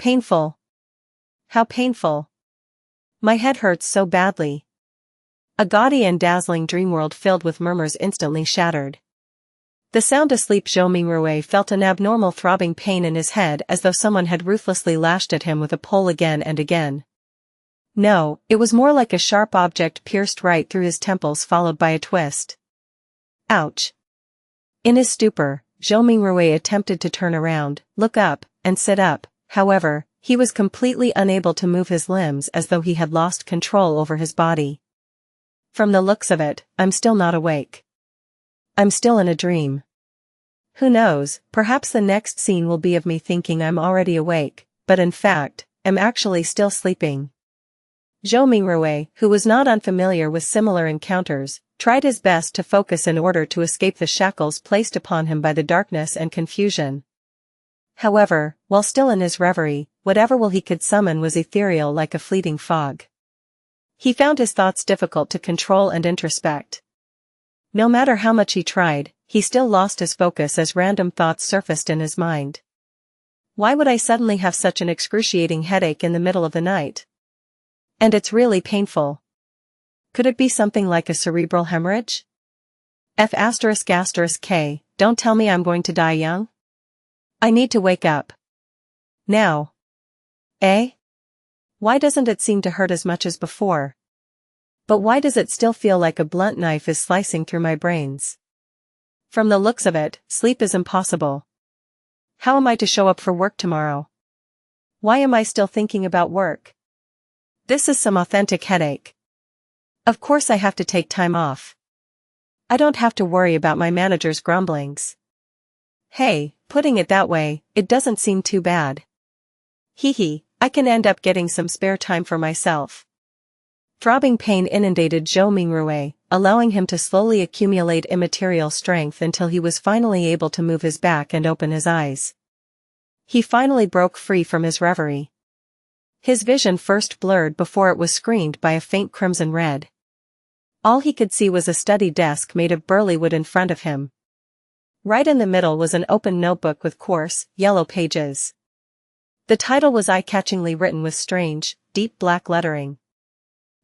Painful. How painful. My head hurts so badly. A gaudy and dazzling dream world filled with murmurs instantly shattered. The sound asleep Zhou Mingrui felt an abnormal throbbing pain in his head as though someone had ruthlessly lashed at him with a pole again and again. No, it was more like a sharp object pierced right through his temples followed by a twist. Ouch. In his stupor, Zhou Mingrui attempted to turn around, look up, and sit up. However, he was completely unable to move his limbs as though he had lost control over his body. From the looks of it, I'm still not awake. I'm still in a dream. Who knows, perhaps the next scene will be of me thinking I'm already awake, but in fact, am actually still sleeping. Zhou Mingrui, who was not unfamiliar with similar encounters, tried his best to focus in order to escape the shackles placed upon him by the darkness and confusion. However, while still in his reverie, whatever will he could summon was ethereal like a fleeting fog. He found his thoughts difficult to control and introspect. No matter how much he tried, he still lost his focus as random thoughts surfaced in his mind. Why would I suddenly have such an excruciating headache in the middle of the night? And it's really painful. Could it be something like a cerebral hemorrhage? F***K, don't tell me I'm going to die young? I need to wake up. Now. Eh? Why doesn't it seem to hurt as much as before? But why does it still feel like a blunt knife is slicing through my brains? From the looks of it, sleep is impossible. How am I to show up for work tomorrow? Why am I still thinking about work? This is some authentic headache. Of course I have to take time off. I don't have to worry about my manager's grumblings. Hey, putting it that way, it doesn't seem too bad. Hee, I can end up getting some spare time for myself. Throbbing pain inundated Zhou Mingrui, allowing him to slowly accumulate immaterial strength until he was finally able to move his back and open his eyes. He finally broke free from his reverie. His vision first blurred before it was screened by a faint crimson red. All he could see was a study desk made of burly wood in front of him. Right in the middle was an open notebook with coarse, yellow pages. The title was eye-catchingly written with strange, deep black lettering.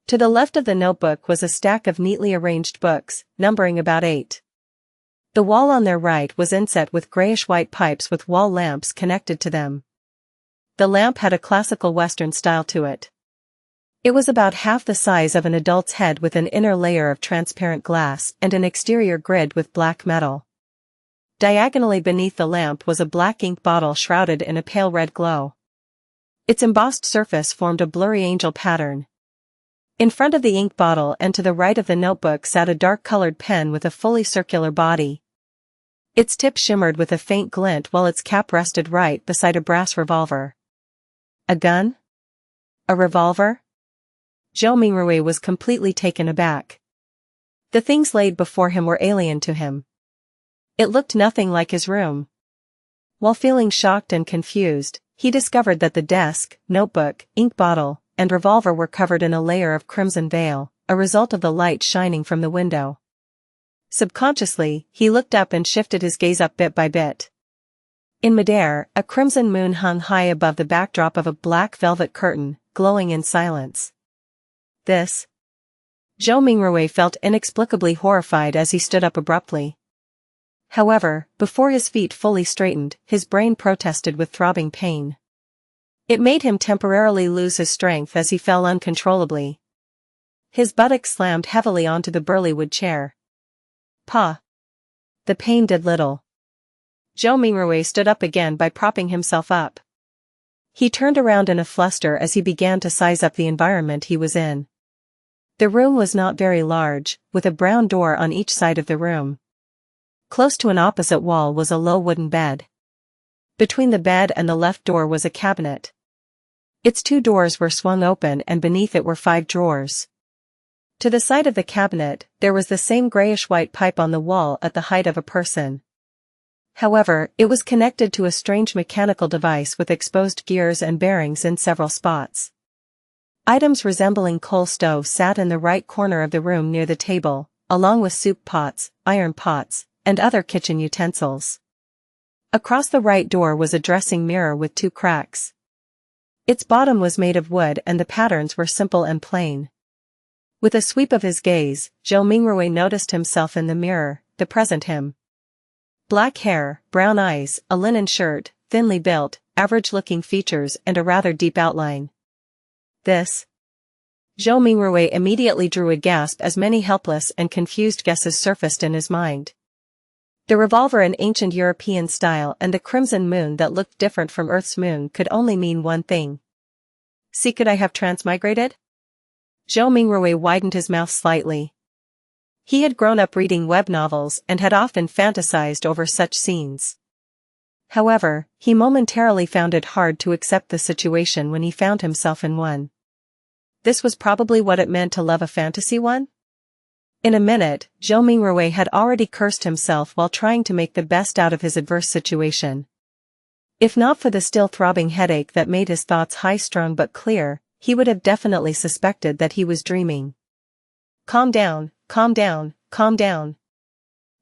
To the left of the notebook was a stack of neatly arranged books, numbering about 8. The wall on their right was inset with grayish-white pipes with wall lamps connected to them. The lamp had a classical Western style to it. It was about half the size of an adult's head with an inner layer of transparent glass and an exterior grid with black metal. Diagonally beneath the lamp was a black ink bottle shrouded in a pale red glow. Its embossed surface formed a blurry angel pattern. In front of the ink bottle and to the right of the notebook sat a dark-colored pen with a fully circular body. Its tip shimmered with a faint glint while its cap rested right beside a brass revolver. A gun? A revolver? Zhou Mingrui was completely taken aback. The things laid before him were alien to him. It looked nothing like his room. While feeling shocked and confused, he discovered that the desk, notebook, ink bottle, and revolver were covered in a layer of crimson veil, a result of the light shining from the window. Subconsciously, he looked up and shifted his gaze up bit by bit. In midair, a crimson moon hung high above the backdrop of a black velvet curtain, glowing in silence. This? Zhou Mingrui felt inexplicably horrified as he stood up abruptly. However, before his feet fully straightened, his brain protested with throbbing pain. It made him temporarily lose his strength as he fell uncontrollably. His buttocks slammed heavily onto the burly wood chair. Pa! The pain did little. Zhou Mingrui stood up again by propping himself up. He turned around in a fluster as he began to size up the environment he was in. The room was not very large, with a brown door on each side of the room. Close to an opposite wall was a low wooden bed. Between the bed and the left door was a cabinet. Its 2 doors were swung open and beneath it were 5 drawers. To the side of the cabinet, there was the same grayish-white pipe on the wall at the height of a person. However, it was connected to a strange mechanical device with exposed gears and bearings in several spots. Items resembling coal stoves sat in the right corner of the room near the table, along with soup pots, iron pots, and other kitchen utensils. Across the right door was a dressing mirror with 2 cracks. Its bottom was made of wood and the patterns were simple and plain. With a sweep of his gaze, Zhou Mingrui noticed himself in the mirror, the present him. Black hair, brown eyes, a linen shirt, thinly built, average-looking features and a rather deep outline. This? Zhou Mingrui immediately drew a gasp as many helpless and confused guesses surfaced in his mind. The revolver in ancient European style and the crimson moon that looked different from Earth's moon could only mean one thing. See, could I have transmigrated? Zhou Mingrui widened his mouth slightly. He had grown up reading web novels and had often fantasized over such scenes. However, he momentarily found it hard to accept the situation when he found himself in one. This was probably what it meant to love a fantasy one? In a minute, Zhou Mingrui had already cursed himself while trying to make the best out of his adverse situation. If not for the still throbbing headache that made his thoughts high-strung but clear, he would have definitely suspected that he was dreaming. Calm down, calm down, calm down.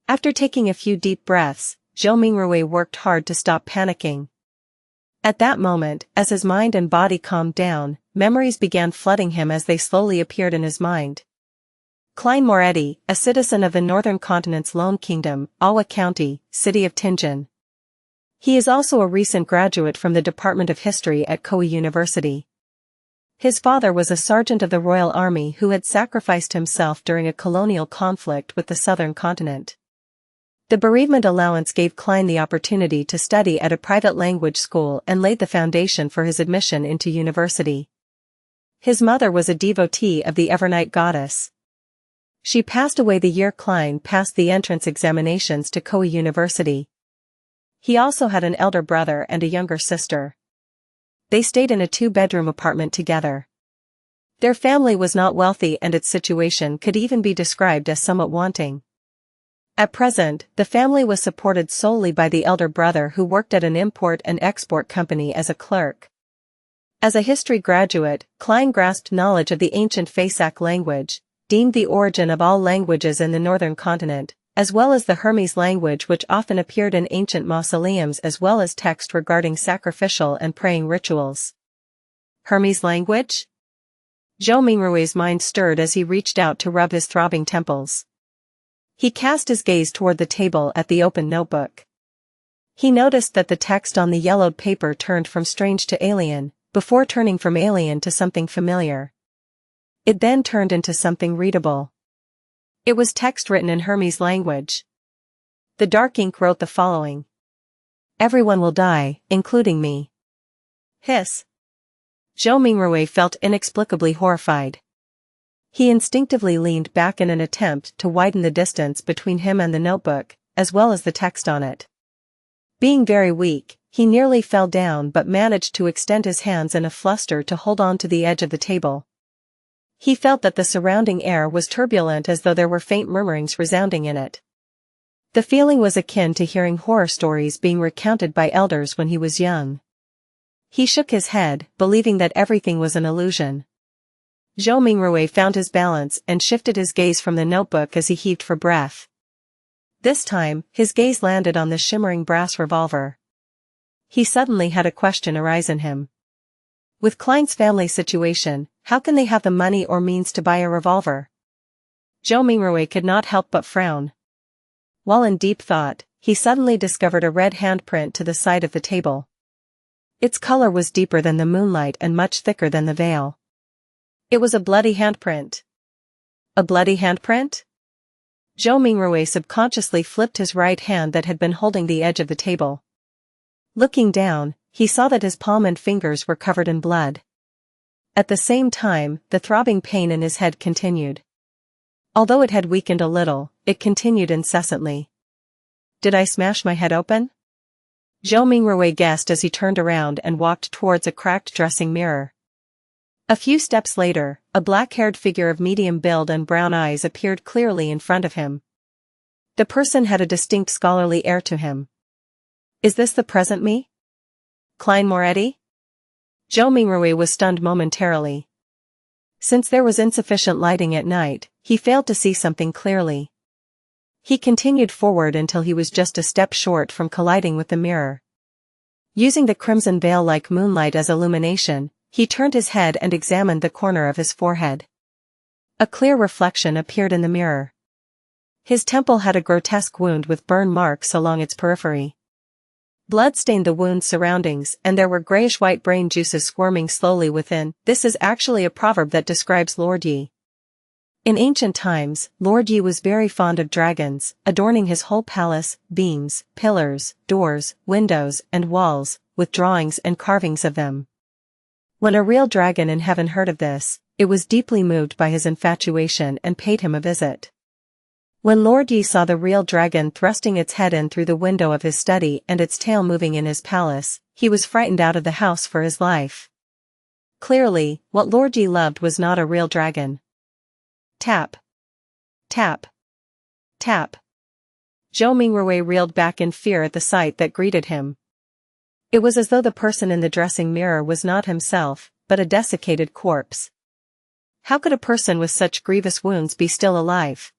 After taking a few deep breaths, Zhou Mingrui worked hard to stop panicking. At that moment, as his mind and body calmed down, memories began flooding him as they slowly appeared in his mind. Klein Moretti, a citizen of the northern continent's lone kingdom, Awa County, city of Tianjin. He is also a recent graduate from the Department of History at Koei University. His father was a sergeant of the Royal Army who had sacrificed himself during a colonial conflict with the southern continent. The bereavement allowance gave Klein the opportunity to study at a private language school and laid the foundation for his admission into university. His mother was a devotee of the Evernight goddess. She passed away the year Klein passed the entrance examinations to Koei University. He also had an elder brother and a younger sister. They stayed in a 2-bedroom apartment together. Their family was not wealthy and its situation could even be described as somewhat wanting. At present, the family was supported solely by the elder brother who worked at an import and export company as a clerk. As a history graduate, Klein grasped knowledge of the ancient Fasak language, deemed the origin of all languages in the northern continent, as well as the Hermes language which often appeared in ancient mausoleums as well as text regarding sacrificial and praying rituals. Hermes language? Zhou Mingrui's mind stirred as he reached out to rub his throbbing temples. He cast his gaze toward the table at the open notebook. He noticed that the text on the yellowed paper turned from strange to alien, before turning from alien to something familiar. It then turned into something readable. It was text written in Hermes language. The dark ink wrote the following. Everyone will die, including me. Hiss. Zhou Mingrui felt inexplicably horrified. He instinctively leaned back in an attempt to widen the distance between him and the notebook, as well as the text on it. Being very weak, he nearly fell down but managed to extend his hands in a fluster to hold on to the edge of the table. He felt that the surrounding air was turbulent as though there were faint murmurings resounding in it. The feeling was akin to hearing horror stories being recounted by elders when he was young. He shook his head, believing that everything was an illusion. Zhou Mingrui found his balance and shifted his gaze from the notebook as he heaved for breath. This time, his gaze landed on the shimmering brass revolver. He suddenly had a question arise in him. With Klein's family situation, how can they have the money or means to buy a revolver? Zhou Mingrui could not help but frown. While in deep thought, he suddenly discovered a red handprint to the side of the table. Its color was deeper than the moonlight and much thicker than the veil. It was a bloody handprint. A bloody handprint? Zhou Mingrui subconsciously flipped his right hand that had been holding the edge of the table. Looking down, he saw that his palm and fingers were covered in blood. At the same time, the throbbing pain in his head continued. Although it had weakened a little, it continued incessantly. Did I smash my head open? Zhou Mingrui guessed as he turned around and walked towards a cracked dressing mirror. A few steps later, a black-haired figure of medium build and brown eyes appeared clearly in front of him. The person had a distinct scholarly air to him. Is this the present me? Klein Moretti? Zhou Mingrui was stunned momentarily. Since there was insufficient lighting at night, he failed to see something clearly. He continued forward until he was just a step short from colliding with the mirror. Using the crimson veil-like moonlight as illumination, He turned his head and examined the corner of his forehead. A clear reflection appeared in the mirror. His temple had a grotesque wound with burn marks along its periphery. Blood stained the wound's surroundings, and there were grayish-white brain juices squirming slowly within. This is actually a proverb that describes Lord Yi. In ancient times, Lord Yi was very fond of dragons, adorning his whole palace, beams, pillars, doors, windows, and walls, with drawings and carvings of them. When a real dragon in heaven heard of this, it was deeply moved by his infatuation and paid him a visit. When Lord Yi saw the real dragon thrusting its head in through the window of his study and its tail moving in his palace, he was frightened out of the house for his life. Clearly, what Lord Yi loved was not a real dragon. Tap. Tap. Tap. Zhou Mingrui reeled back in fear at the sight that greeted him. It was as though the person in the dressing mirror was not himself, but a desiccated corpse. How could a person with such grievous wounds be still alive?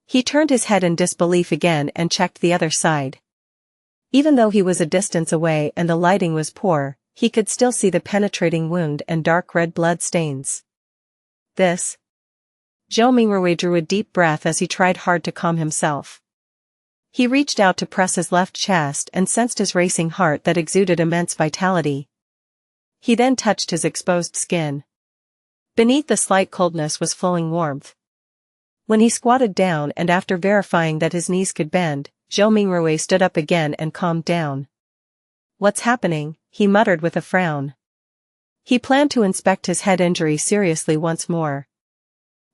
He turned his head in disbelief again and checked the other side. Even though he was a distance away and the lighting was poor, he could still see the penetrating wound and dark red blood stains. This. Zhou Mingrui drew a deep breath as he tried hard to calm himself. He reached out to press his left chest and sensed his racing heart that exuded immense vitality. He then touched his exposed skin. Beneath the slight coldness was flowing warmth. When he squatted down and after verifying that his knees could bend, Zhou Mingrui stood up again and calmed down. "What's happening?" he muttered with a frown. He planned to inspect his head injury seriously once more.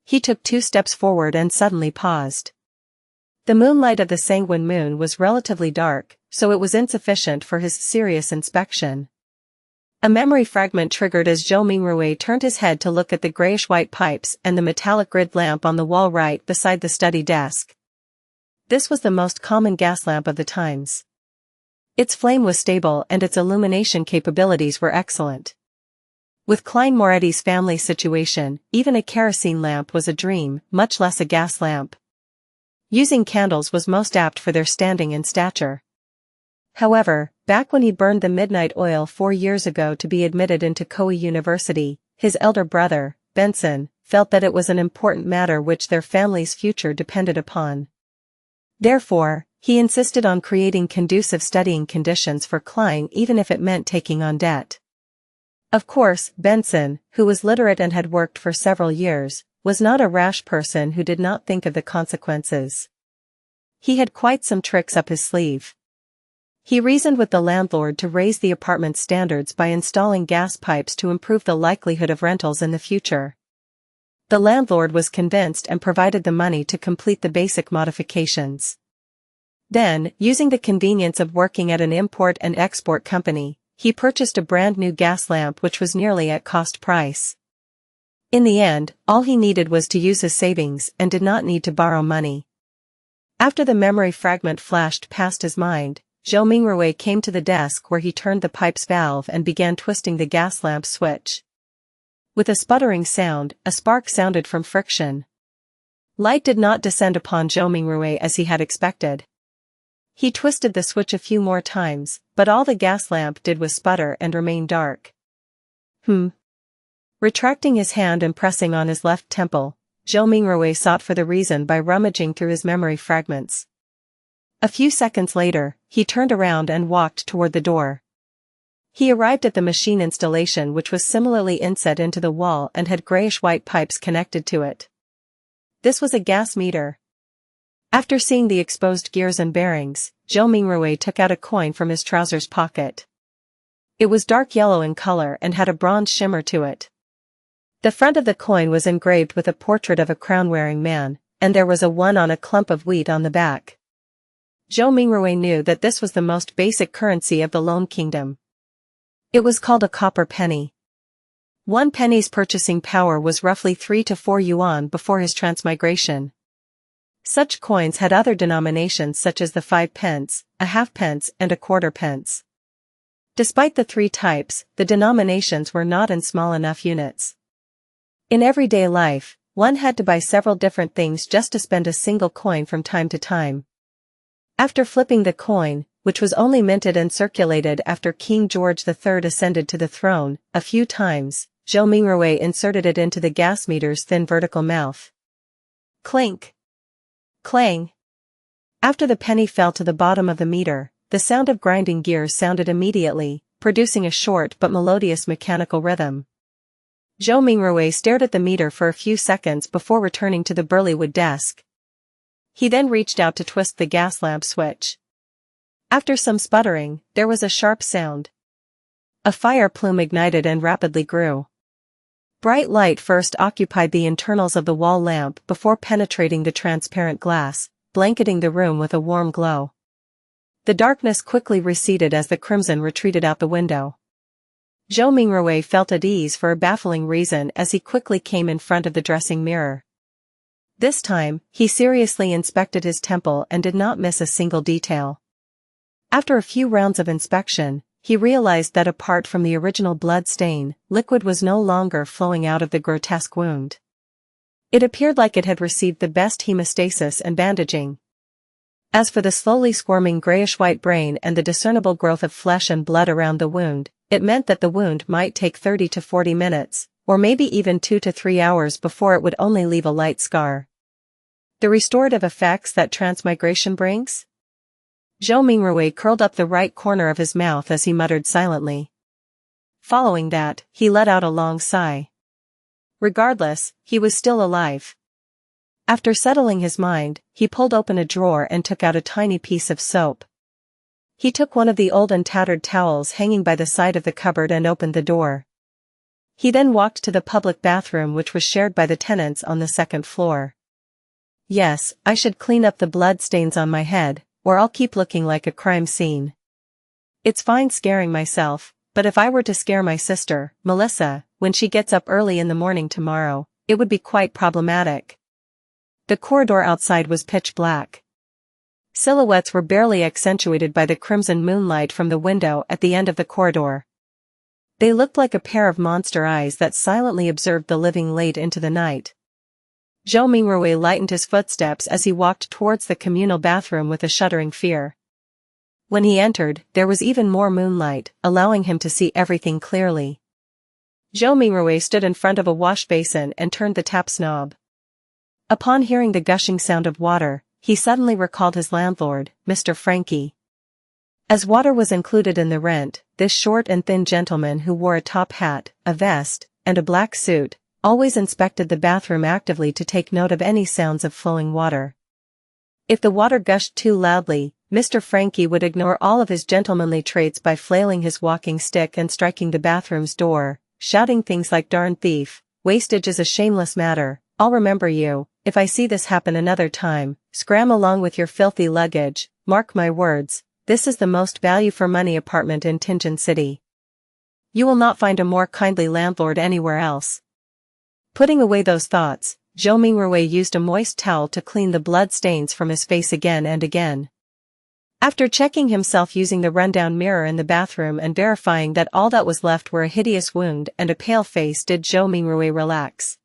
He took 2 steps forward and suddenly paused. The moonlight of the sanguine moon was relatively dark, so it was insufficient for his serious inspection. A memory fragment triggered as Zhou Mingrui turned his head to look at the grayish-white pipes and the metallic grid lamp on the wall right beside the study desk. This was the most common gas lamp of the times. Its flame was stable and its illumination capabilities were excellent. With Klein Moretti's family situation, even a kerosene lamp was a dream, much less a gas lamp. Using candles was most apt for their standing and stature. However, back when he burned the midnight oil 4 years ago to be admitted into Koei University, his elder brother, Benson, felt that it was an important matter which their family's future depended upon. Therefore, he insisted on creating conducive studying conditions for Klein even if it meant taking on debt. Of course, Benson, who was literate and had worked for several years, was not a rash person who did not think of the consequences. He had quite some tricks up his sleeve. He reasoned with the landlord to raise the apartment's standards by installing gas pipes to improve the likelihood of rentals in the future. The landlord was convinced and provided the money to complete the basic modifications. Then, using the convenience of working at an import and export company, he purchased a brand new gas lamp which was nearly at cost price. In the end, all he needed was to use his savings and did not need to borrow money. After the memory fragment flashed past his mind, Zhou Mingrui came to the desk where he turned the pipe's valve and began twisting the gas lamp switch. With a sputtering sound, a spark sounded from friction. Light did not descend upon Zhou Mingrui as he had expected. He twisted the switch a few more times, but all the gas lamp did was sputter and remain dark. Retracting his hand and pressing on his left temple, Zhou Mingrui sought for the reason by rummaging through his memory fragments. A few seconds later, he turned around and walked toward the door. He arrived at the machine installation which was similarly inset into the wall and had grayish-white pipes connected to it. This was a gas meter. After seeing the exposed gears and bearings, Zhou Mingrui took out a coin from his trousers pocket. It was dark yellow in color and had a bronze shimmer to it. The front of the coin was engraved with a portrait of a crown-wearing man, and there was a 1 on a clump of wheat on the back. Zhou Mingrui knew that this was the most basic currency of the Lone Kingdom. It was called a copper penny. 1 penny's purchasing power was roughly 3 to 4 yuan before his transmigration. Such coins had other denominations such as the 5 pence, a half-pence and a quarter-pence. Despite the 3 types, the denominations were not in small enough units. In everyday life, one had to buy several different things just to spend a single coin from time to time. After flipping the coin, which was only minted and circulated after King George III ascended to the throne, a few times. Zhou Mingrui inserted it into the gas meter's thin vertical mouth. Clink! Clang! After the penny fell to the bottom of the meter, the sound of grinding gears sounded immediately, producing a short but melodious mechanical rhythm. Zhou Mingrui stared at the meter for a few seconds before returning to the burly wood desk. He then reached out to twist the gas lamp switch. After some sputtering, there was a sharp sound. A fire plume ignited and rapidly grew. Bright light first occupied the internals of the wall lamp before penetrating the transparent glass, blanketing the room with a warm glow. The darkness quickly receded as the crimson retreated out the window. Zhou Mingrui felt at ease for a baffling reason as he quickly came in front of the dressing mirror. This time, he seriously inspected his temple and did not miss a single detail. After a few rounds of inspection, he realized that apart from the original blood stain, liquid was no longer flowing out of the grotesque wound. It appeared like it had received the best hemostasis and bandaging. As for the slowly squirming grayish-white brain and the discernible growth of flesh and blood around the wound, it meant that the wound might take 30 to 40 minutes, or maybe even 2 to 3 hours before it would only leave a light scar. The restorative effects that transmigration brings? Zhou Mingrui curled up the right corner of his mouth as he muttered silently. Following that, he let out a long sigh. Regardless, he was still alive. After settling his mind, he pulled open a drawer and took out a tiny piece of soap. He took one of the old and tattered towels hanging by the side of the cupboard and opened the door. He then walked to the public bathroom which was shared by the tenants on the second floor. Yes, I should clean up the blood stains on my head, or I'll keep looking like a crime scene. It's fine scaring myself, but if I were to scare my sister, Melissa, when she gets up early in the morning tomorrow, it would be quite problematic. The corridor outside was pitch black. Silhouettes were barely accentuated by the crimson moonlight from the window at the end of the corridor. They looked like a pair of monster eyes that silently observed the living late into the night. Zhou Mingrui lightened his footsteps as he walked towards the communal bathroom with a shuddering fear. When he entered, there was even more moonlight, allowing him to see everything clearly. Zhou Mingrui stood in front of a wash basin and turned the tap's knob. Upon hearing the gushing sound of water, he suddenly recalled his landlord, Mr. Frankie. As water was included in the rent, this short and thin gentleman who wore a top hat, a vest, and a black suit, always inspected the bathroom actively to take note of any sounds of flowing water. If the water gushed too loudly, Mr. Frankie would ignore all of his gentlemanly traits by flailing his walking stick and striking the bathroom's door, shouting things like "Darn thief, wastage is a shameless matter, I'll remember you, if I see this happen another time, scram along with your filthy luggage, mark my words, this is the most value-for-money apartment in Tianjin City. You will not find a more kindly landlord anywhere else." Putting away those thoughts, Zhou Mingrui used a moist towel to clean the blood stains from his face again and again. After checking himself using the rundown mirror in the bathroom and verifying that all that was left were a hideous wound and a pale face, did Zhou Mingrui relax.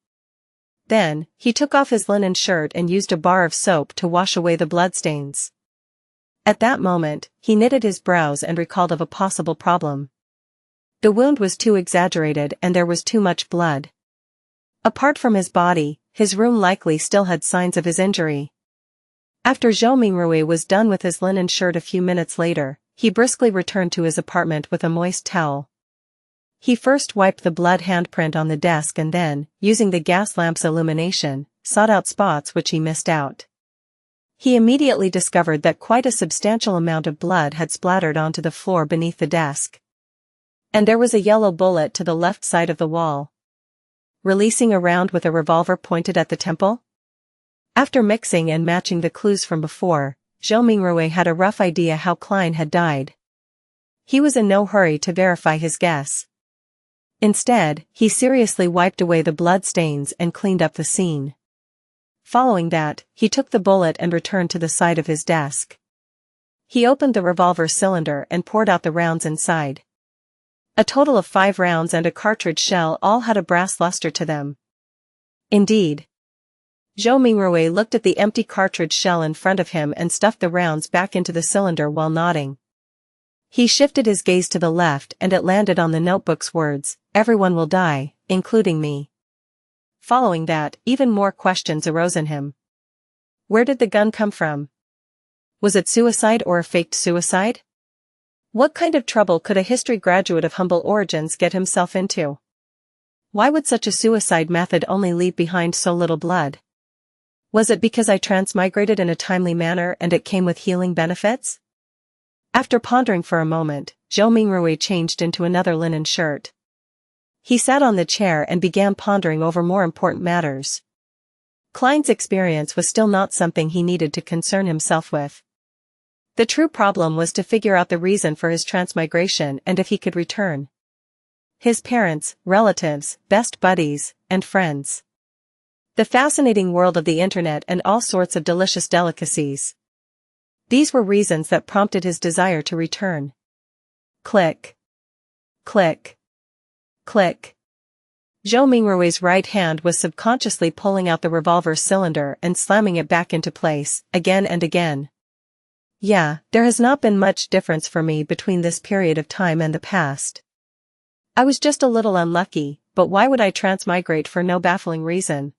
Then, he took off his linen shirt and used a bar of soap to wash away the bloodstains. At that moment, he knitted his brows and recalled of a possible problem. The wound was too exaggerated and there was too much blood. Apart from his body, his room likely still had signs of his injury. After Zhou Mingrui was done with his linen shirt a few minutes later, he briskly returned to his apartment with a moist towel. He first wiped the blood handprint on the desk and then, using the gas lamp's illumination, sought out spots which he missed out. He immediately discovered that quite a substantial amount of blood had splattered onto the floor beneath the desk. And there was a yellow bullet to the left side of the wall. Releasing a round with a revolver pointed at the temple? After mixing and matching the clues from before, Zhou Mingrui had a rough idea how Klein had died. He was in no hurry to verify his guess. Instead, he seriously wiped away the blood stains and cleaned up the scene. Following that, he took the bullet and returned to the side of his desk. He opened the revolver cylinder and poured out the rounds inside. A total of 5 rounds and a cartridge shell all had a brass luster to them. Indeed. Zhou Mingrui looked at the empty cartridge shell in front of him and stuffed the rounds back into the cylinder while nodding. He shifted his gaze to the left and it landed on the notebook's words, "Everyone will die, including me." Following that, even more questions arose in him. Where did the gun come from? Was it suicide or a faked suicide? What kind of trouble could a history graduate of humble origins get himself into? Why would such a suicide method only leave behind so little blood? Was it because I transmigrated in a timely manner and it came with healing benefits? After pondering for a moment, Zhou Mingrui changed into another linen shirt. He sat on the chair and began pondering over more important matters. Klein's experience was still not something he needed to concern himself with. The true problem was to figure out the reason for his transmigration and if he could return. His parents, relatives, best buddies, and friends. The fascinating world of the internet and all sorts of delicious delicacies. These were reasons that prompted his desire to return. Click. Click. Click. Zhou Mingrui's right hand was subconsciously pulling out the revolver cylinder and slamming it back into place, again and again. Yeah, there has not been much difference for me between this period of time and the past. I was just a little unlucky, but why would I transmigrate for no baffling reason?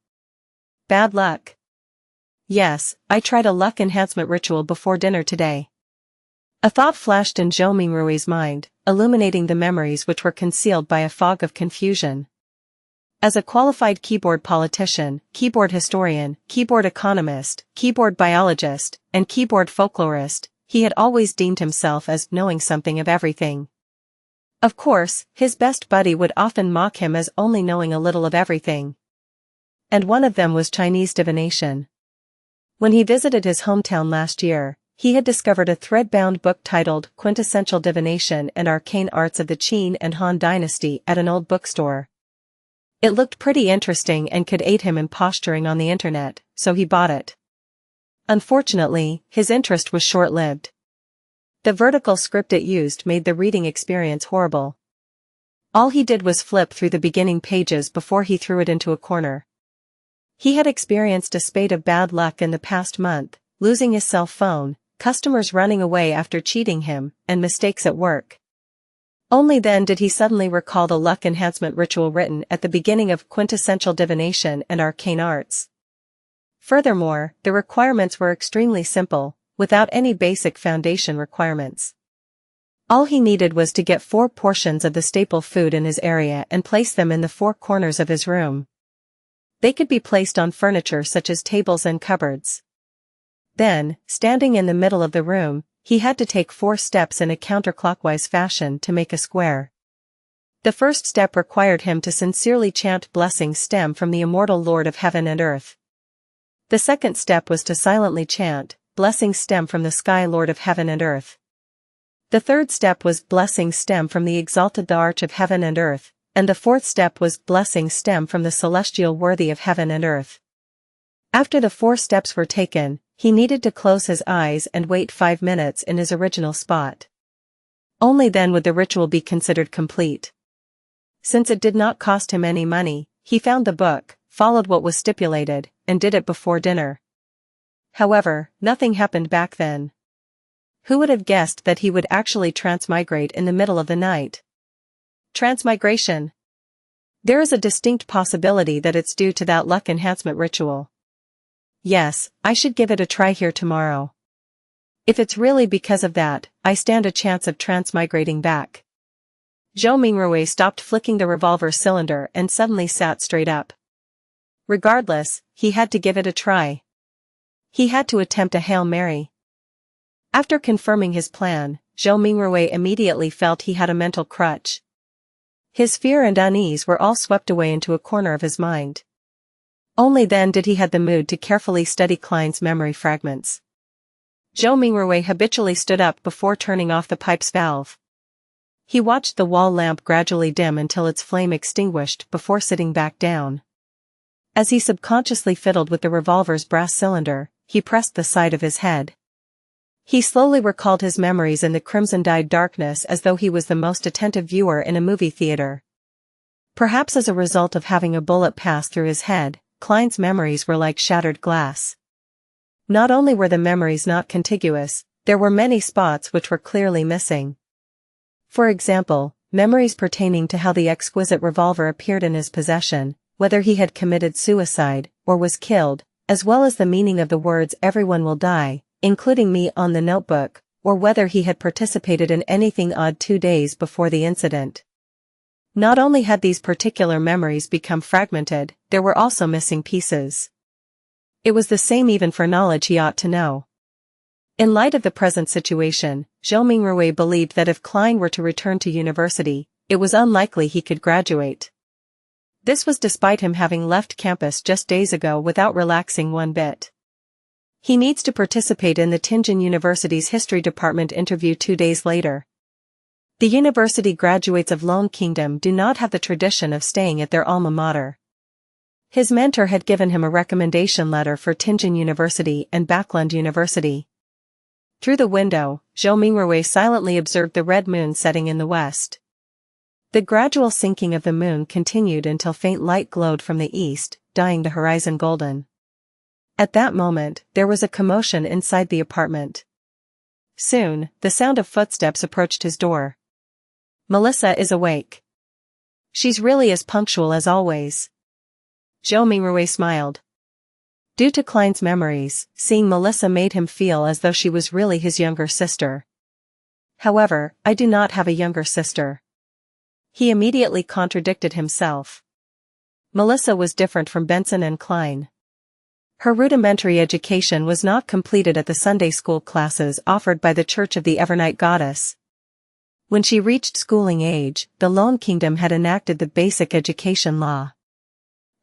Bad luck. Yes, I tried a luck enhancement ritual before dinner today. A thought flashed in Zhou Mingrui's mind, illuminating the memories which were concealed by a fog of confusion. As a qualified keyboard politician, keyboard historian, keyboard economist, keyboard biologist, and keyboard folklorist, he had always deemed himself as knowing something of everything. Of course, his best buddy would often mock him as only knowing a little of everything. And one of them was Chinese divination. When he visited his hometown last year, he had discovered a thread-bound book titled Quintessential Divination and Arcane Arts of the Qin and Han Dynasty at an old bookstore. It looked pretty interesting and could aid him in posturing on the internet, so he bought it. Unfortunately, his interest was short-lived. The vertical script it used made the reading experience horrible. All he did was flip through the beginning pages before he threw it into a corner. He had experienced a spate of bad luck in the past month, losing his cell phone, customers running away after cheating him, and mistakes at work. Only then did he suddenly recall the luck enhancement ritual written at the beginning of Quintessential Divination and Arcane Arts. Furthermore, the requirements were extremely simple, without any basic foundation requirements. All he needed was to get 4 portions of the staple food in his area and place them in the 4 corners of his room. They could be placed on furniture such as tables and cupboards. Then, standing in the middle of the room, he had to take 4 steps in a counterclockwise fashion to make a square. The first step required him to sincerely chant blessings stem from the immortal Lord of Heaven and Earth. The second step was to silently chant, blessings stem from the Sky Lord of Heaven and Earth. The third step was blessings stem from the exalted the Arch of Heaven and Earth, and the fourth step was blessings stem from the celestial worthy of heaven and earth. After the 4 steps were taken, he needed to close his eyes and wait 5 minutes in his original spot. Only then would the ritual be considered complete. Since it did not cost him any money, he found the book, followed what was stipulated, and did it before dinner. However, nothing happened back then. Who would have guessed that he would actually transmigrate in the middle of the night? Transmigration. There is a distinct possibility that it's due to that luck enhancement ritual. Yes, I should give it a try here tomorrow. If it's really because of that, I stand a chance of transmigrating back. Zhou Mingrui stopped flicking the revolver cylinder and suddenly sat straight up. Regardless, he had to give it a try. He had to attempt a Hail Mary. After confirming his plan, Zhou Mingrui immediately felt he had a mental crutch. His fear and unease were all swept away into a corner of his mind. Only then did he have the mood to carefully study Klein's memory fragments. Zhou Mingrui habitually stood up before turning off the pipe's valve. He watched the wall lamp gradually dim until its flame extinguished before sitting back down. As he subconsciously fiddled with the revolver's brass cylinder, he pressed the side of his head. He slowly recalled his memories in the crimson-dyed darkness as though he was the most attentive viewer in a movie theater. Perhaps as a result of having a bullet pass through his head, Klein's memories were like shattered glass. Not only were the memories not contiguous, there were many spots which were clearly missing. For example, memories pertaining to how the exquisite revolver appeared in his possession, whether he had committed suicide or was killed, as well as the meaning of the words "everyone will die," including me on the notebook, or whether he had participated in anything odd 2 days before the incident. Not only had these particular memories become fragmented, there were also missing pieces. It was the same even for knowledge he ought to know. In light of the present situation, Zhou Mingrui believed that if Klein were to return to university, it was unlikely he could graduate. This was despite him having left campus just days ago without relaxing one bit. He needs to participate in the Tianjin University's history department interview 2 days later. The university graduates of Lone Kingdom do not have the tradition of staying at their alma mater. His mentor had given him a recommendation letter for Tianjin University and Backland University. Through the window, Zhou Mingrui silently observed the red moon setting in the west. The gradual sinking of the moon continued until faint light glowed from the east, dyeing the horizon golden. At that moment, there was a commotion inside the apartment. Soon, the sound of footsteps approached his door. "Melissa is awake. She's really as punctual as always." Zhou Mingrui smiled. Due to Klein's memories, seeing Melissa made him feel as though she was really his younger sister. "However, I do not have a younger sister." He immediately contradicted himself. Melissa was different from Benson and Klein. Her rudimentary education was not completed at the Sunday school classes offered by the Church of the Evernight Goddess. When she reached schooling age, the Lone Kingdom had enacted the Basic Education Law.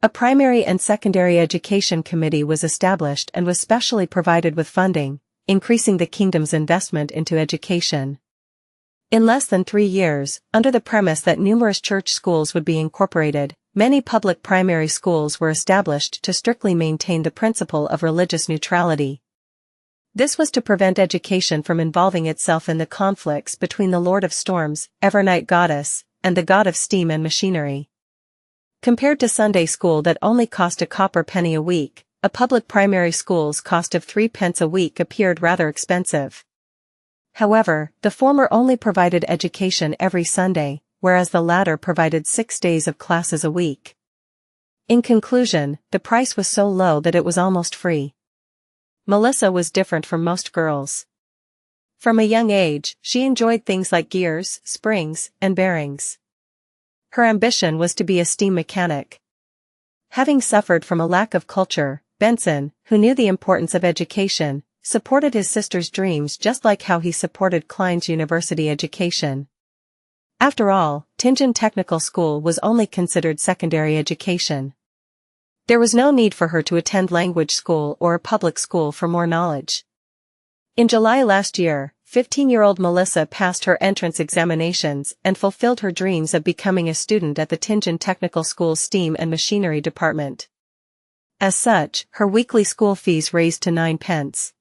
A primary and secondary education committee was established and was specially provided with funding, increasing the kingdom's investment into education. In less than 3 years, under the premise that numerous church schools would be incorporated, many public primary schools were established to strictly maintain the principle of religious neutrality. This was to prevent education from involving itself in the conflicts between the Lord of Storms, Evernight Goddess, and the God of Steam and Machinery. Compared to Sunday school that only cost a copper penny a week, a public primary school's cost of 3 pence a week appeared rather expensive. However, the former only provided education every Sunday, whereas the latter provided 6 days of classes a week. In conclusion, the price was so low that it was almost free. Melissa was different from most girls. From a young age, she enjoyed things like gears, springs, and bearings. Her ambition was to be a steam mechanic. Having suffered from a lack of culture, Benson, who knew the importance of education, supported his sister's dreams just like how he supported Klein's university education. After all, Tianjin Technical School was only considered secondary education. There was no need for her to attend language school or a public school for more knowledge. In July last year, 15-year-old Melissa passed her entrance examinations and fulfilled her dreams of becoming a student at the Tianjin Technical School's Steam and Machinery Department. As such, her weekly school fees raised to 9 pence.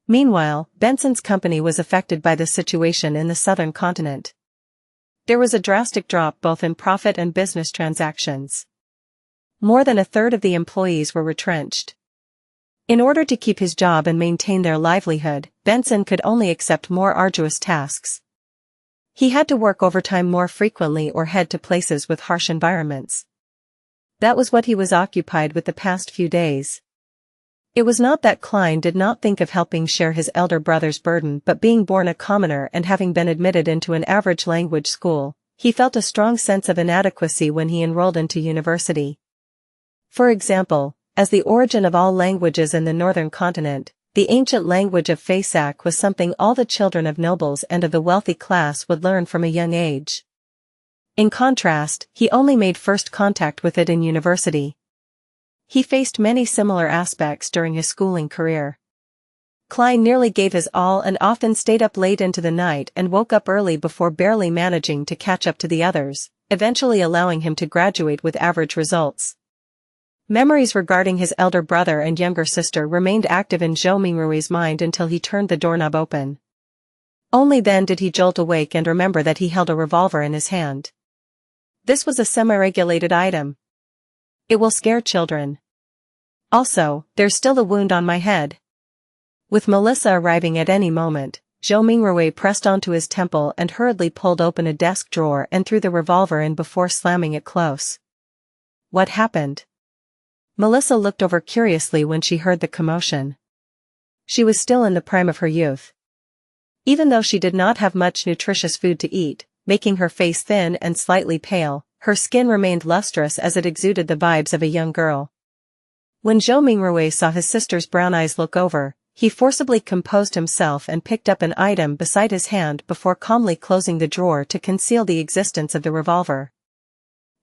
Meanwhile, Benson's company was affected by the situation in the southern continent. There was a drastic drop both in profit and business transactions. More than a third of the employees were retrenched. In order to keep his job and maintain their livelihood, Benson could only accept more arduous tasks. He had to work overtime more frequently or head to places with harsh environments. That was what he was occupied with the past few days. It was not that Klein did not think of helping share his elder brother's burden, but being born a commoner and having been admitted into an average language school, he felt a strong sense of inadequacy when he enrolled into university. For example, as the origin of all languages in the northern continent, the ancient language of Faisak was something all the children of nobles and of the wealthy class would learn from a young age. In contrast, he only made first contact with it in university. He faced many similar aspects during his schooling career. Klein nearly gave his all and often stayed up late into the night and woke up early before barely managing to catch up to the others, eventually allowing him to graduate with average results. Memories regarding his elder brother and younger sister remained active in Zhou Mingrui's mind until he turned the doorknob open. Only then did he jolt awake and remember that he held a revolver in his hand. This was a semi-regulated item. It will scare children. Also, there's still a wound on my head. With Melissa arriving at any moment, Zhou Mingrui pressed onto his temple and hurriedly pulled open a desk drawer and threw the revolver in before slamming it close. What happened? Melissa looked over curiously when she heard the commotion. She was still in the prime of her youth. Even though she did not have much nutritious food to eat, making her face thin and slightly pale, her skin remained lustrous as it exuded the vibes of a young girl. When Zhou Mingrui saw his sister's brown eyes look over, he forcibly composed himself and picked up an item beside his hand before calmly closing the drawer to conceal the existence of the revolver.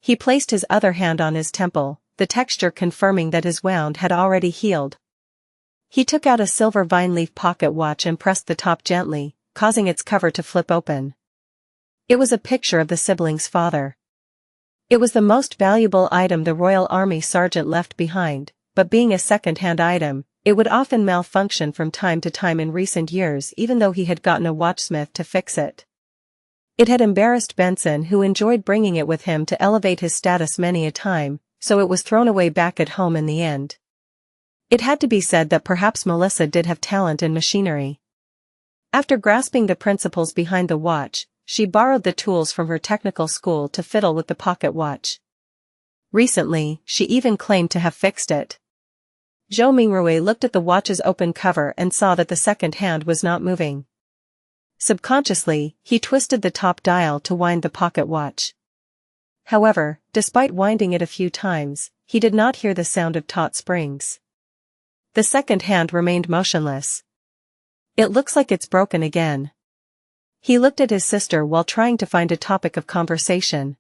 He placed his other hand on his temple, the texture confirming that his wound had already healed. He took out a silver vine leaf pocket watch and pressed the top gently, causing its cover to flip open. It was a picture of the siblings' father. It was the most valuable item the Royal Army sergeant left behind, but being a second-hand item, it would often malfunction from time to time in recent years even though he had gotten a watchsmith to fix it. It had embarrassed Benson, who enjoyed bringing it with him to elevate his status many a time, so it was thrown away back at home in the end. It had to be said that perhaps Melissa did have talent in machinery. After grasping the principles behind the watch, she borrowed the tools from her technical school to fiddle with the pocket watch. Recently, she even claimed to have fixed it. Zhou Mingrui looked at the watch's open cover and saw that the second hand was not moving. Subconsciously, he twisted the top dial to wind the pocket watch. However, despite winding it a few times, he did not hear the sound of taut springs. The second hand remained motionless. It looks like it's broken again. He looked at his sister while trying to find a topic of conversation.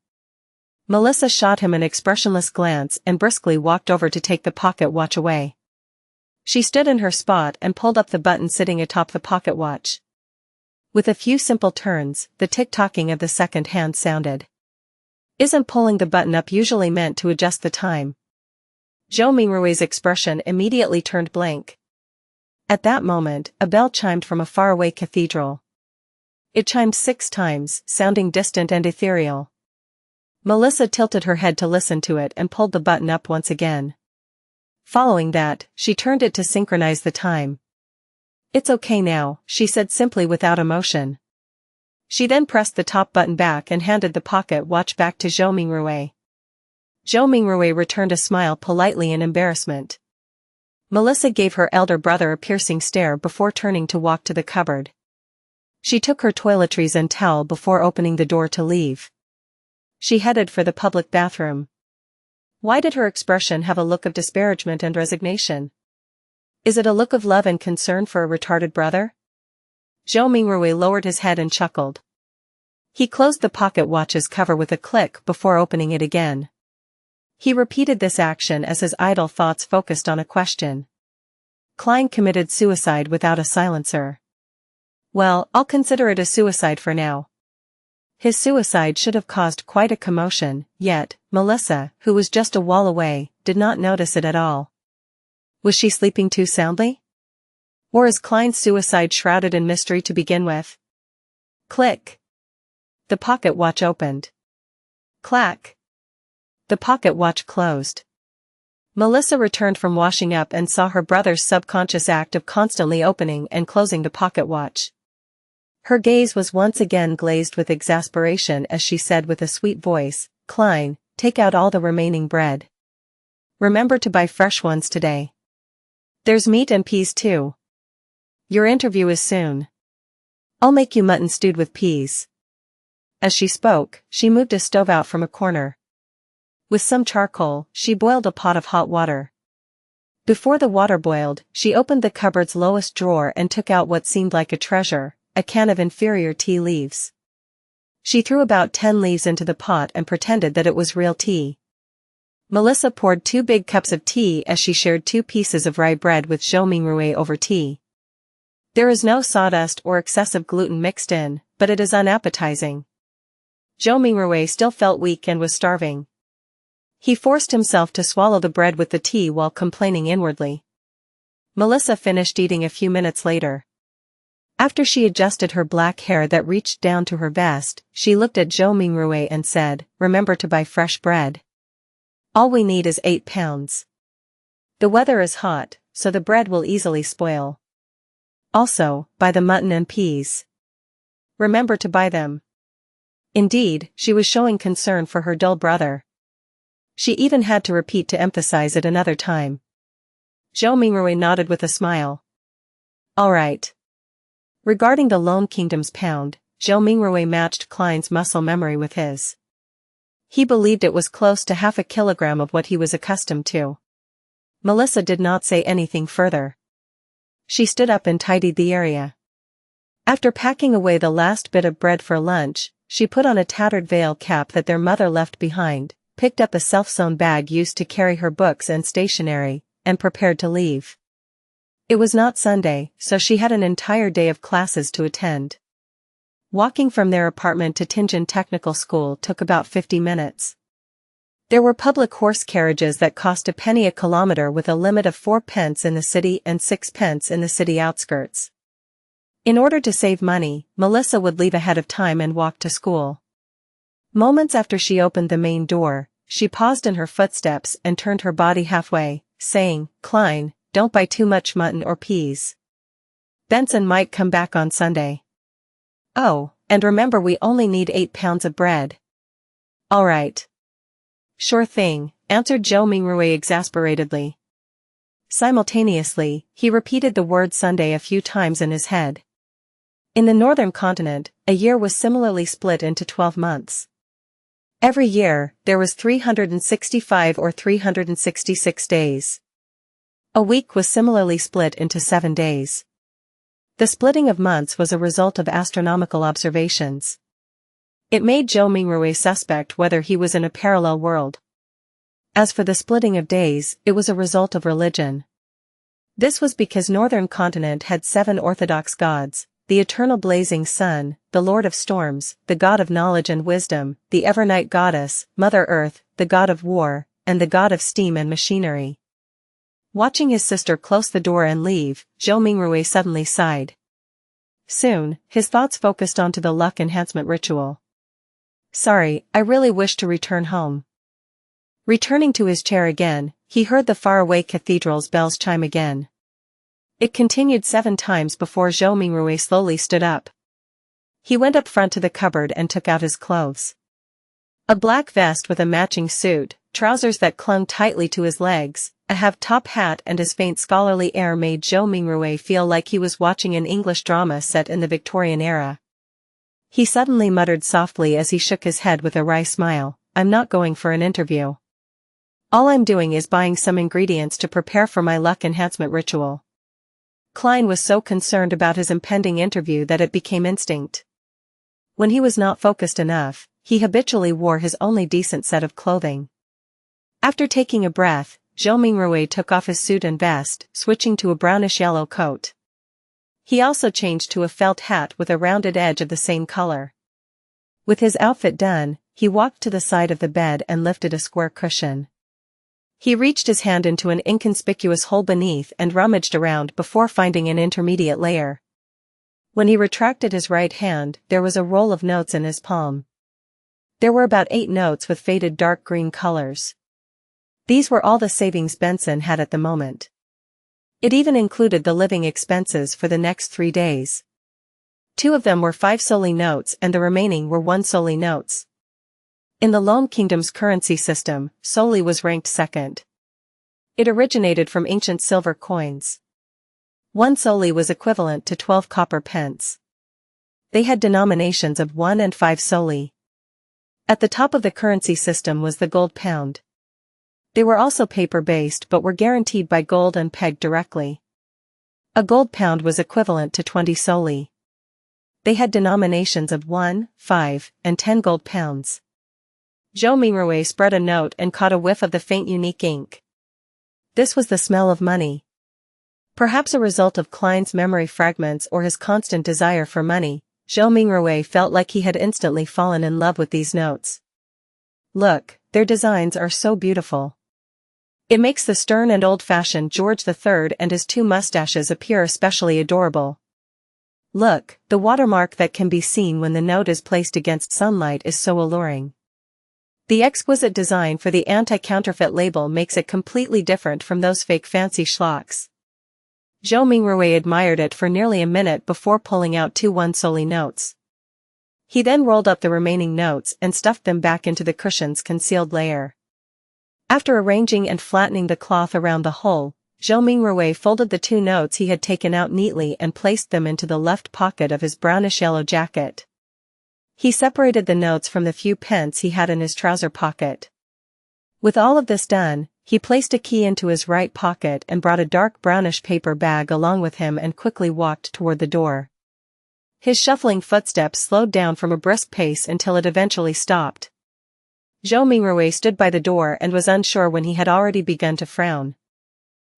Melissa shot him an expressionless glance and briskly walked over to take the pocket watch away. She stood in her spot and pulled up the button sitting atop the pocket watch. With a few simple turns, the tick-tocking of the second hand sounded. Isn't pulling the button up usually meant to adjust the time? Zhou Mingrui's expression immediately turned blank. At that moment, a bell chimed from a faraway cathedral. It chimed 6 times, sounding distant and ethereal. Melissa tilted her head to listen to it and pulled the button up once again. Following that, she turned it to synchronize the time. It's okay now, she said simply without emotion. She then pressed the top button back and handed the pocket watch back to Zhou Mingrui. Zhou Mingrui returned a smile politely in embarrassment. Melissa gave her elder brother a piercing stare before turning to walk to the cupboard. She took her toiletries and towel before opening the door to leave. She headed for the public bathroom. Why did her expression have a look of disparagement and resignation? Is it a look of love and concern for a retarded brother? Zhou Mingrui lowered his head and chuckled. He closed the pocket watch's cover with a click before opening it again. He repeated this action as his idle thoughts focused on a question. Klein committed suicide without a silencer. Well, I'll consider it a suicide for now. His suicide should have caused quite a commotion, yet, Melissa, who was just a wall away, did not notice it at all. Was she sleeping too soundly? Or is Klein's suicide shrouded in mystery to begin with? Click. The pocket watch opened. Clack. The pocket watch closed. Melissa returned from washing up and saw her brother's subconscious act of constantly opening and closing the pocket watch. Her gaze was once again glazed with exasperation as she said with a sweet voice, Klein, take out all the remaining bread. Remember to buy fresh ones today. There's meat and peas too. Your interview is soon. I'll make you mutton stewed with peas. As she spoke, she moved a stove out from a corner. With some charcoal, she boiled a pot of hot water. Before the water boiled, she opened the cupboard's lowest drawer and took out what seemed like a treasure, a can of inferior tea leaves. She threw about 10 leaves into the pot and pretended that it was real tea. Melissa poured 2 big cups of tea as she shared 2 pieces of rye bread with Zhou Mingrui over tea. There is no sawdust or excessive gluten mixed in, but it is unappetizing. Zhou Mingrui still felt weak and was starving. He forced himself to swallow the bread with the tea while complaining inwardly. Melissa finished eating a few minutes later. After she adjusted her black hair that reached down to her vest, she looked at Zhou Mingrui and said, remember to buy fresh bread. All we need is 8 pounds. The weather is hot, so the bread will easily spoil. Also, buy the mutton and peas. Remember to buy them. Indeed, she was showing concern for her dull brother. She even had to repeat to emphasize it another time. Zhou Mingrui nodded with a smile. All right. Regarding the Lone Kingdom's pound, Zhou Mingrui matched Klein's muscle memory with his. He believed it was close to half a kilogram of what he was accustomed to. Melissa did not say anything further. She stood up and tidied the area. After packing away the last bit of bread for lunch, she put on a tattered veil cap that their mother left behind, picked up a self-sewn bag used to carry her books and stationery, and prepared to leave. It was not Sunday, so she had an entire day of classes to attend. Walking from their apartment to Tianjin Technical School took about 50 minutes. There were public horse carriages that cost a penny a kilometer with a limit of 4 pence in the city and 6 pence in the city outskirts. In order to save money, Melissa would leave ahead of time and walk to school. Moments after she opened the main door, she paused in her footsteps and turned her body halfway, saying, "Klein, don't buy too much mutton or peas. Benson might come back on Sunday. Oh, and remember we only need 8 pounds of bread." "All right." "Sure thing," answered Zhou Mingrui exasperatedly. Simultaneously, he repeated the word Sunday a few times in his head. In the northern continent, a year was similarly split into 12 months. Every year, there was 365 or 366 days. A week was similarly split into 7 days. The splitting of months was a result of astronomical observations. It made Zhou Mingrui suspect whether he was in a parallel world. As for the splitting of days, it was a result of religion. This was because northern continent had 7 orthodox gods: the eternal blazing sun, the lord of storms, the god of knowledge and wisdom, the evernight goddess, Mother Earth, the god of war, and the god of steam and machinery. Watching his sister close the door and leave, Zhou Mingrui suddenly sighed. Soon, his thoughts focused onto the luck enhancement ritual. "Sorry, I really wish to return home." Returning to his chair again, he heard the faraway cathedral's bells chime again. It continued 7 times before Zhou Mingrui slowly stood up. He went up front to the cupboard and took out his clothes. A black vest with a matching suit, trousers that clung tightly to his legs, a half-top hat and his faint scholarly air made Zhou Mingrui feel like he was watching an English drama set in the Victorian era. He suddenly muttered softly as he shook his head with a wry smile, "I'm not going for an interview. All I'm doing is buying some ingredients to prepare for my luck enhancement ritual." Klein was so concerned about his impending interview that it became instinct. When he was not focused enough, he habitually wore his only decent set of clothing. After taking a breath, Zhou Mingrui took off his suit and vest, switching to a brownish-yellow coat. He also changed to a felt hat with a rounded edge of the same color. With his outfit done, he walked to the side of the bed and lifted a square cushion. He reached his hand into an inconspicuous hole beneath and rummaged around before finding an intermediate layer. When he retracted his right hand, there was a roll of notes in his palm. There were about 8 notes with faded dark green colors. These were all the savings Benson had at the moment. It even included the living expenses for the next 3 days. 2 of them were 5 solely notes and the remaining were 1 solely notes. In the Lone Kingdom's currency system, solely was ranked second. It originated from ancient silver coins. 1 solely was equivalent to 12 copper pence. They had denominations of 1 and 5 solely. At the top of the currency system was the gold pound. They were also paper-based but were guaranteed by gold and pegged directly. A gold pound was equivalent to 20 solely. They had denominations of 1, 5, and 10 gold pounds. Zhou Mingrui spread a note and caught a whiff of the faint unique ink. This was the smell of money. Perhaps a result of Klein's memory fragments or his constant desire for money, Zhou Mingrui felt like he had instantly fallen in love with these notes. Look, their designs are so beautiful. It makes the stern and old-fashioned George III and his 2 mustaches appear especially adorable. Look, the watermark that can be seen when the note is placed against sunlight is so alluring. The exquisite design for the anti-counterfeit label makes it completely different from those fake fancy schlocks. Zhou Mingrui admired it for nearly a minute before pulling out 2 1-soli notes. He then rolled up the remaining notes and stuffed them back into the cushion's concealed layer. After arranging and flattening the cloth around the hole, Zhou Mingrui folded the 2 notes he had taken out neatly and placed them into the left pocket of his brownish-yellow jacket. He separated the notes from the few pence he had in his trouser pocket. With all of this done, he placed a key into his right pocket and brought a dark brownish paper bag along with him and quickly walked toward the door. His shuffling footsteps slowed down from a brisk pace until it eventually stopped. Zhou Mingrui stood by the door and was unsure when he had already begun to frown.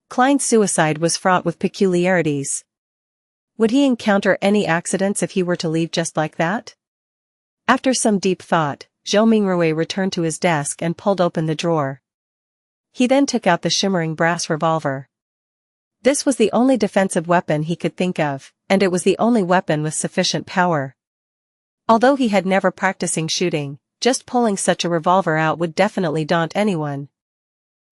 Klein's suicide was fraught with peculiarities. Would he encounter any accidents if he were to leave just like that? After some deep thought, Zhou Mingrui returned to his desk and pulled open the drawer. He then took out the shimmering brass revolver. This was the only defensive weapon he could think of, and it was the only weapon with sufficient power. Although he had never practicing shooting, just pulling such a revolver out would definitely daunt anyone.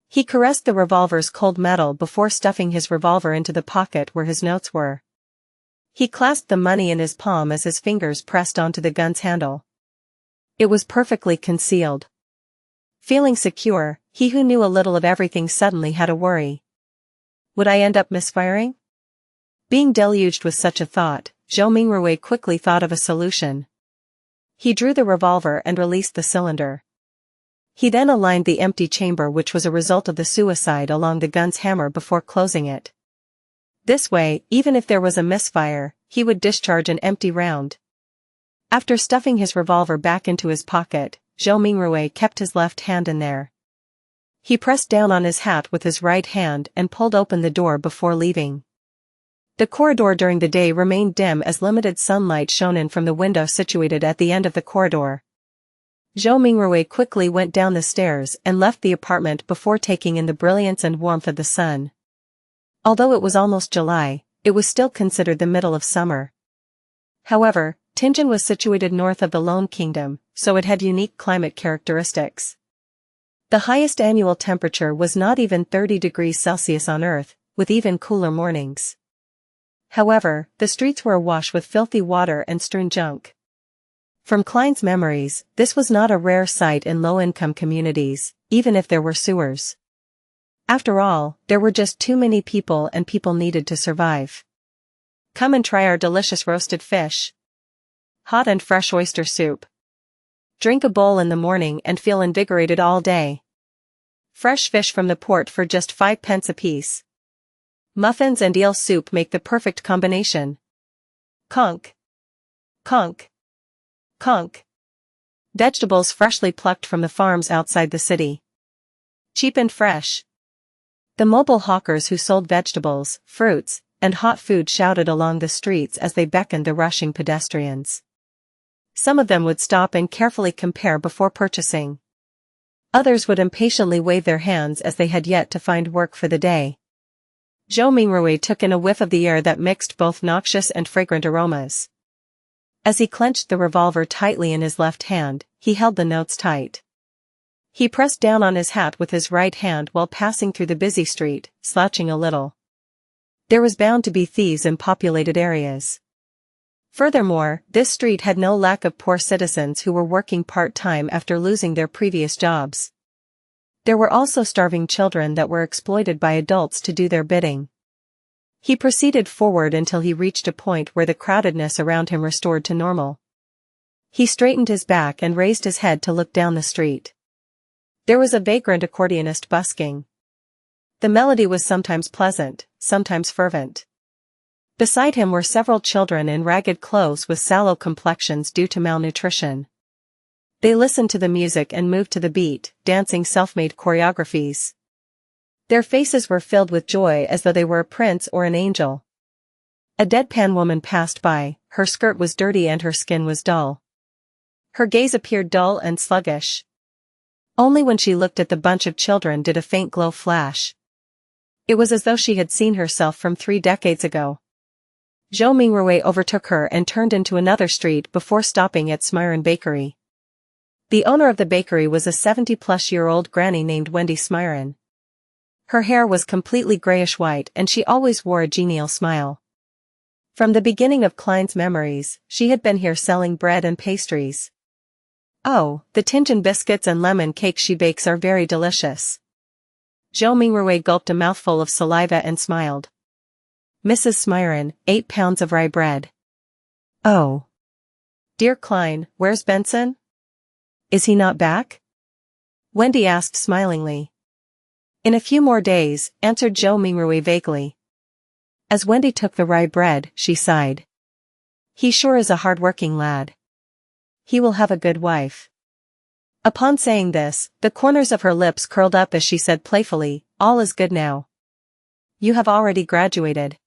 He caressed the revolver's cold metal before stuffing his revolver into the pocket where his notes were. He clasped the money in his palm as his fingers pressed onto the gun's handle. It was perfectly concealed. Feeling secure, he who knew a little of everything suddenly had a worry. Would I end up misfiring? Being deluged with such a thought, Zhou Mingrui quickly thought of a solution. He drew the revolver and released the cylinder. He then aligned the empty chamber which was a result of the suicide along the gun's hammer before closing it. This way, even if there was a misfire, he would discharge an empty round. After stuffing his revolver back into his pocket, Zhou Mingrui kept his left hand in there. He pressed down on his hat with his right hand and pulled open the door before leaving. The corridor during the day remained dim as limited sunlight shone in from the window situated at the end of the corridor. Zhou Mingrui quickly went down the stairs and left the apartment before taking in the brilliance and warmth of the sun. Although it was almost July, it was still considered the middle of summer. However, Tianjin was situated north of the Lone Kingdom, so it had unique climate characteristics. The highest annual temperature was not even 30 degrees Celsius on Earth, with even cooler mornings. However, the streets were awash with filthy water and strewn junk. From Klein's memories, this was not a rare sight in low-income communities, even if there were sewers. After all, there were just too many people and people needed to survive. Come and try our delicious roasted fish. Hot and fresh oyster soup. Drink a bowl in the morning and feel invigorated all day. Fresh fish from the port for just 5 pence apiece. Muffins and eel soup make the perfect combination. Conch. Conch. Conch. Vegetables freshly plucked from the farms outside the city. Cheap and fresh. The mobile hawkers who sold vegetables, fruits, and hot food shouted along the streets as they beckoned the rushing pedestrians. Some of them would stop and carefully compare before purchasing. Others would impatiently wave their hands as they had yet to find work for the day. Zhou Mingrui took in a whiff of the air that mixed both noxious and fragrant aromas. As he clenched the revolver tightly in his left hand, he held the notes tight. He pressed down on his hat with his right hand while passing through the busy street, slouching a little. There was bound to be thieves in populated areas. Furthermore, this street had no lack of poor citizens who were working part-time after losing their previous jobs. There were also starving children that were exploited by adults to do their bidding. He proceeded forward until he reached a point where the crowdedness around him restored to normal. He straightened his back and raised his head to look down the street. There was a vagrant accordionist busking. The melody was sometimes pleasant, sometimes fervent. Beside him were several children in ragged clothes with sallow complexions due to malnutrition. They listened to the music and moved to the beat, dancing self-made choreographies. Their faces were filled with joy as though they were a prince or an angel. A deadpan woman passed by, her skirt was dirty and her skin was dull. Her gaze appeared dull and sluggish. Only when she looked at the bunch of children did a faint glow flash. It was as though she had seen herself from 3 decades ago. Zhou Mingrui overtook her and turned into another street before stopping at Smyron Bakery. The owner of the bakery was a 70-plus-year-old granny named Wendy Smyron. Her hair was completely grayish-white and she always wore a genial smile. From the beginning of Klein's memories, she had been here selling bread and pastries. Oh, the Tianjin biscuits and lemon cakes she bakes are very delicious. Zhou Mingrui gulped a mouthful of saliva and smiled. Mrs. Smyron, 8 pounds of rye bread. Oh. Dear Klein, where's Benson? Is he not back? Wendy asked smilingly. In a few more days, answered Zhou Mingrui vaguely. As Wendy took the rye bread, she sighed. He sure is a hard-working lad. He will have a good wife. Upon saying this, the corners of her lips curled up as she said playfully, all is good now. You have already graduated.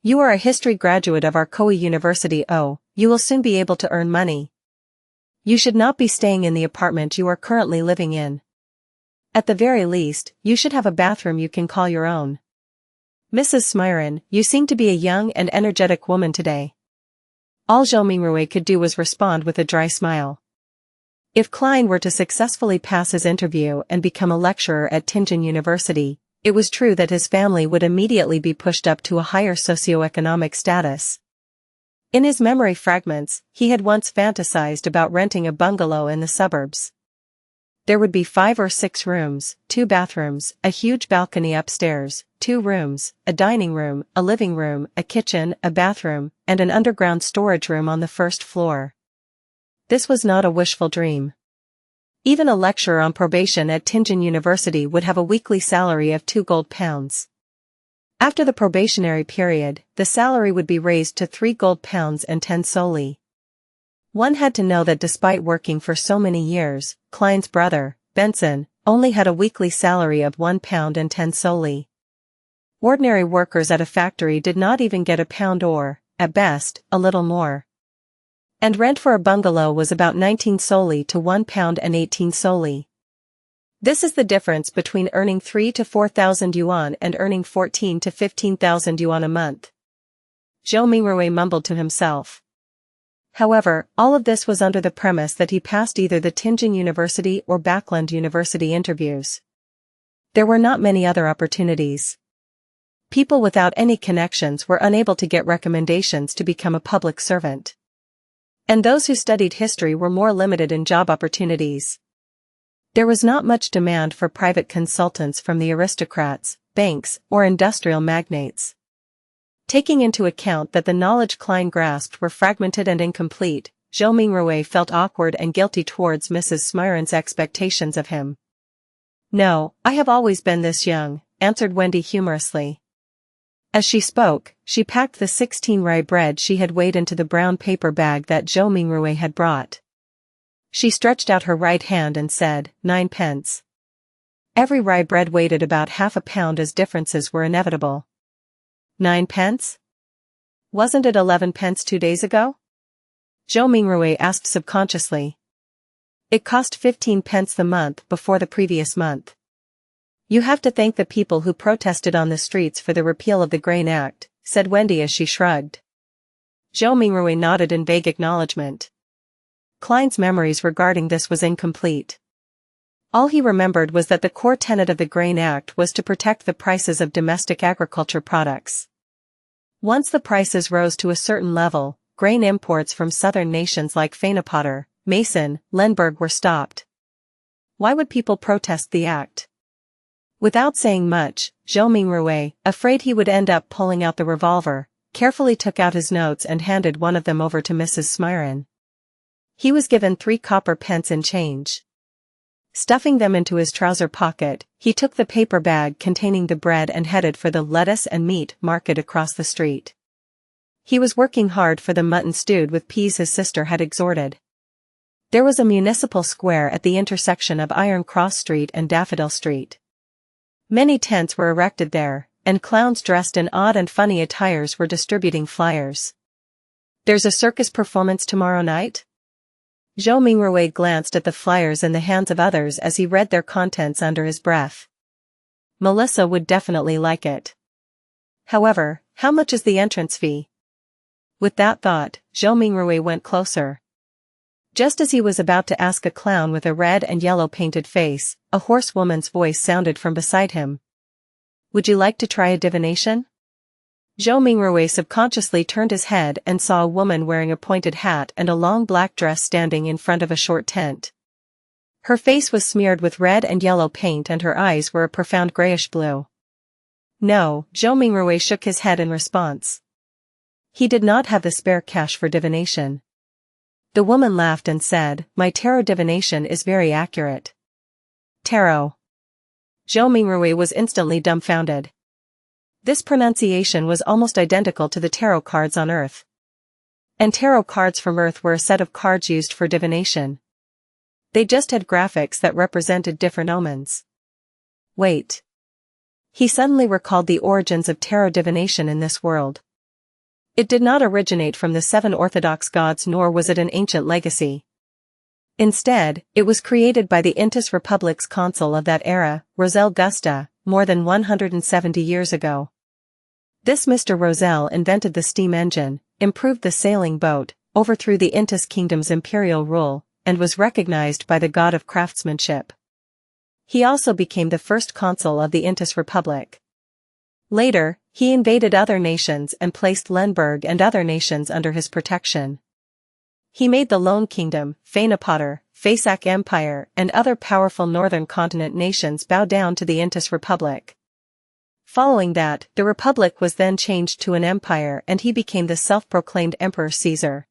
You are a history graduate of our Koei University. Oh, you will soon be able to earn money. You should not be staying in the apartment you are currently living in. At the very least, you should have a bathroom you can call your own. Mrs. Smyron, you seem to be a young and energetic woman today. All Zhou Mingrui could do was respond with a dry smile. If Klein were to successfully pass his interview and become a lecturer at Tianjin University, it was true that his family would immediately be pushed up to a higher socioeconomic status. In his memory fragments, he had once fantasized about renting a bungalow in the suburbs. There would be 5 or 6 rooms, 2 bathrooms, a huge balcony upstairs, 2 rooms, a dining room, a living room, a kitchen, a bathroom, and an underground storage room on the first floor. This was not a wishful dream. Even a lecturer on probation at Tianjin University would have a weekly salary of 2 gold pounds. After the probationary period, the salary would be raised to 3 gold pounds and 10 soli. One had to know that despite working for so many years, Klein's brother, Benson, only had a weekly salary of 1 pound and 10 soli. Ordinary workers at a factory did not even get a pound or, at best, a little more. And rent for a bungalow was about 19 soli to 1 pound and 18 soli. This is the difference between earning 3 to 4,000 yuan and earning 14 to 15,000 yuan a month. Zhou Mingrui mumbled to himself. However, all of this was under the premise that he passed either the Tianjin University or Backland University interviews. There were not many other opportunities. People without any connections were unable to get recommendations to become a public servant. And those who studied history were more limited in job opportunities. There was not much demand for private consultants from the aristocrats, banks, or industrial magnates. Taking into account that the knowledge Klein grasped were fragmented and incomplete, Zhou Mingrui felt awkward and guilty towards Mrs. Smyron's expectations of him. No, I have always been this young, answered Wendy humorously. As she spoke, she packed the 16 rye bread she had weighed into the brown paper bag that Zhou Mingrui had brought. She stretched out her right hand and said, 9 pence. Every rye bread weighed at about half a pound as differences were inevitable. 9 pence? Wasn't it 11 pence 2 days ago? Zhou Mingrui asked subconsciously. It cost 15 pence the month before the previous month. You have to thank the people who protested on the streets for the repeal of the Grain Act, said Wendy as she shrugged. Zhou Mingrui nodded in vague acknowledgement. Klein's memories regarding this was incomplete. All he remembered was that the core tenet of the Grain Act was to protect the prices of domestic agriculture products. Once the prices rose to a certain level, grain imports from southern nations like Fanapotter, Mason, Lemberg were stopped. Why would people protest the act? Without saying much, Zhou Mingrui, afraid he would end up pulling out the revolver, carefully took out his notes and handed one of them over to Mrs. Smyron. He was given 3 copper pence in change. Stuffing them into his trouser pocket, he took the paper bag containing the bread and headed for the lettuce and meat market across the street. He was working hard for the mutton stewed with peas his sister had exhorted. There was a municipal square at the intersection of Iron Cross Street and Daffodil Street. Many tents were erected there, and clowns dressed in odd and funny attires were distributing flyers. There's a circus performance tomorrow night? Zhou Mingrui glanced at the flyers in the hands of others as he read their contents under his breath. Melissa would definitely like it. However, how much is the entrance fee? With that thought, Zhou Mingrui went closer. Just as he was about to ask a clown with a red and yellow painted face, a hoarse woman's voice sounded from beside him. would you like to try a divination? Zhou Mingrui subconsciously turned his head and saw a woman wearing a pointed hat and a long black dress standing in front of a short tent. Her face was smeared with red and yellow paint and her eyes were a profound grayish blue. No, Zhou Mingrui shook his head in response. He did not have the spare cash for divination. The woman laughed and said, "My tarot divination is very accurate." Tarot. Zhou Mingrui was instantly dumbfounded. This pronunciation was almost identical to the tarot cards on Earth. And tarot cards from Earth were a set of cards used for divination. They just had graphics that represented different omens. Wait. He suddenly recalled the origins of tarot divination in this world. It did not originate from the 7 Orthodox gods nor was it an ancient legacy. Instead, it was created by the Intis Republic's consul of that era, Roselle Gusta, more than 170 years ago. This Mr. Roselle invented the steam engine, improved the sailing boat, overthrew the Intis kingdom's imperial rule, and was recognized by the god of craftsmanship. He also became the first consul of the Intis Republic. Later, he invaded other nations and placed Lemberg and other nations under his protection. He made the Lone Kingdom, Fainapotter, Fasak Empire, and other powerful northern continent nations bow down to the Intis Republic. Following that, the Republic was then changed to an empire and he became the self-proclaimed Emperor Caesar.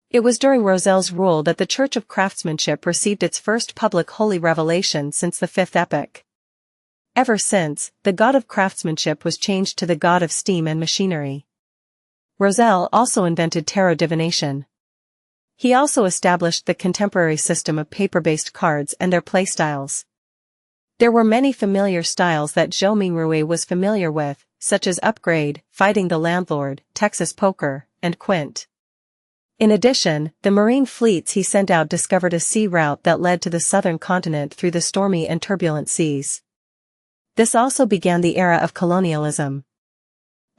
It was during Roselle's rule that the Church of Craftsmanship received its first public holy revelation since the 5th epoch. Ever since, the god of craftsmanship was changed to the god of steam and machinery. Roselle also invented tarot divination. He also established the contemporary system of paper-based cards and their playstyles. There were many familiar styles that Zhou Mingrui was familiar with, such as Upgrade, Fighting the Landlord, Texas Poker, and Quint. In addition, the marine fleets he sent out discovered a sea route that led to the southern continent through the stormy and turbulent seas. This also began the era of colonialism.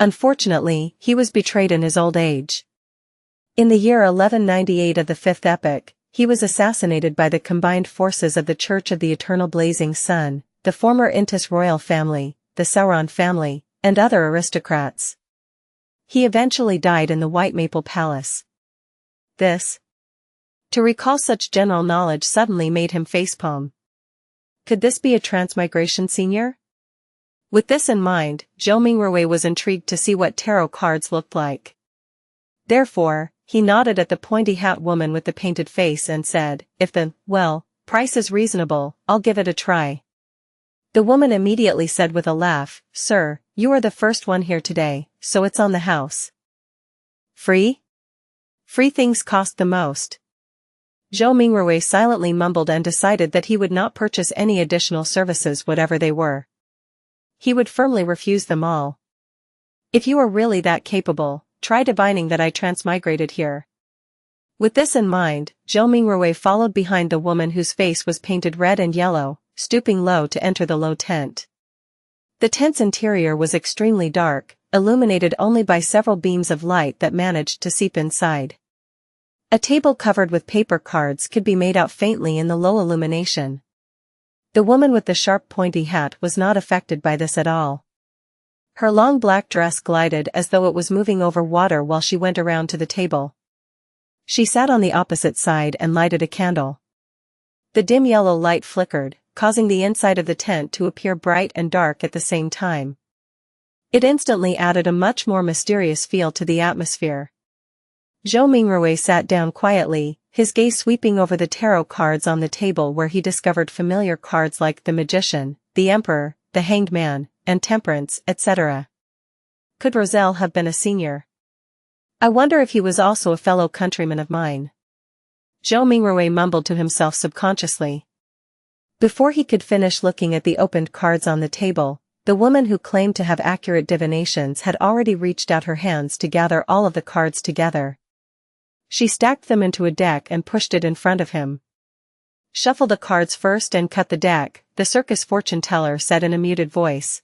Unfortunately, he was betrayed in his old age. In the year 1198 of the 5th epoch, he was assassinated by the combined forces of the Church of the Eternal Blazing Sun, the former Intis royal family, the Sauron family, and other aristocrats. He eventually died in the White Maple Palace. To recall such general knowledge suddenly made him facepalm. Could this be a transmigration senior? With this in mind, Zhou Mingrui was intrigued to see what tarot cards looked like. Therefore, he nodded at the pointy hat woman with the painted face and said, "If the, price is reasonable, I'll give it a try." The woman immediately said with a laugh, "Sir, you are the first one here today, so it's on the house." Free? Free things cost the most. Zhou Mingrui silently mumbled and decided that he would not purchase any additional services whatever they were. He would firmly refuse them all. "If you are really that capable, try divining that I transmigrated here." With this in mind, Zhou Mingrui followed behind the woman whose face was painted red and yellow, stooping low to enter the low tent. The tent's interior was extremely dark, illuminated only by several beams of light that managed to seep inside. A table covered with paper cards could be made out faintly in the low illumination. The woman with the sharp pointy hat was not affected by this at all. Her long black dress glided as though it was moving over water while she went around to the table. She sat on the opposite side and lighted a candle. The dim yellow light flickered, causing the inside of the tent to appear bright and dark at the same time. It instantly added a much more mysterious feel to the atmosphere. Zhou Mingrui sat down quietly, his gaze sweeping over the tarot cards on the table where he discovered familiar cards like the Magician, the Emperor, the Hanged Man, and Temperance, etc. Could Roselle have been a senior? I wonder if he was also a fellow countryman of mine. Zhou Mingrui mumbled to himself subconsciously. Before he could finish looking at the opened cards on the table, the woman who claimed to have accurate divinations had already reached out her hands to gather all of the cards together. She stacked them into a deck and pushed it in front of him. "Shuffle the cards first and cut the deck," the circus fortune teller said in a muted voice.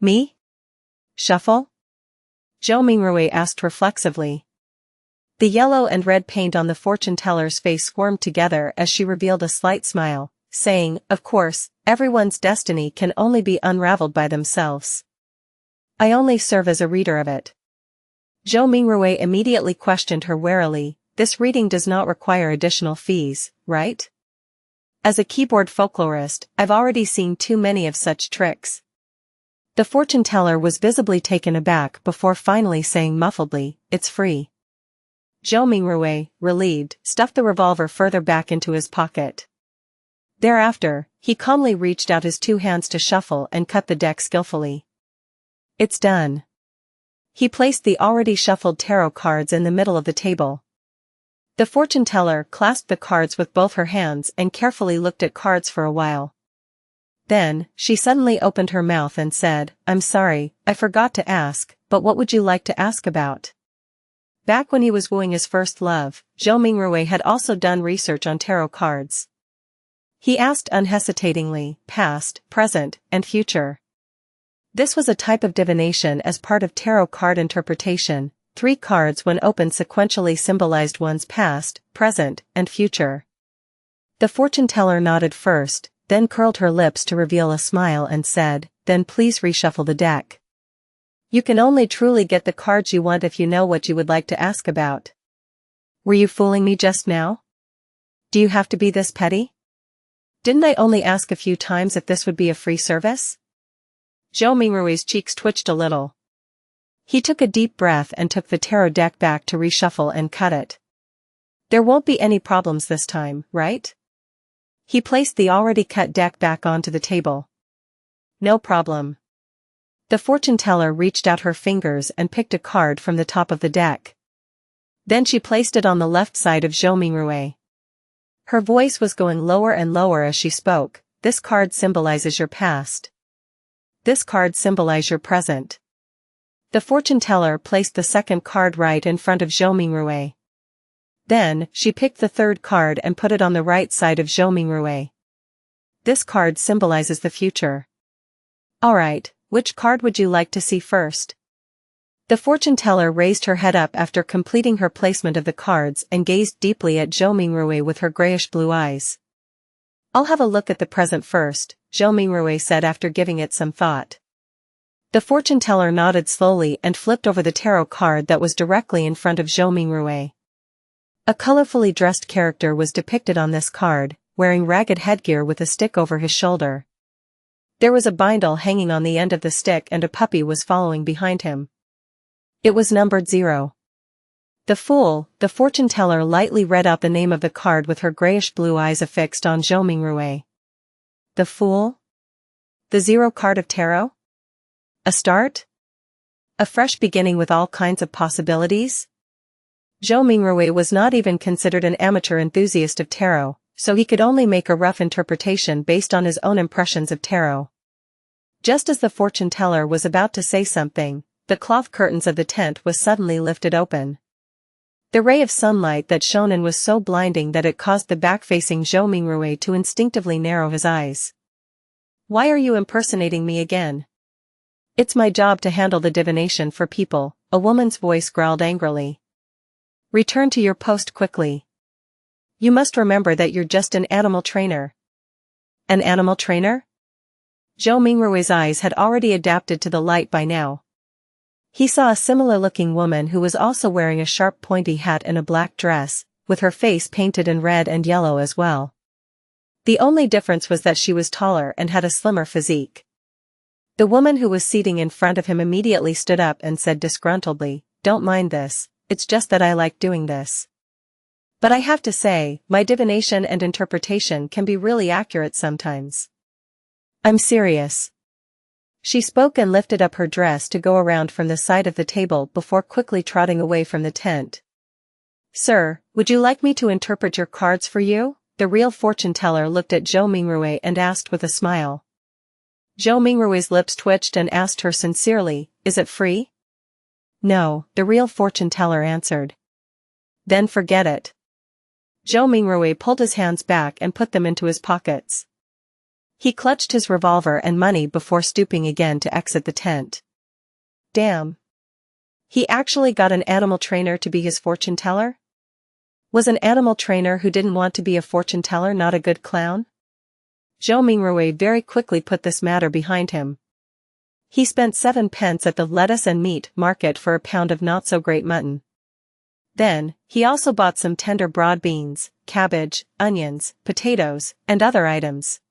"Me? Shuffle?" Zhou Mingrui asked reflexively. The yellow and red paint on the fortune teller's face squirmed together as she revealed a slight smile, saying, "Of course, everyone's destiny can only be unraveled by themselves. I only serve as a reader of it." Zhou Mingrui immediately questioned her warily, "This reading does not require additional fees, right? As a keyboard folklorist, I've already seen too many of such tricks." The fortune teller was visibly taken aback before finally saying muffledly, "It's free." Zhou Mingrui, relieved, stuffed the revolver further back into his pocket. Thereafter, he calmly reached out his two hands to shuffle and cut the deck skillfully. "It's done." He placed the already shuffled tarot cards in the middle of the table. The fortune teller clasped the cards with both her hands and carefully looked at cards for a while. Then, she suddenly opened her mouth and said, "I'm sorry, I forgot to ask, but what would you like to ask about?" Back when he was wooing his first love, Zhou Mingrui had also done research on tarot cards. He asked unhesitatingly, past, present, and future. This was a type of divination as part of tarot card interpretation. 3 cards when opened sequentially symbolized one's past, present, and future. The fortune teller nodded first, then curled her lips to reveal a smile and said, "Then please reshuffle the deck. You can only truly get the cards you want if you know what you would like to ask about." "Were you fooling me just now? Do you have to be this petty? Didn't I only ask a few times if this would be a free service?" Zhou Mingrui's cheeks twitched a little. He took a deep breath and took the tarot deck back to reshuffle and cut it. "There won't be any problems this time, right?" He placed the already cut deck back onto the table. "No problem." The fortune teller reached out her fingers and picked a card from the top of the deck. Then she placed it on the left side of Zhou Mingrui. Her voice was going lower and lower as she spoke. "This card symbolizes your past. This card symbolizes your present." The fortune teller placed the second card right in front of Zhou Mingrui. Then, she picked the third card and put it on the right side of Zhou Mingrui. "This card symbolizes the future." "Alright, which card would you like to see first?" The fortune teller raised her head up after completing her placement of the cards and gazed deeply at Zhou Mingrui with her grayish blue eyes. "I'll have a look at the present first," Zhou Mingrui said after giving it some thought. The fortune teller nodded slowly and flipped over the tarot card that was directly in front of Zhou Mingrui. A colorfully dressed character was depicted on this card, wearing ragged headgear with a stick over his shoulder. There was a bindle hanging on the end of the stick and a puppy was following behind him. It was numbered 0. The Fool, the fortune teller lightly read out the name of the card with her grayish blue eyes affixed on Zhou Mingrui. The Fool? The 0 card of tarot? A start? A fresh beginning with all kinds of possibilities? Zhou Mingrui was not even considered an amateur enthusiast of tarot, so he could only make a rough interpretation based on his own impressions of tarot. Just as the fortune teller was about to say something, the cloth curtains of the tent was suddenly lifted open. The ray of sunlight that shone in was so blinding that it caused the back-facing Zhou Mingrui to instinctively narrow his eyes. "Why are you impersonating me again?" "It's my job to handle the divination for people," a woman's voice growled angrily. "Return to your post quickly. You must remember that you're just an animal trainer." "An animal trainer?" Zhou Mingrui's eyes had already adapted to the light by now. He saw a similar-looking woman who was also wearing a sharp pointy hat and a black dress, with her face painted in red and yellow as well. The only difference was that she was taller and had a slimmer physique. The woman who was seating in front of him immediately stood up and said disgruntledly, "Don't mind this. It's just that I like doing this. But I have to say, my divination and interpretation can be really accurate sometimes. I'm serious." She spoke and lifted up her dress to go around from the side of the table before quickly trotting away from the tent. "Sir, would you like me to interpret your cards for you?" The real fortune teller looked at Zhou Mingrui and asked with a smile. Zhou Mingrui's lips twitched and asked her sincerely, "Is it free?" "No," the real fortune teller answered. "Then forget it." Zhou Mingrui pulled his hands back and put them into his pockets. He clutched his revolver and money before stooping again to exit the tent. Damn. He actually got an animal trainer to be his fortune teller? Was an animal trainer who didn't want to be a fortune teller not a good clown? Zhou Mingrui very quickly put this matter behind him. He spent 7 pence at the lettuce and meat market for a pound of not-so-great mutton. Then, he also bought some tender broad beans, cabbage, onions, potatoes, and other items.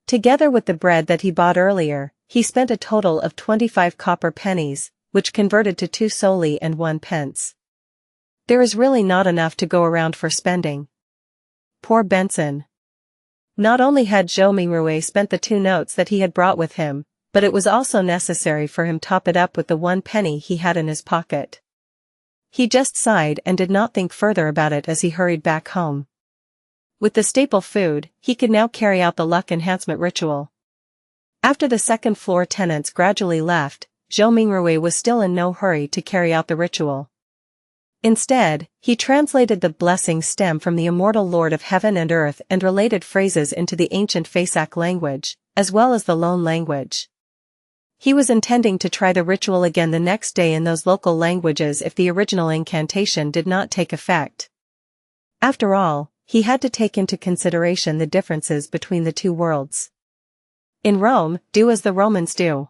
Together with the bread that he bought earlier, he spent a total of 25 copper pennies, which converted to 2 soldi and 1 pence. There is really not enough to go around for spending. Poor Benson. Not only had Zhou Mingrui spent the 2 notes that he had brought with him, but it was also necessary for him to top it up with the 1 penny he had in his pocket. He just sighed and did not think further about it as he hurried back home. With the staple food, he could now carry out the luck enhancement ritual. After the second-floor tenants gradually left, Zhou Mingrui was still in no hurry to carry out the ritual. Instead, he translated the blessing stem from the immortal Lord of Heaven and Earth and related phrases into the ancient Fasak language, as well as the Lone language. He was intending to try the ritual again the next day in those local languages if the original incantation did not take effect. After all, he had to take into consideration the differences between the 2 worlds. In Rome, do as the Romans do.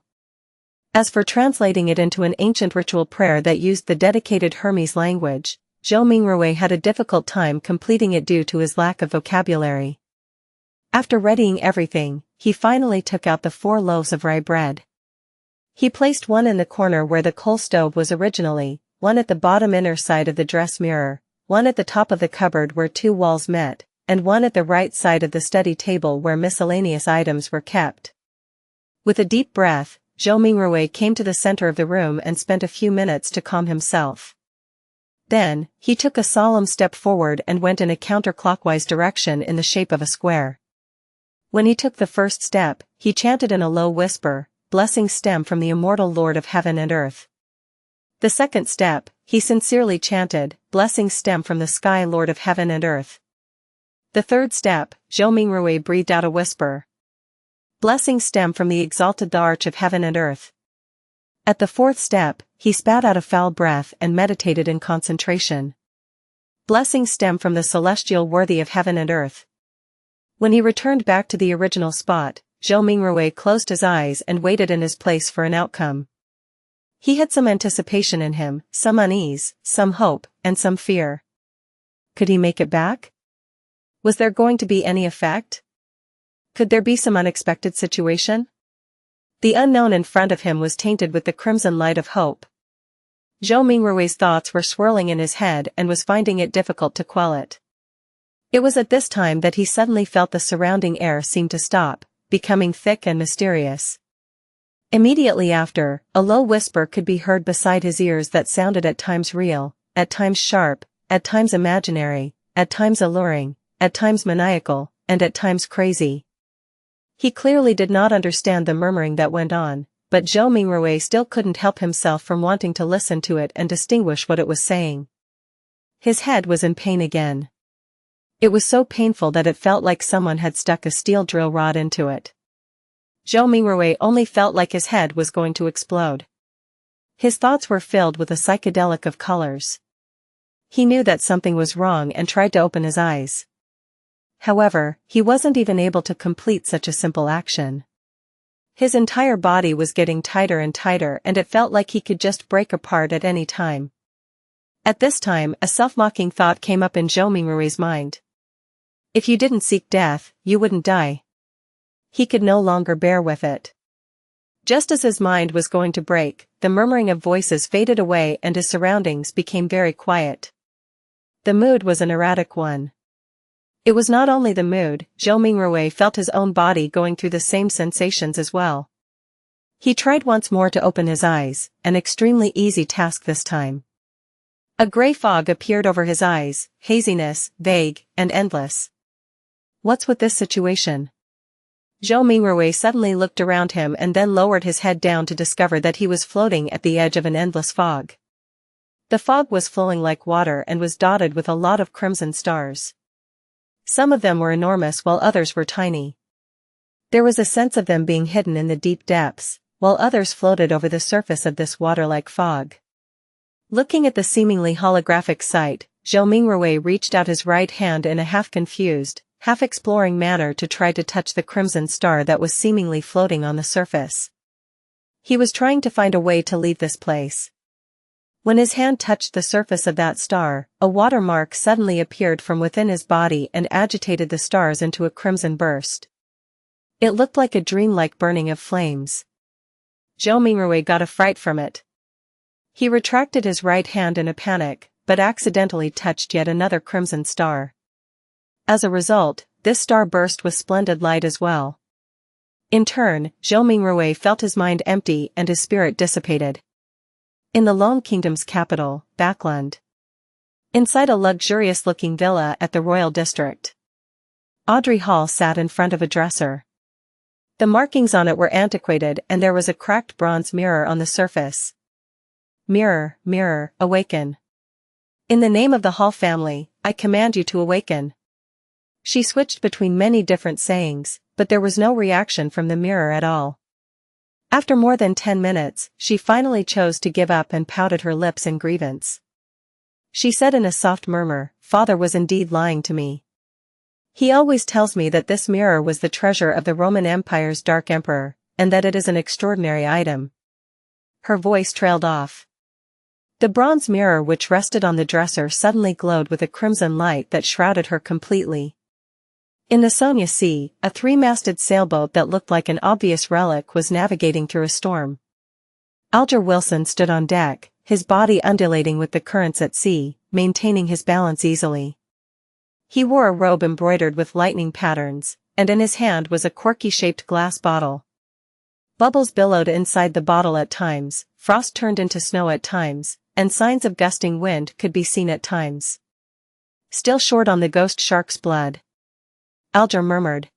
As for translating it into an ancient ritual prayer that used the dedicated Hermes language, Zhou Mingrui had a difficult time completing it due to his lack of vocabulary. After readying everything, he finally took out the 4 loaves of rye bread. He placed one in the corner where the coal stove was originally, one at the bottom inner side of the dress mirror, one at the top of the cupboard where 2 walls met, and one at the right side of the study table where miscellaneous items were kept. With a deep breath, Zhou Mingrui came to the center of the room and spent a few minutes to calm himself. Then, he took a solemn step forward and went in a counterclockwise direction in the shape of a square. When he took the first step, he chanted in a low whisper, "Blessings stem from the immortal Lord of Heaven and Earth." The second step, he sincerely chanted, "Blessings stem from the Sky Lord of Heaven and Earth." The third step, Zhou Mingrui breathed out a whisper. "Blessings stem from the exalted the Arch of Heaven and Earth." At the fourth step, he spat out a foul breath and meditated in concentration. "Blessings stem from the celestial worthy of Heaven and Earth." When he returned back to the original spot, Zhou Mingrui closed his eyes and waited in his place for an outcome. He had some anticipation in him, some unease, some hope, and some fear. Could he make it back? Was there going to be any effect? Could there be some unexpected situation? The unknown in front of him was tainted with the crimson light of hope. Zhou Mingrui's thoughts were swirling in his head and was finding it difficult to quell it. It was at this time that he suddenly felt the surrounding air seem to stop, becoming thick and mysterious. Immediately after, a low whisper could be heard beside his ears that sounded at times real, at times sharp, at times imaginary, at times alluring, at times maniacal, and at times crazy. He clearly did not understand the murmuring that went on, but Zhou Mingrui still couldn't help himself from wanting to listen to it and distinguish what it was saying. His head was in pain again. It was so painful that it felt like someone had stuck a steel drill rod into it. Zhou Mingrui only felt like his head was going to explode. His thoughts were filled with a psychedelic of colors. He knew that something was wrong and tried to open his eyes. However, he wasn't even able to complete such a simple action. His entire body was getting tighter and tighter and it felt like he could just break apart at any time. At this time, a self-mocking thought came up in Zhou Mingrui's mind. If you didn't seek death, you wouldn't die. He could no longer bear with it. Just as his mind was going to break, the murmuring of voices faded away and his surroundings became very quiet. The mood was an erratic one. It was not only the mood, Zhou Mingrui felt his own body going through the same sensations as well. He tried once more to open his eyes, an extremely easy task this time. A gray fog appeared over his eyes, haziness, vague, and endless. What's with this situation? Zhou Mingrui suddenly looked around him and then lowered his head down to discover that he was floating at the edge of an endless fog. The fog was flowing like water and was dotted with a lot of crimson stars. Some of them were enormous while others were tiny. There was a sense of them being hidden in the deep depths, while others floated over the surface of this water-like fog. Looking at the seemingly holographic sight, Zhou Mingrui reached out his right hand in a half-confused, half-exploring manner to try to touch the crimson star that was seemingly floating on the surface. He was trying to find a way to leave this place. When his hand touched the surface of that star, a watermark suddenly appeared from within his body and agitated the stars into a crimson burst. It looked like a dreamlike burning of flames. Zhou Mingrui got a fright from it. He retracted his right hand in a panic, but accidentally touched yet another crimson star. As a result, this star burst with splendid light as well. In turn, Zhou Mingrui felt his mind empty and his spirit dissipated. In the Lone Kingdom's capital, Backland. Inside a luxurious-looking villa at the royal district. Audrey Hall sat in front of a dresser. The markings on it were antiquated and there was a cracked bronze mirror on the surface. Mirror, mirror, awaken. In the name of the Hall family, I command you to awaken. She switched between many different sayings, but there was no reaction from the mirror at all. After more than 10 minutes, she finally chose to give up and pouted her lips in grievance. She said in a soft murmur, "Father was indeed lying to me. He always tells me that this mirror was the treasure of the Roman Empire's Dark Emperor, and that it is an extraordinary item." Her voice trailed off. The bronze mirror which rested on the dresser suddenly glowed with a crimson light that shrouded her completely. In the Sonia Sea, a 3-masted sailboat that looked like an obvious relic was navigating through a storm. Alger Wilson stood on deck, his body undulating with the currents at sea, maintaining his balance easily. He wore a robe embroidered with lightning patterns, and in his hand was a quirky-shaped glass bottle. Bubbles billowed inside the bottle at times, frost turned into snow at times, and signs of gusting wind could be seen at times. "Still short on the ghost shark's blood," Alger murmured.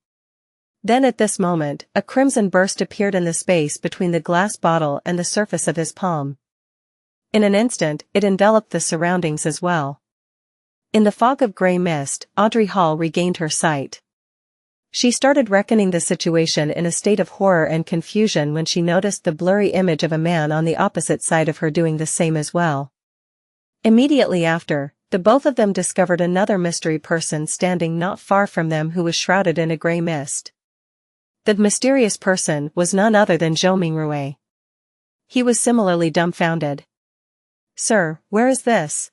Then at this moment, a crimson burst appeared in the space between the glass bottle and the surface of his palm. In an instant, it enveloped the surroundings as well. In the fog of grey mist, Audrey Hall regained her sight. She started reckoning the situation in a state of horror and confusion when she noticed the blurry image of a man on the opposite side of her doing the same as well. Immediately after, the both of them discovered another mystery person standing not far from them who was shrouded in a grey mist. The mysterious person was none other than Zhou Mingrui. He was similarly dumbfounded. "Sir, where is this?"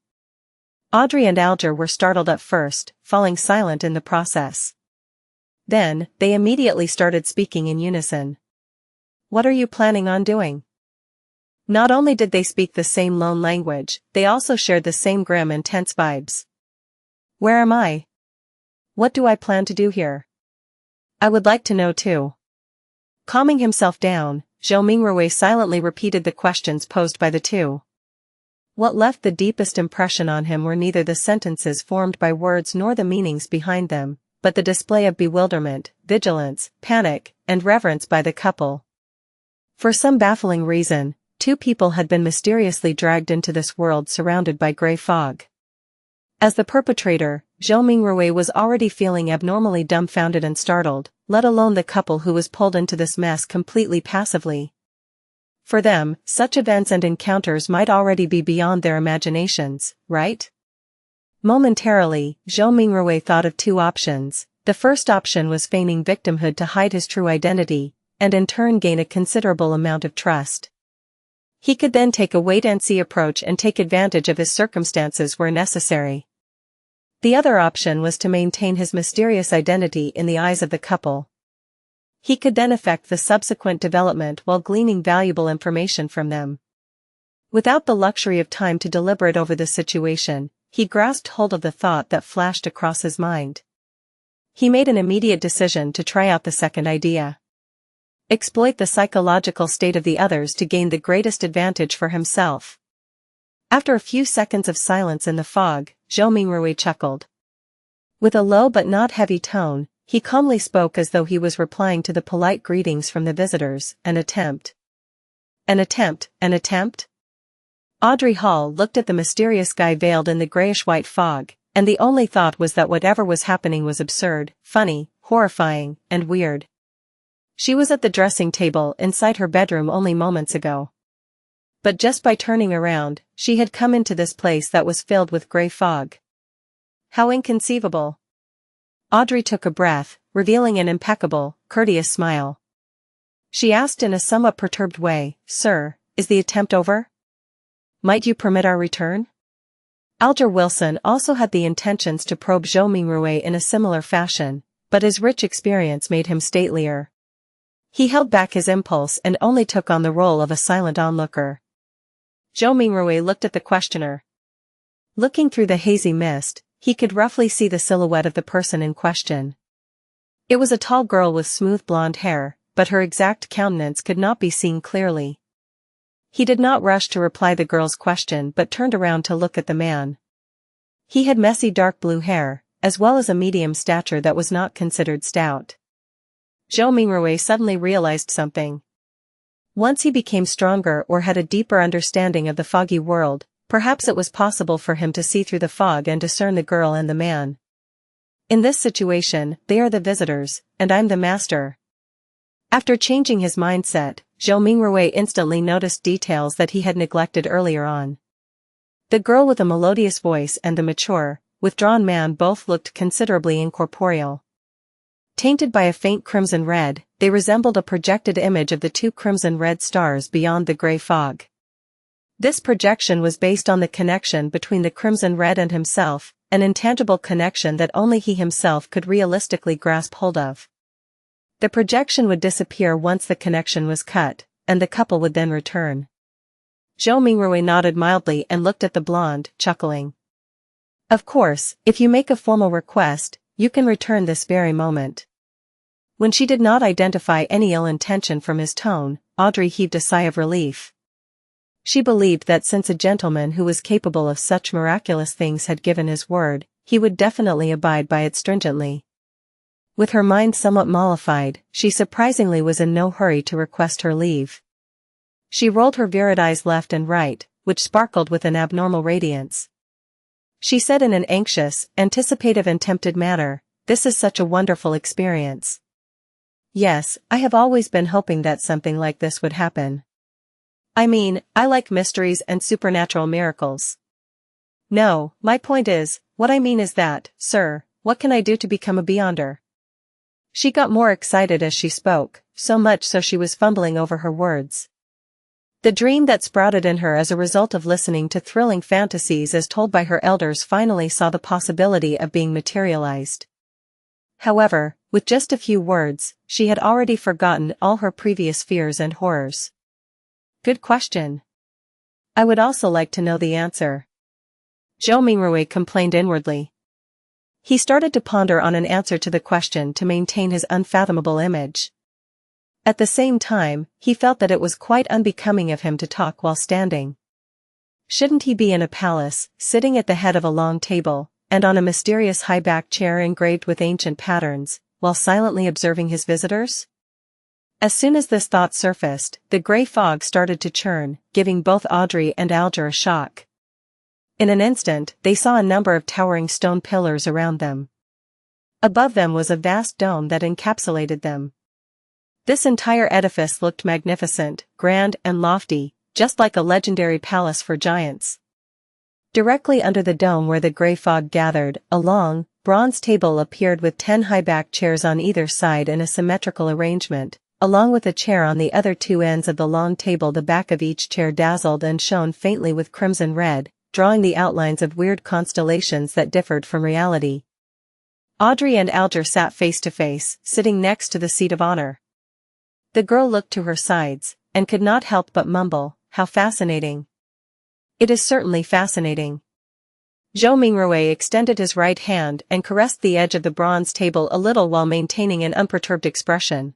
Audrey and Alger were startled at first, falling silent in the process. Then, they immediately started speaking in unison. "What are you planning on doing?" Not only did they speak the same lone language, they also shared the same grim and tense vibes. "Where am I? What do I plan to do here? I would like to know too." Calming himself down, Zhou Mingrui silently repeated the questions posed by the two. What left the deepest impression on him were neither the sentences formed by words nor the meanings behind them, but the display of bewilderment, vigilance, panic, and reverence by the couple. For some baffling reason, two people had been mysteriously dragged into this world surrounded by grey fog. As the perpetrator, Zhou Mingrui was already feeling abnormally dumbfounded and startled, let alone the couple who was pulled into this mess completely passively. For them, such events and encounters might already be beyond their imaginations, right? Momentarily, Zhou Mingrui thought of two options. The first option was feigning victimhood to hide his true identity, and in turn gain a considerable amount of trust. He could then take a wait-and-see approach and take advantage of his circumstances where necessary. The other option was to maintain his mysterious identity in the eyes of the couple. He could then effect the subsequent development while gleaning valuable information from them. Without the luxury of time to deliberate over the situation, he grasped hold of the thought that flashed across his mind. He made an immediate decision to try out the second idea. Exploit the psychological state of the others to gain the greatest advantage for himself. After a few seconds of silence in the fog, Zhou Mingrui chuckled. With a low but not heavy tone, he calmly spoke as though he was replying to the polite greetings from the visitors. An attempt. An attempt, an attempt? Audrey Hall looked at the mysterious guy veiled in the grayish-white fog, and the only thought was that whatever was happening was absurd, funny, horrifying, and weird. She was at the dressing table inside her bedroom only moments ago. But just by turning around, she had come into this place that was filled with grey fog. How inconceivable. Audrey took a breath, revealing an impeccable, courteous smile. She asked in a somewhat perturbed way, "Sir, is the attempt over? Might you permit our return?" Alger Wilson also had the intentions to probe Zhou Mingrui in a similar fashion, but his rich experience made him statelier. He held back his impulse and only took on the role of a silent onlooker. Zhou Mingrui looked at the questioner. Looking through the hazy mist, he could roughly see the silhouette of the person in question. It was a tall girl with smooth blonde hair, but her exact countenance could not be seen clearly. He did not rush to reply the girl's question but turned around to look at the man. He had messy dark blue hair, as well as a medium stature that was not considered stout. Zhou Mingrui suddenly realized something. Once he became stronger or had a deeper understanding of the foggy world, perhaps it was possible for him to see through the fog and discern the girl and the man. In this situation, they are the visitors, and I'm the master. After changing his mindset, Zhou Mingrui instantly noticed details that he had neglected earlier on. The girl with a melodious voice and the mature, withdrawn man both looked considerably incorporeal. Tainted by a faint crimson red, they resembled a projected image of the two crimson-red stars beyond the gray fog. This projection was based on the connection between the crimson red and himself, an intangible connection that only he himself could realistically grasp hold of. The projection would disappear once the connection was cut, and the couple would then return. Zhou Mingrui nodded mildly and looked at the blonde, chuckling. "Of course, if you make a formal request, you can return this very moment." When she did not identify any ill intention from his tone, Audrey heaved a sigh of relief. She believed that since a gentleman who was capable of such miraculous things had given his word, he would definitely abide by it stringently. With her mind somewhat mollified, she surprisingly was in no hurry to request her leave. She rolled her virid eyes left and right, which sparkled with an abnormal radiance. She said in an anxious, anticipative and tempted manner, "This is such a wonderful experience. Yes, I have always been hoping that something like this would happen. I mean, I like mysteries and supernatural miracles. No, my point is, what I mean is that, sir, what can I do to become a beyonder?" She got more excited as she spoke, so much so she was fumbling over her words. The dream that sprouted in her as a result of listening to thrilling fantasies as told by her elders finally saw the possibility of being materialized. However, with just a few words, she had already forgotten all her previous fears and horrors. "Good question. I would also like to know the answer." Zhou Mingrui complained inwardly. He started to ponder on an answer to the question to maintain his unfathomable image. At the same time, he felt that it was quite unbecoming of him to talk while standing. Shouldn't he be in a palace, sitting at the head of a long table, and on a mysterious high-backed chair engraved with ancient patterns, while silently observing his visitors? As soon as this thought surfaced, the gray fog started to churn, giving both Audrey and Alger a shock. In an instant, they saw a number of towering stone pillars around them. Above them was a vast dome that encapsulated them. This entire edifice looked magnificent, grand and lofty, just like a legendary palace for giants. Directly under the dome where the gray fog gathered, a long, bronze table appeared with 10 high-backed chairs on either side in a symmetrical arrangement, along with a chair on the other two ends of the long table. The back of each chair dazzled and shone faintly with crimson red, drawing the outlines of weird constellations that differed from reality. Audrey and Alger sat face to face, sitting next to the seat of honor. The girl looked to her sides, and could not help but mumble, "How fascinating." "It is certainly fascinating." Zhou Mingrui extended his right hand and caressed the edge of the bronze table a little while maintaining an unperturbed expression.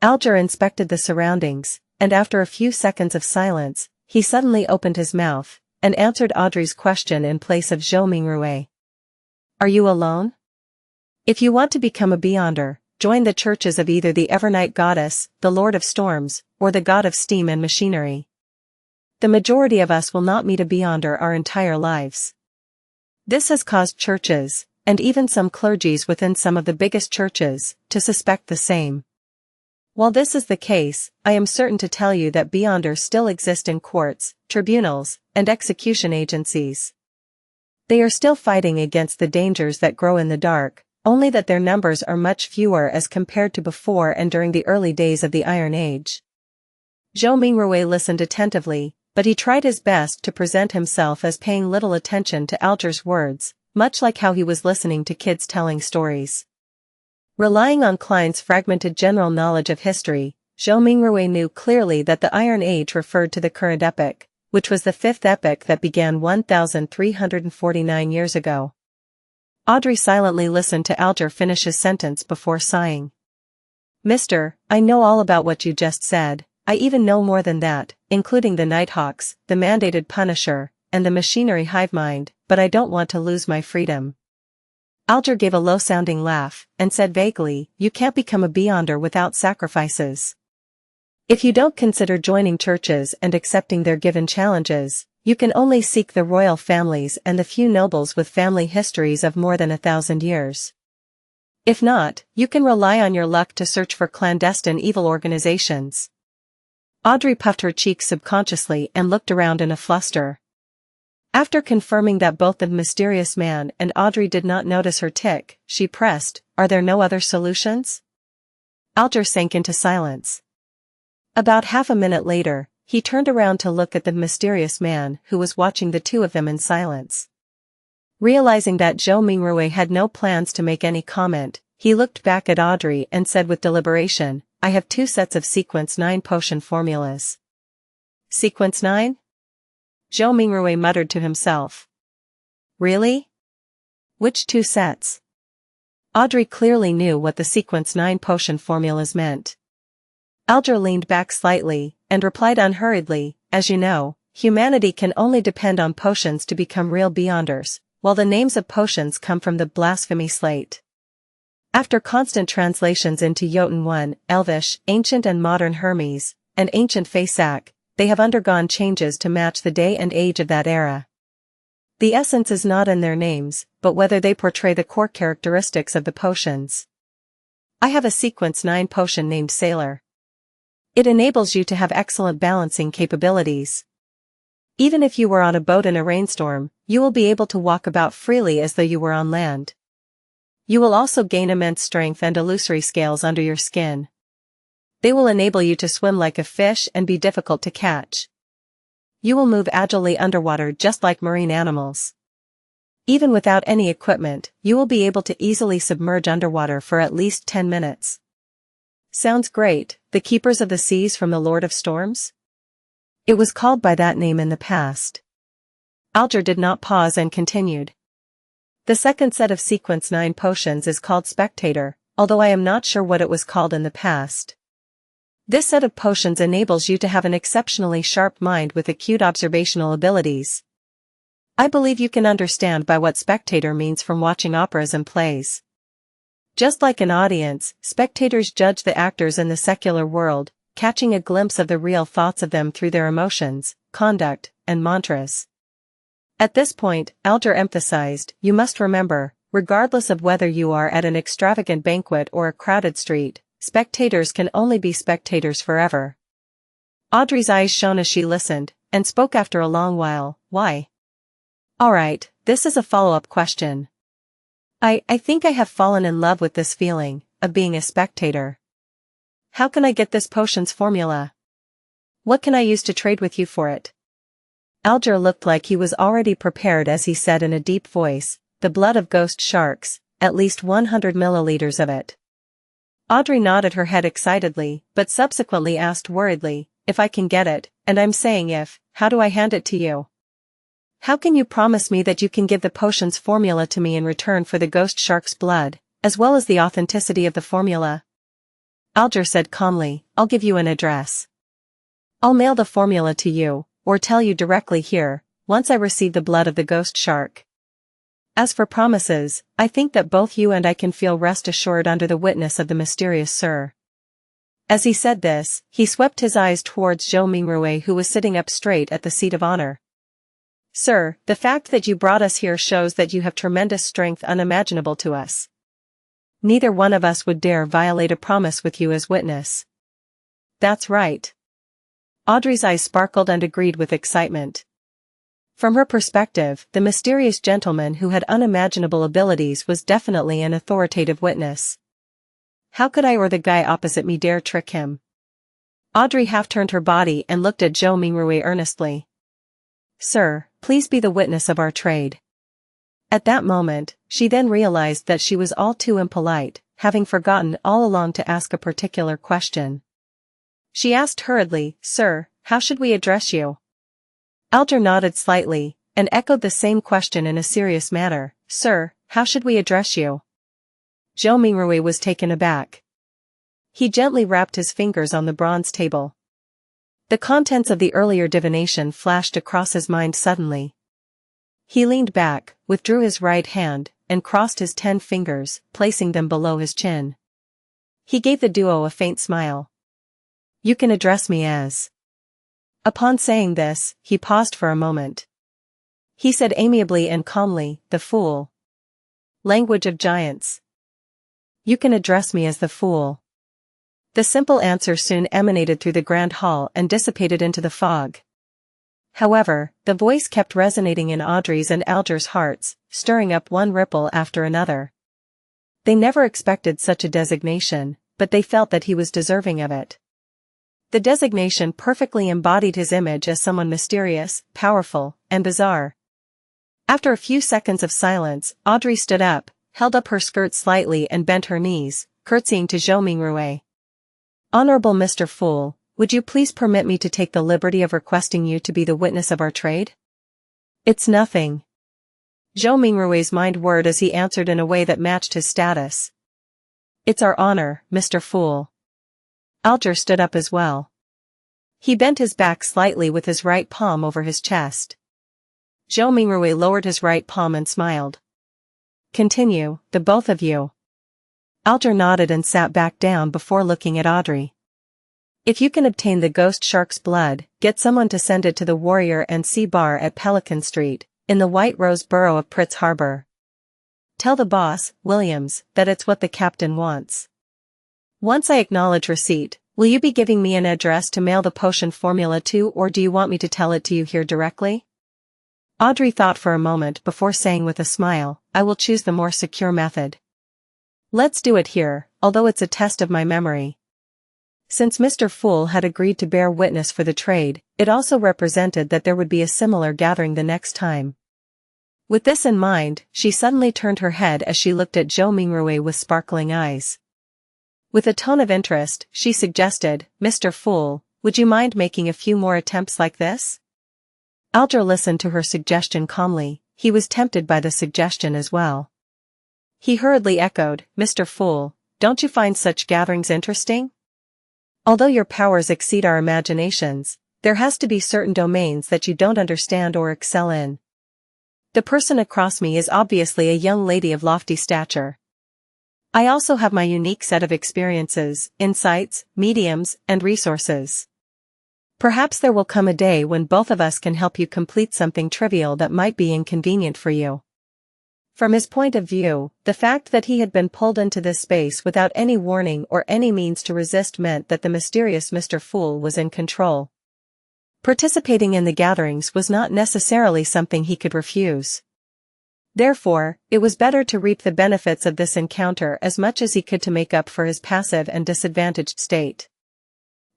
Alger inspected the surroundings, and after a few seconds of silence, he suddenly opened his mouth, and answered Audrey's question in place of Zhou Mingrui. "Are you alone? If you want to become a beyonder, join the churches of either the Evernight Goddess, the Lord of Storms, or the God of Steam and Machinery. The majority of us will not meet a beyonder our entire lives. This has caused churches, and even some clergies within some of the biggest churches, to suspect the same. While this is the case, I am certain to tell you that beyonders still exist in courts, tribunals, and execution agencies. They are still fighting against the dangers that grow in the dark, only that their numbers are much fewer as compared to before and during the early days of the Iron Age. Zhou Mingrui listened attentively, but he tried his best to present himself as paying little attention to Alger's words, much like how he was listening to kids telling stories. Relying on Klein's fragmented general knowledge of history, Zhou Mingrui knew clearly that the Iron Age referred to the current epoch, which was the fifth epoch that began 1,349 years ago. Audrey silently listened to Alger finish his sentence before sighing. "Mister, I know all about what you just said. I even know more than that, including the Nighthawks, the mandated Punisher, and the machinery hive mind, but I don't want to lose my freedom." Alger gave a low-sounding laugh, and said vaguely, "You can't become a Beyonder without sacrifices. If you don't consider joining churches and accepting their given challenges, you can only seek the royal families and the few nobles with family histories of more than 1,000 years. If not, you can rely on your luck to search for clandestine evil organizations." Audrey puffed her cheeks subconsciously and looked around in a fluster. After confirming that both the mysterious man and Audrey did not notice her tick, she pressed, "Are there no other solutions?" Alger sank into silence. About half a minute later, he turned around to look at the mysterious man who was watching the two of them in silence. Realizing that Zhou Mingrui had no plans to make any comment, he looked back at Audrey and said with deliberation, "I have 2 sets of Sequence 9 potion formulas." "Sequence 9? Zhou Mingrui muttered to himself. "Really? Which 2 sets?" Audrey clearly knew what the Sequence 9 potion formulas meant. Alger leaned back slightly, and replied unhurriedly, "As you know, humanity can only depend on potions to become real Beyonders, while the names of potions come from the blasphemy slate. After constant translations into Jotun 1, Elvish, Ancient and Modern Hermes, and Ancient Faesak, they have undergone changes to match the day and age of that era. The essence is not in their names, but whether they portray the core characteristics of the potions. I have a Sequence 9 potion named Sailor. It enables you to have excellent balancing capabilities. Even if you were on a boat in a rainstorm, you will be able to walk about freely as though you were on land. You will also gain immense strength and illusory scales under your skin. They will enable you to swim like a fish and be difficult to catch. You will move agilely underwater just like marine animals. Even without any equipment, you will be able to easily submerge underwater for at least 10 minutes. Sounds great, the Keepers of the Seas from the Lord of Storms? It was called by that name in the past. Alger did not pause and continued. The second set of Sequence 9 potions is called Spectator, although I am not sure what it was called in the past. This set of potions enables you to have an exceptionally sharp mind with acute observational abilities. I believe you can understand by what spectator means from watching operas and plays. Just like an audience, spectators judge the actors in the secular world, catching a glimpse of the real thoughts of them through their emotions, conduct, and mantras. At this point, Alger emphasized, "You must remember, regardless of whether you are at an extravagant banquet or a crowded street, spectators can only be spectators forever." Audrey's eyes shone as she listened, and spoke after a long while, "Why?" "Alright, this is a follow-up question. I think I have fallen in love with this feeling, of being a spectator. How can I get this potion's formula? What can I use to trade with you for it?" Alger looked like he was already prepared as he said in a deep voice, "The blood of ghost sharks, at least 100 milliliters of it." Audrey nodded her head excitedly, but subsequently asked worriedly, "If I can get it, and I'm saying if, how do I hand it to you? How can you promise me that you can give the potion's formula to me in return for the ghost shark's blood, as well as the authenticity of the formula?" Alger said calmly, "I'll give you an address. I'll mail the formula to you, or tell you directly here, once I receive the blood of the ghost shark. As for promises, I think that both you and I can feel rest assured under the witness of the mysterious Sir." As he said this, he swept his eyes towards Zhou Mingrui, who was sitting up straight at the seat of honor. "Sir, the fact that you brought us here shows that you have tremendous strength unimaginable to us. Neither one of us would dare violate a promise with you as witness." "That's right." Audrey's eyes sparkled and agreed with excitement. From her perspective, the mysterious gentleman who had unimaginable abilities was definitely an authoritative witness. How could I or the guy opposite me dare trick him? Audrey half turned her body and looked at Zhou Mingrui earnestly. Sir, please be the witness of our trade. At that moment, she then realized that she was all too impolite, having forgotten all along to ask a particular question. She asked hurriedly, Sir, how should we address you? Alger nodded slightly, and echoed the same question in a serious manner, Sir, how should we address you? Zhou Mingrui was taken aback. He gently rapped his fingers on the bronze table. The contents of the earlier divination flashed across his mind suddenly. He leaned back, withdrew his right hand, and crossed his 10 fingers, placing them below his chin. He gave the duo a faint smile. You can address me as. Upon saying this, he paused for a moment. He said amiably and calmly, the fool. Language of giants. You can address me as the fool. The simple answer soon emanated through the grand hall and dissipated into the fog. However, the voice kept resonating in Audrey's and Alger's hearts, stirring up one ripple after another. They never expected such a designation, but they felt that he was deserving of it. The designation perfectly embodied his image as someone mysterious, powerful, and bizarre. After a few seconds of silence, Audrey stood up, held up her skirt slightly and bent her knees, curtsying to Zhou Mingrui. Honorable Mr. Fool, would you please permit me to take the liberty of requesting you to be the witness of our trade? It's nothing. Zhou Mingrui's mind whirred as he answered in a way that matched his status. It's our honor, Mr. Fool. Alger stood up as well. He bent his back slightly with his right palm over his chest. Zhou Mingrui lowered his right palm and smiled. Continue, the both of you. Alger nodded and sat back down before looking at Audrey. If you can obtain the ghost shark's blood, get someone to send it to the Warrior and Sea Bar at Pelican Street, in the White Rose Borough of Pritz Harbor. Tell the boss, Williams, that it's what the captain wants. Once I acknowledge receipt, will you be giving me an address to mail the potion formula to, or do you want me to tell it to you here directly? Audrey thought for a moment before saying with a smile, I will choose the more secure method. Let's do it here, although it's a test of my memory. Since Mr. Fool had agreed to bear witness for the trade, it also represented that there would be a similar gathering the next time. With this in mind, she suddenly turned her head as she looked at Zhou Mingrui with sparkling eyes. With a tone of interest, she suggested, Mr. Fool, would you mind making a few more attempts like this? Alger listened to her suggestion calmly. He was tempted by the suggestion as well. He hurriedly echoed, Mr. Fool, don't you find such gatherings interesting? Although your powers exceed our imaginations, there has to be certain domains that you don't understand or excel in. The person across me is obviously a young lady of lofty stature. I also have my unique set of experiences, insights, mediums, and resources. Perhaps there will come a day when both of us can help you complete something trivial that might be inconvenient for you. From his point of view, the fact that he had been pulled into this space without any warning or any means to resist meant that the mysterious Mr. Fool was in control. Participating in the gatherings was not necessarily something he could refuse. Therefore, it was better to reap the benefits of this encounter as much as he could to make up for his passive and disadvantaged state.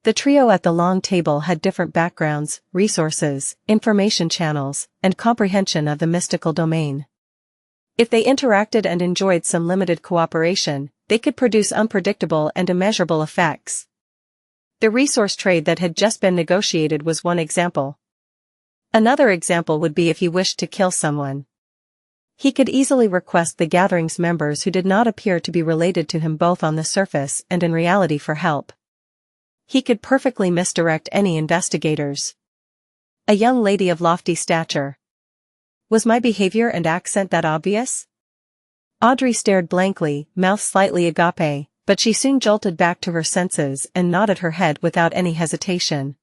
The trio at the long table had different backgrounds, resources, information channels, and comprehension of the mystical domain. If they interacted and enjoyed some limited cooperation, they could produce unpredictable and immeasurable effects. The resource trade that had just been negotiated was one example. Another example would be if he wished to kill someone. He could easily request the gathering's members who did not appear to be related to him both on the surface and in reality for help. He could perfectly misdirect any investigators. A young lady of lofty stature. Was my behavior and accent that obvious? Audrey stared blankly, mouth slightly agape, but she soon jolted back to her senses and nodded her head without any hesitation.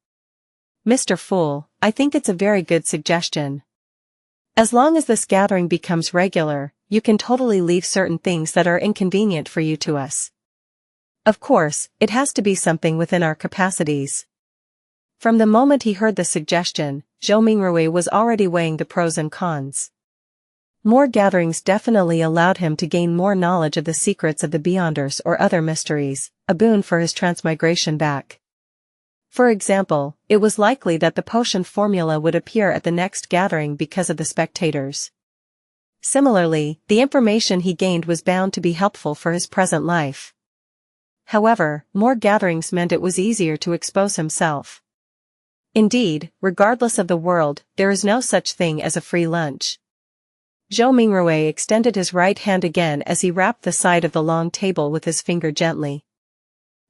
Mr. Fool, I think it's a very good suggestion. As long as this gathering becomes regular, you can totally leave certain things that are inconvenient for you to us. Of course, it has to be something within our capacities. From the moment he heard the suggestion, Zhou Mingrui was already weighing the pros and cons. More gatherings definitely allowed him to gain more knowledge of the secrets of the Beyonders or other mysteries, a boon for his transmigration back. For example, it was likely that the potion formula would appear at the next gathering because of the spectators. Similarly, the information he gained was bound to be helpful for his present life. However, more gatherings meant it was easier to expose himself. Indeed, regardless of the world, there is no such thing as a free lunch. Zhou Mingrui extended his right hand again as he rapped the side of the long table with his finger gently.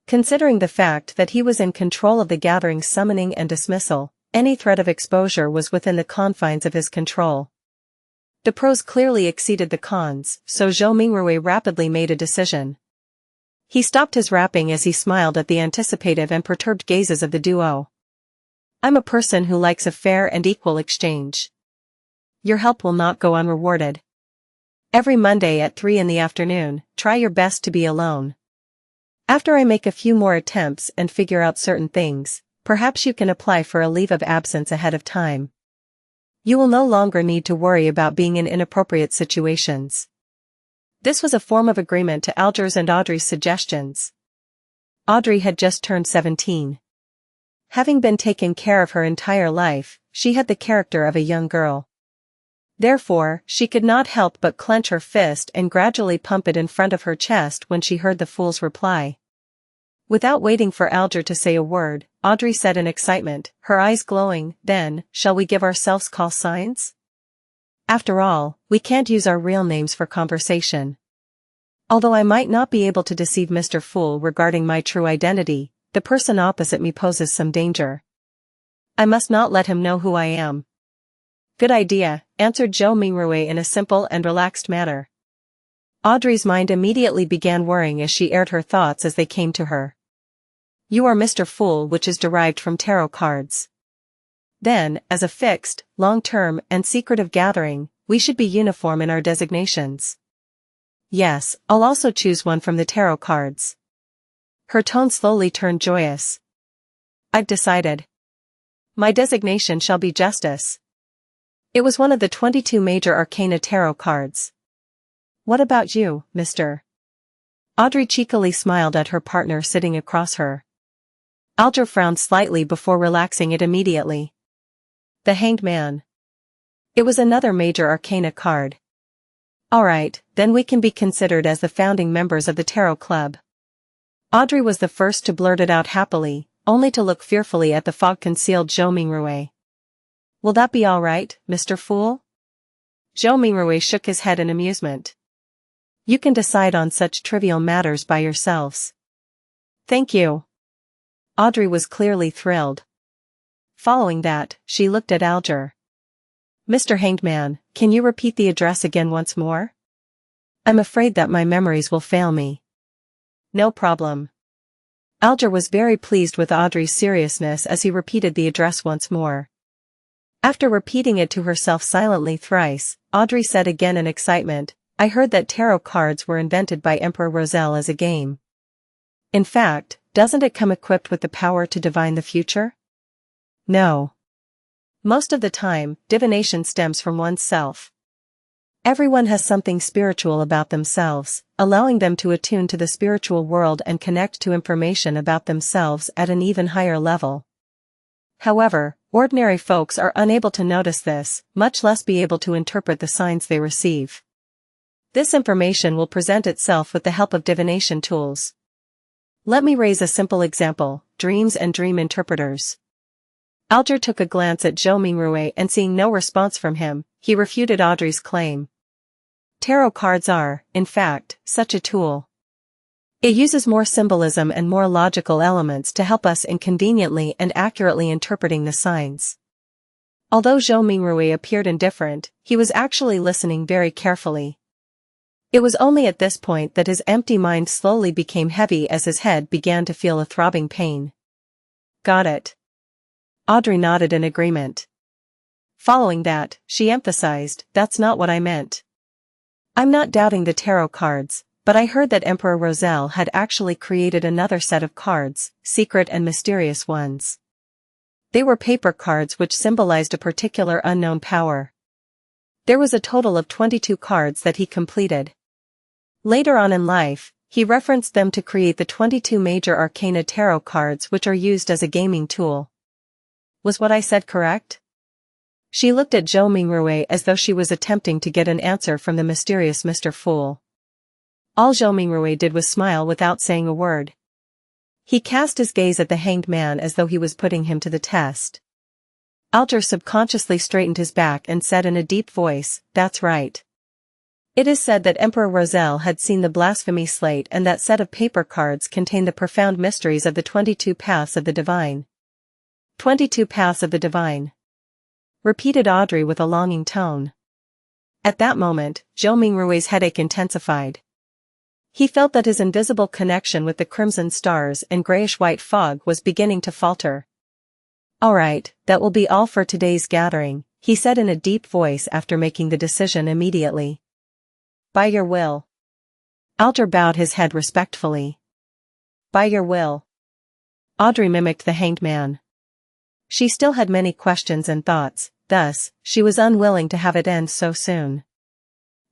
Considering the fact that he was in control of the gathering's summoning and dismissal, any threat of exposure was within the confines of his control. The pros clearly exceeded the cons, so Zhou Mingrui rapidly made a decision. He stopped his rapping as he smiled at the anticipative and perturbed gazes of the duo. I'm a person who likes a fair and equal exchange. Your help will not go unrewarded. Every Monday at 3 in the afternoon, try your best to be alone. After I make a few more attempts and figure out certain things, perhaps you can apply for a leave of absence ahead of time. You will no longer need to worry about being in inappropriate situations. This was a form of agreement to Alger's and Audrey's suggestions. Audrey had just turned 17. Having been taken care of her entire life, she had the character of a young girl. Therefore, she could not help but clench her fist and gradually pump it in front of her chest when she heard the fool's reply. Without waiting for Alger to say a word, Audrey said in excitement, her eyes glowing, then, shall we give ourselves call signs? After all, we can't use our real names for conversation. Although I might not be able to deceive Mr. Fool regarding my true identity, the person opposite me poses some danger. I must not let him know who I am. Good idea, answered Zhou Mingrui in a simple and relaxed manner. Audrey's mind immediately began worrying as she aired her thoughts as they came to her. You are Mr. Fool, which is derived from tarot cards. Then, as a fixed, long-term, and secretive gathering, we should be uniform in our designations. Yes, I'll also choose one from the tarot cards. Her tone slowly turned joyous. I've decided. My designation shall be Justice. It was one of the 22 major arcana tarot cards. What about you, Mr.? Audrey cheekily smiled at her partner sitting across her. Alger frowned slightly before relaxing it immediately. The Hanged Man. It was another major arcana card. Alright, then we can be considered as the founding members of the Tarot Club. Audrey was the first to blurt it out happily, only to look fearfully at the fog-concealed Zhou Mingrui. Will that be alright, Mr. Fool? Zhou Mingrui shook his head in amusement. You can decide on such trivial matters by yourselves. Thank you. Audrey was clearly thrilled. Following that, she looked at Alger. Mr. Hanged Man, can you repeat the address again once more? I'm afraid that my memories will fail me. No problem. Alger was very pleased with Audrey's seriousness as he repeated the address once more. After repeating it to herself silently thrice, Audrey said again in excitement, I heard that tarot cards were invented by Emperor Roselle as a game. In fact, doesn't it come equipped with the power to divine the future? No. Most of the time, divination stems from oneself. Everyone has something spiritual about themselves, allowing them to attune to the spiritual world and connect to information about themselves at an even higher level. However, ordinary folks are unable to notice this, much less be able to interpret the signs they receive. This information will present itself with the help of divination tools. Let me raise a simple example, dreams and dream interpreters. Alger took a glance at Zhou Mingrui and seeing no response from him, he refuted Audrey's claim. Tarot cards are, in fact, such a tool. It uses more symbolism and more logical elements to help us in conveniently and accurately interpreting the signs. Although Zhou Mingrui appeared indifferent, he was actually listening very carefully. It was only at this point that his empty mind slowly became heavy as his head began to feel a throbbing pain. Got it. Audrey nodded in agreement. Following that, she emphasized, that's not what I meant. I'm not doubting the tarot cards, but I heard that Emperor Roselle had actually created another set of cards, secret and mysterious ones. They were paper cards which symbolized a particular unknown power. There was a total of 22 cards that he completed. Later on in life, he referenced them to create the 22 major arcana tarot cards which are used as a gaming tool. Was what I said correct? She looked at Zhou Mingrui as though she was attempting to get an answer from the mysterious Mr. Fool. All Zhou Mingrui did was smile without saying a word. He cast his gaze at the hanged man as though he was putting him to the test. Alger subconsciously straightened his back and said in a deep voice, "That's right." It is said that Emperor Roselle had seen the blasphemy slate and that set of paper cards contained the profound mysteries of the 22 paths of the divine. 22 paths of the divine, repeated Audrey with a longing tone. At that moment, Zhou Mingrui's headache intensified. He felt that his invisible connection with the crimson stars and grayish-white fog was beginning to falter. "All right, that will be all for today's gathering," he said in a deep voice after making the decision immediately. "By your will." Alger bowed his head respectfully. "By your will." Audrey mimicked the hanged man. She still had many questions and thoughts, thus, she was unwilling to have it end so soon.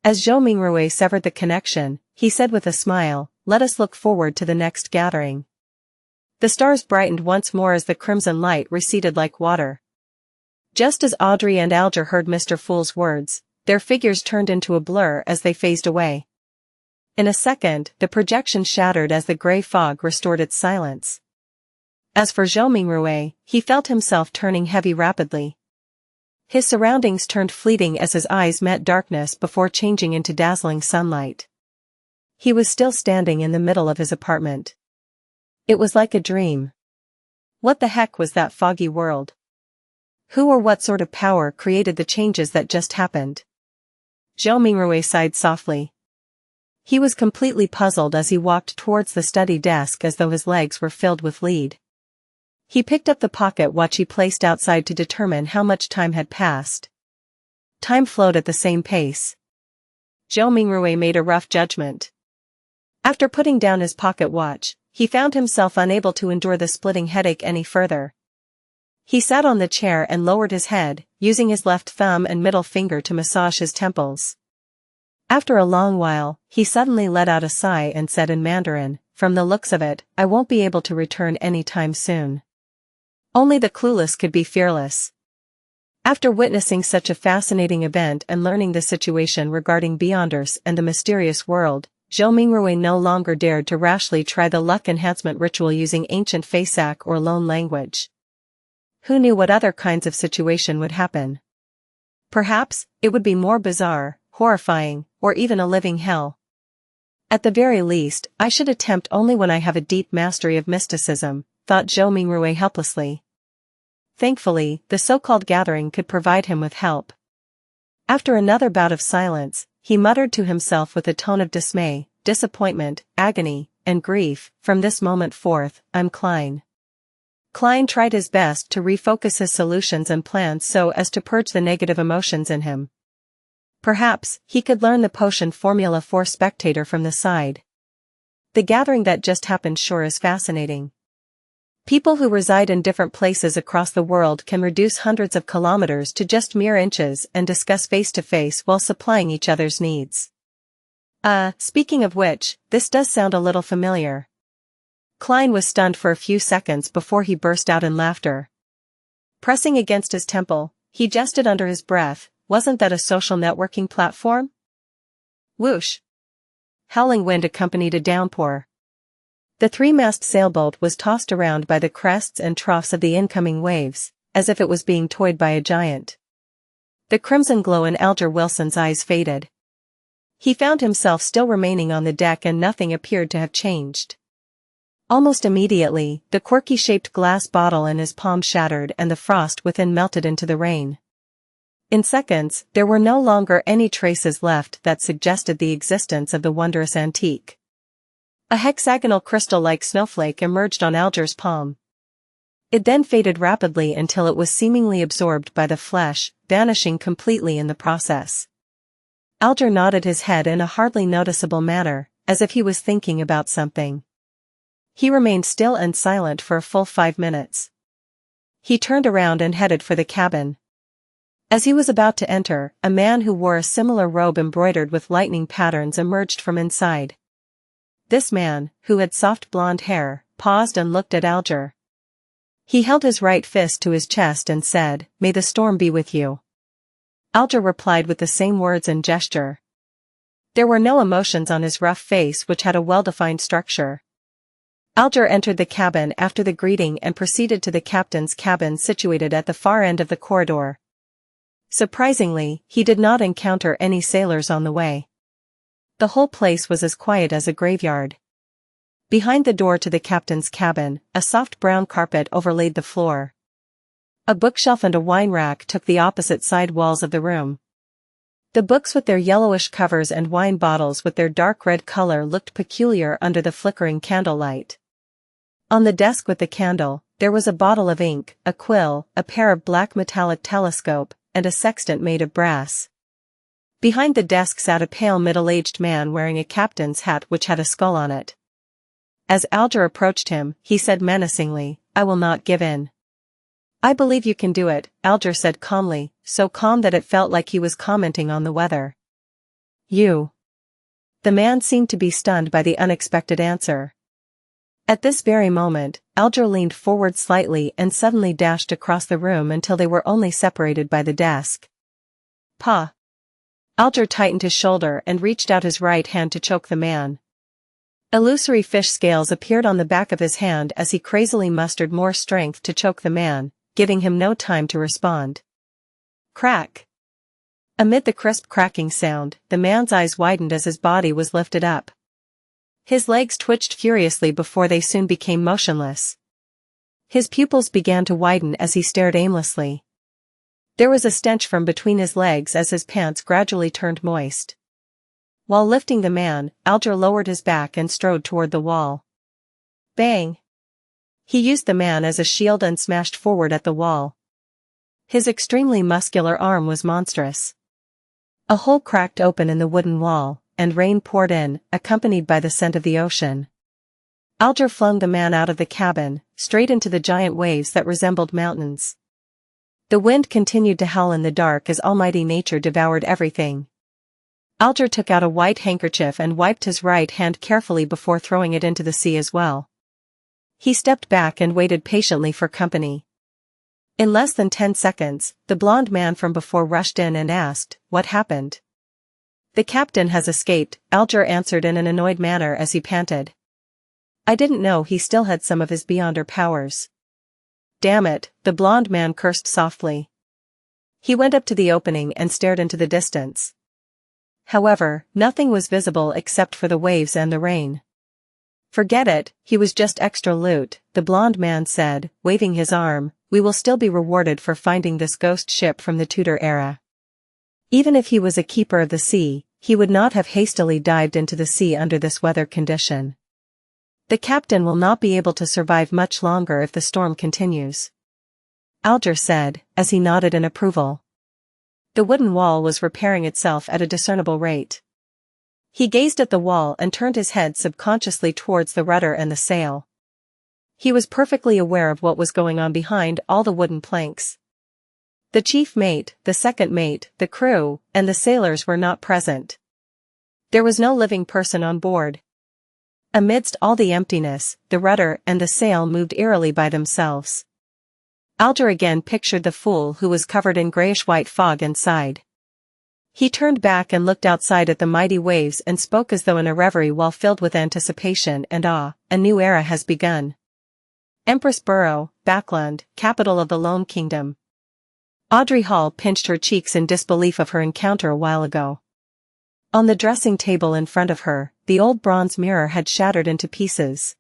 As Zhou Mingrui severed the connection, he said with a smile, "Let us look forward to the next gathering." The stars brightened once more as the crimson light receded like water. Just as Audrey and Alger heard Mr. Fool's words, their figures turned into a blur as they phased away. In a second, the projection shattered as the gray fog restored its silence. As for Zhou Mingrui, he felt himself turning heavy rapidly. His surroundings turned fleeting as his eyes met darkness before changing into dazzling sunlight. He was still standing in the middle of his apartment. It was like a dream. What the heck was that foggy world? Who or what sort of power created the changes that just happened? Zhou Mingrui sighed softly. He was completely puzzled as he walked towards the study desk as though his legs were filled with lead. He picked up the pocket watch he placed outside to determine how much time had passed. Time flowed at the same pace. Zhou Mingrui made a rough judgment. After putting down his pocket watch, he found himself unable to endure the splitting headache any further. He sat on the chair and lowered his head, using his left thumb and middle finger to massage his temples. After a long while, he suddenly let out a sigh and said in Mandarin, "From the looks of it, I won't be able to return any time soon." Only the clueless could be fearless. After witnessing such a fascinating event and learning the situation regarding Beyonders and the mysterious world, Zhou Mingrui no longer dared to rashly try the luck enhancement ritual using ancient Faisak or Lone language. Who knew what other kinds of situation would happen? Perhaps, it would be more bizarre, horrifying, or even a living hell. At the very least, I should attempt only when I have a deep mastery of mysticism, thought Zhou Mingrui helplessly. Thankfully, the so-called gathering could provide him with help. After another bout of silence, he muttered to himself with a tone of dismay, disappointment, agony, and grief, "From this moment forth, I'm Klein." Klein tried his best to refocus his solutions and plans so as to purge the negative emotions in him. Perhaps, he could learn the potion formula for Spectator from the side. The gathering that just happened sure is fascinating. People who reside in different places across the world can reduce hundreds of kilometers to just mere inches and discuss face-to-face while supplying each other's needs. Speaking of which, this does sound a little familiar. Klein was stunned for a few seconds before he burst out in laughter. Pressing against his temple, he jested under his breath, "Wasn't that a social networking platform?" Whoosh! Howling wind accompanied a downpour. The three-mast sailboat was tossed around by the crests and troughs of the incoming waves, as if it was being towed by a giant. The crimson glow in Alger Wilson's eyes faded. He found himself still remaining on the deck and nothing appeared to have changed. Almost immediately, the quirky-shaped glass bottle in his palm shattered and the frost within melted into the rain. In seconds, there were no longer any traces left that suggested the existence of the wondrous antique. A hexagonal crystal-like snowflake emerged on Alger's palm. It then faded rapidly until it was seemingly absorbed by the flesh, vanishing completely in the process. Alger nodded his head in a hardly noticeable manner, as if he was thinking about something. He remained still and silent for a full 5 minutes. He turned around and headed for the cabin. As he was about to enter, a man who wore a similar robe embroidered with lightning patterns emerged from inside. This man, who had soft blonde hair, paused and looked at Alger. He held his right fist to his chest and said, "May the storm be with you." Alger replied with the same words and gesture. There were no emotions on his rough face, which had a well-defined structure. Alger entered the cabin after the greeting and proceeded to the captain's cabin situated at the far end of the corridor. Surprisingly, he did not encounter any sailors on the way. The whole place was as quiet as a graveyard. Behind the door to the captain's cabin, a soft brown carpet overlaid the floor. A bookshelf and a wine rack took the opposite side walls of the room. The books with their yellowish covers and wine bottles with their dark red color looked peculiar under the flickering candlelight. On the desk with the candle, there was a bottle of ink, a quill, a pair of black metallic telescope, and a sextant made of brass. Behind the desk sat a pale middle-aged man wearing a captain's hat which had a skull on it. As Alger approached him, he said menacingly, "I will not give in." "I believe you can do it," Alger said calmly, so calm that it felt like he was commenting on the weather. "You." The man seemed to be stunned by the unexpected answer. At this very moment, Alger leaned forward slightly and suddenly dashed across the room until they were only separated by the desk. "Pa." Alger tightened his shoulder and reached out his right hand to choke the man. Illusory fish scales appeared on the back of his hand as he crazily mustered more strength to choke the man, giving him no time to respond. Crack! Amid the crisp cracking sound, the man's eyes widened as his body was lifted up. His legs twitched furiously before they soon became motionless. His pupils began to widen as he stared aimlessly. There was a stench from between his legs as his pants gradually turned moist. While lifting the man, Alger lowered his back and strode toward the wall. Bang! He used the man as a shield and smashed forward at the wall. His extremely muscular arm was monstrous. A hole cracked open in the wooden wall, and rain poured in, accompanied by the scent of the ocean. Alger flung the man out of the cabin, straight into the giant waves that resembled mountains. The wind continued to howl in the dark as almighty nature devoured everything. Alger took out a white handkerchief and wiped his right hand carefully before throwing it into the sea as well. He stepped back and waited patiently for company. In less than 10 seconds, the blond man from before rushed in and asked, "What happened?" "The captain has escaped," Alger answered in an annoyed manner as he panted. "I didn't know he still had some of his beyonder powers." "Damn it," the blond man cursed softly. He went up to the opening and stared into the distance. However, nothing was visible except for the waves and the rain. "Forget it, he was just extra loot," the blond man said, waving his arm. "We will still be rewarded for finding this ghost ship from the Tudor era." Even if he was a keeper of the sea, he would not have hastily dived into the sea under this weather condition. "The captain will not be able to survive much longer if the storm continues," Alger said, as he nodded in approval. The wooden wall was repairing itself at a discernible rate. He gazed at the wall and turned his head subconsciously towards the rudder and the sail. He was perfectly aware of what was going on behind all the wooden planks. The chief mate, the second mate, the crew, and the sailors were not present. There was no living person on board. Amidst all the emptiness, the rudder and the sail moved eerily by themselves. Alger again pictured the fool who was covered in grayish-white fog and sighed. He turned back and looked outside at the mighty waves and spoke as though in a reverie while filled with anticipation and awe. "A new era has begun. Empress Borough, Backland, capital of the Lone Kingdom." Audrey Hall pinched her cheeks in disbelief of her encounter a while ago. On the dressing table in front of her, the old bronze mirror had shattered into pieces.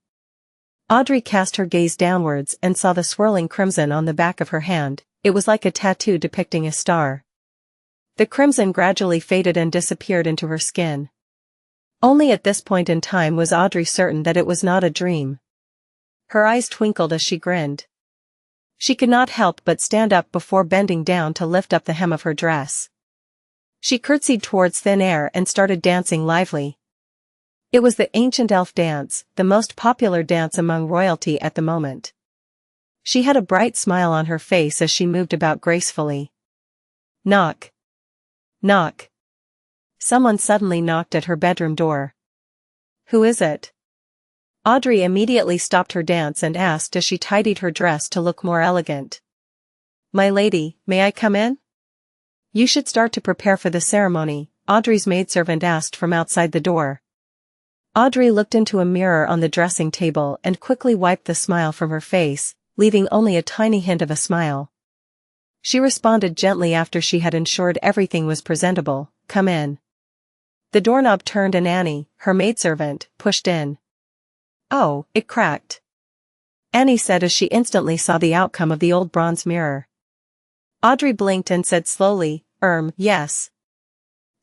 Audrey cast her gaze downwards and saw the swirling crimson on the back of her hand. It was like a tattoo depicting a star. The crimson gradually faded and disappeared into her skin. Only at this point in time was Audrey certain that it was not a dream. Her eyes twinkled as she grinned. She could not help but stand up before bending down to lift up the hem of her dress. She curtsied towards thin air and started dancing lively. It was the ancient elf dance, the most popular dance among royalty at the moment. She had a bright smile on her face as she moved about gracefully. Knock. Knock. Someone suddenly knocked at her bedroom door. Who is it? Audrey immediately stopped her dance and asked as she tidied her dress to look more elegant. My lady, may I come in? You should start to prepare for the ceremony, Audrey's maidservant asked from outside the door. Audrey looked into a mirror on the dressing table and quickly wiped the smile from her face, leaving only a tiny hint of a smile. She responded gently after she had ensured everything was presentable, come in. The doorknob turned and Annie, her maidservant, pushed in. Oh, it cracked. Annie said as she instantly saw the outcome of the old bronze mirror. Audrey blinked and said slowly, yes.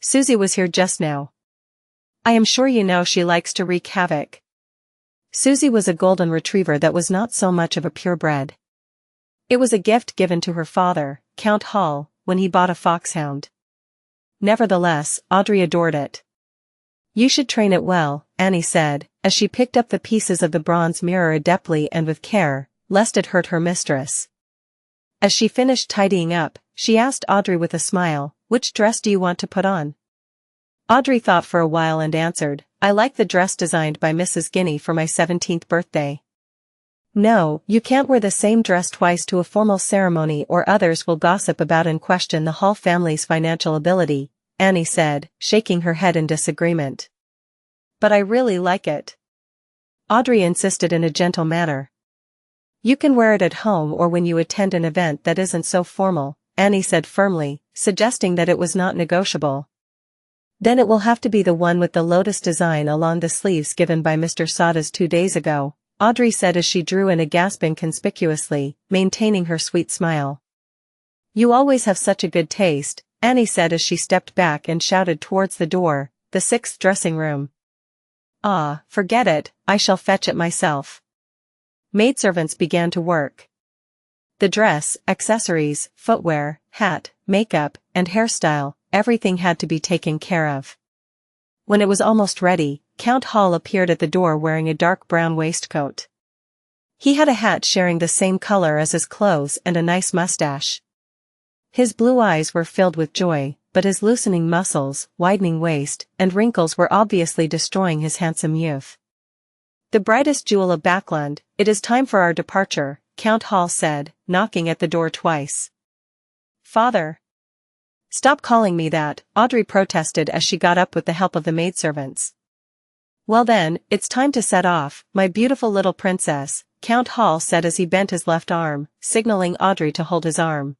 Susie was here just now. I am sure you know she likes to wreak havoc. Susie was a golden retriever that was not so much of a purebred. It was a gift given to her father, Count Hall, when he bought a foxhound. Nevertheless, Audrey adored it. You should train it well, Annie said, as she picked up the pieces of the bronze mirror adeptly and with care, lest it hurt her mistress. As she finished tidying up, she asked Audrey with a smile, which dress do you want to put on? Audrey thought for a while and answered, I like the dress designed by Mrs. Guinea for my 17th birthday. No, you can't wear the same dress twice to a formal ceremony or others will gossip about and question the Hall family's financial ability, Annie said, shaking her head in disagreement. But I really like it. Audrey insisted in a gentle manner. You can wear it at home or when you attend an event that isn't so formal, Annie said firmly, suggesting that it was not negotiable. Then it will have to be the one with the lotus design along the sleeves given by Mr. Sadas 2 days ago, Audrey said as she drew in a gasp inconspicuously, maintaining her sweet smile. You always have such a good taste, Annie said as she stepped back and shouted towards the door, the 6th dressing room. Ah, forget it, I shall fetch it myself. Maidservants began to work. The dress, accessories, footwear, hat, makeup, and hairstyle, everything had to be taken care of. When it was almost ready, Count Hall appeared at the door wearing a dark brown waistcoat. He had a hat sharing the same color as his clothes and a nice mustache. His blue eyes were filled with joy, but his loosening muscles, widening waist, and wrinkles were obviously destroying his handsome youth. The brightest jewel of Backland, it is time for our departure, Count Hall said, knocking at the door twice. Father. Stop calling me that, Audrey protested as she got up with the help of the maidservants. Well then, it's time to set off, my beautiful little princess, Count Hall said as he bent his left arm, signaling Audrey to hold his arm.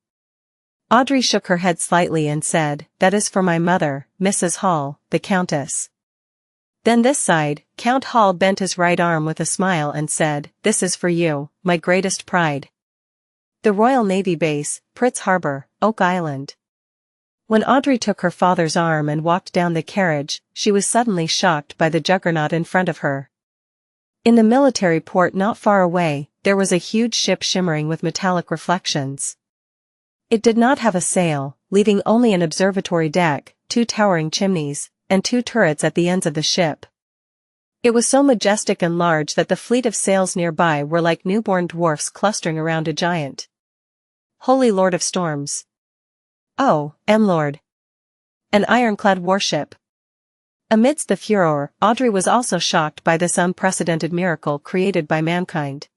Audrey shook her head slightly and said, that is for my mother, Mrs. Hall, the Countess. Then this side, Count Hall bent his right arm with a smile and said, this is for you, my greatest pride. The Royal Navy Base, Pritz Harbor, Oak Island. When Audrey took her father's arm and walked down the carriage, she was suddenly shocked by the juggernaut in front of her. In the military port not far away, there was a huge ship shimmering with metallic reflections. It did not have a sail, leaving only an observatory deck, 2 towering chimneys, and 2 turrets at the ends of the ship. It was so majestic and large that the fleet of sails nearby were like newborn dwarfs clustering around a giant. Holy Lord of Storms. Oh, M-Lord. An ironclad warship. Amidst the furor, Audrey was also shocked by this unprecedented miracle created by mankind.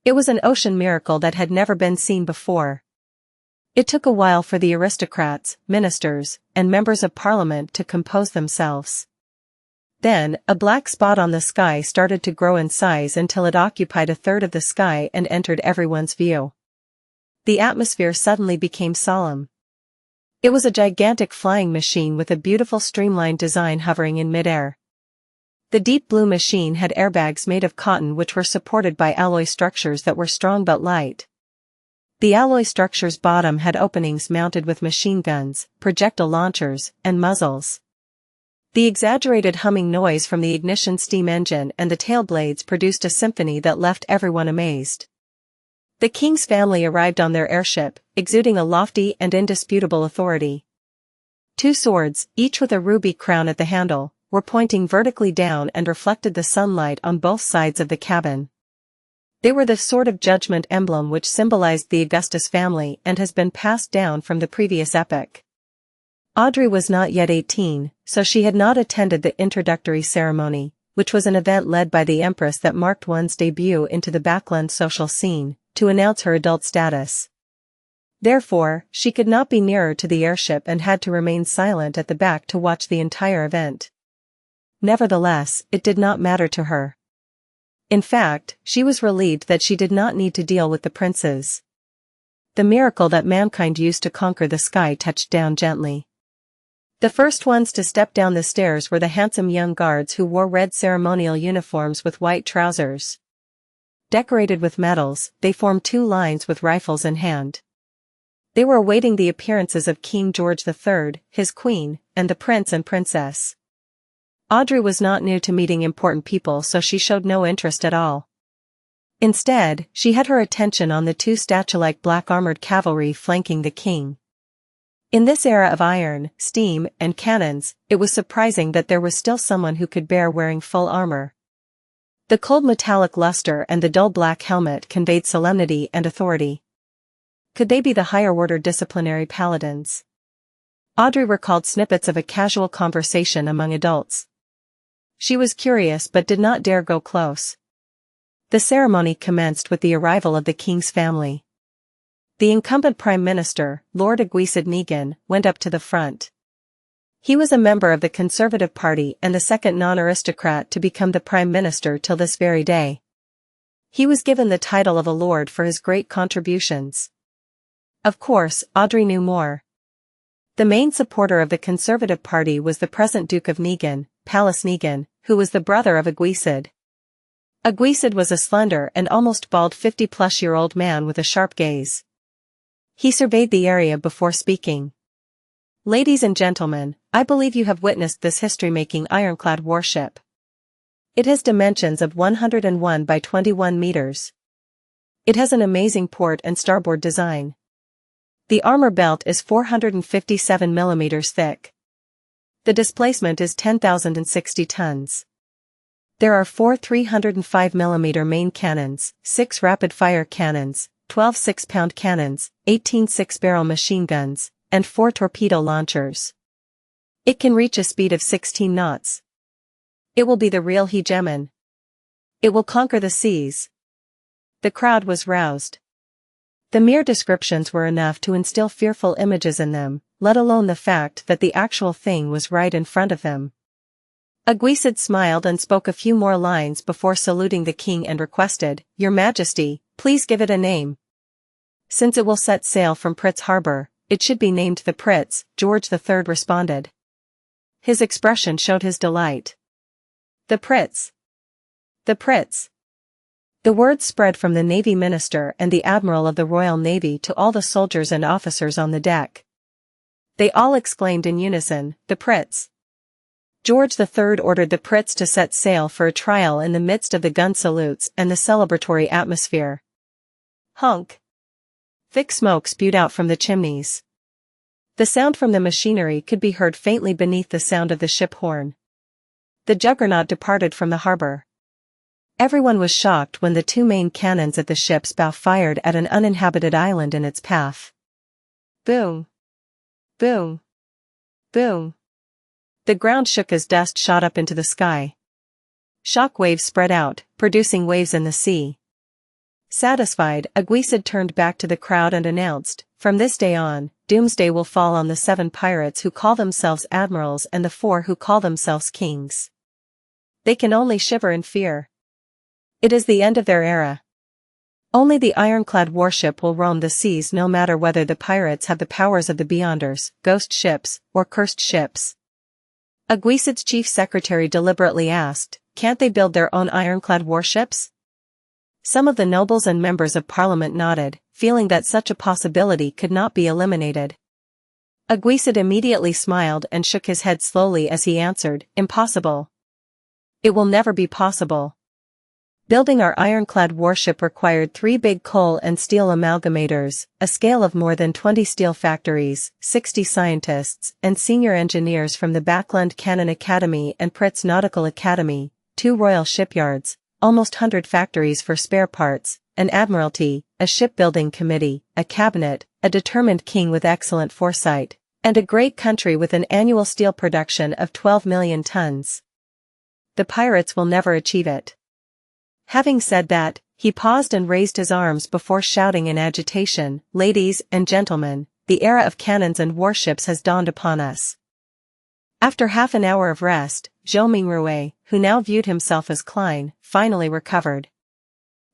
It was an ocean miracle that had never been seen before. It took a while for the aristocrats, ministers, and members of parliament to compose themselves. Then, a black spot on the sky started to grow in size until it occupied a third of the sky and entered everyone's view. The atmosphere suddenly became solemn. It was a gigantic flying machine with a beautiful streamlined design hovering in midair. The deep blue machine had airbags made of cotton which were supported by alloy structures that were strong but light. The alloy structure's bottom had openings mounted with machine guns, projectile launchers, and muzzles. The exaggerated humming noise from the ignition steam engine and the tail blades produced a symphony that left everyone amazed. The king's family arrived on their airship, exuding a lofty and indisputable authority. 2 swords, each with a ruby crown at the handle, were pointing vertically down and reflected the sunlight on both sides of the cabin. They were the sword of judgment emblem which symbolized the Augustus family and has been passed down from the previous epoch. Audrey was not yet 18, so she had not attended the introductory ceremony, which was an event led by the Empress that marked one's debut into the backland social scene, to announce her adult status. Therefore, she could not be nearer to the airship and had to remain silent at the back to watch the entire event. Nevertheless, it did not matter to her. In fact, she was relieved that she did not need to deal with the princes. The miracle that mankind used to conquer the sky touched down gently. The first ones to step down the stairs were the handsome young guards who wore red ceremonial uniforms with white trousers. Decorated with medals, they formed two lines with rifles in hand. They were awaiting the appearances of King George III, his queen, and the prince and princess. Audrey was not new to meeting important people, so she showed no interest at all. Instead, she had her attention on the two statue-like black-armored cavalry flanking the king. In this era of iron, steam, and cannons, it was surprising that there was still someone who could bear wearing full armor. The cold metallic luster and the dull black helmet conveyed solemnity and authority. Could they be the higher-order disciplinary paladins? Audrey recalled snippets of a casual conversation among adults. She was curious but did not dare go close. The ceremony commenced with the arrival of the king's family. The incumbent prime minister, Lord Aguisid Negan, went up to the front. He was a member of the Conservative Party and the second non-aristocrat to become the prime minister till this very day. He was given the title of a lord for his great contributions. Of course, Audrey knew more. The main supporter of the Conservative Party was the present Duke of Negan, Palace Negan, who was the brother of Aguisid. Aguisid was a slender and almost bald 50-plus-year-old man with a sharp gaze. He surveyed the area before speaking. Ladies and gentlemen, I believe you have witnessed this history-making ironclad warship. It has dimensions of 101 by 21 meters. It has an amazing port and starboard design. The armor belt is 457 millimeters thick. The displacement is 10,060 tons. There are 4 305mm main cannons, 6 rapid-fire cannons, 12 6-pound cannons, 18 6-barrel machine guns, and 4 torpedo launchers. It can reach a speed of 16 knots. It will be the real hegemon. It will conquer the seas. The crowd was roused. The mere descriptions were enough to instill fearful images in them, let alone the fact that the actual thing was right in front of them. Aguisid smiled and spoke a few more lines before saluting the king and requested, "Your Majesty, please give it a name. Since it will set sail from Pritz Harbor, it should be named the Pritz," George III responded. His expression showed his delight. The Pritz. The Pritz. The word spread from the Navy Minister and the Admiral of the Royal Navy to all the soldiers and officers on the deck. They all exclaimed in unison, "The Pritz." George III ordered the Pritz to set sail for a trial in the midst of the gun salutes and the celebratory atmosphere. Hunk. Thick smoke spewed out from the chimneys. The sound from the machinery could be heard faintly beneath the sound of the ship horn. The juggernaut departed from the harbor. Everyone was shocked when the 2 main cannons at the ship's bow fired at an uninhabited island in its path. Boom. Boom. Boom. The ground shook as dust shot up into the sky. Shock waves spread out, producing waves in the sea. Satisfied, Aguisid turned back to the crowd and announced, "From this day on, doomsday will fall on the 7 pirates who call themselves admirals and the 4 who call themselves kings. They can only shiver in fear. It is the end of their era. Only the ironclad warship will roam the seas, no matter whether the pirates have the powers of the Beyonders, ghost ships, or cursed ships." Aguisid's chief secretary deliberately asked, "Can't they build their own ironclad warships?" Some of the nobles and members of parliament nodded, feeling that such a possibility could not be eliminated. Aguisid immediately smiled and shook his head slowly as he answered, "Impossible. It will never be possible. Building our ironclad warship required 3 big coal and steel amalgamators, a scale of more than 20 steel factories, 60 scientists and senior engineers from the Backland Cannon Academy and Pritz Nautical Academy, 2 royal shipyards, almost 100 factories for spare parts, an admiralty, a shipbuilding committee, a cabinet, a determined king with excellent foresight, and a great country with an annual steel production of 12 million tons. The pirates will never achieve it. Having said that, he paused and raised his arms before shouting in agitation, "Ladies and gentlemen, the era of cannons and warships has dawned upon us." After half an hour of rest, Zhou Mingrui, who now viewed himself as Klein, finally recovered.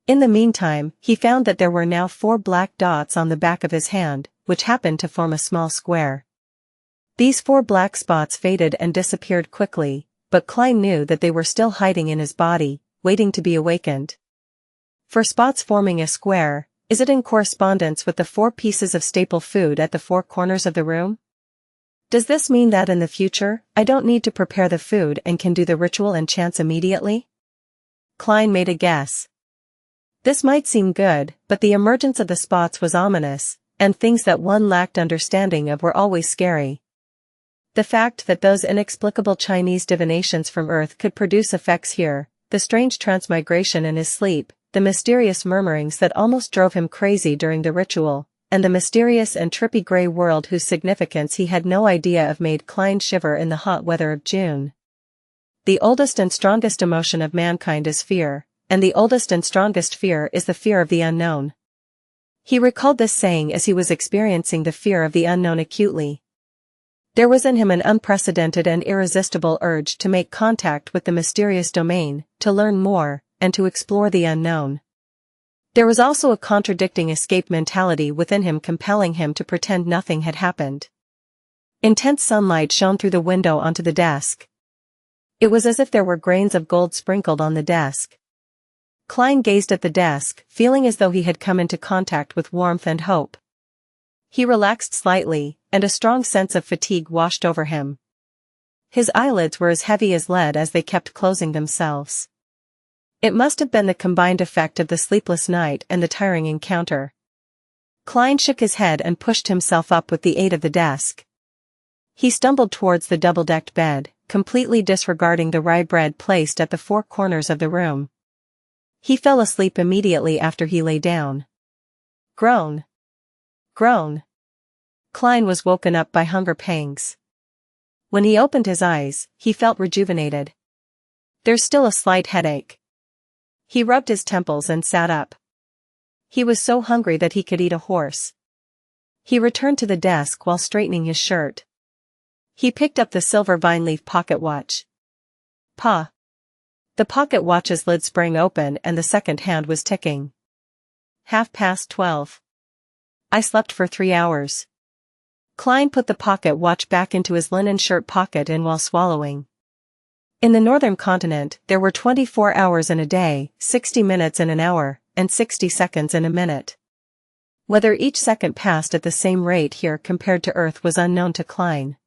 In the meantime, he found that there were now 4 black dots on the back of his hand, which happened to form a small square. These 4 black spots faded and disappeared quickly, but Klein knew that they were still hiding in his body, waiting to be awakened. For spots forming a square, is it in correspondence with the 4 pieces of staple food at the 4 corners of the room? Does this mean that in the future, I don't need to prepare the food and can do the ritual and chants immediately? Klein made a guess. This might seem good, but the emergence of the spots was ominous, and things that one lacked understanding of were always scary. The fact that those inexplicable Chinese divinations from Earth could produce effects here, the strange transmigration in his sleep, the mysterious murmurings that almost drove him crazy during the ritual, and the mysterious and trippy grey world whose significance he had no idea of made Klein shiver in the hot weather of June. The oldest and strongest emotion of mankind is fear, and the oldest and strongest fear is the fear of the unknown. He recalled this saying as he was experiencing the fear of the unknown acutely. There was in him an unprecedented and irresistible urge to make contact with the mysterious domain, to learn more, and to explore the unknown. There was also a contradicting escape mentality within him compelling him to pretend nothing had happened. Intense sunlight shone through the window onto the desk. It was as if there were grains of gold sprinkled on the desk. Klein gazed at the desk, feeling as though he had come into contact with warmth and hope. He relaxed slightly, and a strong sense of fatigue washed over him. His eyelids were as heavy as lead as they kept closing themselves. It must have been the combined effect of the sleepless night and the tiring encounter. Klein shook his head and pushed himself up with the aid of the desk. He stumbled towards the double-decked bed, completely disregarding the rye bread placed at the 4 corners of the room. He fell asleep immediately after he lay down. Groan. Groan. Klein was woken up by hunger pangs. When he opened his eyes, he felt rejuvenated. There's still a slight headache. He rubbed his temples and sat up. He was so hungry that he could eat a horse. He returned to the desk while straightening his shirt. He picked up the silver vine-leaf pocket watch. Pa! The pocket watch's lid sprang open and the second hand was ticking. 12:30. I slept for 3 hours. Klein put the pocket watch back into his linen shirt pocket and while swallowing. In the northern continent, there were 24 hours in a day, 60 minutes in an hour, and 60 seconds in a minute. Whether each second passed at the same rate here compared to Earth was unknown to Klein.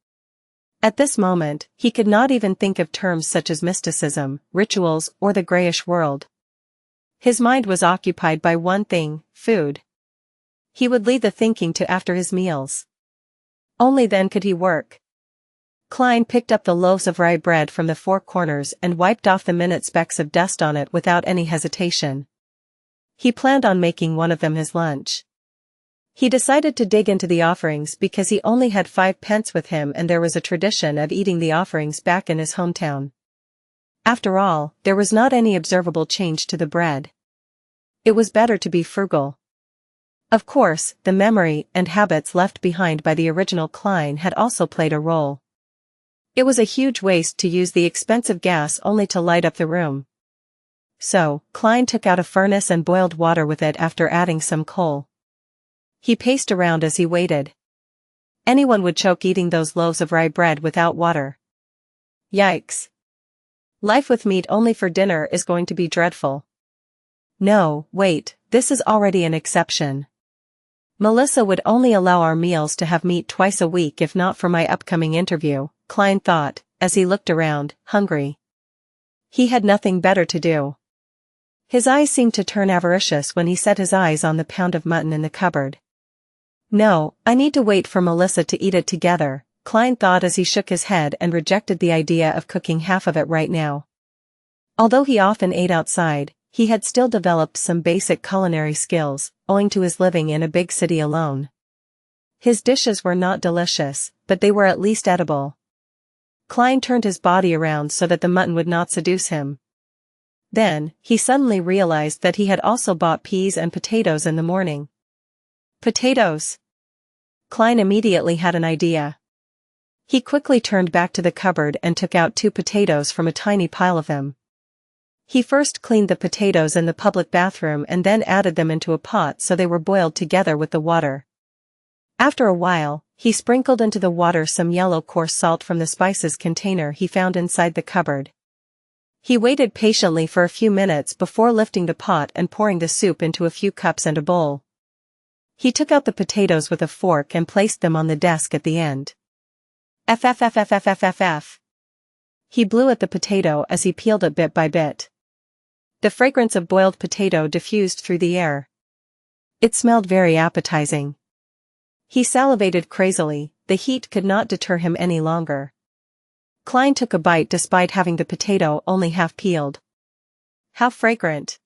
At this moment, he could not even think of terms such as mysticism, rituals, or the grayish world. His mind was occupied by one thing, food. He would leave the thinking to after his meals. Only then could he work. Klein picked up the loaves of rye bread from the 4 corners and wiped off the minute specks of dust on it without any hesitation. He planned on making one of them his lunch. He decided to dig into the offerings because he only had 5 pence with him and there was a tradition of eating the offerings back in his hometown. After all, there was not any observable change to the bread. It was better to be frugal. Of course, the memory and habits left behind by the original Klein had also played a role. It was a huge waste to use the expensive gas only to light up the room. So, Klein took out a furnace and boiled water with it after adding some coal. He paced around as he waited. Anyone would choke eating those loaves of rye bread without water. Yikes. Life with meat only for dinner is going to be dreadful. No, wait, this is already an exception. Melissa would only allow our meals to have meat twice a week if not for my upcoming interview, Klein thought, as he looked around, hungry. He had nothing better to do. His eyes seemed to turn avaricious when he set his eyes on the pound of mutton in the cupboard. No, I need to wait for Melissa to eat it together, Klein thought as he shook his head and rejected the idea of cooking half of it right now. Although he often ate outside, he had still developed some basic culinary skills, owing to his living in a big city alone. His dishes were not delicious, but they were at least edible. Klein turned his body around so that the mutton would not seduce him. Then, he suddenly realized that he had also bought peas and potatoes in the morning. Potatoes! Klein immediately had an idea. He quickly turned back to the cupboard and took out 2 potatoes from a tiny pile of them. He first cleaned the potatoes in the public bathroom and then added them into a pot so they were boiled together with the water. After a while, he sprinkled into the water some yellow coarse salt from the spices container he found inside the cupboard. He waited patiently for a few minutes before lifting the pot and pouring the soup into a few cups and a bowl. He took out the potatoes with a fork and placed them on the desk at the end. F. He blew at the potato as he peeled it bit by bit. The fragrance of boiled potato diffused through the air. It smelled very appetizing. He salivated crazily, the heat could not deter him any longer. Klein took a bite despite having the potato only half peeled. How fragrant!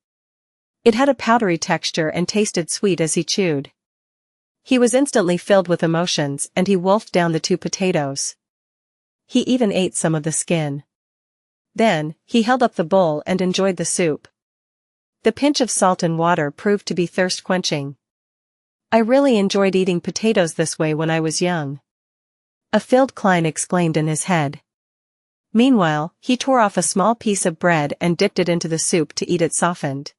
It had a powdery texture and tasted sweet as he chewed. He was instantly filled with emotions and he wolfed down the 2 potatoes. He even ate some of the skin. Then, he held up the bowl and enjoyed the soup. The pinch of salt and water proved to be thirst-quenching. I really enjoyed eating potatoes this way when I was young. A filled Klein exclaimed in his head. Meanwhile, he tore off a small piece of bread and dipped it into the soup to eat it softened.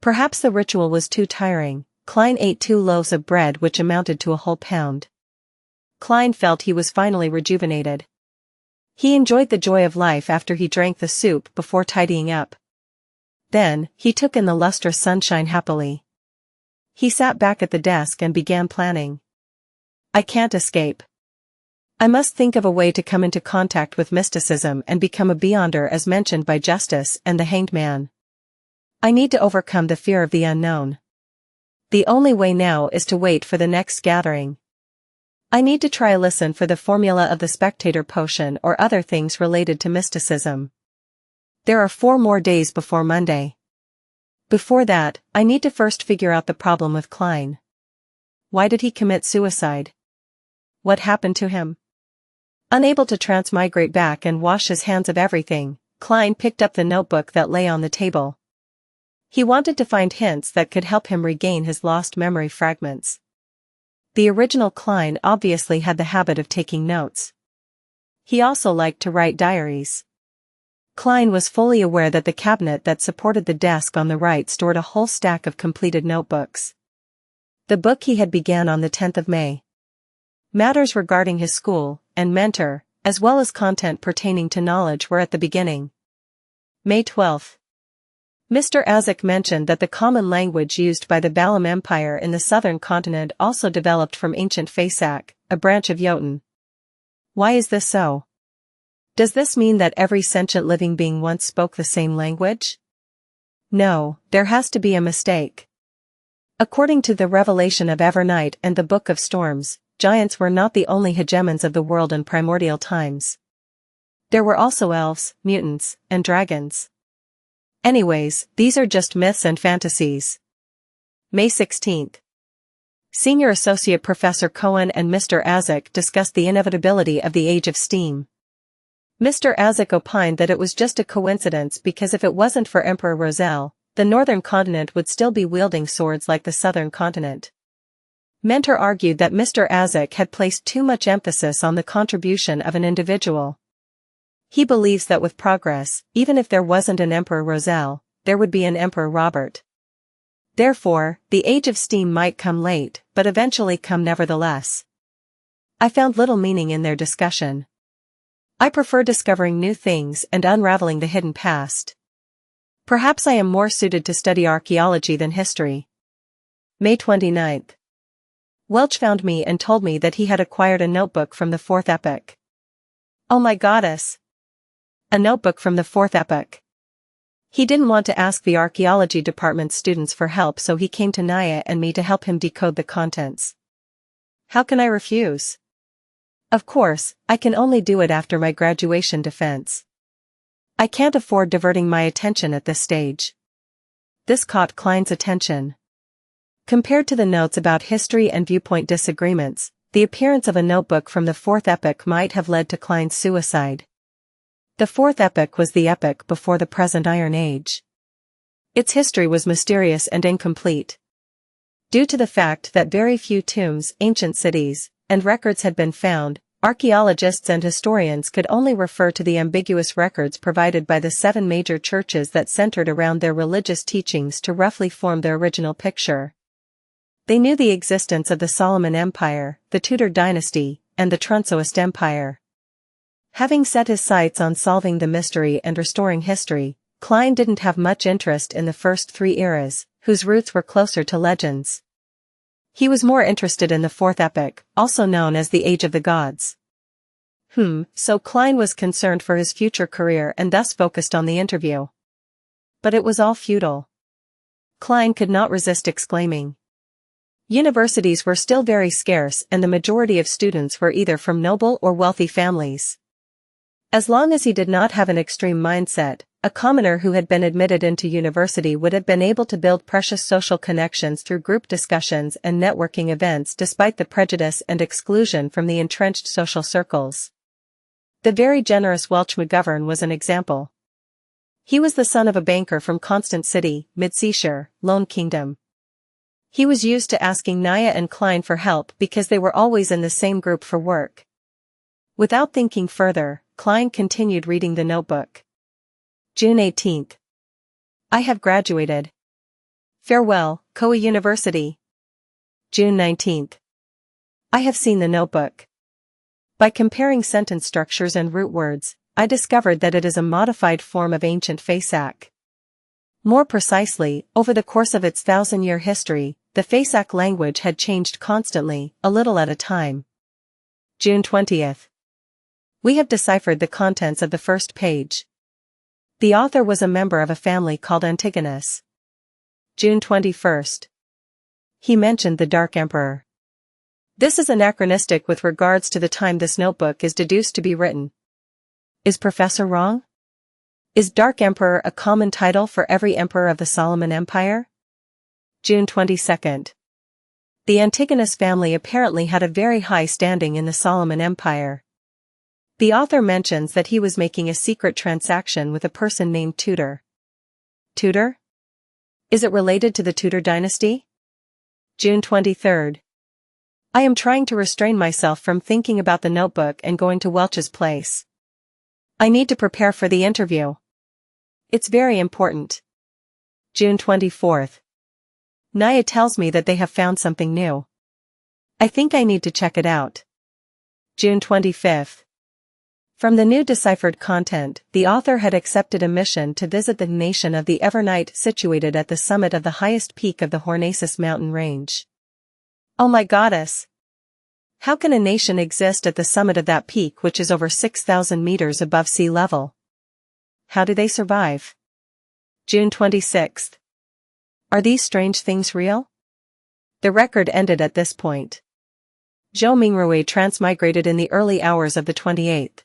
Perhaps the ritual was too tiring. Klein ate 2 loaves of bread which amounted to a whole pound. Klein felt he was finally rejuvenated. He enjoyed the joy of life after he drank the soup before tidying up. Then, he took in the lustrous sunshine happily. He sat back at the desk and began planning. I can't escape. I must think of a way to come into contact with mysticism and become a beyonder as mentioned by Justice and the Hanged Man. I need to overcome the fear of the unknown. The only way now is to wait for the next gathering. I need to try listen for the formula of the spectator potion or other things related to mysticism. There are 4 more days before Monday. Before that, I need to first figure out the problem with Klein. Why did he commit suicide? What happened to him? Unable to transmigrate back and wash his hands of everything, Klein picked up the notebook that lay on the table. He wanted to find hints that could help him regain his lost memory fragments. The original Klein obviously had the habit of taking notes. He also liked to write diaries. Klein was fully aware that the cabinet that supported the desk on the right stored a whole stack of completed notebooks. The book he had began on the 10th of May. Matters regarding his school and mentor, as well as content pertaining to knowledge were at the beginning. May 12th. Mr. Azek mentioned that the common language used by the Balam Empire in the southern continent also developed from ancient Fasak, a branch of Jotun. Why is this so? Does this mean that every sentient living being once spoke the same language? No, there has to be a mistake. According to the revelation of Evernight and the Book of Storms, giants were not the only hegemons of the world in primordial times. There were also elves, mutants, and dragons. Anyways, these are just myths and fantasies. May 16th. Senior Associate Professor Cohen and Mr. Azek discussed the inevitability of the Age of Steam. Mr. Azek opined that it was just a coincidence because if it wasn't for Emperor Roselle, the northern continent would still be wielding swords like the southern continent. Mentor argued that Mr. Azek had placed too much emphasis on the contribution of an individual. He believes that with progress, even if there wasn't an Emperor Roselle, there would be an Emperor Robert. Therefore, the Age of Steam might come late, but eventually come nevertheless. I found little meaning in their discussion. I prefer discovering new things and unraveling the hidden past. Perhaps I am more suited to study archaeology than history. May 29th. Welch found me and told me that he had acquired a notebook from the 4th epoch. Oh my goddess! A notebook from the 4th epoch. He didn't want to ask the archaeology department students for help, so he came to Naya and me to help him decode the contents. How can I refuse? Of course, I can only do it after my graduation defense. I can't afford diverting my attention at this stage. This caught Klein's attention. Compared to the notes about history and viewpoint disagreements, the appearance of a notebook from the Fourth Epoch might have led to Klein's suicide. The Fourth Epoch was the epoch before the present Iron Age. Its history was mysterious and incomplete. Due to the fact that very few tombs, ancient cities, and records had been found, archaeologists and historians could only refer to the ambiguous records provided by the 7 major churches that centered around their religious teachings to roughly form their original picture. They knew the existence of the Solomon Empire, the Tudor dynasty, and the Trunsoist Empire. Having set his sights on solving the mystery and restoring history, Klein didn't have much interest in the first 3 eras, whose roots were closer to legends. He was more interested in the Fourth Epoch, also known as the Age of the Gods. So Klein was concerned for his future career and thus focused on the interview. But it was all futile. Klein could not resist exclaiming. Universities were still very scarce and the majority of students were either from noble or wealthy families. As long as he did not have an extreme mindset, a commoner who had been admitted into university would have been able to build precious social connections through group discussions and networking events despite the prejudice and exclusion from the entrenched social circles. The very generous Welch McGovern was an example. He was the son of a banker from Constant City, Mid-Seashire, Lone Kingdom. He was used to asking Naya and Klein for help because they were always in the same group for work. Without thinking further, Klein continued reading the notebook. June 18th. I have graduated. Farewell, Koei University. June 19th. I have seen the notebook. By comparing sentence structures and root words, I discovered that it is a modified form of ancient Faesak. More precisely, over the course of its 1,000-year history, the Faesak language had changed constantly, a little at a time. June 20th. We have deciphered the contents of the first page. The author was a member of a family called Antigonus. June 21st. He mentioned the Dark Emperor. This is anachronistic with regards to the time this notebook is deduced to be written. Is Professor wrong? Is Dark Emperor a common title for every emperor of the Solomon Empire? June 22nd. The Antigonus family apparently had a very high standing in the Solomon Empire. The author mentions that he was making a secret transaction with a person named Tudor. Tudor? Is it related to the Tudor dynasty? June 23rd. I am trying to restrain myself from thinking about the notebook and going to Welch's place. I need to prepare for the interview. It's very important. June 24th. Naya tells me that they have found something new. I think I need to check it out. June 25th. From the new deciphered content, the author had accepted a mission to visit the nation of the Evernight situated at the summit of the highest peak of the Hornacis mountain range. Oh my goddess! How can a nation exist at the summit of that peak which is over 6,000 meters above sea level? How do they survive? June 26th. Are these strange things real? The record ended at this point. Zhou Mingrui transmigrated in the early hours of the 28th.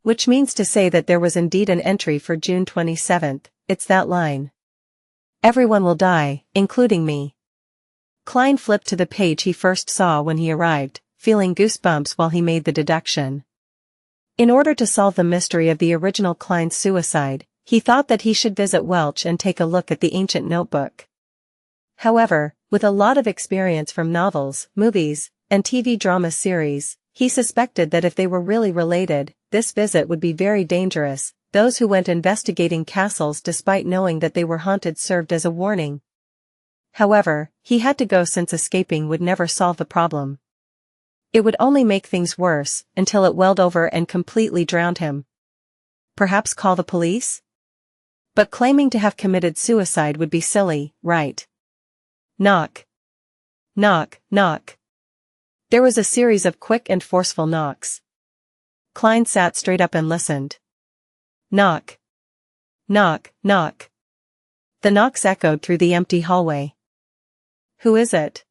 Which means to say that there was indeed an entry for June 27th, it's that line. Everyone will die, including me. Klein flipped to the page he first saw when he arrived, feeling goosebumps while he made the deduction. In order to solve the mystery of the original Klein's suicide, he thought that he should visit Welch and take a look at the ancient notebook. However, with a lot of experience from novels, movies, and TV drama series, he suspected that if they were really related, this visit would be very dangerous. Those who went investigating castles despite knowing that they were haunted served as a warning. However, he had to go since escaping would never solve the problem. It would only make things worse, until it welled over and completely drowned him. Perhaps call the police? But claiming to have committed suicide would be silly, right? Knock. Knock, knock. There was a series of quick and forceful knocks. Klein sat straight up and listened. Knock. Knock, knock. The knocks echoed through the empty hallway. Who is it?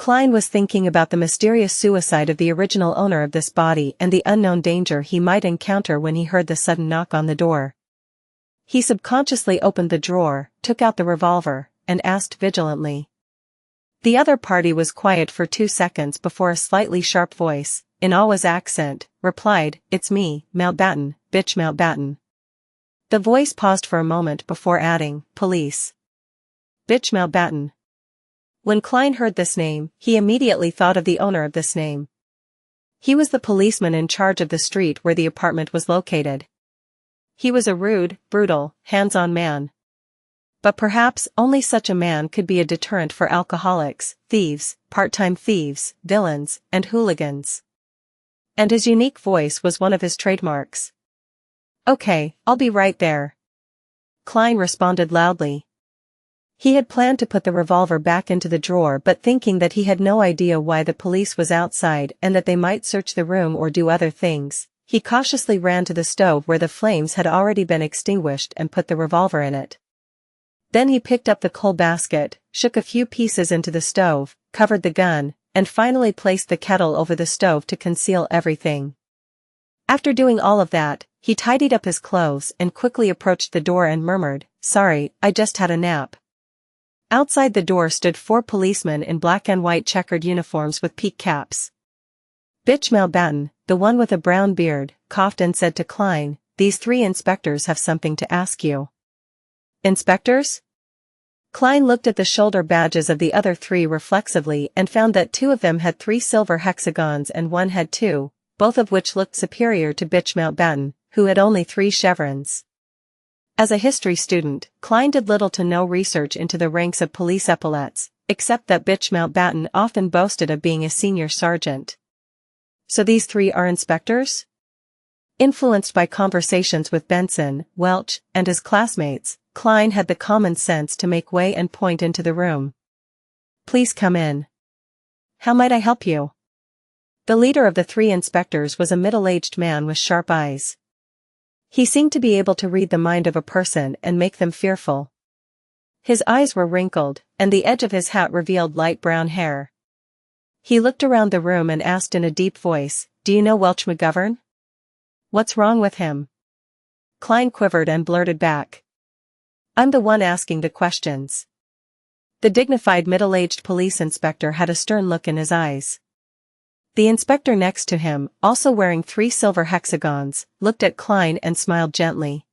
Klein was thinking about the mysterious suicide of the original owner of this body and the unknown danger he might encounter when he heard the sudden knock on the door. He subconsciously opened the drawer, took out the revolver, and asked vigilantly. The other party was quiet for 2 seconds before a slightly sharp voice, in Awa's accent, replied, "It's me, Mountbatten, bitch Mountbatten." The voice paused for a moment before adding, "Police. Bitch Mountbatten." When Klein heard this name, he immediately thought of the owner of this name. He was the policeman in charge of the street where the apartment was located. He was a rude, brutal, hands-on man. But perhaps only such a man could be a deterrent for alcoholics, thieves, part-time thieves, villains, and hooligans. And his unique voice was one of his trademarks. "Okay, I'll be right there," Klein responded loudly. He had planned to put the revolver back into the drawer, but thinking that he had no idea why the police was outside and that they might search the room or do other things, he cautiously ran to the stove where the flames had already been extinguished and put the revolver in it. Then he picked up the coal basket, shook a few pieces into the stove, covered the gun, and finally placed the kettle over the stove to conceal everything. After doing all of that, he tidied up his clothes and quickly approached the door and murmured, "Sorry, I just had a nap." Outside the door stood 4 policemen in black and white checkered uniforms with peak caps. Bitch Mountbatten, the one with a brown beard, coughed and said to Klein, "These 3 inspectors have something to ask you." "Inspectors?" Klein looked at the shoulder badges of the other 3 reflexively and found that 2 of them had 3 silver hexagons and 1 had 2, both of which looked superior to Bitch Mountbatten, who had only 3 chevrons. As a history student, Klein did little to no research into the ranks of police epaulets, except that Bitch Mountbatten often boasted of being a senior sergeant. So these 3 are inspectors? Influenced by conversations with Benson, Welch, and his classmates, Klein had the common sense to make way and point into the room. "Please come in. How might I help you?" The leader of the 3 inspectors was a middle-aged man with sharp eyes. He seemed to be able to read the mind of a person and make them fearful. His eyes were wrinkled, and the edge of his hat revealed light brown hair. He looked around the room and asked in a deep voice, "Do you know Welch McGovern? What's wrong with him?" Klein quivered and blurted back, "I'm the one asking the questions." The dignified middle-aged police inspector had a stern look in his eyes. The inspector next to him, also wearing 3 silver hexagons, looked at Klein and smiled gently.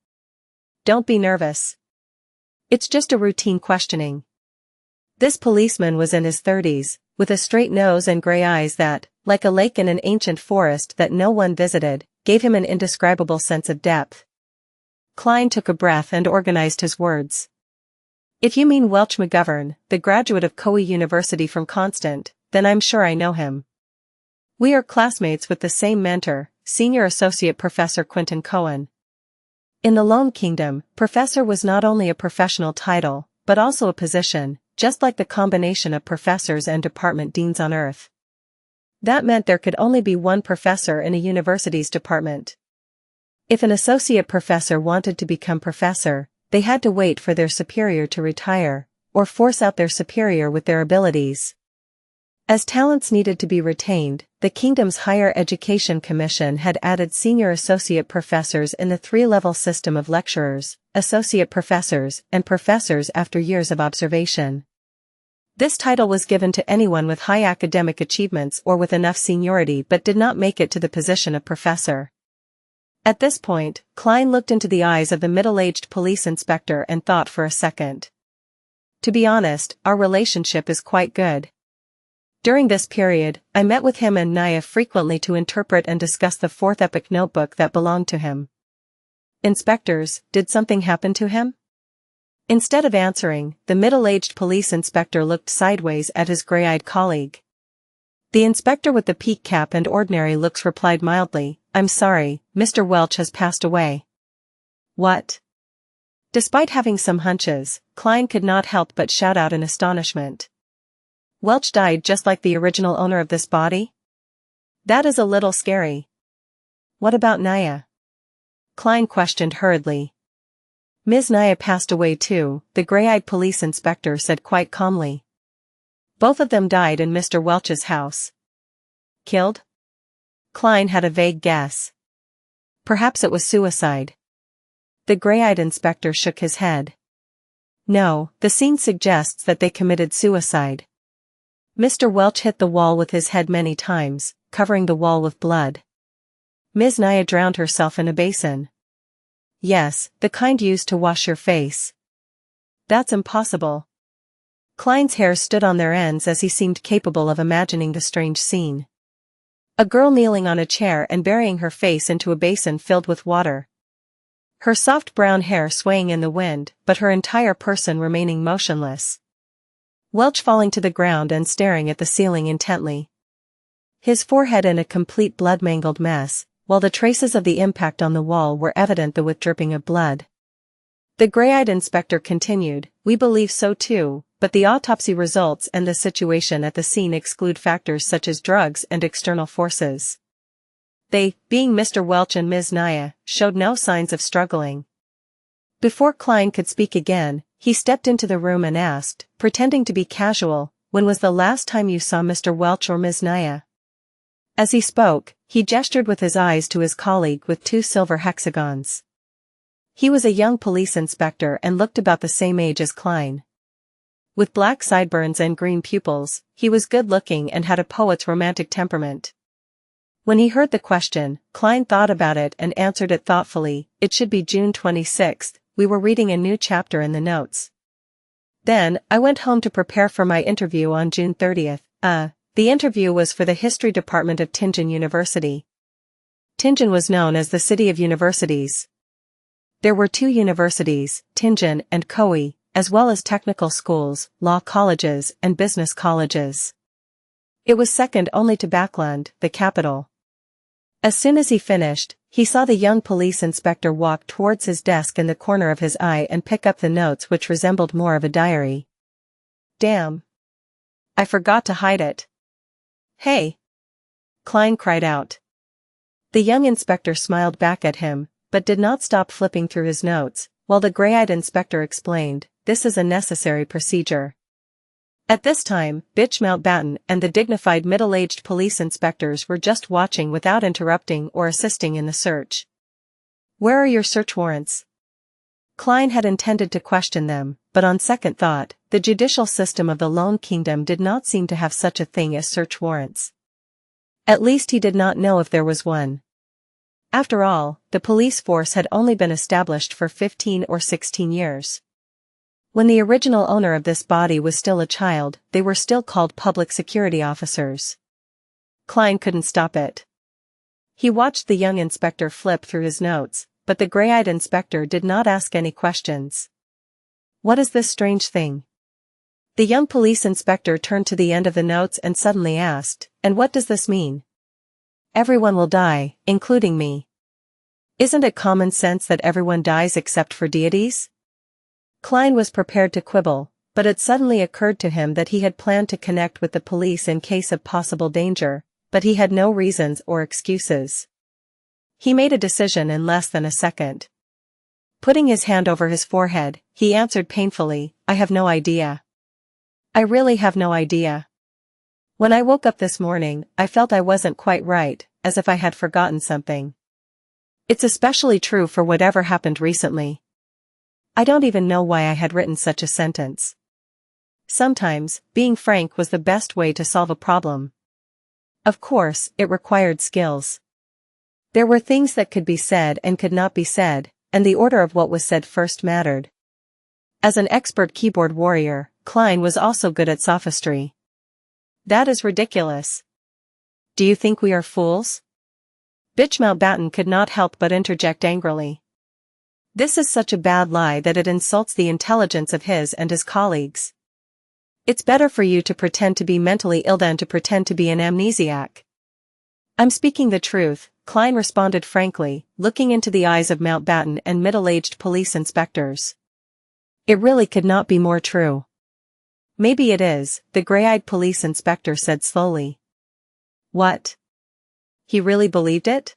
"Don't be nervous. It's just a routine questioning." This policeman was in his 30s, with a straight nose and gray eyes that, like a lake in an ancient forest that no one visited, gave him an indescribable sense of depth. Klein took a breath and organized his words. "If you mean Welch McGovern, the graduate of Coe University from Constant, then I'm sure I know him. We are classmates with the same mentor, Senior Associate Professor Quentin Cohen." In the Lone Kingdom, professor was not only a professional title, but also a position, just like the combination of professors and department deans on Earth. That meant there could only be one professor in a university's department. If an associate professor wanted to become professor, they had to wait for their superior to retire, or force out their superior with their abilities. As talents needed to be retained, the kingdom's Higher Education Commission had added senior associate professors in the 3-level system of lecturers, associate professors, and professors after years of observation. This title was given to anyone with high academic achievements or with enough seniority but did not make it to the position of professor. At this point, Klein looked into the eyes of the middle-aged police inspector and thought for a second. "To be honest, our relationship is quite good. During this period, I met with him and Naya frequently to interpret and discuss the 4th epic notebook that belonged to him." "Inspectors, did something happen to him?" Instead of answering, the middle-aged police inspector looked sideways at his gray-eyed colleague. The inspector with the peak cap and ordinary looks replied mildly, "I'm sorry, Mr. Welch has passed away." "What?" Despite having some hunches, Klein could not help but shout out in astonishment. "Welch died just like the original owner of this body? That is a little scary." "What about Naya?" Klein questioned hurriedly. "Ms. Naya passed away too," the gray-eyed police inspector said quite calmly. Both of them died in Mr. Welch's house. Killed? Klein had a vague guess. Perhaps it was suicide. The gray-eyed inspector shook his head. No, the scene suggests that they committed suicide. Mr. Welch hit the wall with his head many times, covering the wall with blood. Ms. Naya drowned herself in a basin. Yes, the kind used to wash your face. That's impossible. Klein's hairs stood on their ends as he seemed capable of imagining the strange scene. A girl kneeling on a chair and burying her face into a basin filled with water. Her soft brown hair swaying in the wind, but her entire person remaining motionless. Welch falling to the ground and staring at the ceiling intently. His forehead in a complete blood-mangled mess, while the traces of the impact on the wall were evident though with dripping of blood. The gray-eyed inspector continued, "We believe so too, but the autopsy results and the situation at the scene exclude factors such as drugs and external forces. They, being Mr. Welch and Ms. Naya, showed no signs of struggling." Before Klein could speak again, he stepped into the room and asked, pretending to be casual, "When was the last time you saw Mr. Welch or Ms. Naya?" As he spoke, he gestured with his eyes to his colleague with 2 silver hexagons. He was a young police inspector and looked about the same age as Klein. With black sideburns and green pupils, he was good-looking and had a poet's romantic temperament. When he heard the question, Klein thought about it and answered it thoughtfully. "It should be June 26th, we were reading a new chapter in the notes. Then, I went home to prepare for my interview on June 30th. The interview was for the history department of Tianjin University." Tianjin was known as the city of universities. There were 2 universities, Tianjin and Koei, as well as technical schools, law colleges, and business colleges. It was second only to Backland, the capital. As soon as he finished, he saw the young police inspector walk towards his desk in the corner of his eye and pick up the notes which resembled more of a diary. "Damn. I forgot to hide it." "Hey!" Klein cried out. The young inspector smiled back at him, but did not stop flipping through his notes, while the gray-eyed inspector explained, "This is a necessary procedure." At this time, Bitch Mountbatten and the dignified middle-aged police inspectors were just watching without interrupting or assisting in the search. "Where are your search warrants?" Klein had intended to question them, but on second thought, the judicial system of the Lone Kingdom did not seem to have such a thing as search warrants. At least he did not know if there was one. After all, the police force had only been established for 15 or 16 years. When the original owner of this body was still a child, they were still called public security officers. Klein couldn't stop it. He watched the young inspector flip through his notes, but the gray-eyed inspector did not ask any questions. "What is this strange thing?" The young police inspector turned to the end of the notes and suddenly asked, "And what does this mean?" "Everyone will die, including me." "Isn't it common sense that everyone dies except for deities?" Klein was prepared to quibble, but it suddenly occurred to him that he had planned to connect with the police in case of possible danger, but he had no reasons or excuses. He made a decision in less than a second. Putting his hand over his forehead, he answered painfully, "I have no idea. I really have no idea. When I woke up this morning, I felt I wasn't quite right, as if I had forgotten something. It's especially true for whatever happened recently. I don't even know why I had written such a sentence. Sometimes, being frank was the best way to solve a problem. Of course, it required skills. There were things that could be said and could not be said, and the order of what was said first mattered. As an expert keyboard warrior, Klein was also good at sophistry. "That is ridiculous. Do you think we are fools?" Bitch Mountbatten could not help but interject angrily. "This is such a bad lie that it insults the intelligence of his and his colleagues. It's better for you to pretend to be mentally ill than to pretend to be an amnesiac." "I'm speaking the truth," Klein responded frankly, looking into the eyes of Mountbatten and middle-aged police inspectors. "It really could not be more true." "Maybe it is," the gray-eyed police inspector said slowly. "What? He really believed it?"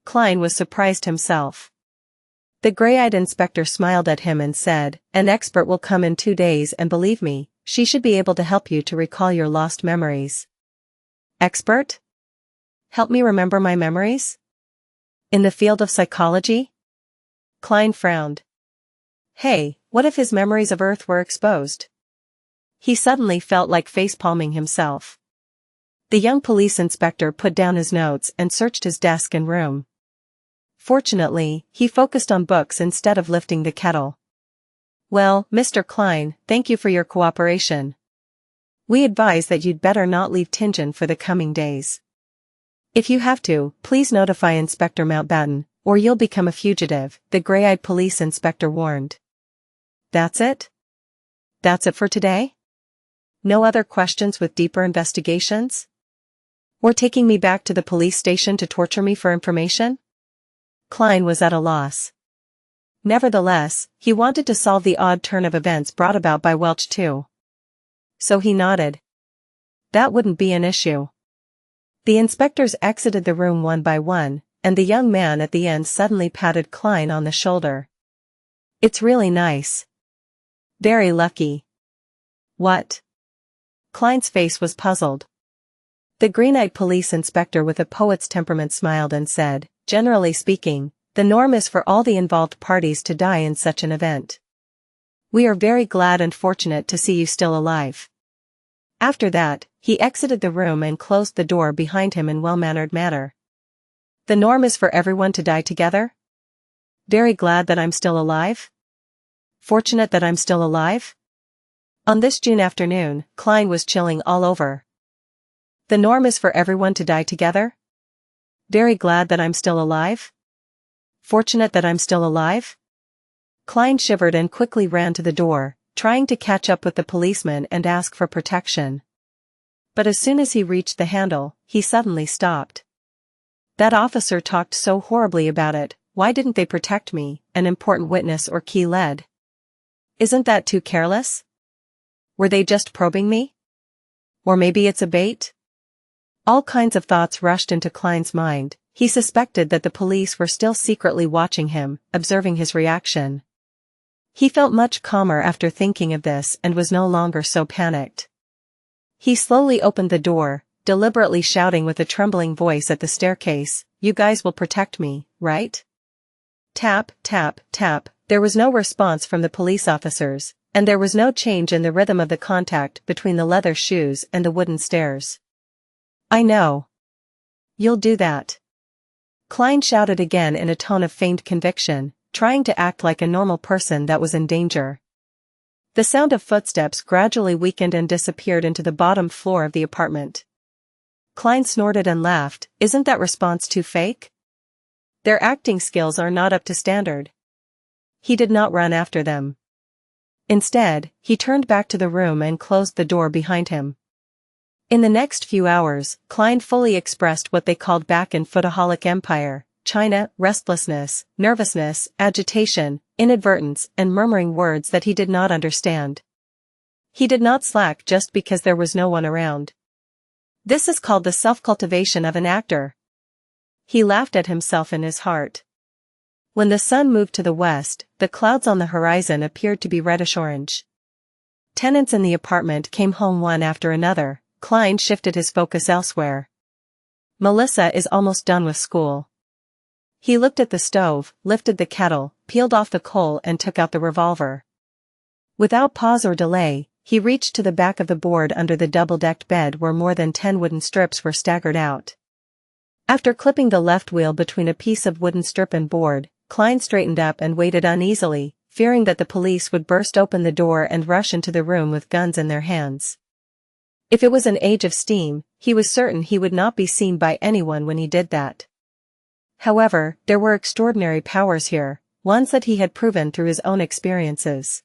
Klein was surprised himself. The gray-eyed inspector smiled at him and said, "An expert will come in 2 days and believe me, she should be able to help you to recall your lost memories. Expert? Help me remember my memories? In the field of psychology? Klein frowned. Hey, what if his memories of Earth were exposed? He suddenly felt like facepalming himself. The young police inspector put down his notes and searched his desk and room. Fortunately, he focused on books instead of lifting the kettle. Well, Mr. Klein, thank you for your cooperation. We advise that you'd better not leave Tingen for the coming days. If you have to, please notify Inspector Mountbatten, or you'll become a fugitive, the gray-eyed police inspector warned. That's it? That's it for today? No other questions with deeper investigations? Or taking me back to the police station to torture me for information? Klein was at a loss. Nevertheless, he wanted to solve the odd turn of events brought about by Welch too. So he nodded. That wouldn't be an issue. The inspectors exited the room one by one, and the young man at the end suddenly patted Klein on the shoulder. It's really nice. Very lucky. What? Klein's face was puzzled. The green-eyed police inspector with a poet's temperament smiled and said, generally speaking, the norm is for all the involved parties to die in such an event. We are very glad and fortunate to see you still alive. After that, he exited the room and closed the door behind him in well-mannered manner. The norm is for everyone to die together? Very glad that I'm still alive? Fortunate that I'm still alive? On this June afternoon, Klein was chilling all over. The norm is for everyone to die together? Very glad that I'm still alive? Fortunate that I'm still alive? Klein shivered and quickly ran to the door, trying to catch up with the policeman and ask for protection. But as soon as he reached the handle, he suddenly stopped. That officer talked so horribly about it, why didn't they protect me, an important witness or key lead? Isn't that too careless? Were they just probing me? Or maybe it's a bait? All kinds of thoughts rushed into Klein's mind. He suspected that the police were still secretly watching him, observing his reaction. He felt much calmer after thinking of this and was no longer so panicked. He slowly opened the door, deliberately shouting with a trembling voice at the staircase, "You guys will protect me, right?" Tap, tap, tap. There was no response from the police officers, and there was no change in the rhythm of the contact between the leather shoes and the wooden stairs. I know. You'll do that. Klein shouted again in a tone of feigned conviction, trying to act like a normal person that was in danger. The sound of footsteps gradually weakened and disappeared into the bottom floor of the apartment. Klein snorted and laughed. Isn't that response too fake? Their acting skills are not up to standard. He did not run after them. Instead, he turned back to the room and closed the door behind him. In the next few hours, Klein fully expressed what they called back in Footaholic Empire, China, restlessness, nervousness, agitation, inadvertence, and murmuring words that he did not understand. He did not slack just because there was no one around. This is called the self-cultivation of an actor. He laughed at himself in his heart. When the sun moved to the west, the clouds on the horizon appeared to be reddish-orange. Tenants in the apartment came home one after another. Klein shifted his focus elsewhere. Melissa is almost done with school. He looked at the stove, lifted the kettle, peeled off the coal and took out the revolver. Without pause or delay, he reached to the back of the board under the double-decked bed where more than 10 wooden strips were staggered out. After clipping the left wheel between a piece of wooden strip and board, Klein straightened up and waited uneasily, fearing that the police would burst open the door and rush into the room with guns in their hands. If it was an age of steam, he was certain he would not be seen by anyone when he did that. However, there were extraordinary powers here, ones that he had proven through his own experiences.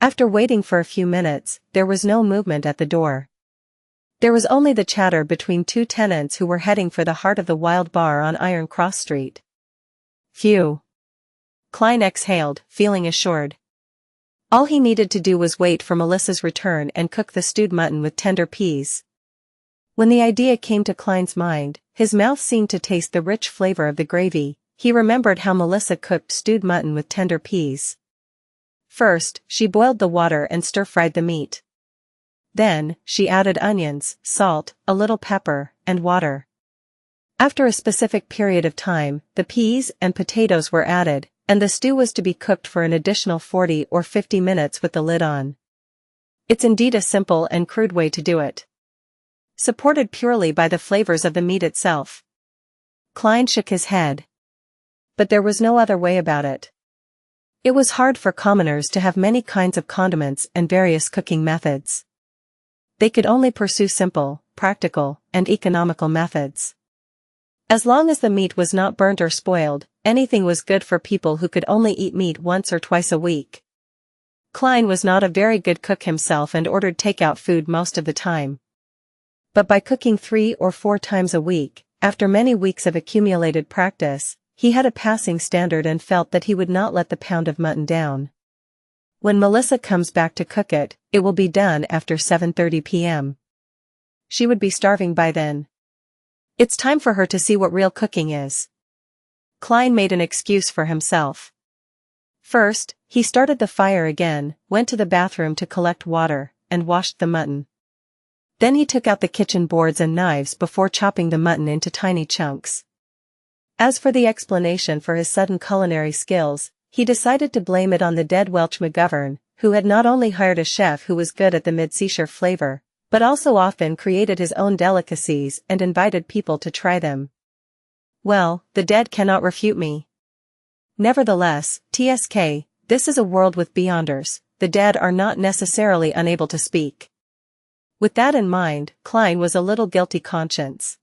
After waiting for a few minutes, there was no movement at the door. There was only the chatter between two tenants who were heading for the heart of the Wild Bar on Iron Cross Street. Phew. Klein exhaled, feeling assured. All he needed to do was wait for Melissa's return and cook the stewed mutton with tender peas. When the idea came to Klein's mind, his mouth seemed to taste the rich flavor of the gravy. He remembered how Melissa cooked stewed mutton with tender peas. First, she boiled the water and stir-fried the meat. Then, she added onions, salt, a little pepper, and water. After a specific period of time, the peas and potatoes were added, and the stew was to be cooked for an additional 40 or 50 minutes with the lid on. It's indeed a simple and crude way to do it. Supported purely by the flavors of the meat itself. Klein shook his head. But there was no other way about it. It was hard for commoners to have many kinds of condiments and various cooking methods. They could only pursue simple, practical, and economical methods. As long as the meat was not burnt or spoiled, anything was good for people who could only eat meat once or twice a week. Klein was not a very good cook himself and ordered takeout food most of the time. But by cooking 3 or 4 times a week, after many weeks of accumulated practice, he had a passing standard and felt that he would not let the pound of mutton down. When Melissa comes back to cook it, it will be done after 7:30 p.m. She would be starving by then. It's time for her to see what real cooking is. Klein made an excuse for himself. First, he started the fire again, went to the bathroom to collect water, and washed the mutton. Then he took out the kitchen boards and knives before chopping the mutton into tiny chunks. As for the explanation for his sudden culinary skills, he decided to blame it on the dead Welch McGovern, who had not only hired a chef who was good at the mid-seashore flavor, but also often created his own delicacies and invited people to try them. Well, the dead cannot refute me. Nevertheless, TSK, this is a world with beyonders, the dead are not necessarily unable to speak. With that in mind, Klein was a little guilty conscience.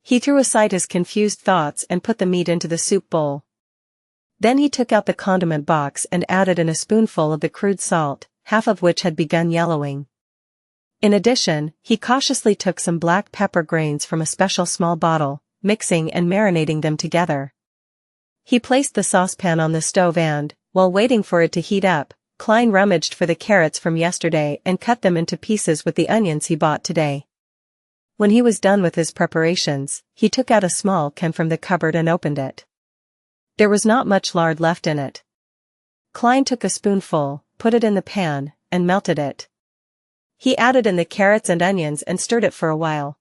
He threw aside his confused thoughts and put the meat into the soup bowl. Then he took out the condiment box and added in a spoonful of the crude salt, half of which had begun yellowing. In addition, he cautiously took some black pepper grains from a special small bottle, mixing and marinating them together. He placed the saucepan on the stove and, while waiting for it to heat up, Klein rummaged for the carrots from yesterday and cut them into pieces with the onions he bought today. When he was done with his preparations, he took out a small can from the cupboard and opened it. There was not much lard left in it. Klein took a spoonful, put it in the pan, and melted it. He added in the carrots and onions and stirred it for a while.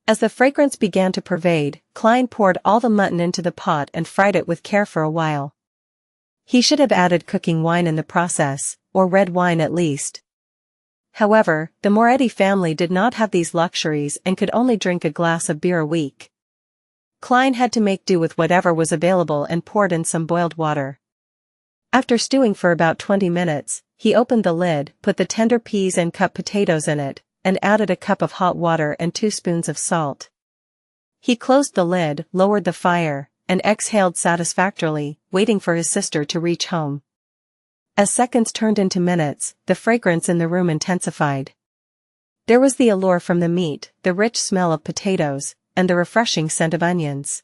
As the fragrance began to pervade, Klein poured all the mutton into the pot and fried it with care for a while. He should have added cooking wine in the process, or red wine at least. However, the Moretti family did not have these luxuries and could only drink a glass of beer a week. Klein had to make do with whatever was available and poured in some boiled water. After stewing for about 20 minutes, he opened the lid, put the tender peas and cut potatoes in it, and added a cup of hot water and 2 spoons of salt. He closed the lid, lowered the fire, and exhaled satisfactorily, waiting for his sister to reach home. As seconds turned into minutes, the fragrance in the room intensified. There was the allure from the meat, the rich smell of potatoes, and the refreshing scent of onions.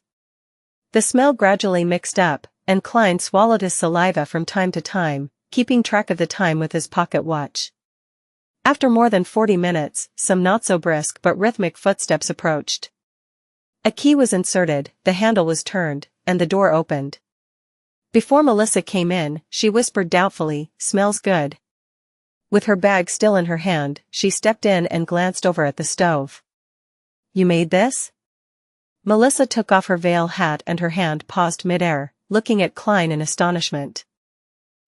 The smell gradually mixed up, and Klein swallowed his saliva from time to time, keeping track of the time with his pocket watch. After more than 40 minutes, some not-so-brisk but rhythmic footsteps approached. A key was inserted, the handle was turned, and the door opened. Before Melissa came in, she whispered doubtfully, "Smells good." With her bag still in her hand, she stepped in and glanced over at the stove. "You made this?" Melissa took off her veil hat and her hand paused mid-air, looking at Klein in astonishment.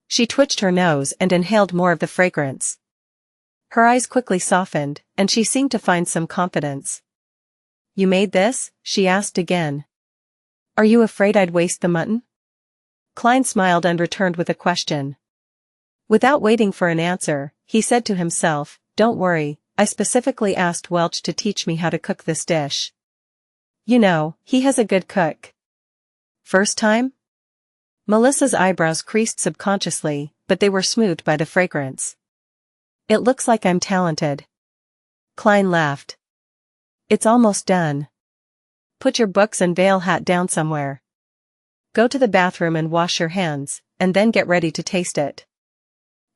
She twitched her nose and inhaled more of the fragrance. Her eyes quickly softened, and she seemed to find some confidence. "You made this?" she asked again. "Are you afraid I'd waste the mutton?" Klein smiled and returned with a question. Without waiting for an answer, he said to himself, "Don't worry, I specifically asked Welch to teach me how to cook this dish. You know, he has a good cook." "First time?" Melissa's eyebrows creased subconsciously, but they were smoothed by the fragrance. "It looks like I'm talented." Klein laughed. "It's almost done. Put your books and veil hat down somewhere. Go to the bathroom and wash your hands, and then get ready to taste it.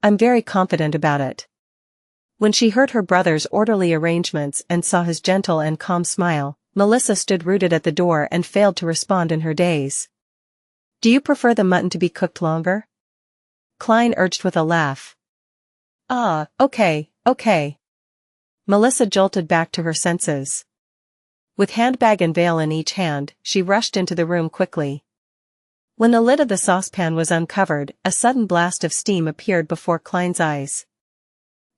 I'm very confident about it." When she heard her brother's orderly arrangements and saw his gentle and calm smile, Melissa stood rooted at the door and failed to respond in her daze. "Do you prefer the mutton to be cooked longer?" Klein urged with a laugh. "Ah, okay. Melissa jolted back to her senses. With handbag and veil in each hand, she rushed into the room quickly. When the lid of the saucepan was uncovered, a sudden blast of steam appeared before Klein's eyes.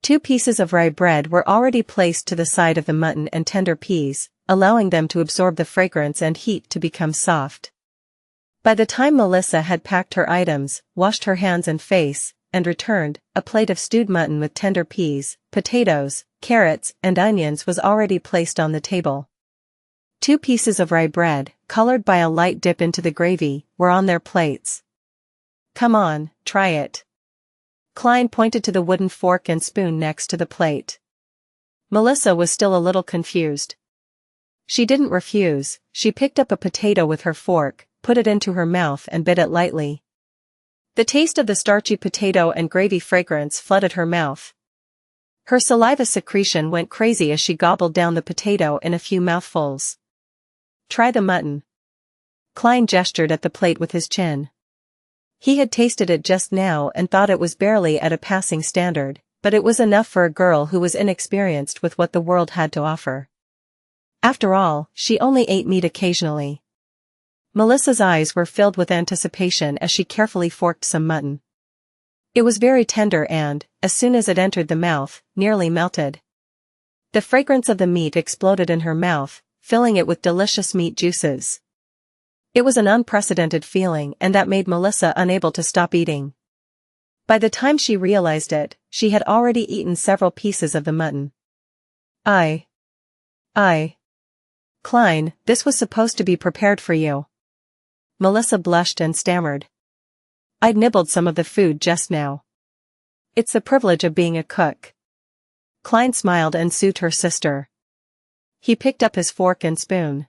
2 pieces of rye bread were already placed to the side of the mutton and tender peas, allowing them to absorb the fragrance and heat to become soft. By the time Melissa had packed her items, washed her hands and face, and returned, a plate of stewed mutton with tender peas, potatoes, carrots, and onions was already placed on the table. 2 pieces of rye bread, colored by a light dip into the gravy, were on their plates. "Come on, try it." Klein pointed to the wooden fork and spoon next to the plate. Melissa was still a little confused. She didn't refuse, she picked up a potato with her fork, put it into her mouth and bit it lightly. The taste of the starchy potato and gravy fragrance flooded her mouth. Her saliva secretion went crazy as she gobbled down the potato in a few mouthfuls. "Try the mutton." Klein gestured at the plate with his chin. He had tasted it just now and thought it was barely at a passing standard, but it was enough for a girl who was inexperienced with what the world had to offer. After all, she only ate meat occasionally. Melissa's eyes were filled with anticipation as she carefully forked some mutton. It was very tender and, as soon as it entered the mouth, nearly melted. The fragrance of the meat exploded in her mouth, filling it with delicious meat juices. It was an unprecedented feeling and that made Melissa unable to stop eating. By the time she realized it, she had already eaten several pieces of the mutton. I. Klein, this was supposed to be prepared for you." Melissa blushed and stammered. "I'd nibbled some of the food just now. It's the privilege of being a cook." Klein smiled and soothed her sister. He picked up his fork and spoon.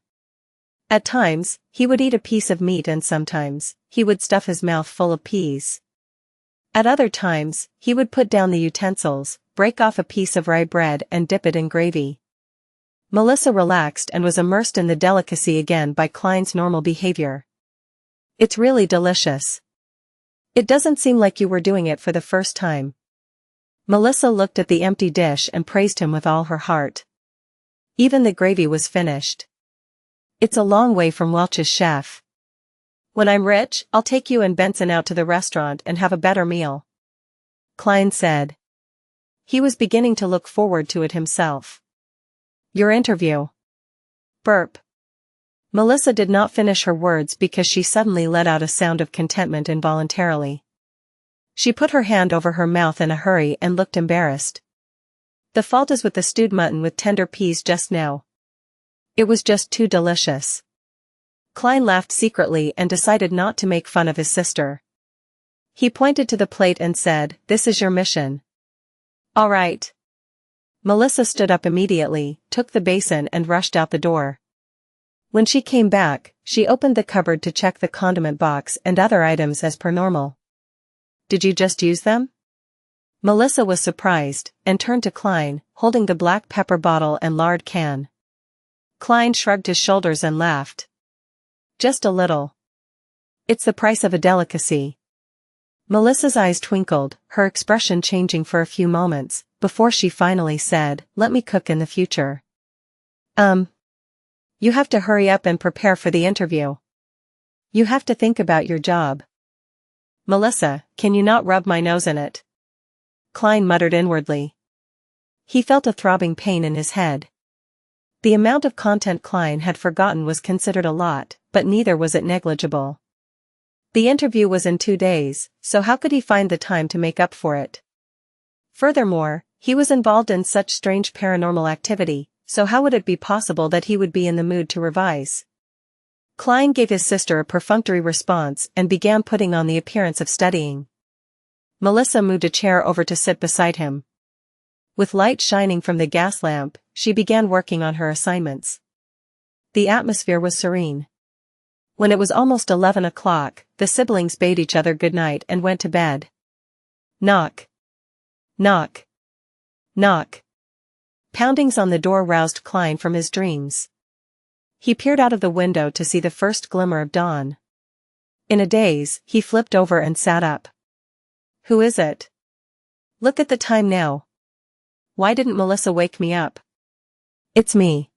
At times, he would eat a piece of meat and sometimes, he would stuff his mouth full of peas. At other times, he would put down the utensils, break off a piece of rye bread and dip it in gravy. Melissa relaxed and was immersed in the delicacy again by Klein's normal behavior. "It's really delicious. It doesn't seem like you were doing it for the first time." Melissa looked at the empty dish and praised him with all her heart. Even the gravy was finished. "It's a long way from Welch's chef. When I'm rich, I'll take you and Benson out to the restaurant and have a better meal," Klein said. He was beginning to look forward to it himself. "Your interview." Burp. Melissa did not finish her words because she suddenly let out a sound of contentment involuntarily. She put her hand over her mouth in a hurry and looked embarrassed. "The fault is with the stewed mutton with tender peas just now. It was just too delicious." Klein laughed secretly and decided not to make fun of his sister. He pointed to the plate and said, "This is your mission." "All right." Melissa stood up immediately, took the basin and rushed out the door. When she came back, she opened the cupboard to check the condiment box and other items as per normal. "Did you just use them?" Melissa was surprised, and turned to Klein, holding the black pepper bottle and lard can. Klein shrugged his shoulders and laughed. "Just a little. It's the price of a delicacy." Melissa's eyes twinkled, her expression changing for a few moments, before she finally said, "Let me cook in the future." You have to hurry up and prepare for the interview. You have to think about your job." "Melissa, can you not rub my nose in it?" Klein muttered inwardly. He felt a throbbing pain in his head. The amount of content Klein had forgotten was considered a lot, but neither was it negligible. The interview was in 2 days, so how could he find the time to make up for it? Furthermore, he was involved in such strange paranormal activity, so how would it be possible that he would be in the mood to revise? Klein gave his sister a perfunctory response and began putting on the appearance of studying. Melissa moved a chair over to sit beside him. With light shining from the gas lamp, she began working on her assignments. The atmosphere was serene. When it was almost 11 o'clock, the siblings bade each other good night and went to bed. Knock. Knock. Knock. Poundings on the door roused Klein from his dreams. He peered out of the window to see the first glimmer of dawn. In a daze, he flipped over and sat up. "Who is it? Look at the time now." Why didn't Melissa wake me up? It's me.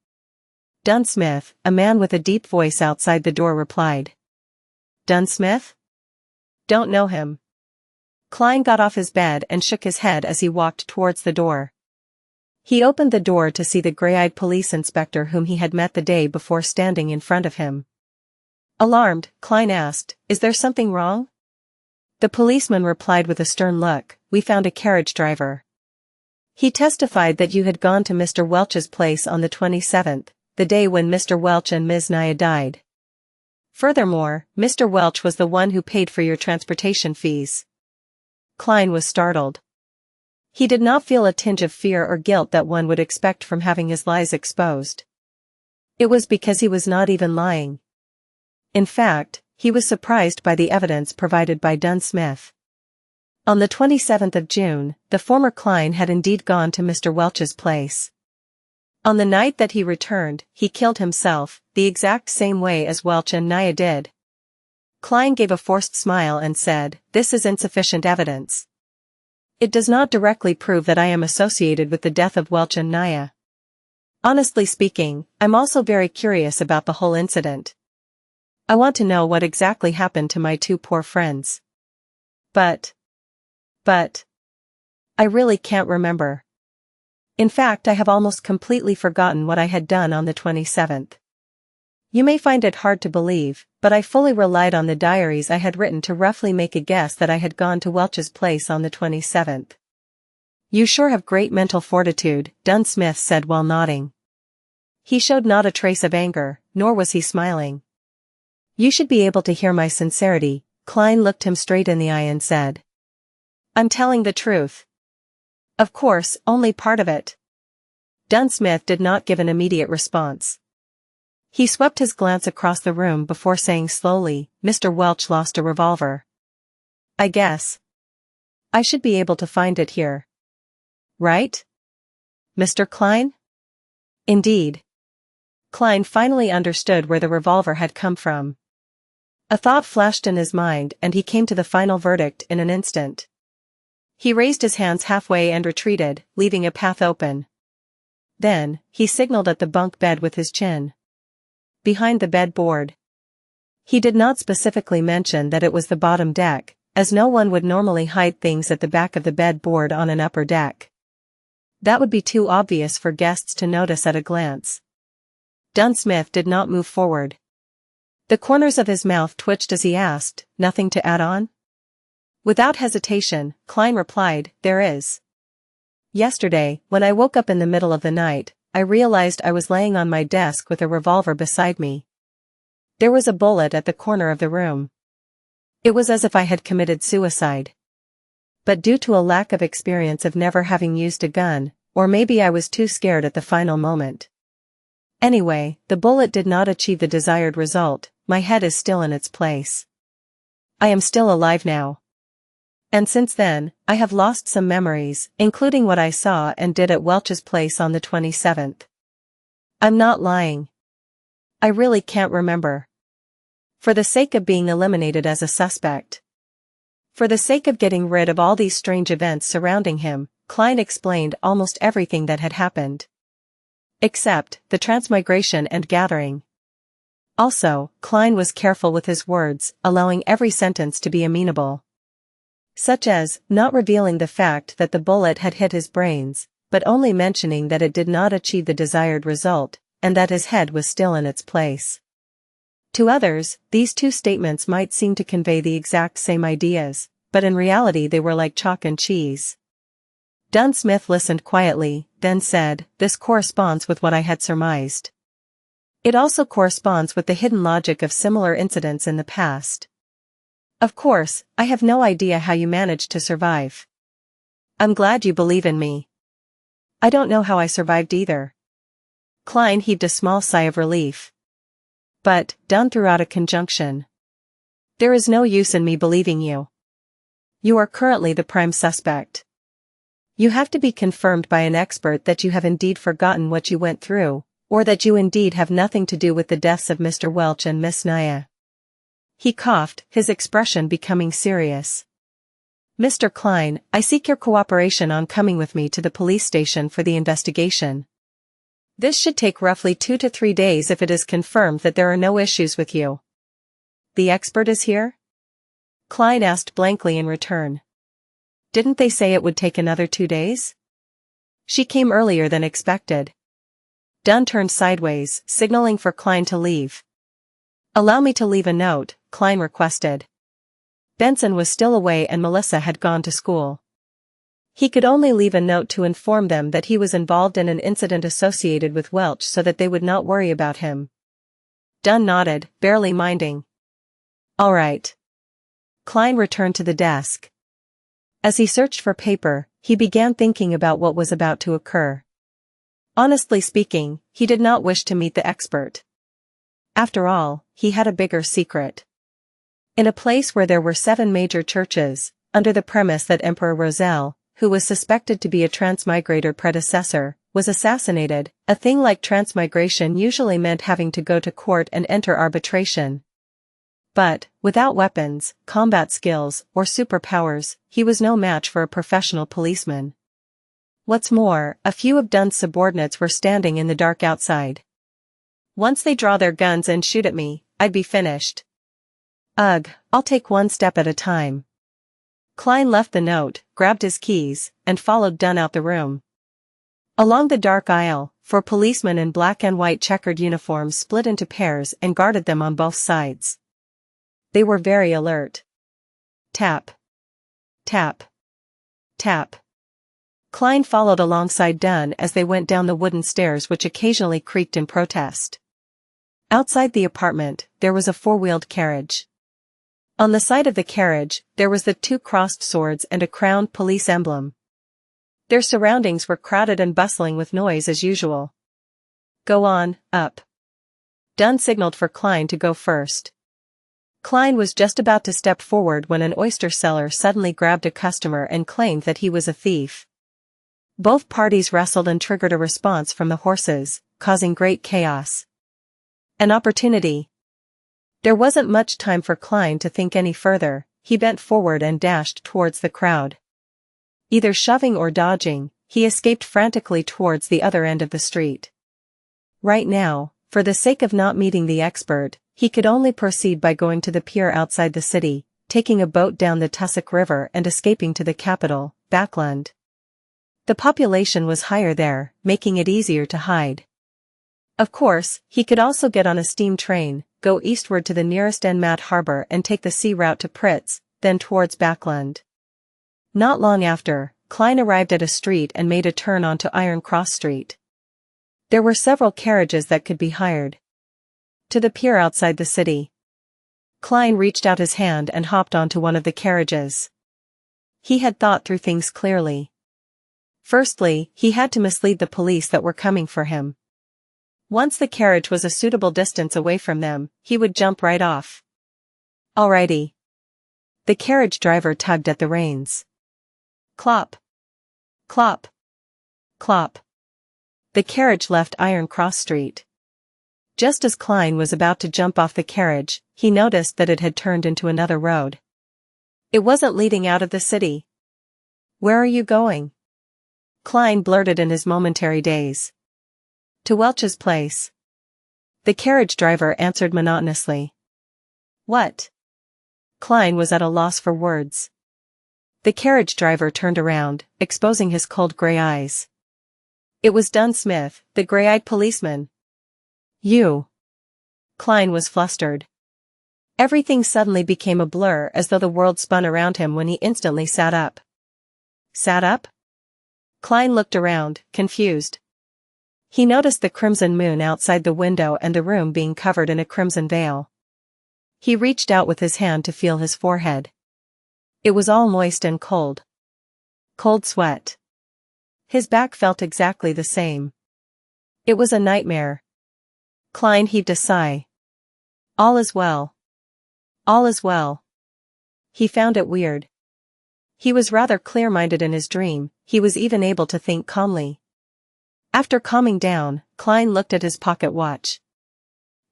Dunn Smith, a man with a deep voice outside the door replied. Dunn Smith? Don't know him. Klein got off his bed and shook his head as he walked towards the door. He opened the door to see the gray-eyed police inspector whom he had met the day before standing in front of him. Alarmed, Klein asked, "Is there something wrong?" The policeman replied with a stern look, "We found a carriage driver. He testified that you had gone to Mr. Welch's place on the 27th, the day when Mr. Welch and Ms. Nia died. Furthermore, Mr. Welch was the one who paid for your transportation fees." Klein was startled. He did not feel a tinge of fear or guilt that one would expect from having his lies exposed. It was because he was not even lying. In fact, he was surprised by the evidence provided by Dunn Smith. On the 27th of June, the former Klein had indeed gone to Mr. Welch's place. On the night that he returned, he killed himself, the exact same way as Welch and Nia did. Klein gave a forced smile and said, "This is insufficient evidence. It does not directly prove that I am associated with the death of Welch and Nia. Honestly speaking, I'm also very curious about the whole incident. I want to know what exactly happened to my two poor friends. But I really can't remember. In fact, I have almost completely forgotten what I had done on the 27th. You may find it hard to believe, but I fully relied on the diaries I had written to roughly make a guess that I had gone to Welch's place on the 27th. You sure have great mental fortitude, Dunn Smith said while nodding. He showed not a trace of anger, nor was he smiling. You should be able to hear my sincerity. Klein looked him straight in the eye and said. I'm telling the truth. Of course, only part of it. Dunn Smith did not give an immediate response. He swept his glance across the room before saying slowly, Mr. Welch lost a revolver. I guess I should be able to find it here. Right? Mr. Klein? Indeed. Klein finally understood where the revolver had come from. A thought flashed in his mind and he came to the final verdict in an instant. He raised his hands halfway and retreated, leaving a path open. Then, he signaled at the bunk bed with his chin. Behind the bed board. He did not specifically mention that it was the bottom deck, as no one would normally hide things at the back of the bed board on an upper deck. That would be too obvious for guests to notice at a glance. Dunn Smith did not move forward. The corners of his mouth twitched as he asked, "Nothing to add on?" Without hesitation, Klein replied, "There is. Yesterday, when I woke up in the middle of the night, I realized I was laying on my desk with a revolver beside me. There was a bullet at the corner of the room. It was as if I had committed suicide. But due to a lack of experience of never having used a gun, or maybe I was too scared at the final moment. Anyway, the bullet did not achieve the desired result. My head is still in its place. I am still alive now. And since then, I have lost some memories, including what I saw and did at Welch's place on the 27th. I'm not lying. I really can't remember. For the sake of being eliminated as a suspect. For the sake of getting rid of all these strange events surrounding him, Klein explained almost everything that had happened. Except the transmigration and gathering. Also, Klein was careful with his words, allowing every sentence to be amenable. Such as, not revealing the fact that the bullet had hit his brains, but only mentioning that it did not achieve the desired result, and that his head was still in its place. To others, these two statements might seem to convey the exact same ideas, but in reality they were like chalk and cheese. Dunn Smith listened quietly, then said, "This corresponds with what I had surmised. It also corresponds with the hidden logic of similar incidents in the past. Of course, I have no idea how you managed to survive. I'm glad you believe in me. I don't know how I survived either." Klein heaved a small sigh of relief. But, Dunn threw out a conjunction. There is no use in me believing you. You are currently the prime suspect. You have to be confirmed by an expert that you have indeed forgotten what you went through, or that you indeed have nothing to do with the deaths of Mr. Welch and Miss Nia. He coughed, his expression becoming serious. Mr. Klein, I seek your cooperation on coming with me to the police station for the investigation. This should take roughly 2 to 3 days if it is confirmed that there are no issues with you. The expert is here? Klein asked blankly in return. Didn't they say it would take another 2 days? She came earlier than expected. Dunn turned sideways, signaling for Klein to leave. Allow me to leave a note, Klein requested. Benson was still away and Melissa had gone to school. He could only leave a note to inform them that he was involved in an incident associated with Welch so that they would not worry about him. Dunn nodded, barely minding. All right. Klein returned to the desk. As he searched for paper, he began thinking about what was about to occur. Honestly speaking, he did not wish to meet the expert. After all, he had a bigger secret. In a place where there were 7 major churches, under the premise that Emperor Roselle, who was suspected to be a transmigrator predecessor, was assassinated, a thing like transmigration usually meant having to go to court and enter arbitration. But, without weapons, combat skills, or superpowers, he was no match for a professional policeman. What's more, a few of Dunn's subordinates were standing in the dark outside. Once they draw their guns and shoot at me, I'd be finished. Ugh, I'll take one step at a time. Klein left the note, grabbed his keys, and followed Dunn out the room. Along the dark aisle, 4 policemen in black and white checkered uniforms split into pairs and guarded them on both sides. They were very alert. Tap. Tap. Tap. Klein followed alongside Dunn as they went down the wooden stairs which occasionally creaked in protest. Outside the apartment, there was a 4-wheeled carriage. On the side of the carriage, there was the 2 crossed swords and a crowned police emblem. Their surroundings were crowded and bustling with noise as usual. Go on, up. Dunn signaled for Klein to go first. Klein was just about to step forward when an oyster seller suddenly grabbed a customer and claimed that he was a thief. Both parties wrestled and triggered a response from the horses, causing great chaos. An opportunity. There wasn't much time for Klein to think any further. He bent forward and dashed towards the crowd. Either shoving or dodging, he escaped frantically towards the other end of the street. Right now, for the sake of not meeting the expert, he could only proceed by going to the pier outside the city, taking a boat down the Tussock River and escaping to the capital, Backland. The population was higher there, making it easier to hide. Of course, he could also get on a steam train, go eastward to the nearest Enmat harbor and take the sea route to Pritz, then towards Backland. Not long after, Klein arrived at a street and made a turn onto Iron Cross Street. There were several carriages that could be hired. To the pier outside the city. Klein reached out his hand and hopped onto one of the carriages. He had thought through things clearly. Firstly, he had to mislead the police that were coming for him. Once the carriage was a suitable distance away from them, he would jump right off. Alrighty. The carriage driver tugged at the reins. Clop. Clop. Clop. The carriage left Iron Cross Street. Just as Klein was about to jump off the carriage, he noticed that it had turned into another road. It wasn't leading out of the city. Where are you going? Klein blurted in his momentary daze. To Welch's place. The carriage driver answered monotonously. What? Klein was at a loss for words. The carriage driver turned around, exposing his cold gray eyes. It was Dunn Smith, the gray-eyed policeman. You. Klein was flustered. Everything suddenly became a blur as though the world spun around him when he instantly sat up. Sat up? Klein looked around, confused. He noticed the crimson moon outside the window and the room being covered in a crimson veil. He reached out with his hand to feel his forehead. It was all moist and cold. Cold sweat. His back felt exactly the same. It was a nightmare. Klein heaved a sigh. All is well. All is well. He found it weird. He was rather clear-minded in his dream, he was even able to think calmly. After calming down, Klein looked at his pocket watch.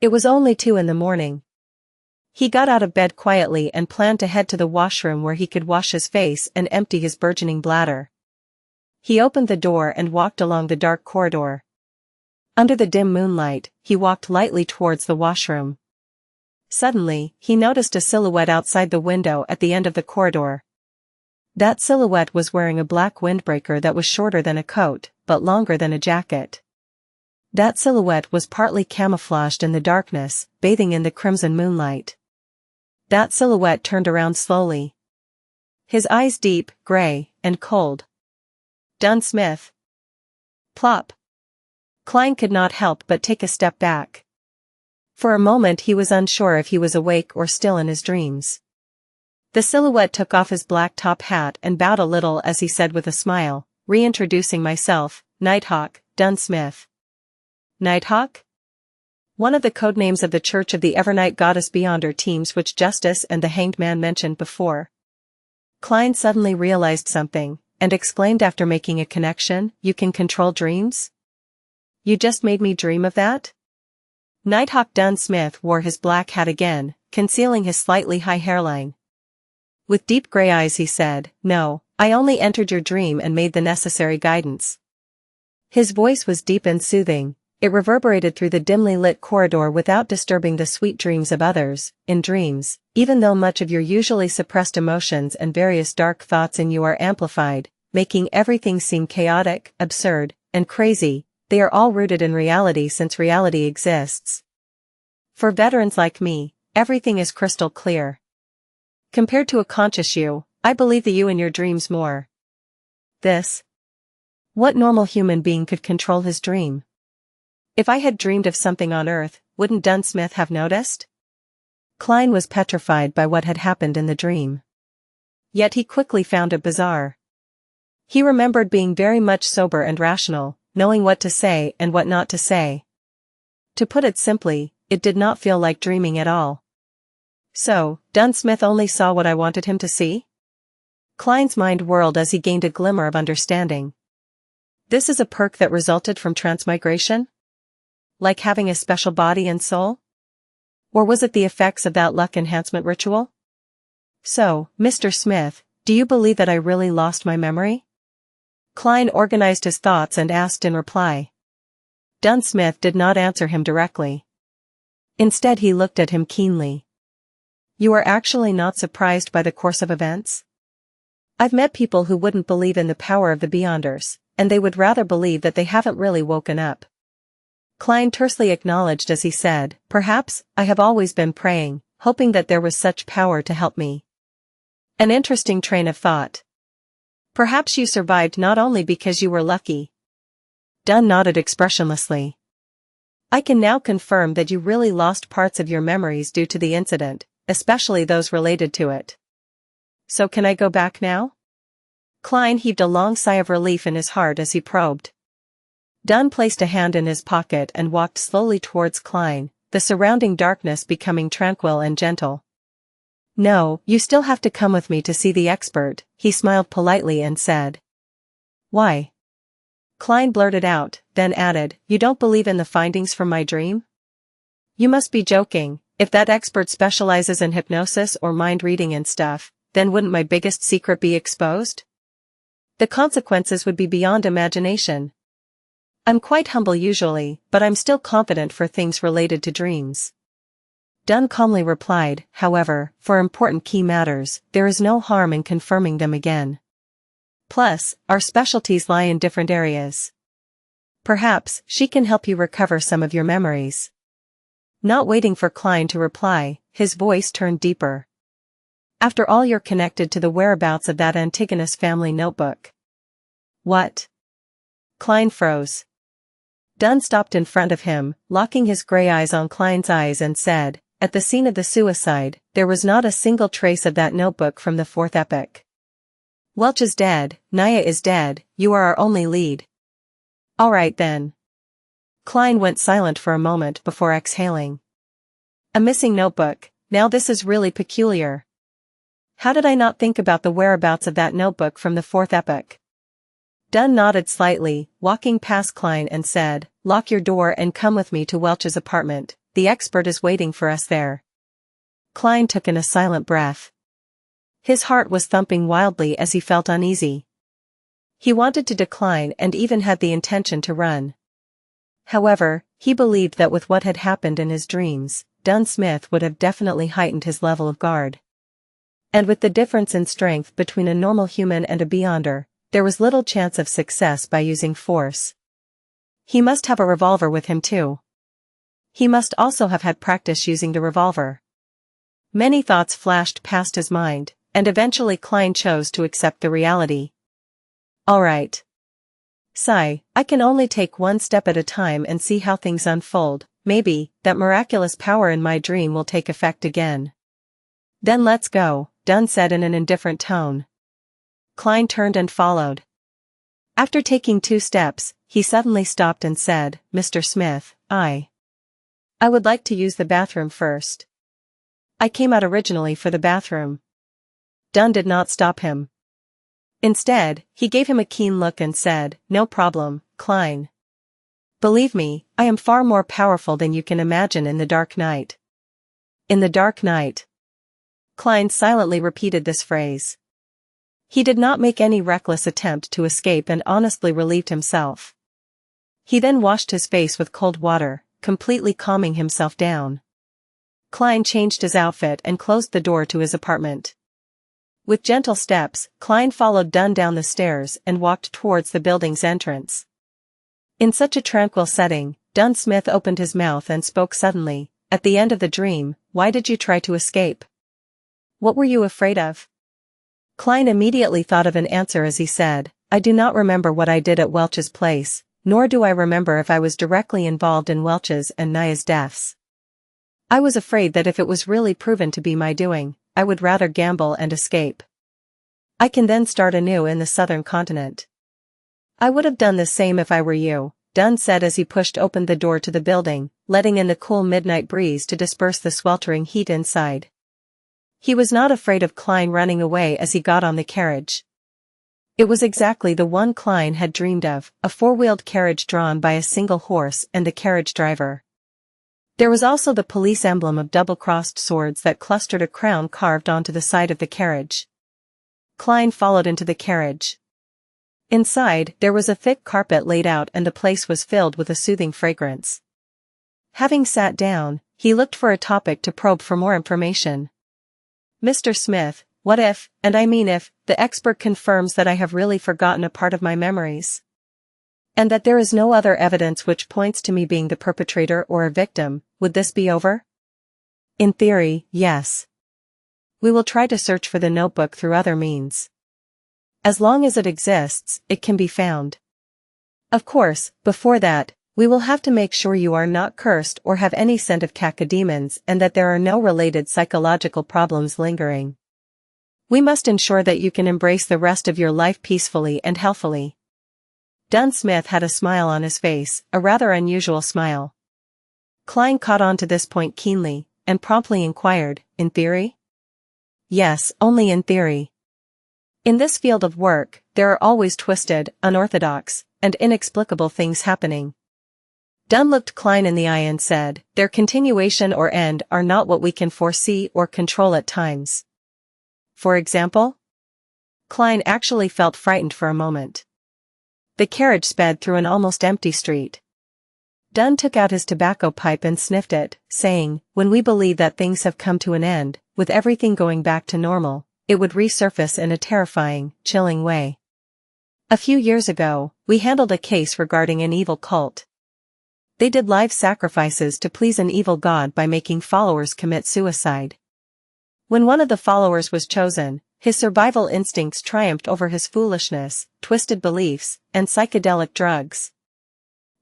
It was only 2 in the morning. He got out of bed quietly and planned to head to the washroom where he could wash his face and empty his burgeoning bladder. He opened the door and walked along the dark corridor. Under the dim moonlight, he walked lightly towards the washroom. Suddenly, he noticed a silhouette outside the window at the end of the corridor. That silhouette was wearing a black windbreaker that was shorter than a coat, but longer than a jacket. That silhouette was partly camouflaged in the darkness, bathing in the crimson moonlight. That silhouette turned around slowly. His eyes deep, gray, and cold. Dunn Smith. Plop. Cline could not help but take a step back. For a moment he was unsure if he was awake or still in his dreams. The silhouette took off his black top hat and bowed a little as he said with a smile, "Reintroducing myself, Nighthawk, Dunn Smith." Nighthawk? One of the codenames of the Church of the Evernight Goddess Beyonder teams which Justice and the Hanged Man mentioned before. Cline suddenly realized something, and exclaimed after making a connection, "You can control dreams? You just made me dream of that?" Nighthawk Dunn Smith wore his black hat again, concealing his slightly high hairline. With deep gray eyes he said, "No, I only entered your dream and made the necessary guidance." His voice was deep and soothing. It reverberated through the dimly lit corridor without disturbing the sweet dreams of others. In dreams, even though much of your usually suppressed emotions and various dark thoughts in you are amplified, making everything seem chaotic, absurd, and crazy, they are all rooted in reality since reality exists. For veterans like me, everything is crystal clear. Compared to a conscious you, I believe the you in your dreams more. What normal human being could control his dream? If I had dreamed of something on Earth, wouldn't Dunn Smith have noticed? Cline was petrified by what had happened in the dream. Yet he quickly found it bizarre. He remembered being very much sober and rational, knowing what to say and what not to say. To put it simply, it did not feel like dreaming at all. So, Dunn Smith only saw what I wanted him to see? Cline's mind whirled as he gained a glimmer of understanding. This is a perk that resulted from transmigration? Like having a special body and soul? Or was it the effects of that luck enhancement ritual? So, Mr. Smith, do you believe that I really lost my memory? Cline organized his thoughts and asked in reply. Dunn Smith did not answer him directly. Instead he looked at him keenly. You are actually not surprised by the course of events? I've met people who wouldn't believe in the power of the Beyonders, and they would rather believe that they haven't really woken up. Cline tersely acknowledged as he said, "Perhaps, I have always been praying, hoping that there was such power to help me." An interesting train of thought. Perhaps you survived not only because you were lucky. Dunn nodded expressionlessly. I can now confirm that you really lost parts of your memories due to the incident, especially those related to it. So can I go back now? Cline heaved a long sigh of relief in his heart as he probed. Dunn placed a hand in his pocket and walked slowly towards Cline, the surrounding darkness becoming tranquil and gentle. No, you still have to come with me to see the expert, he smiled politely and said. Why? Cline blurted out, then added, You don't believe in the findings from my dream? You must be joking. If that expert specializes in hypnosis or mind reading and stuff, then wouldn't my biggest secret be exposed? The consequences would be beyond imagination. I'm quite humble usually, but I'm still confident for things related to dreams. Dunn calmly replied, however, for important key matters, there is no harm in confirming them again. Plus, our specialties lie in different areas. Perhaps, she can help you recover some of your memories. Not waiting for Cline to reply, his voice turned deeper. After all, you're connected to the whereabouts of that Antigonus family notebook. What? Cline froze. Dunn stopped in front of him, locking his gray eyes on Cline's eyes and said, At the scene of the suicide, there was not a single trace of that notebook from the fourth epoch. Welch is dead, Naya is dead, you are our only lead. All right then. Cline went silent for a moment before exhaling. A missing notebook, now this is really peculiar. How did I not think about the whereabouts of that notebook from the fourth epoch? Dunn nodded slightly, walking past Cline and said, Lock your door and come with me to Welch's apartment, the expert is waiting for us there. Klein took in a silent breath. His heart was thumping wildly as he felt uneasy. He wanted to decline and even had the intention to run. However, he believed that with what had happened in his dreams, Dunn Smith would have definitely heightened his level of guard. And with the difference in strength between a normal human and a beyonder, there was little chance of success by using force. He must have a revolver with him too. He must also have had practice using the revolver. Many thoughts flashed past his mind, and eventually Klein chose to accept the reality. All right. Sigh, I can only take one step at a time and see how things unfold. Maybe that miraculous power in my dream will take effect again. Then let's go, Dunn said in an indifferent tone. Klein turned and followed. After taking 2 steps, he suddenly stopped and said, Mr. Smith, I would like to use the bathroom first. I came out originally for the bathroom. Dunn did not stop him. Instead, he gave him a keen look and said, No problem, Klein. Believe me, I am far more powerful than you can imagine in the dark night. In the dark night. Klein silently repeated this phrase. He did not make any reckless attempt to escape and honestly relieved himself. He then washed his face with cold water, completely calming himself down. Klein changed his outfit and closed the door to his apartment. With gentle steps, Klein followed Dunn down the stairs and walked towards the building's entrance. In such a tranquil setting, Dunn Smith opened his mouth and spoke suddenly. At the end of the dream, why did you try to escape? What were you afraid of? Klein immediately thought of an answer as he said, I do not remember what I did at Welch's place, nor do I remember if I was directly involved in Welch's and Naya's deaths. I was afraid that if it was really proven to be my doing, I would rather gamble and escape. I can then start anew in the southern continent. I would have done the same if I were you, Dunn said as he pushed open the door to the building, letting in the cool midnight breeze to disperse the sweltering heat inside. He was not afraid of Klein running away as he got on the carriage. It was exactly the one Klein had dreamed of, a 4-wheeled carriage drawn by a single horse and the carriage driver. There was also the police emblem of double-crossed swords that clustered a crown carved onto the side of the carriage. Klein followed into the carriage. Inside, there was a thick carpet laid out and the place was filled with a soothing fragrance. Having sat down, he looked for a topic to probe for more information. Mr. Smith, what if, and I mean if, the expert confirms that I have really forgotten a part of my memories? And that there is no other evidence which points to me being the perpetrator or a victim, would this be over? In theory, yes. We will try to search for the notebook through other means. As long as it exists, it can be found. Of course, before that, we will have to make sure you are not cursed or have any scent of cacodemons and that there are no related psychological problems lingering. We must ensure that you can embrace the rest of your life peacefully and healthily. Dunn Smith had a smile on his face, a rather unusual smile. Klein caught on to this point keenly, and promptly inquired, in theory? Yes, only in theory. In this field of work, there are always twisted, unorthodox, and inexplicable things happening. Dunn looked Klein in the eye and said, their continuation or end are not what we can foresee or control at times. For example? Klein actually felt frightened for a moment. The carriage sped through an almost empty street. Dunn took out his tobacco pipe and sniffed it, saying, when we believe that things have come to an end, with everything going back to normal, it would resurface in a terrifying, chilling way. A few years ago, we handled a case regarding an evil cult. They did live sacrifices to please an evil god by making followers commit suicide. When one of the followers was chosen, his survival instincts triumphed over his foolishness, twisted beliefs, and psychedelic drugs.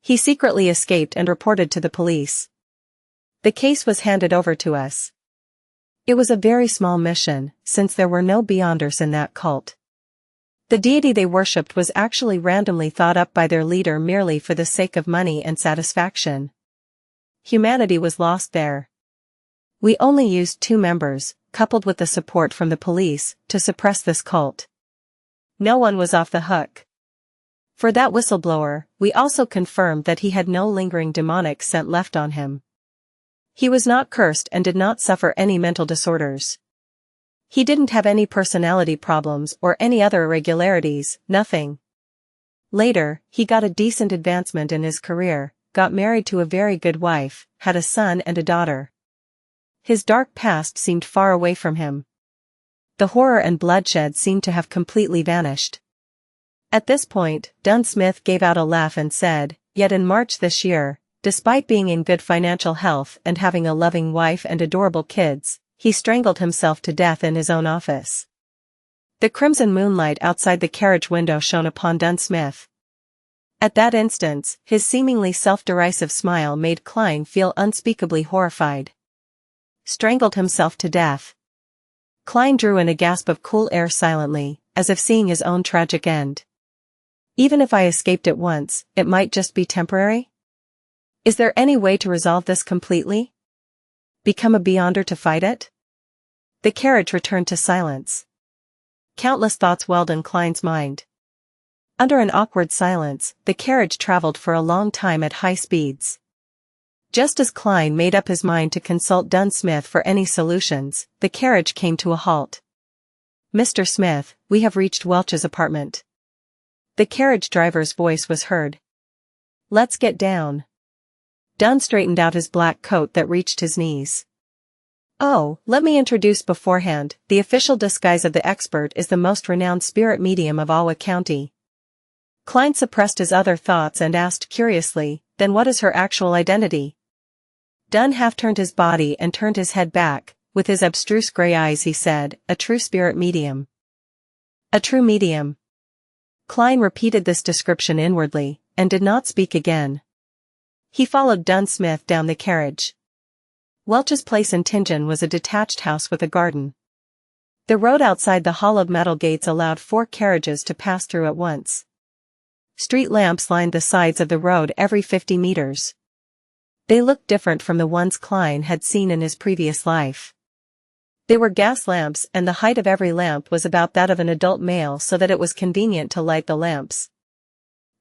He secretly escaped and reported to the police. The case was handed over to us. It was a very small mission, since there were no beyonders in that cult. The deity they worshipped was actually randomly thought up by their leader merely for the sake of money and satisfaction. Humanity was lost there. We only used 2 members, coupled with the support from the police, to suppress this cult. No one was off the hook. For that whistleblower, we also confirmed that he had no lingering demonic scent left on him. He was not cursed and did not suffer any mental disorders. He didn't have any personality problems or any other irregularities, nothing. Later, he got a decent advancement in his career, got married to a very good wife, had a son and a daughter. His dark past seemed far away from him. The horror and bloodshed seemed to have completely vanished. At this point, Dunn Smith gave out a laugh and said, "Yet in March this year, despite being in good financial health and having a loving wife and adorable kids, he strangled himself to death in his own office." The crimson moonlight outside the carriage window shone upon Dunn Smith. At that instant, his seemingly self-derisive smile made Klein feel unspeakably horrified. Strangled himself to death. Klein drew in a gasp of cool air silently, as if seeing his own tragic end. Even if I escaped at once, it might just be temporary? Is there any way to resolve this completely? Become a beyonder to fight it? The carriage returned to silence. Countless thoughts welled in Klein's mind. Under an awkward silence, the carriage traveled for a long time at high speeds. Just as Klein made up his mind to consult Dunn Smith for any solutions, the carriage came to a halt. "Mr. Smith, we have reached Welch's apartment." The carriage driver's voice was heard. "Let's get down." Dunn straightened out his black coat that reached his knees. "Oh, let me introduce beforehand, the official disguise of the expert is the most renowned spirit medium of Awa County." Klein suppressed his other thoughts and asked curiously, "Then what is her actual identity?" Dunn half-turned his body and turned his head back. With his abstruse gray eyes he said, "A true spirit medium." "A true medium." Klein repeated this description inwardly, and did not speak again. He followed Dunn Smith down the carriage. Welch's place in Tingen was a detached house with a garden. The road outside the hollowed metal gates allowed 4 carriages to pass through at once. Street lamps lined the sides of the road every 50 meters. They looked different from the ones Klein had seen in his previous life. They were gas lamps and the height of every lamp was about that of an adult male so that it was convenient to light the lamps.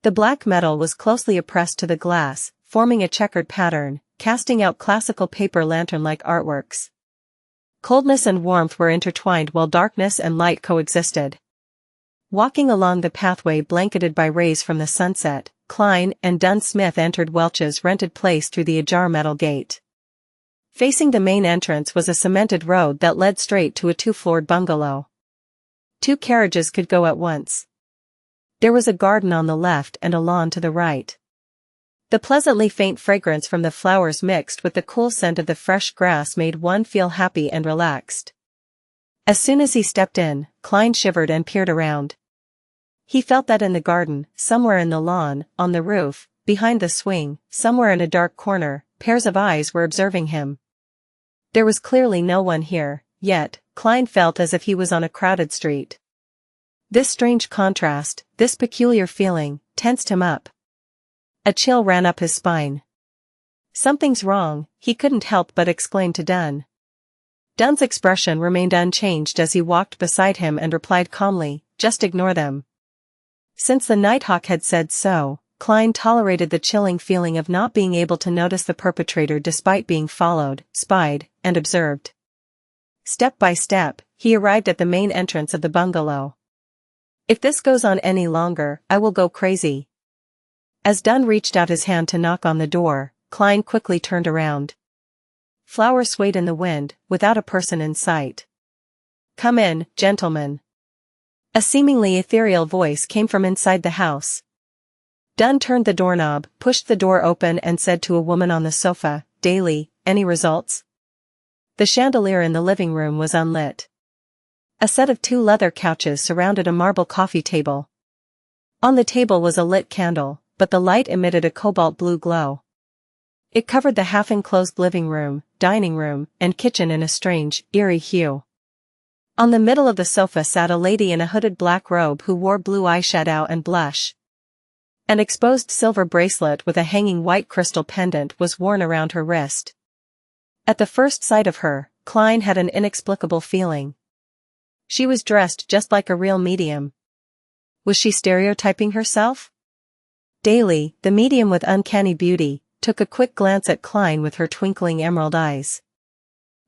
The black metal was closely pressed to the glass, forming a checkered pattern, casting out classical paper lantern-like artworks. Coldness and warmth were intertwined while darkness and light coexisted. Walking along the pathway blanketed by rays from the sunset, Klein and Dunn Smith entered Welch's rented place through the ajar metal gate. Facing the main entrance was a cemented road that led straight to a 2-floored bungalow. 2 carriages could go at once. There was a garden on the left and a lawn to the right. The pleasantly faint fragrance from the flowers mixed with the cool scent of the fresh grass made one feel happy and relaxed. As soon as he stepped in, Klein shivered and peered around. He felt that in the garden, somewhere in the lawn, on the roof, behind the swing, somewhere in a dark corner, pairs of eyes were observing him. There was clearly no one here, yet, Klein felt as if he was on a crowded street. This strange contrast, this peculiar feeling, tensed him up. A chill ran up his spine. "Something's wrong," he couldn't help but exclaim to Dunn. Dunn's expression remained unchanged as he walked beside him and replied calmly, "Just ignore them." Since the Nighthawk had said so, Klein tolerated the chilling feeling of not being able to notice the perpetrator despite being followed, spied, and observed. Step by step, he arrived at the main entrance of the bungalow. "If this goes on any longer, I will go crazy." As Dunn reached out his hand to knock on the door, Klein quickly turned around. Flowers swayed in the wind, without a person in sight. "Come in, gentlemen." A seemingly ethereal voice came from inside the house. Dunn turned the doorknob, pushed the door open and said to a woman on the sofa, "Daly, any results?" The chandelier in the living room was unlit. A set of 2 leather couches surrounded a marble coffee table. On the table was a lit candle, but the light emitted a cobalt blue glow. It covered the half-enclosed living room, dining room, and kitchen in a strange, eerie hue. On the middle of the sofa sat a lady in a hooded black robe who wore blue eyeshadow and blush. An exposed silver bracelet with a hanging white crystal pendant was worn around her wrist. At the first sight of her, Klein had an inexplicable feeling. She was dressed just like a real medium. Was she stereotyping herself? Daly, the medium with uncanny beauty, took a quick glance at Klein with her twinkling emerald eyes.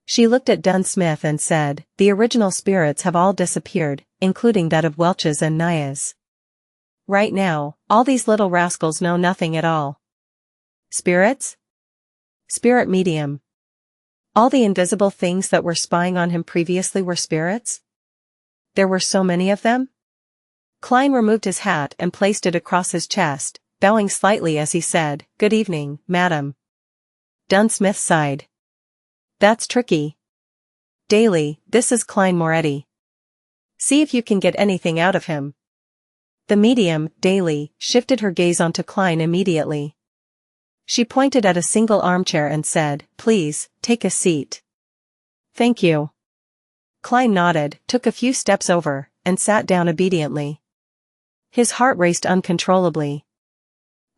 She looked at Dunn Smith and said, "The original spirits have all disappeared, including that of Welch's and Naya's. Right now, all these little rascals know nothing at all." Spirits? Spirit medium. All the invisible things that were spying on him previously were spirits? There were so many of them? Klein removed his hat and placed it across his chest, bowing slightly as he said, "Good evening, madam." Dunn Smith sighed. "That's tricky. Daly, this is Klein Moretti. See if you can get anything out of him." The medium, Daly, shifted her gaze onto Klein immediately. She pointed at a single armchair and said, "Please, take a seat." "Thank you." Klein nodded, took a few steps over, and sat down obediently. His heart raced uncontrollably.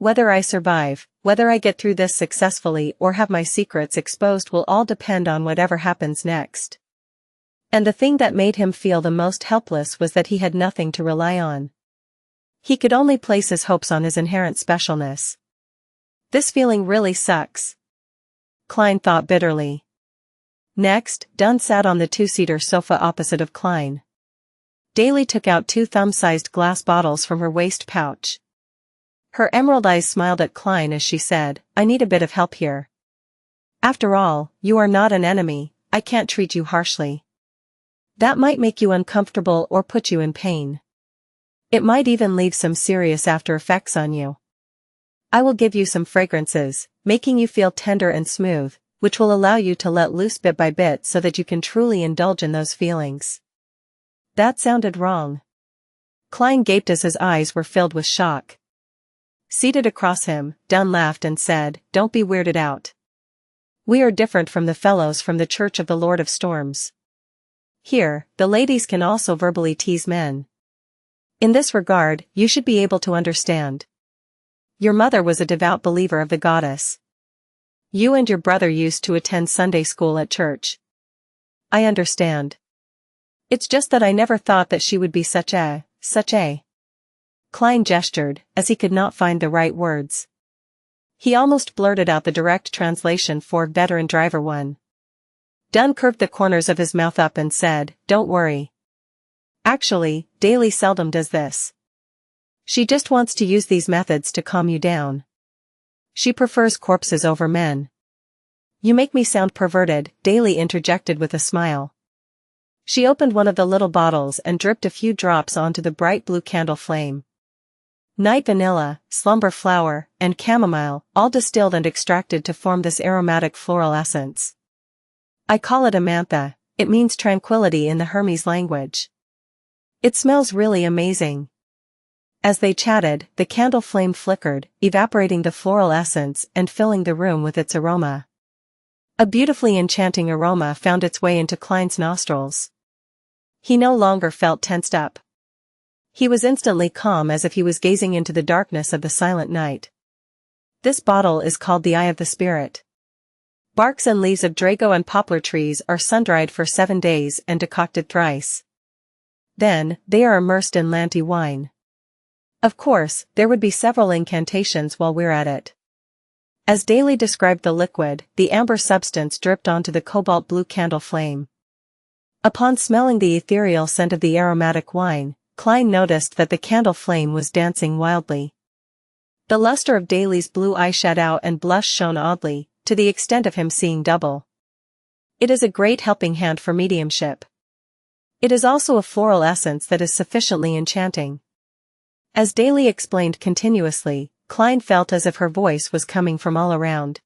Whether I survive, whether I get through this successfully or have my secrets exposed will all depend on whatever happens next. And the thing that made him feel the most helpless was that he had nothing to rely on. He could only place his hopes on his inherent specialness. This feeling really sucks, Klein thought bitterly. Next, Dunn sat on the two-seater sofa opposite of Klein. Daly took out 2 thumb-sized glass bottles from her waist pouch. Her emerald eyes smiled at Klein as she said, "I need a bit of help here. After all, you are not an enemy, I can't treat you harshly. That might make you uncomfortable or put you in pain. It might even leave some serious after effects on you. I will give you some fragrances, making you feel tender and smooth, which will allow you to let loose bit by bit so that you can truly indulge in those feelings." That sounded wrong. Klein gaped as his eyes were filled with shock. Seated across him, Dunn laughed and said, "Don't be weirded out. We are different from the fellows from the Church of the Lord of Storms. Here, the ladies can also verbally tease men. In this regard, you should be able to understand. Your mother was a devout believer of the goddess. You and your brother used to attend Sunday school at church. I understand. It's just that I never thought that she would be such a... Klein gestured, as he could not find the right words. He almost blurted out the direct translation for veteran driver 1. Dunn curved the corners of his mouth up and said, "Don't worry. Actually, Daly seldom does this. She just wants to use these methods to calm you down. She prefers corpses over men." "You make me sound perverted," Daly interjected with a smile. She opened one of the little bottles and dripped a few drops onto the bright blue candle flame. Night vanilla, slumber flower, and chamomile, all distilled and extracted to form this aromatic floral essence. I call it amantha, it means tranquility in the Hermes language. It smells really amazing. As they chatted, the candle flame flickered, evaporating the floral essence and filling the room with its aroma. A beautifully enchanting aroma found its way into Klein's nostrils. He no longer felt tensed up. He was instantly calm as if he was gazing into the darkness of the silent night. This bottle is called the Eye of the Spirit. Barks and leaves of drago and poplar trees are sun-dried for 7 days and decocted thrice. Then, they are immersed in Lanti wine. Of course, there would be several incantations while we're at it. As Daly described the liquid, the amber substance dripped onto the cobalt blue candle flame. Upon smelling the ethereal scent of the aromatic wine, Klein noticed that the candle flame was dancing wildly. The luster of Daly's blue eyeshadow and blush shone oddly, to the extent of him seeing double. It is a great helping hand for mediumship. It is also a floral essence that is sufficiently enchanting. As Daly explained continuously, Klein felt as if her voice was coming from all around.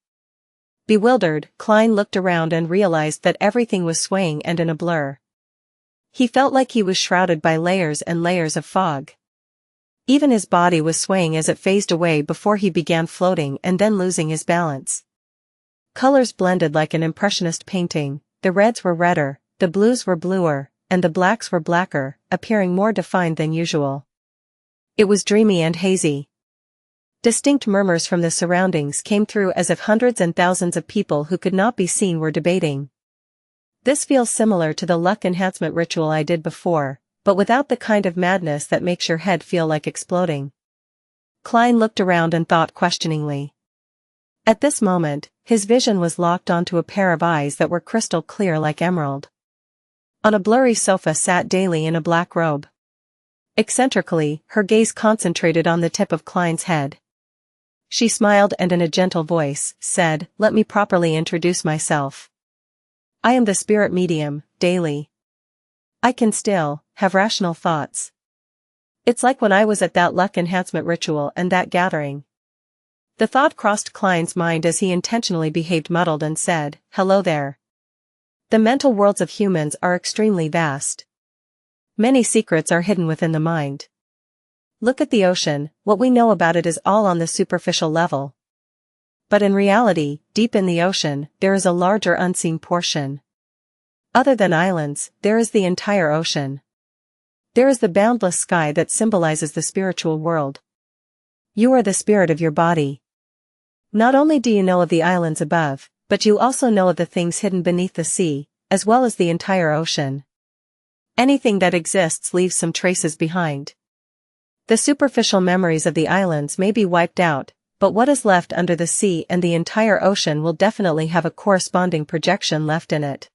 Bewildered, Klein looked around and realized that everything was swaying and in a blur. He felt like he was shrouded by layers and layers of fog. Even his body was swaying as it phased away before he began floating and then losing his balance. Colors blended like an impressionist painting, the reds were redder, the blues were bluer, and the blacks were blacker, appearing more defined than usual. It was dreamy and hazy. Distinct murmurs from the surroundings came through as if hundreds and thousands of people who could not be seen were debating. This feels similar to the luck enhancement ritual I did before, but without the kind of madness that makes your head feel like exploding. Klein looked around and thought questioningly. At this moment, his vision was locked onto a pair of eyes that were crystal clear like emerald. On a blurry sofa sat Daly in a black robe. Eccentrically, her gaze concentrated on the tip of Klein's head. She smiled and in a gentle voice, said, "Let me properly introduce myself. I am the spirit medium, Daly. I can still have rational thoughts. It's like when I was at that luck enhancement ritual and that gathering." The thought crossed Klein's mind as he intentionally behaved muddled and said, "Hello there. The mental worlds of humans are extremely vast. Many secrets are hidden within the mind. Look at the ocean, what we know about it is all on the superficial level. But in reality, deep in the ocean, there is a larger unseen portion. Other than islands, there is the entire ocean. There is the boundless sky that symbolizes the spiritual world. You are the spirit of your body. Not only do you know of the islands above, but you also know of the things hidden beneath the sea, as well as the entire ocean. Anything that exists leaves some traces behind. The superficial memories of the islands may be wiped out, but what is left under the sea and the entire ocean will definitely have a corresponding projection left in it."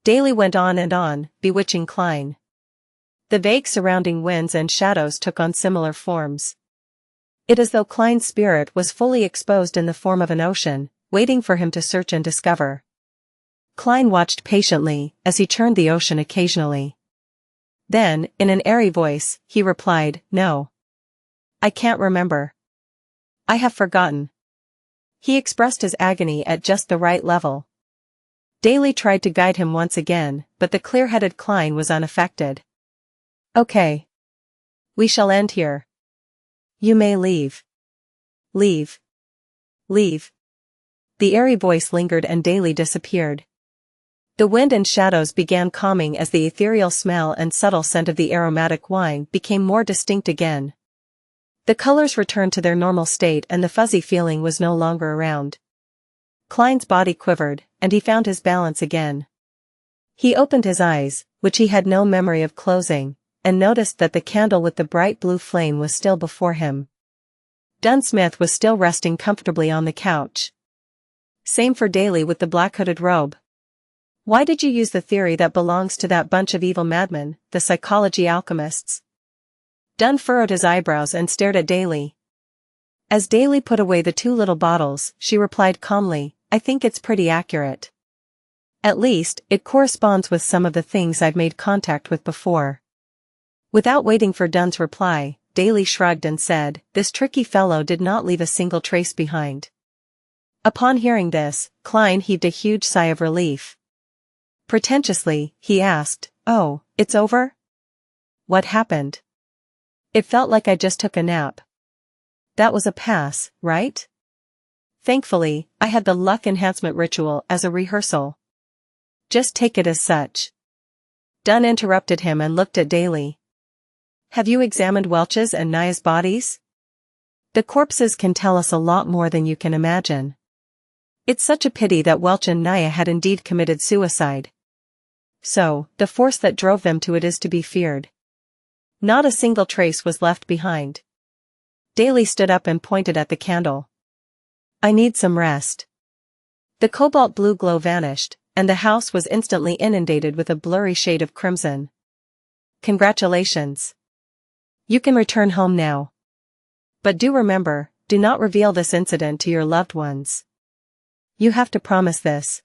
Daly went on and on, bewitching Klein. The vague surrounding winds and shadows took on similar forms. It is though Klein's spirit was fully exposed in the form of an ocean, waiting for him to search and discover. Klein watched patiently, as he churned the ocean occasionally. Then, in an airy voice, he replied, "No. I can't remember. I have forgotten." He expressed his agony at just the right level. Daly tried to guide him once again, but the clear-headed Klein was unaffected. "Okay. We shall end here. You may leave." "Leave. Leave." The airy voice lingered and Daly disappeared. The wind and shadows began calming as the ethereal smell and subtle scent of the aromatic wine became more distinct again. The colors returned to their normal state and the fuzzy feeling was no longer around. Klein's body quivered, and he found his balance again. He opened his eyes, which he had no memory of closing, and noticed that the candle with the bright blue flame was still before him. Dunn Smith was still resting comfortably on the couch. Same for Daly with the black-hooded robe. "Why did you use the theory that belongs to that bunch of evil madmen, the psychology alchemists?" Dunn furrowed his eyebrows and stared at Daly. As Daly put away the two little bottles, she replied calmly, "I think it's pretty accurate. At least, it corresponds with some of the things I've made contact with before." Without waiting for Dunn's reply, Daly shrugged and said, "This tricky fellow did not leave a single trace behind." Upon hearing this, Klein heaved a huge sigh of relief. Pretentiously, he asked, "Oh, it's over? What happened? It felt like I just took a nap." "That was a pass, right? Thankfully, I had the luck enhancement ritual as a rehearsal. Just take it as such." Dunn interrupted him and looked at Daly. "Have you examined Welch's and Naya's bodies? The corpses can tell us a lot more than you can imagine. It's such a pity that Welch and Naya had indeed committed suicide. So, the force that drove them to it is to be feared. Not a single trace was left behind." Daly stood up and pointed at the candle. "I need some rest." The cobalt blue glow vanished, and the house was instantly inundated with a blurry shade of crimson. "Congratulations. You can return home now. But do remember, do not reveal this incident to your loved ones. You have to promise this,"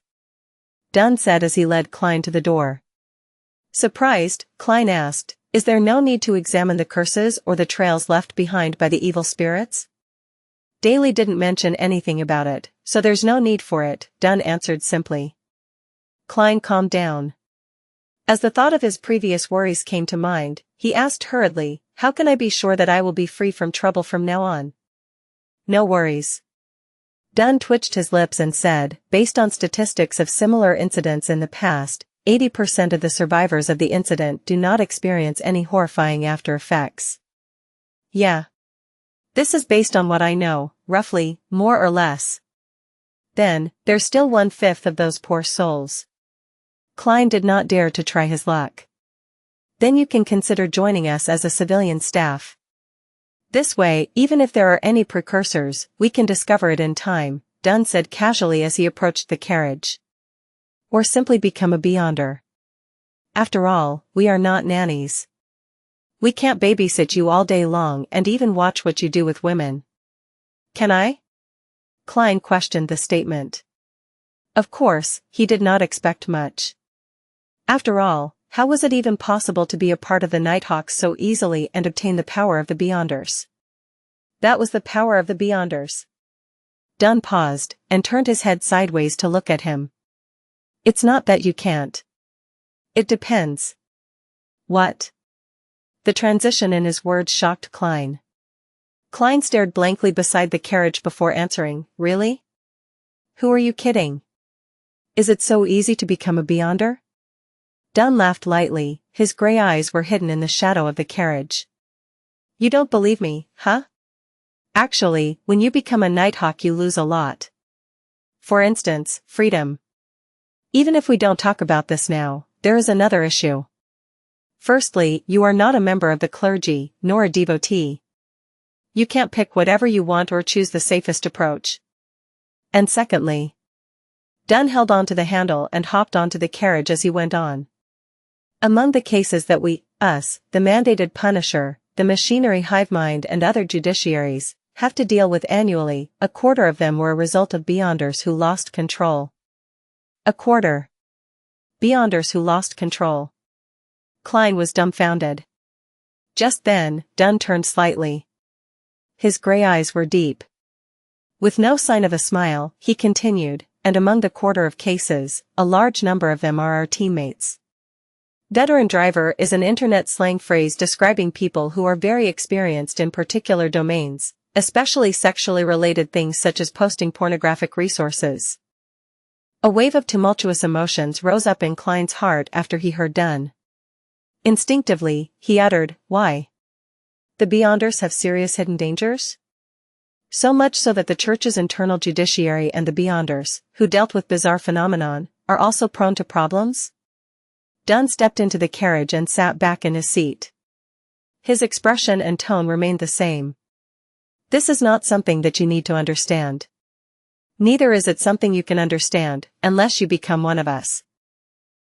Dunn said as he led Klein to the door. Surprised, Klein asked, "Is there no need to examine the curses or the trails left behind by the evil spirits?" Daly didn't mention anything about it, so there's no need for it, Dunn answered simply. Klein calmed down. As the thought of his previous worries came to mind, he asked hurriedly, "How can I be sure that I will be free from trouble from now on?" "No worries." Dunn twitched his lips and said, "Based on statistics of similar incidents in the past, 80% of the survivors of the incident do not experience any horrifying after effects." "Yeah. This is based on what I know, roughly, more or less." "Then, there's still 1/5 of those poor souls." Klein did not dare to try his luck. "Then you can consider joining us as a civilian staff. This way, even if there are any precursors, we can discover it in time, Dunn said casually as he approached the carriage. Or simply become a beyonder. After all, we are not nannies. We can't babysit you all day long and even watch what you do with women. Can I? Klein questioned the statement. Of course, he did not expect much. After all, how was it even possible to be a part of the Nighthawks so easily and obtain the power of the Beyonders? That was the power of the Beyonders. Dunn paused, and turned his head sideways to look at him. It's not that you can't. It depends. What? The transition in his words shocked Klein. Klein stared blankly beside the carriage before answering, Really? Who are you kidding? Is it so easy to become a Beyonder? Dunn laughed lightly, his gray eyes were hidden in the shadow of the carriage. You don't believe me, huh? Actually, when you become a Nighthawk you lose a lot. For instance, freedom. Even if we don't talk about this now, there is another issue. Firstly, you are not a member of the clergy, nor a devotee. You can't pick whatever you want or choose the safest approach. And secondly, Dunn held onto the handle and hopped onto the carriage as he went on. Among the cases that we, the mandated punisher, the machinery hive mind and other judiciaries, have to deal with annually, a quarter of them were a result of Beyonders who lost control. A quarter. Beyonders who lost control. Klein was dumbfounded. Just then, Dunn turned slightly. His gray eyes were deep. With no sign of a smile, he continued, and among the quarter of cases, a large number of them are our teammates. Veteran driver is an internet slang phrase describing people who are very experienced in particular domains, especially sexually related things such as posting pornographic resources. A wave of tumultuous emotions rose up in Klein's heart after he heard Dunn. Instinctively, he uttered, Why? The Beyonders have serious hidden dangers? So much so that the Church's internal judiciary and the Beyonders, who dealt with bizarre phenomenon, are also prone to problems? Dunn stepped into the carriage and sat back in his seat. His expression and tone remained the same. This is not something that you need to understand. Neither is it something you can understand, unless you become one of us.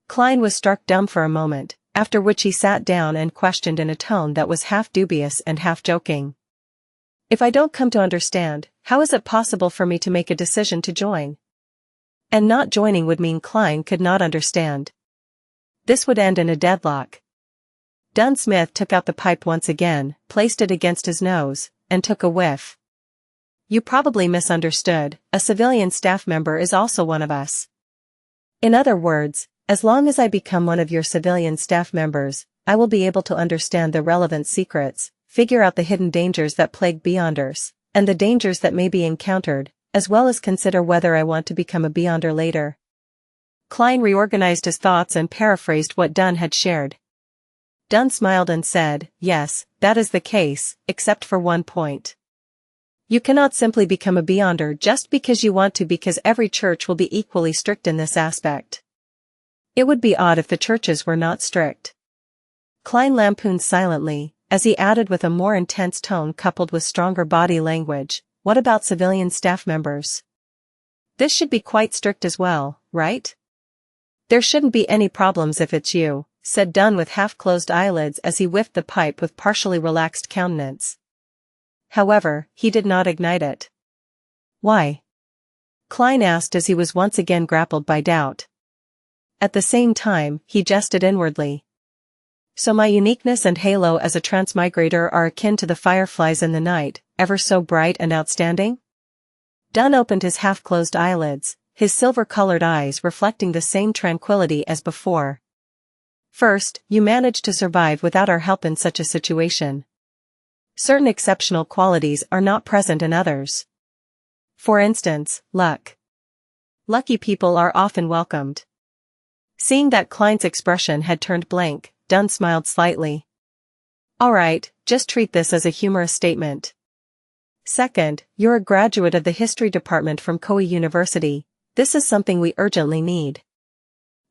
Klein was struck dumb for a moment, after which he sat down and questioned in a tone that was half dubious and half joking. If I don't come to understand, how is it possible for me to make a decision to join? And not joining would mean Klein could not understand. This would end in a deadlock. Dunn Smith took out the pipe once again, placed it against his nose, and took a whiff. You probably misunderstood, a civilian staff member is also one of us. In other words, as long as I become one of your civilian staff members, I will be able to understand the relevant secrets, figure out the hidden dangers that plague Beyonders, and the dangers that may be encountered, as well as consider whether I want to become a Beyonder later. Klein reorganized his thoughts and paraphrased what Dunn had shared. Dunn smiled and said, Yes, that is the case, except for one point. You cannot simply become a Beyonder just because you want to, because every church will be equally strict in this aspect. It would be odd if the churches were not strict. Klein lampooned silently, as he added with a more intense tone coupled with stronger body language, What about civilian staff members? This should be quite strict as well, right? There shouldn't be any problems if it's you, said Dunn with half-closed eyelids as he whiffed the pipe with partially relaxed countenance. However, he did not ignite it. Why? Klein asked as he was once again grappled by doubt. At the same time, he jested inwardly. So my uniqueness and halo as a transmigrator are akin to the fireflies in the night, ever so bright and outstanding? Dunn opened his half-closed eyelids, his silver-colored eyes reflecting the same tranquility as before. First, you managed to survive without our help in such a situation. Certain exceptional qualities are not present in others. For instance, luck. Lucky people are often welcomed. Seeing that Klein's expression had turned blank, Dunn smiled slightly. All right, just treat this as a humorous statement. Second, you're a graduate of the history department from Koei University. This is something we urgently need.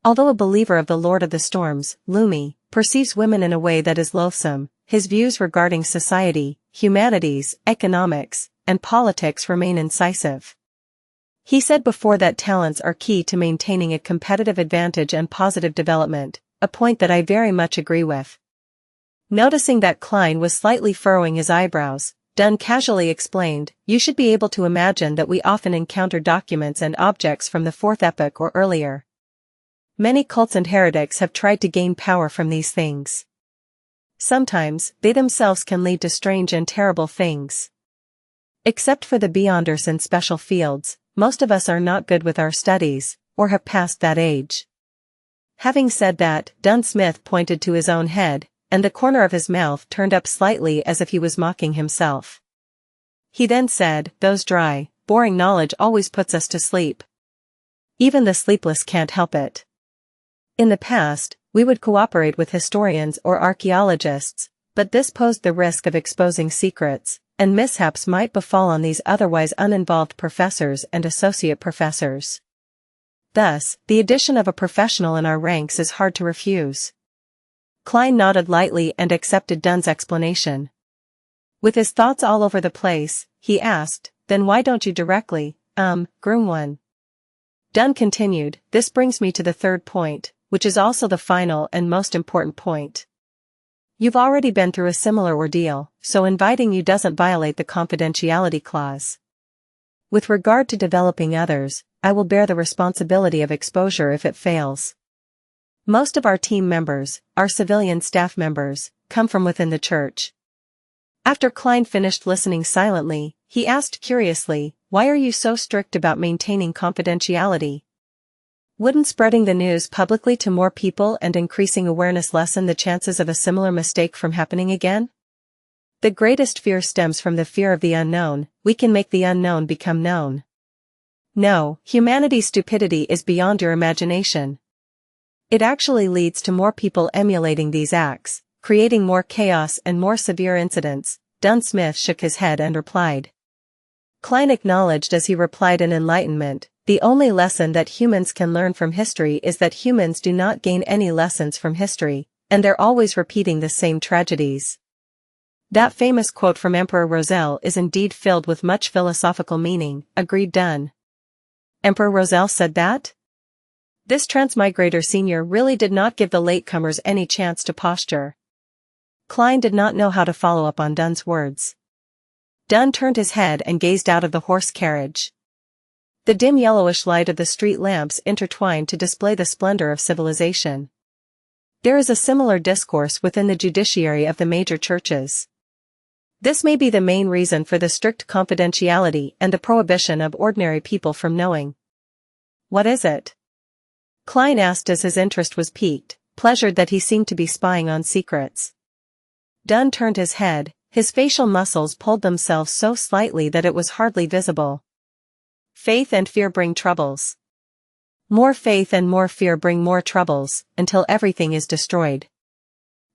Although a believer of the Lord of the Storms, Lumi, perceives women in a way that is loathsome, his views regarding society, humanities, economics, and politics remain incisive. He said before that talents are key to maintaining a competitive advantage and positive development, a point that I very much agree with. Noticing that Klein was slightly furrowing his eyebrows, Dunn casually explained, "You should be able to imagine that we often encounter documents and objects from the Fourth Epoch or earlier. Many cults and heretics have tried to gain power from these things. Sometimes, they themselves can lead to strange and terrible things. Except for the Beyonders in special fields, most of us are not good with our studies, or have passed that age." Having said that, Dunn Smith pointed to his own head, and the corner of his mouth turned up slightly as if he was mocking himself. He then said, "Those dry, boring knowledge always puts us to sleep. Even the sleepless can't help it. In the past, we would cooperate with historians or archaeologists, but this posed the risk of exposing secrets, and mishaps might befall on these otherwise uninvolved professors and associate professors. Thus, the addition of a professional in our ranks is hard to refuse." Klein nodded lightly and accepted Dunn's explanation. With his thoughts all over the place, he asked, "Then why don't you directly, groom one?" Dunn continued, "This brings me to the third point, which is also the final and most important point. You've already been through a similar ordeal, so inviting you doesn't violate the confidentiality clause. With regard to developing others, I will bear the responsibility of exposure if it fails. Most of our team members, our civilian staff members, come from within the church." After Klein finished listening silently, he asked curiously, "Why are you so strict about maintaining confidentiality? Wouldn't spreading the news publicly to more people and increasing awareness lessen the chances of a similar mistake from happening again? The greatest fear stems from the fear of the unknown. We can make the unknown become known. No, humanity's stupidity is beyond your imagination. It actually leads to more people emulating these acts, creating more chaos and more severe incidents." Dunn Smith shook his head and replied. Klein acknowledged as he replied in enlightenment, "The only lesson that humans can learn from history is that humans do not gain any lessons from history, and they're always repeating the same tragedies." That famous quote from Emperor Roselle is indeed filled with much philosophical meaning, agreed Dunn. Emperor Roselle said that? This transmigrator senior really did not give the latecomers any chance to posture. Klein did not know how to follow up on Dunn's words. Dunn turned his head and gazed out of the horse carriage. The dim yellowish light of the street lamps intertwined to display the splendor of civilization. There is a similar discourse within the judiciary of the major churches. This may be the main reason for the strict confidentiality and the prohibition of ordinary people from knowing. What is it? Klein asked as his interest was piqued, pleasured that he seemed to be spying on secrets. Dunn turned his head, his facial muscles pulled themselves so slightly that it was hardly visible. Faith and fear bring troubles. More faith and more fear bring more troubles, until everything is destroyed.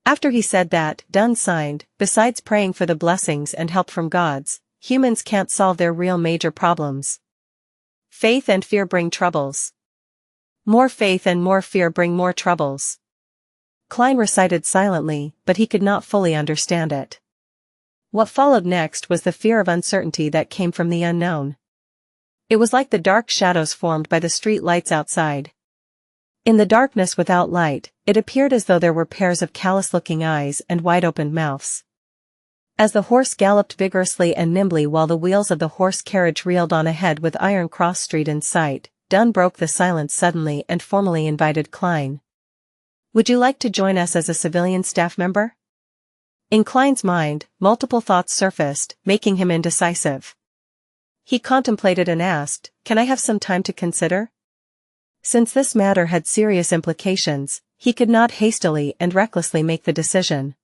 After he said that, Dunn signed, besides praying for the blessings and help from gods, humans can't solve their real major problems. Faith and fear bring troubles. More faith and more fear bring more troubles. Klein recited silently, but he could not fully understand it. What followed next was the fear of uncertainty that came from the unknown. It was like the dark shadows formed by the street lights outside. In the darkness without light, it appeared as though there were pairs of callous-looking eyes and wide-open mouths. As the horse galloped vigorously and nimbly while the wheels of the horse carriage reeled on ahead with Iron Cross Street in sight, Dunn broke the silence suddenly and formally invited Klein. "Would you like to join us as a civilian staff member?" In Klein's mind, multiple thoughts surfaced, making him indecisive. He contemplated and asked, "Can I have some time to consider?" Since this matter had serious implications, he could not hastily and recklessly make the decision.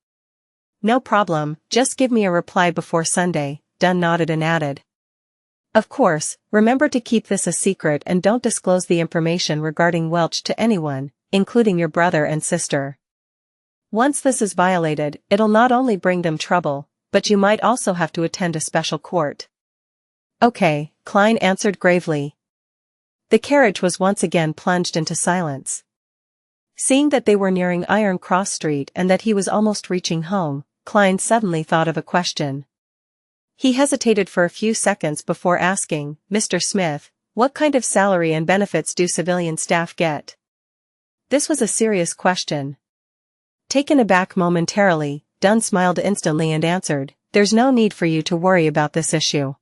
"No problem, just give me a reply before Sunday," Dunn nodded and added. "Of course, remember to keep this a secret and don't disclose the information regarding Welch to anyone, including your brother and sister. Once this is violated, it'll not only bring them trouble, but you might also have to attend a special court." "Okay," Klein answered gravely. The carriage was once again plunged into silence. Seeing that they were nearing Iron Cross Street and that he was almost reaching home, Klein suddenly thought of a question. He hesitated for a few seconds before asking, "Mr. Smith, What kind of salary and benefits do civilian staff get? This was a serious question. Taken aback momentarily, Dunn smiled instantly and answered, "There's no need for you to worry about this issue.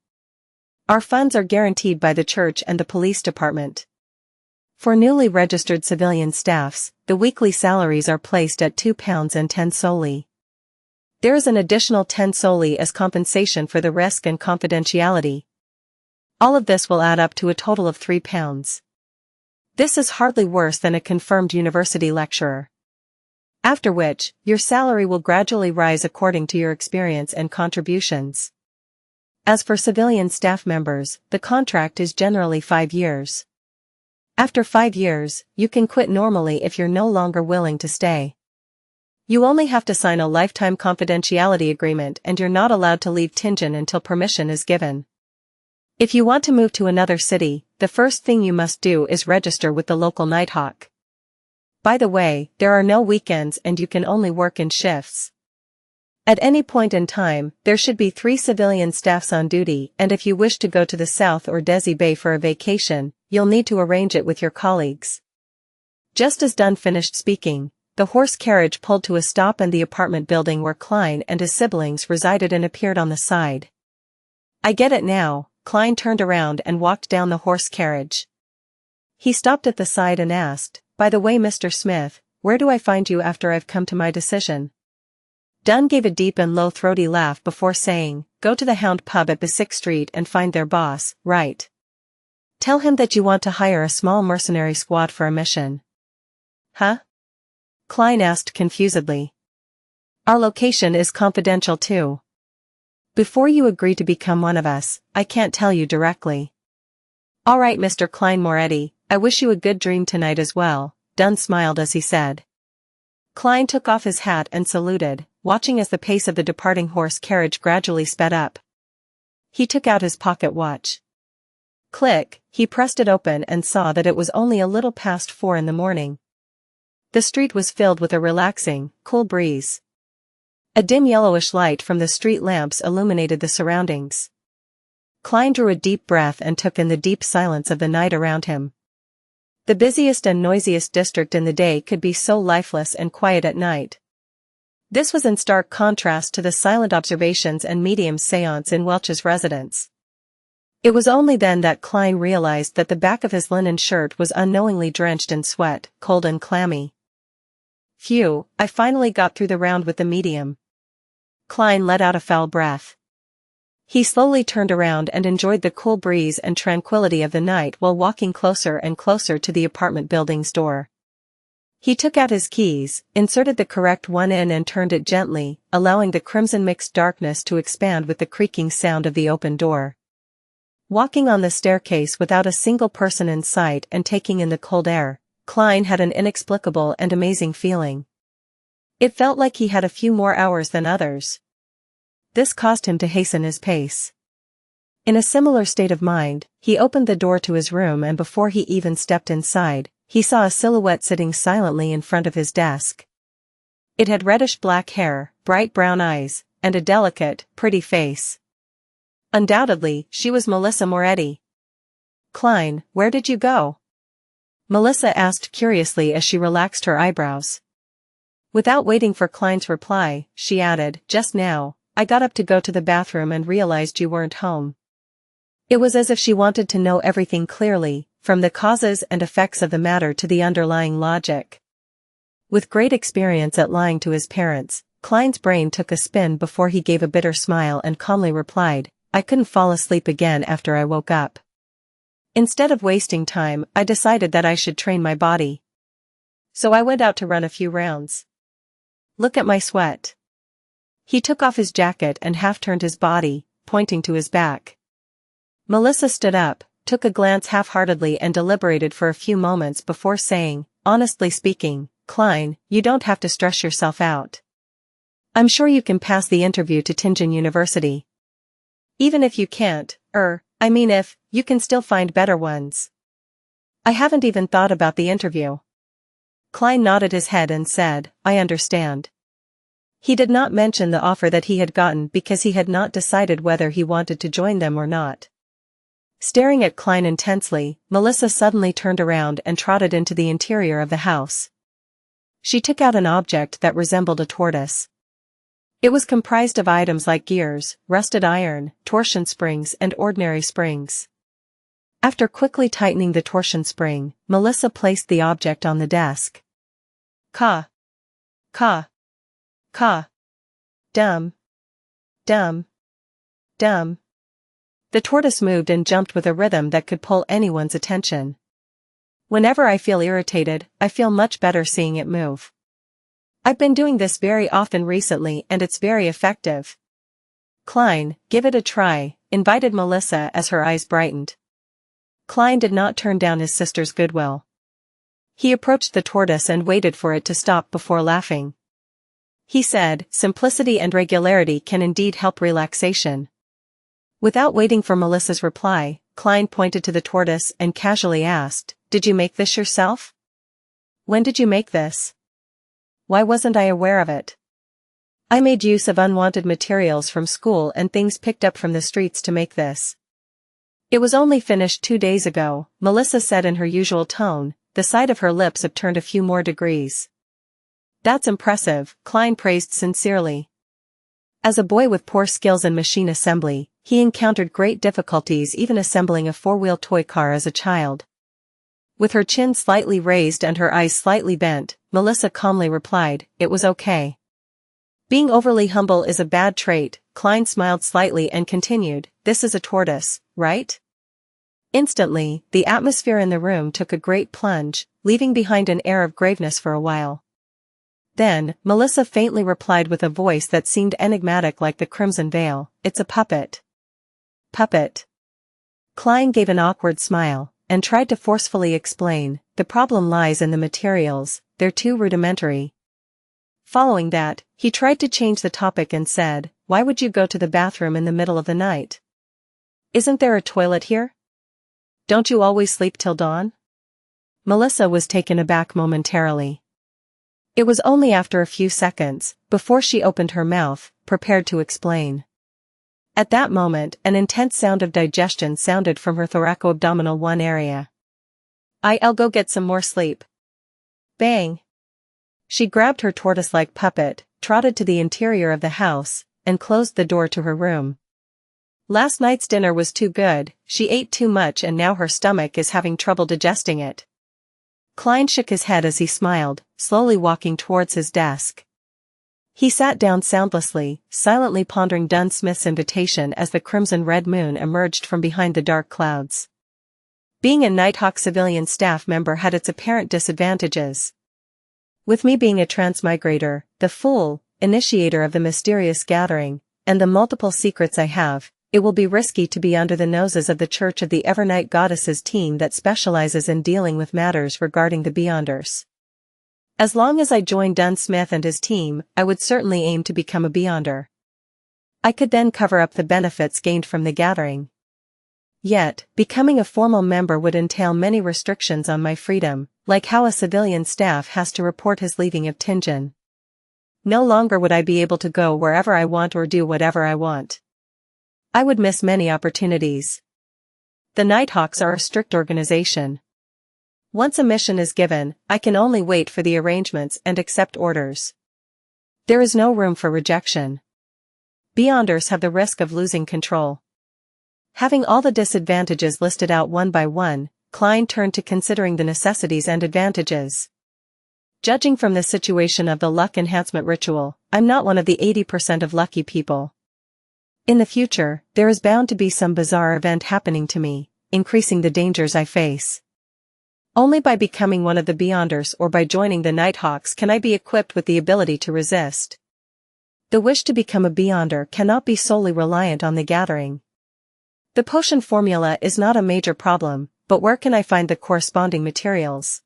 Our funds are guaranteed by the church and the police department. For newly registered civilian staffs, the weekly salaries are placed at £2.10 solely. There is an additional 10 solely as compensation for the risk and confidentiality. All of this will add up to a total of £3. This is hardly worse than a confirmed university lecturer. After which, your salary will gradually rise according to your experience and contributions. As for civilian staff members, the contract is generally 5 years. After 5 years, you can quit normally if you're no longer willing to stay. You only have to sign a lifetime confidentiality agreement and you're not allowed to leave Tingen until permission is given. If you want to move to another city, the first thing you must do is register with the local Nighthawk. By the way, there are no weekends and you can only work in shifts. At any point in time, there should be 3 civilian staffs on duty, and if you wish to go to the south or Desi Bay for a vacation, you'll need to arrange it with your colleagues." Just as Dunn finished speaking, the horse carriage pulled to a stop in the apartment building where Klein and his siblings resided and appeared on the side. "I get it now." Klein turned around and walked down the horse carriage. He stopped at the side and asked, "By the way, Mr. Smith, where do I find you after I've come to my decision?" Dunn gave a deep and low throaty laugh before saying, "Go to the Hound pub at Bisick Street and find their boss, right? Tell him that you want to hire a small mercenary squad for a mission." "Huh?" Klein asked confusedly. "Our location is confidential too. Before you agree to become one of us, I can't tell you directly." "All right, Mr. Klein Moretti, I wish you a good dream tonight as well," Dunn smiled as he said. Klein took off his hat and saluted, watching as the pace of the departing horse carriage gradually sped up. He took out his pocket watch. Click, he pressed it open and saw that it was only a little past 4 in the morning. The street was filled with a relaxing, cool breeze. A dim yellowish light from the street lamps illuminated the surroundings. Klein drew a deep breath and took in the deep silence of the night around him. The busiest and noisiest district in the day could be so lifeless and quiet at night. This was in stark contrast to the silent observations and medium seance in Welch's residence. It was only then that Klein realized that the back of his linen shirt was unknowingly drenched in sweat, cold and clammy. "Phew, I finally got through the round with the medium." Klein let out a foul breath. He slowly turned around and enjoyed the cool breeze and tranquility of the night while walking closer and closer to the apartment building's door. He took out his keys, inserted the correct one in and turned it gently, allowing the crimson-mixed darkness to expand with the creaking sound of the open door. Walking on the staircase without a single person in sight and taking in the cold air, Klein had an inexplicable and amazing feeling. It felt like he had a few more hours than others. This caused him to hasten his pace. In a similar state of mind, he opened the door to his room and before he even stepped inside, he saw a silhouette sitting silently in front of his desk. It had reddish-black hair, bright brown eyes, and a delicate, pretty face. Undoubtedly, she was Melissa Moretti. "Klein, where did you go?" Melissa asked curiously as she relaxed her eyebrows. Without waiting for Klein's reply, she added, "Just now, I got up to go to the bathroom and realized you weren't home." It was as if she wanted to know everything clearly, from the causes and effects of the matter to the underlying logic. With great experience at lying to his parents, Klein's brain took a spin before he gave a bitter smile and calmly replied, "I couldn't fall asleep again after I woke up. Instead of wasting time, I decided that I should train my body. So I went out to run a few rounds. Look at my sweat." He took off his jacket and half-turned his body, pointing to his back. Melissa stood up, took a glance half-heartedly and deliberated for a few moments before saying, "Honestly speaking, Klein, you don't have to stress yourself out. I'm sure you can pass the interview to Tingen University. Even if you can't, if, you can still find better ones. I haven't even thought about the interview." Klein nodded his head and said, "I understand." He did not mention the offer that he had gotten because he had not decided whether he wanted to join them or not. Staring at Klein intensely, Melissa suddenly turned around and trotted into the interior of the house. She took out an object that resembled a tortoise. It was comprised of items like gears, rusted iron, torsion springs and ordinary springs. After quickly tightening the torsion spring, Melissa placed the object on the desk. Ka. Ka. Ka. Dum. Dum. Dum. The tortoise moved and jumped with a rhythm that could pull anyone's attention. Whenever I feel irritated, I feel much better seeing it move. I've been doing this very often recently and it's very effective. Klein, give it a try, invited Melissa as her eyes brightened. Klein did not turn down his sister's goodwill. He approached the tortoise and waited for it to stop before laughing. He said, "Simplicity and regularity can indeed help relaxation." Without waiting for Melissa's reply, Klein pointed to the tortoise and casually asked, "Did you make this yourself? When did you make this? Why wasn't I aware of it? I made use of unwanted materials from school and things picked up from the streets to make this. It was only finished 2 days ago," Melissa said in her usual tone, the side of her lips upturned a few more degrees. "That's impressive," Klein praised sincerely. As a boy with poor skills in machine assembly, he encountered great difficulties even assembling a four-wheel toy car as a child. With her chin slightly raised and her eyes slightly bent, Melissa calmly replied, "It was okay." Being overly humble is a bad trait, Klein smiled slightly and continued, "This is a tortoise, right?" Instantly, the atmosphere in the room took a great plunge, leaving behind an air of graveness for a while. Then, Melissa faintly replied with a voice that seemed enigmatic like the crimson veil, "It's a puppet." Puppet. Klein gave an awkward smile, and tried to forcefully explain, "The problem lies in the materials, they're too rudimentary." Following that, he tried to change the topic and said, "Why would you go to the bathroom in the middle of the night? Isn't there a toilet here? Don't you always sleep till dawn?" Melissa was taken aback momentarily. It was only after a few seconds, before she opened her mouth, prepared to explain. At that moment, an intense sound of digestion sounded from her thoraco-abdominal 1 area. "I'll go get some more sleep." Bang! She grabbed her tortoise-like puppet, trotted to the interior of the house, and closed the door to her room. Last night's dinner was too good, she ate too much and now her stomach is having trouble digesting it. Klein shook his head as he smiled, slowly walking towards his desk. He sat down soundlessly, silently pondering Dunn Smith's invitation as the crimson-red moon emerged from behind the dark clouds. Being a Nighthawk civilian staff member had its apparent disadvantages. With me being a transmigrator, the fool, initiator of the mysterious gathering, and the multiple secrets I have, it will be risky to be under the noses of the Church of the Evernight Goddesses team that specializes in dealing with matters regarding the Beyonders. As long as I joined Dunn Smith and his team, I would certainly aim to become a Beyonder. I could then cover up the benefits gained from the gathering. Yet, becoming a formal member would entail many restrictions on my freedom, like how a civilian staff has to report his leaving of Tingen. No longer would I be able to go wherever I want or do whatever I want. I would miss many opportunities. The Nighthawks are a strict organization. Once a mission is given, I can only wait for the arrangements and accept orders. There is no room for rejection. Beyonders have the risk of losing control. Having all the disadvantages listed out one by one, Klein turned to considering the necessities and advantages. Judging from the situation of the luck enhancement ritual, I'm not one of the 80% of lucky people. In the future, there is bound to be some bizarre event happening to me, increasing the dangers I face. Only by becoming one of the Beyonders or by joining the Nighthawks can I be equipped with the ability to resist. The wish to become a Beyonder cannot be solely reliant on the gathering. The potion formula is not a major problem, but where can I find the corresponding materials?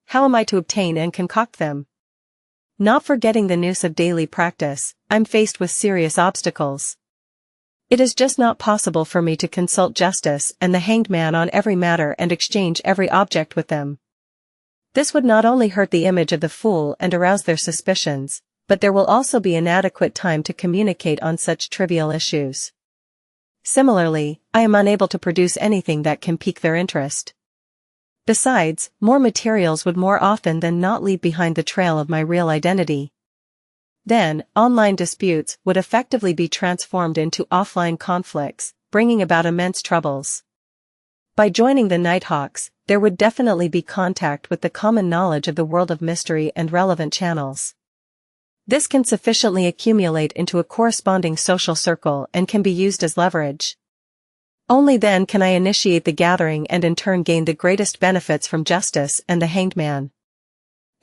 How am I to obtain and concoct them? Not forgetting the noose of daily practice, I'm faced with serious obstacles. It is just not possible for me to consult justice and the hanged man on every matter and exchange every object with them. This would not only hurt the image of the fool and arouse their suspicions, but there will also be inadequate time to communicate on such trivial issues. Similarly, I am unable to produce anything that can pique their interest. Besides, more materials would more often than not leave behind the trail of my real identity. Then, online disputes would effectively be transformed into offline conflicts, bringing about immense troubles. By joining the Nighthawks, there would definitely be contact with the common knowledge of the world of mystery and relevant channels. This can sufficiently accumulate into a corresponding social circle and can be used as leverage. Only then can I initiate the gathering and in turn gain the greatest benefits from justice and the hanged man.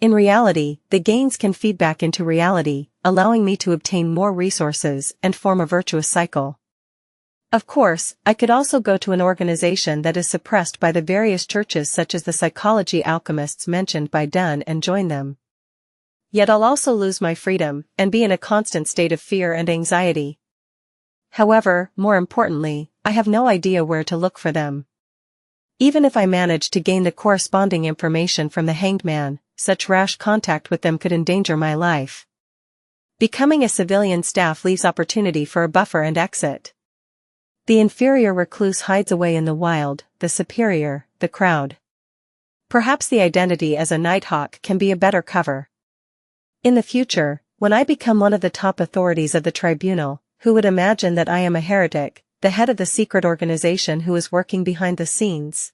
In reality, the gains can feed back into reality, allowing me to obtain more resources and form a virtuous cycle. Of course, I could also go to an organization that is suppressed by the various churches such as the psychology alchemists mentioned by Dunn and join them. Yet I'll also lose my freedom and be in a constant state of fear and anxiety. However, more importantly, I have no idea where to look for them. Even if I manage to gain the corresponding information from the hanged man, such rash contact with them could endanger my life. Becoming a civilian staff leaves opportunity for a buffer and exit. The inferior recluse hides away in the wild, the superior, the crowd. Perhaps the identity as a Nighthawk can be a better cover. In the future, when I become one of the top authorities of the tribunal, who would imagine that I am a heretic, the head of the secret organization who is working behind the scenes?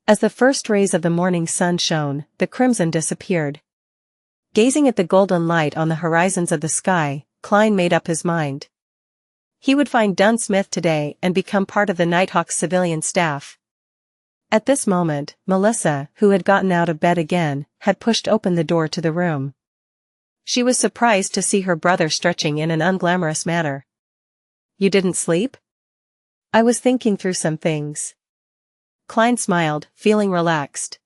As the first rays of the morning sun shone, the crimson disappeared. Gazing at the golden light on the horizons of the sky, Klein made up his mind. He would find Dunn Smith today and become part of the Nighthawk's civilian staff. At this moment, Melissa, who had gotten out of bed again, had pushed open the door to the room. She was surprised to see her brother stretching in an unglamorous manner. "You didn't sleep?" "I was thinking through some things." Klein smiled, feeling relaxed.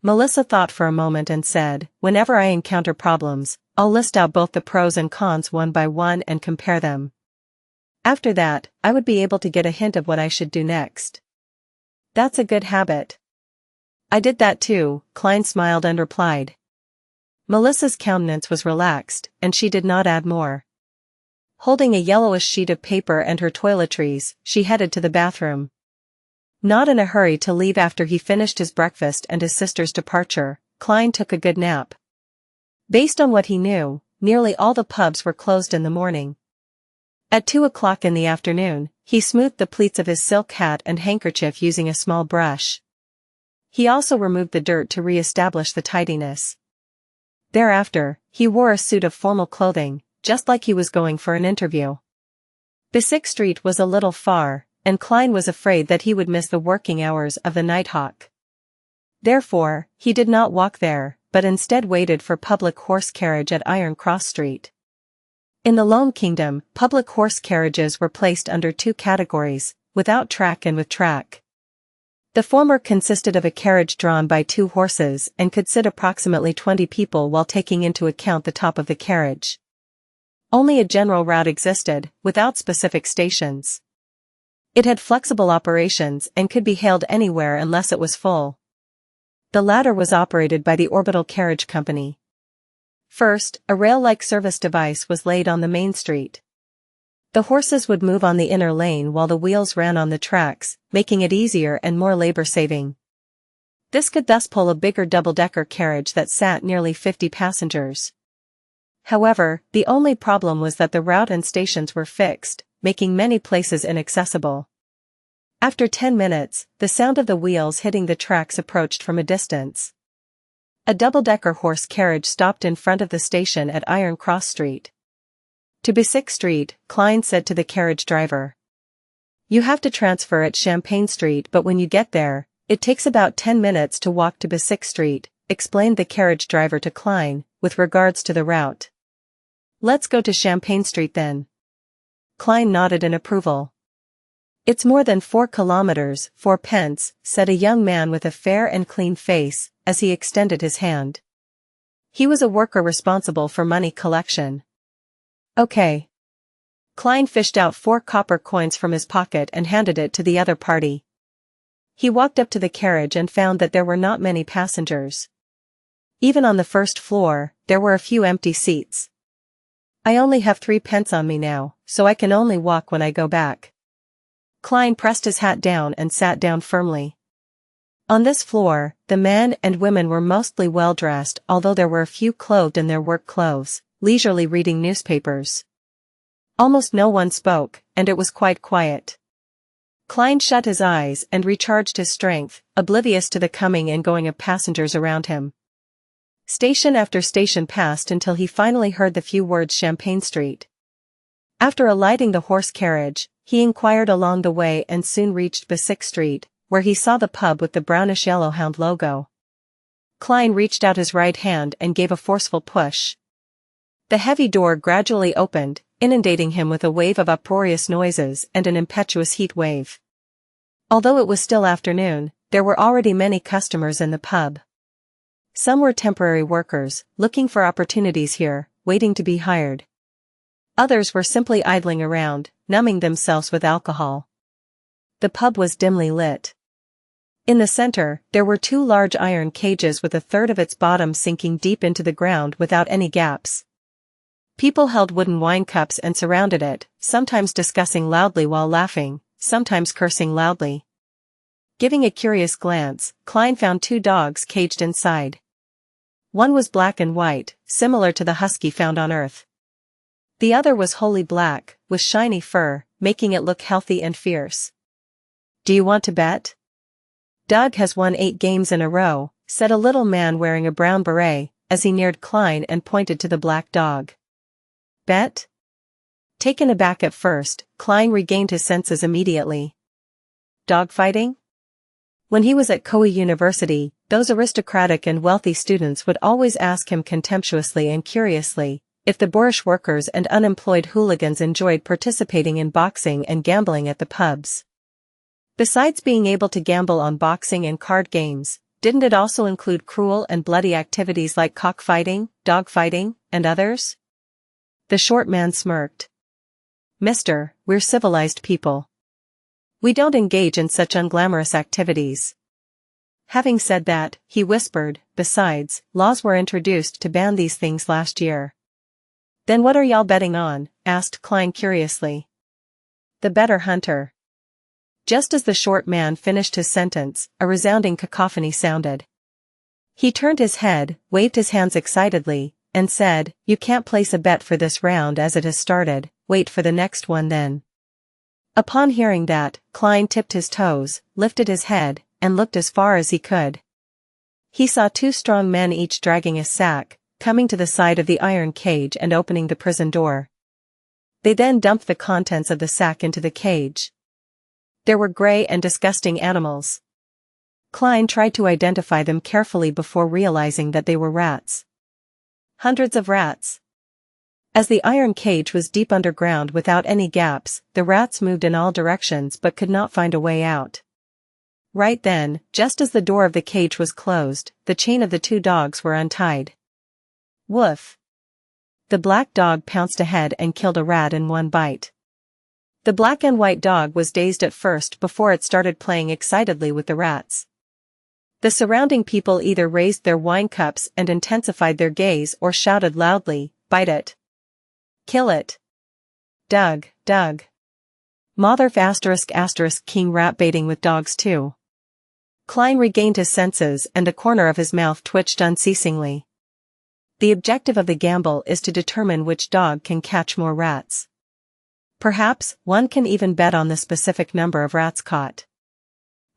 Melissa thought for a moment and said, "Whenever I encounter problems, I'll list out both the pros and cons one by one and compare them. After that, I would be able to get a hint of what I should do next." "That's a good habit." "I did that too," Klein smiled and replied. Melissa's countenance was relaxed, and she did not add more. Holding a yellowish sheet of paper and her toiletries, she headed to the bathroom. Not in a hurry to leave after he finished his breakfast and his sister's departure, Klein took a good nap. Based on what he knew, nearly all the pubs were closed in the morning. At 2 o'clock in the afternoon, he smoothed the pleats of his silk hat and handkerchief using a small brush. He also removed the dirt to re-establish the tidiness. Thereafter, he wore a suit of formal clothing, just like he was going for an interview. Bisick Street was a little far, and Klein was afraid that he would miss the working hours of the Nighthawk. Therefore, he did not walk there, but instead waited for public horse carriage at Iron Cross Street. In the Loam Kingdom, public horse carriages were placed under two categories, without track and with track. The former consisted of a carriage drawn by two horses and could sit approximately 20 people while taking into account the top of the carriage. Only a general route existed, without specific stations. It had flexible operations and could be hailed anywhere unless it was full. The latter was operated by the Orbital Carriage Company. First, a rail-like service device was laid on the main street. The horses would move on the inner lane while the wheels ran on the tracks, making it easier and more labor-saving. This could thus pull a bigger double-decker carriage that sat nearly 50 passengers. However, the only problem was that the route and stations were fixed, making many places inaccessible. After 10 minutes, the sound of the wheels hitting the tracks approached from a distance. A double-decker horse carriage stopped in front of the station at Iron Cross Street. To Bisick Street, Klein said to the carriage driver. "You have to transfer at Champagne Street, but when you get there, it takes about 10 minutes to walk to Bisick Street," explained the carriage driver to Klein, with regards to the route. "Let's go to Champagne Street then." Klein nodded in approval. "It's more than 4 kilometers, 4 pence," said a young man with a fair and clean face, as he extended his hand. He was a worker responsible for money collection. "Okay." Klein fished out 4 copper coins from his pocket and handed it to the other party. He walked up to the carriage and found that there were not many passengers. Even on the first floor, there were a few empty seats. "I only have 3 pence on me now, so I can only walk when I go back." Klein pressed his hat down and sat down firmly. On this floor, the men and women were mostly well-dressed, although there were a few clothed in their work clothes, leisurely reading newspapers. Almost no one spoke, and it was quite quiet. Klein shut his eyes and recharged his strength, oblivious to the coming and going of passengers around him. Station after station passed until he finally heard the few words Champagne Street. After alighting the horse carriage, he inquired along the way and soon reached Basic Street, where he saw the pub with the brownish-yellow hound logo. Klein reached out his right hand and gave a forceful push. The heavy door gradually opened, inundating him with a wave of uproarious noises and an impetuous heat wave. Although it was still afternoon, there were already many customers in the pub. Some were temporary workers, looking for opportunities here, waiting to be hired. Others were simply idling around, numbing themselves with alcohol. The pub was dimly lit. In the center, there were two large iron cages with a third of its bottom sinking deep into the ground without any gaps. People held wooden wine cups and surrounded it, sometimes discussing loudly while laughing, sometimes cursing loudly. Giving a curious glance, Klein found two dogs caged inside. One was black and white, similar to the husky found on Earth. The other was wholly black, with shiny fur, making it look healthy and fierce. "Do you want to bet?" "Doug has won 8 games in a row," said a little man wearing a brown beret, as he neared Klein and pointed to the black dog. "Bet?" Taken aback at first, Klein regained his senses immediately. Dogfighting? When he was at Koei University, those aristocratic and wealthy students would always ask him contemptuously and curiously if the boorish workers and unemployed hooligans enjoyed participating in boxing and gambling at the pubs. Besides being able to gamble on boxing and card games, didn't it also include cruel and bloody activities like cockfighting, dogfighting, and others? The short man smirked. "Mister, we're civilized people. We don't engage in such unglamorous activities." Having said that, he whispered, "Besides, laws were introduced to ban these things last year." "Then what are y'all betting on?" asked Klein curiously. "The better hunter." Just as the short man finished his sentence, a resounding cacophony sounded. He turned his head, waved his hands excitedly, and said, "You can't place a bet for this round as it has started, wait for the next one then." Upon hearing that, Klein tipped his toes, lifted his head, and looked as far as he could. He saw 2 strong men each dragging a sack, coming to the side of the iron cage and opening the prison door. They then dumped the contents of the sack into the cage. There were gray and disgusting animals. Klein tried to identify them carefully before realizing that they were rats. Hundreds of rats. As the iron cage was deep underground without any gaps, the rats moved in all directions but could not find a way out. Right then, just as the door of the cage was closed, the chain of the 2 dogs were untied. Woof! The black dog pounced ahead and killed a rat in one bite. The black and white dog was dazed at first before it started playing excitedly with the rats. The surrounding people either raised their wine cups and intensified their gaze or shouted loudly, "Bite it! Kill it! Doug, Doug! Motherf **** king rat baiting with dogs too." Klein regained his senses and the corner of his mouth twitched unceasingly. The objective of the gamble is to determine which dog can catch more rats. Perhaps, one can even bet on the specific number of rats caught.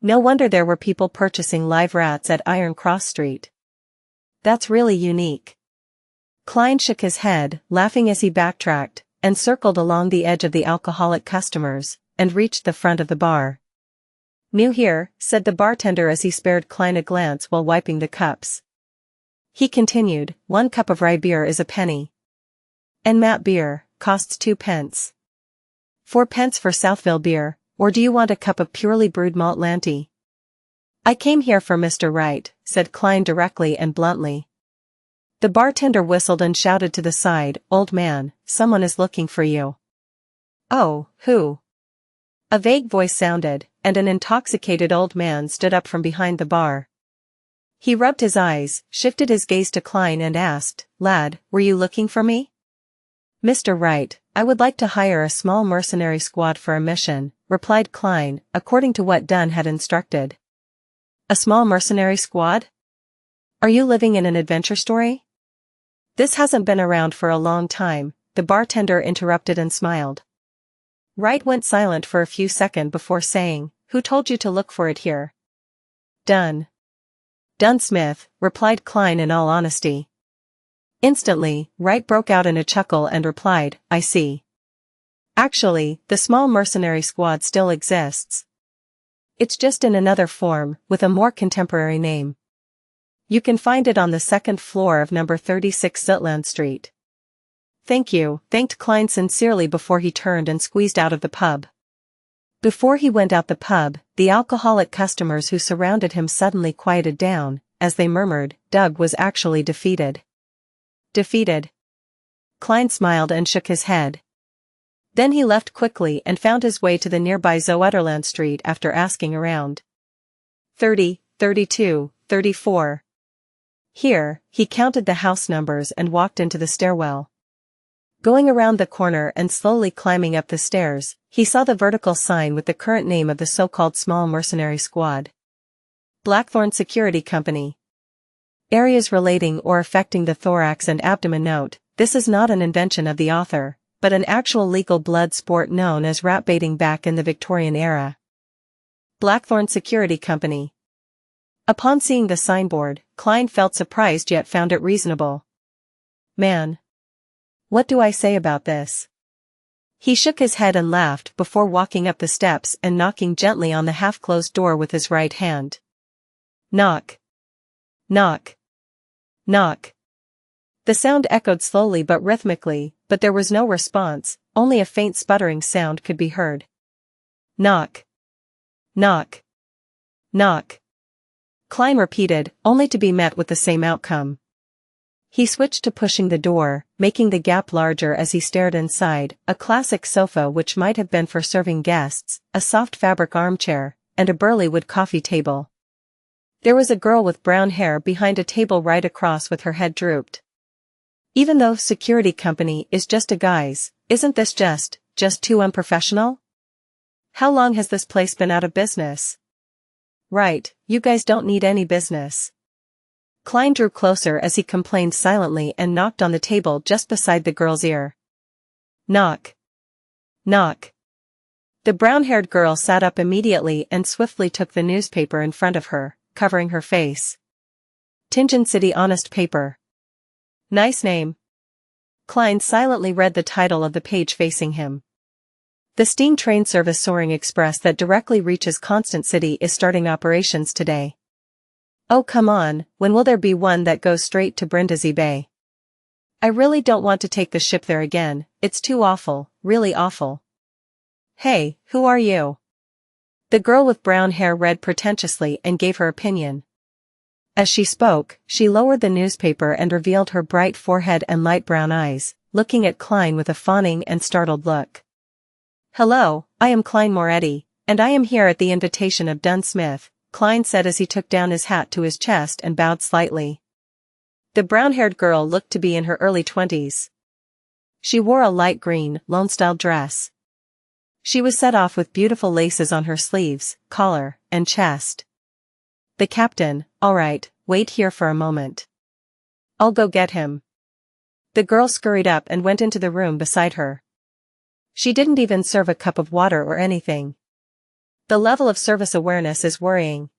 No wonder there were people purchasing live rats at Iron Cross Street. That's really unique. Klein shook his head, laughing as he backtracked, and circled along the edge of the alcoholic customers, and reached the front of the bar. "New here," said the bartender as he spared Klein a glance while wiping the cups. He continued, "1 cup of rye beer is a penny. And Matt beer costs 2 pence. 4 pence for Southville beer, or do you want a cup of purely brewed malt Lanty?" "I came here for Mr. Wright," said Klein directly and bluntly. The bartender whistled and shouted to the side, "Old man, someone is looking for you." "Oh, who?" A vague voice sounded, and an intoxicated old man stood up from behind the bar. He rubbed his eyes, shifted his gaze to Klein and asked, "Lad, were you looking for me?" "Mr. Wright, I would like to hire a small mercenary squad for a mission," replied Klein, according to what Dunn had instructed. A small mercenary squad? Are you living in an adventure story? This hasn't been around for a long time, the bartender interrupted and smiled. Wright went silent for a few seconds before saying, "Who told you to look for it here?" Dunn. Dunn Smith, replied Klein in all honesty. Instantly, Wright broke out in a chuckle and replied, "I see. Actually, the small mercenary squad still exists. It's just in another form, with a more contemporary name. You can find it on the second floor of number 36 Zitland Street." "Thank you," thanked Klein sincerely before he turned and squeezed out of the pub. Before he went out the pub, the alcoholic customers who surrounded him suddenly quieted down, as they murmured, "Doug was actually defeated." Defeated? Klein smiled and shook his head. Then he left quickly and found his way to the nearby Zoeterland Street after asking around. 30, 32, 34. Here, he counted the house numbers and walked into the stairwell. Going around the corner and slowly climbing up the stairs, he saw the vertical sign with the current name of the so-called small mercenary squad. Blackthorn Security Company. Areas relating or affecting the thorax and abdomen. Note, this is not an invention of the author, but an actual legal blood sport known as rat baiting back in the Victorian era. Blackthorn Security Company. Upon seeing the signboard, Klein felt surprised yet found it reasonable. "Man. What do I say about this?" He shook his head and laughed before walking up the steps and knocking gently on the half-closed door with his right hand. Knock. Knock. Knock. The sound echoed slowly but rhythmically, but there was no response, only a faint sputtering sound could be heard. Knock. Knock. Knock. Klein repeated, only to be met with the same outcome. He switched to pushing the door, making the gap larger as he stared inside, a classic sofa which might have been for serving guests, a soft fabric armchair, and a burly wood coffee table. There was a girl with brown hair behind a table right across with her head drooped. Even though security company is just a guise, isn't this just too unprofessional? How long has this place been out of business? Right, you guys don't need any business. Klein drew closer as he complained silently and knocked on the table just beside the girl's ear. Knock. Knock. The brown-haired girl sat up immediately and swiftly took the newspaper in front of her, covering her face. Tingen City Honest Paper. Nice name. Klein silently read the title of the page facing him. The steam train service Soaring Express that directly reaches Constant City is starting operations today. Oh come on, when will there be one that goes straight to Brindisi Bay? I really don't want to take the ship there again, it's too awful, really awful. Hey, who are you? The girl with brown hair read pretentiously and gave her opinion. As she spoke, she lowered the newspaper and revealed her bright forehead and light brown eyes, looking at Klein with a fawning and startled look. Hello, I am Klein Moretti, and I am here at the invitation of Dunn Smith, Klein said as he took down his hat to his chest and bowed slightly. The brown-haired girl looked to be in her early 20s. She wore a light green, Lone-style dress. She was set off with beautiful laces on her sleeves, collar, and chest. The captain, all right, wait here for a moment. I'll go get him. The girl scurried up and went into the room beside her. She didn't even serve a cup of water or anything. The level of service awareness is worrying.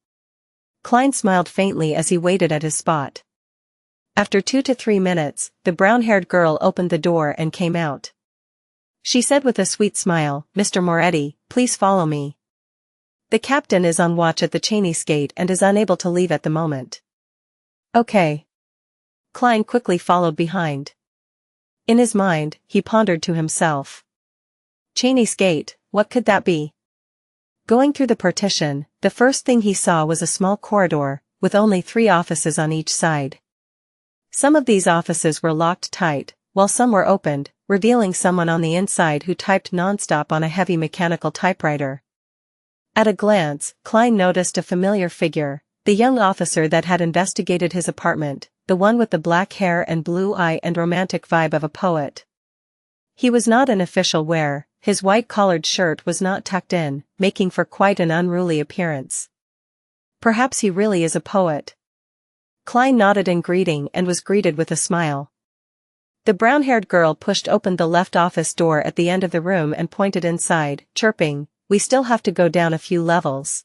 Klein smiled faintly as he waited at his spot. After 2 to 3 minutes, the brown-haired girl opened the door and came out. She said with a sweet smile, "Mr. Moretti, please follow me. The captain is on watch at the Cheney's gate and is unable to leave at the moment." Okay. Klein quickly followed behind. In his mind, he pondered to himself. Cheney's gate, what could that be? Going through the partition, the first thing he saw was a small corridor, with only 3 offices on each side. Some of these offices were locked tight, while some were opened, revealing someone on the inside who typed nonstop on a heavy mechanical typewriter. At a glance, Klein noticed a familiar figure, the young officer that had investigated his apartment, the one with the black hair and blue eye and romantic vibe of a poet. He was not an official wear, his white-collared shirt was not tucked in, making for quite an unruly appearance. Perhaps he really is a poet. Klein nodded in greeting and was greeted with a smile. The brown-haired girl pushed open the left office door at the end of the room and pointed inside, chirping, "We still have to go down a few levels."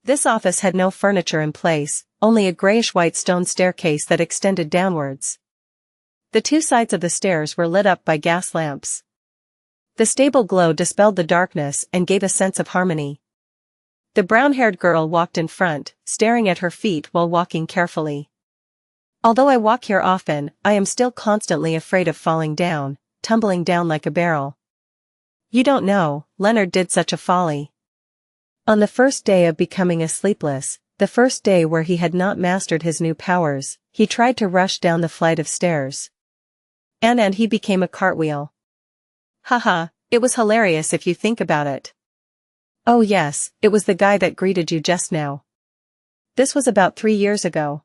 This office had no furniture in place, only a grayish-white stone staircase that extended downwards. The two sides of the stairs were lit up by gas lamps. The stable glow dispelled the darkness and gave a sense of harmony. The brown-haired girl walked in front, staring at her feet while walking carefully. "Although I walk here often, I am still constantly afraid of falling down, tumbling down like a barrel. You don't know, Leonard did such a folly. On the first day of becoming a sleepless, the first day where he had not mastered his new powers, he tried to rush down the flight of stairs. And he became a cartwheel. Haha, it was hilarious if you think about it. Oh yes, it was the guy that greeted you just now. This was about 3 years ago.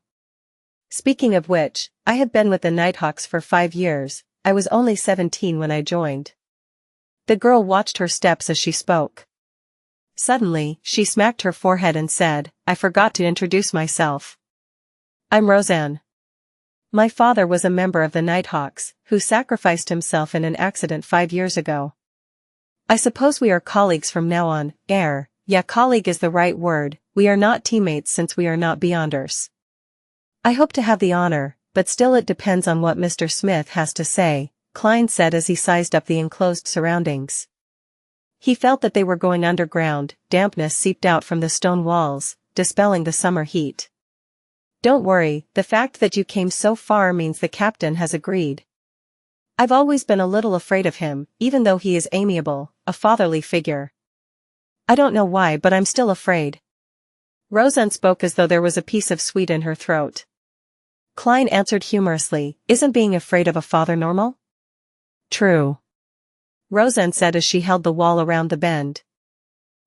Speaking of which, I have been with the Nighthawks for 5 years, I was only 17 when I joined." The girl watched her steps as she spoke. Suddenly, she smacked her forehead and said, "I forgot to introduce myself. I'm Roseanne. My father was a member of the Nighthawks, who sacrificed himself in an accident 5 years ago. I suppose we are colleagues from now on." Yeah, colleague is the right word, we are not teammates since we are not beyonders. "I hope to have the honor, but still it depends on what Mr. Smith has to say," Klein said as he sized up the enclosed surroundings. He felt that they were going underground, dampness seeped out from the stone walls, dispelling the summer heat. "Don't worry, the fact that you came so far means the captain has agreed. I've always been a little afraid of him, even though he is amiable, a fatherly figure. I don't know why, but I'm still afraid." Roseanne spoke as though there was a piece of sweet in her throat. Klein answered humorously, "Isn't being afraid of a father normal?" "True," Roseanne said as she held the wall around the bend.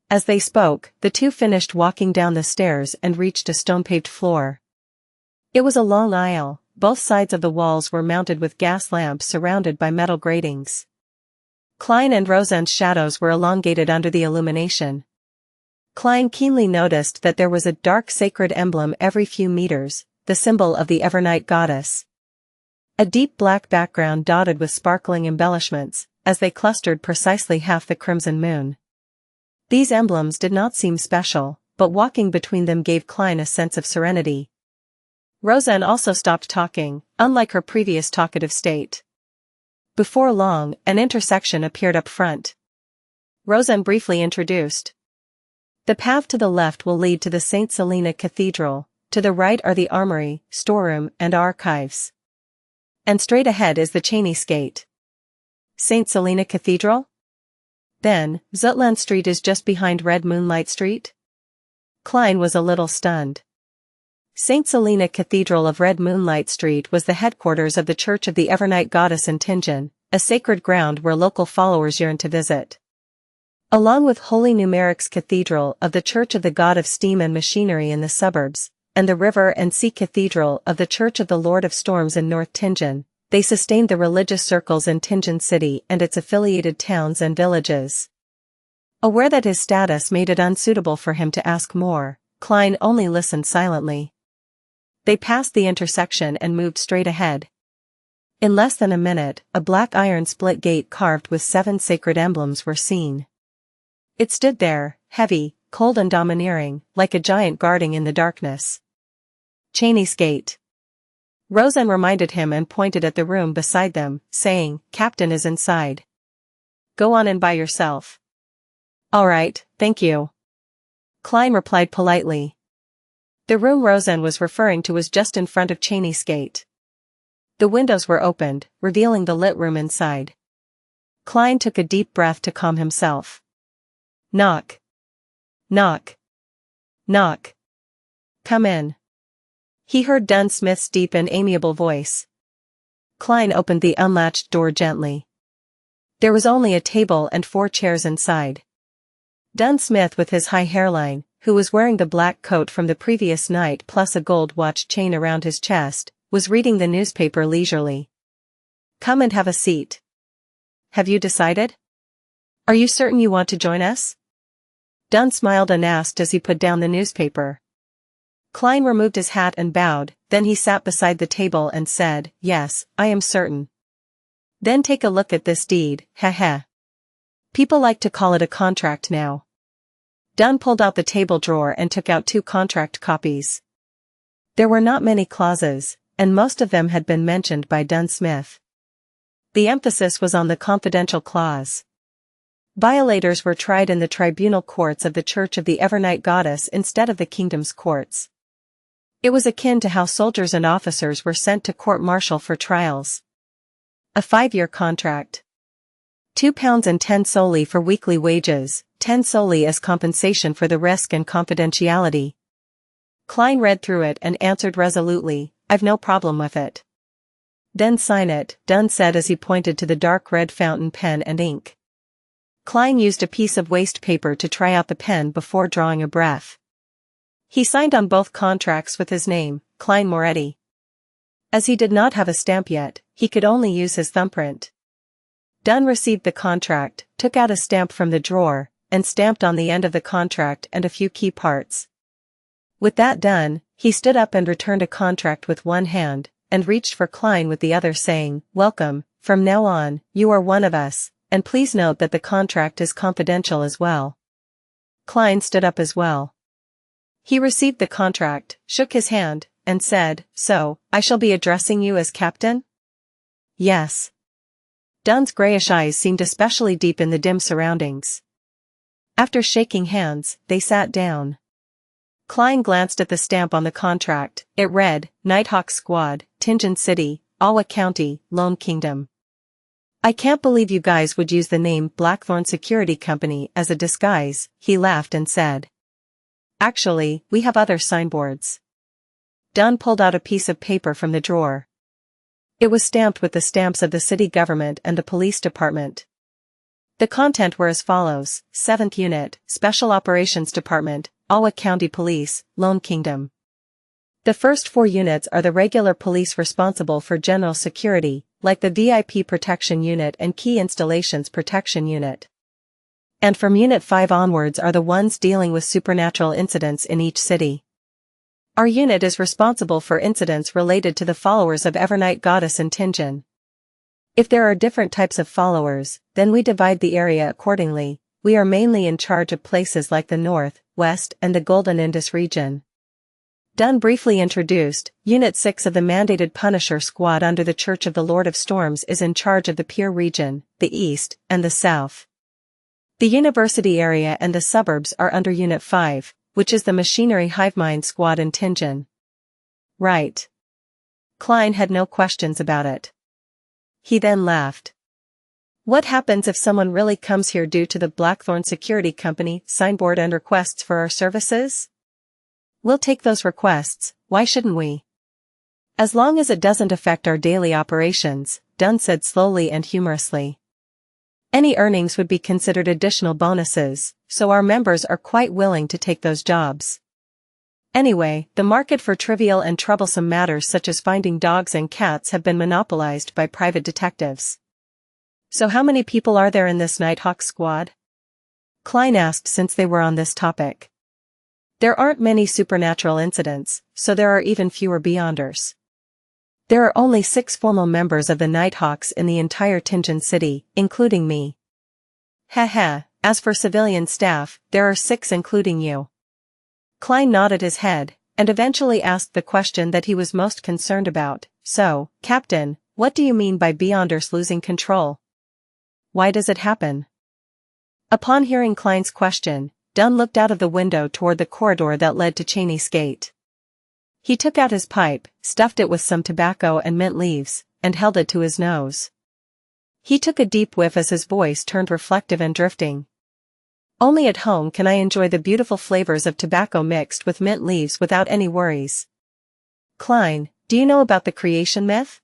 As they spoke, the two finished walking down the stairs and reached a stone-paved floor. It was a long aisle, both sides of the walls were mounted with gas lamps surrounded by metal gratings. Klein and Roseanne's shadows were elongated under the illumination. Klein keenly noticed that there was a dark sacred emblem every few meters, the symbol of the Evernight goddess. A deep black background dotted with sparkling embellishments, as they clustered precisely half the crimson moon. These emblems did not seem special, but walking between them gave Klein a sense of serenity. Roseanne also stopped talking, unlike her previous talkative state. Before long, an intersection appeared up front. Roseanne briefly introduced. "The path to the left will lead to the St. Selena Cathedral, to the right are the armory, storeroom, and archives. And straight ahead is the Chinese Gate." "St. Selena Cathedral? Then, Zutland Street is just behind Red Moonlight Street?" Klein was a little stunned. St. Selena Cathedral of Red Moonlight Street was the headquarters of the Church of the Evernight Goddess in Tingen, a sacred ground where local followers yearned to visit. Along with Holy Numeric's Cathedral of the Church of the God of Steam and Machinery in the suburbs, and the River and Sea Cathedral of the Church of the Lord of Storms in North Tingen, they sustained the religious circles in Tingen City and its affiliated towns and villages. Aware that his status made it unsuitable for him to ask more, Klein only listened silently. They passed the intersection and moved straight ahead. In less than a minute, a black iron split gate carved with 7 sacred emblems were seen. It stood there, heavy, cold and domineering, like a giant guarding in the darkness. "Chinese Gate." Roseanne reminded him and pointed at the room beside them, saying, "Captain is inside. Go on in by yourself." "All right, thank you." Klein replied politely. The room Roseanne was referring to was just in front of Chinese Gate. The windows were opened, revealing the lit room inside. Klein took a deep breath to calm himself. Knock. Knock. Knock. "Come in." He heard Dunn Smith's deep and amiable voice. Klein opened the unlatched door gently. There was only a table and 4 chairs inside. Dunn Smith, with his high hairline, who was wearing the black coat from the previous night plus a gold watch chain around his chest, was reading the newspaper leisurely. "Come and have a seat. Have you decided?" Are you certain you want to join us? Dunn smiled and asked as he put down the newspaper. Klein removed his hat and bowed, then he sat beside the table and said, "Yes, I am certain." "Then take a look at this deed, heh. People like to call it a contract now." Dunn pulled out the table drawer and took out 2 contract copies. There were not many clauses, and most of them had been mentioned by Dunn Smith. The emphasis was on the confidential clause. Violators were tried in the tribunal courts of the Church of the Evernight Goddess instead of the kingdom's courts. It was akin to how soldiers and officers were sent to court-martial for trials. A 5-year contract. £2 and 10 solely for weekly wages, 10 solely as compensation for the risk and confidentiality. Klein read through it and answered resolutely, "I've no problem with it." "Then sign it," Dunn said as he pointed to the dark red fountain pen and ink. Klein used a piece of waste paper to try out the pen before drawing a breath. He signed on both contracts with his name, Klein Moretti. As he did not have a stamp yet, he could only use his thumbprint. Dunn received the contract, took out a stamp from the drawer, and stamped on the end of the contract and a few key parts. With that done, he stood up and returned a contract with one hand, and reached for Klein with the other saying, "Welcome, from now on, you are one of us, and please note that the contract is confidential as well." Klein stood up as well. He received the contract, shook his hand, and said, "So, I shall be addressing you as Captain?" "Yes." Dunn's grayish eyes seemed especially deep in the dim surroundings. After shaking hands, they sat down. Klein glanced at the stamp on the contract. It read, "Nighthawk Squad, Tingen City, Awa County, Lone Kingdom." "I can't believe you guys would use the name Blackthorn Security Company as a disguise," he laughed and said. "Actually, we have other signboards." Dunn pulled out a piece of paper from the drawer. It was stamped with the stamps of the city government and the police department. The content were as follows: 7th Unit, Special Operations Department, Awa County Police, Lone Kingdom. The first 4 units are the regular police responsible for general security, like the VIP Protection Unit and Key Installations Protection Unit. And from Unit 5 onwards are the ones dealing with supernatural incidents in each city. Our unit is responsible for incidents related to the followers of Evernight Goddess in Tingen. If there are different types of followers, then we divide the area accordingly. We are mainly in charge of places like the North, West and the Golden Indus region. Dunn briefly introduced, Unit 6 of the mandated Punisher Squad under the Church of the Lord of Storms is in charge of the Pier region, the East, and the South. The University area and the suburbs are under Unit 5, which is the Machinery Hivemind Squad in Tingen. Right. Klein had no questions about it. He then laughed. "What happens if someone really comes here due to the Blackthorn Security Company signboard and requests for our services?" "We'll take those requests, why shouldn't we? As long as it doesn't affect our daily operations," Dunn said slowly and humorously. "Any earnings would be considered additional bonuses, so our members are quite willing to take those jobs. Anyway, the market for trivial and troublesome matters such as finding dogs and cats have been monopolized by private detectives." "So how many people are there in this Nighthawk Squad?" Klein asked since they were on this topic. "There aren't many supernatural incidents, so there are even fewer Beyonders. There are only 6 formal members of the Nighthawks in the entire Tingen City, including me." As for civilian staff, there are 6 including you." Klein nodded his head, and eventually asked the question that he was most concerned about, "So, Captain, what do you mean by Beyonders losing control? Why does it happen?" Upon hearing Klein's question, Dunn looked out of the window toward the corridor that led to Cheney's Gate. He took out his pipe, stuffed it with some tobacco and mint leaves, and held it to his nose. He took a deep whiff as his voice turned reflective and drifting. "Only at home can I enjoy the beautiful flavors of tobacco mixed with mint leaves without any worries. Klein, do you know about the creation myth?"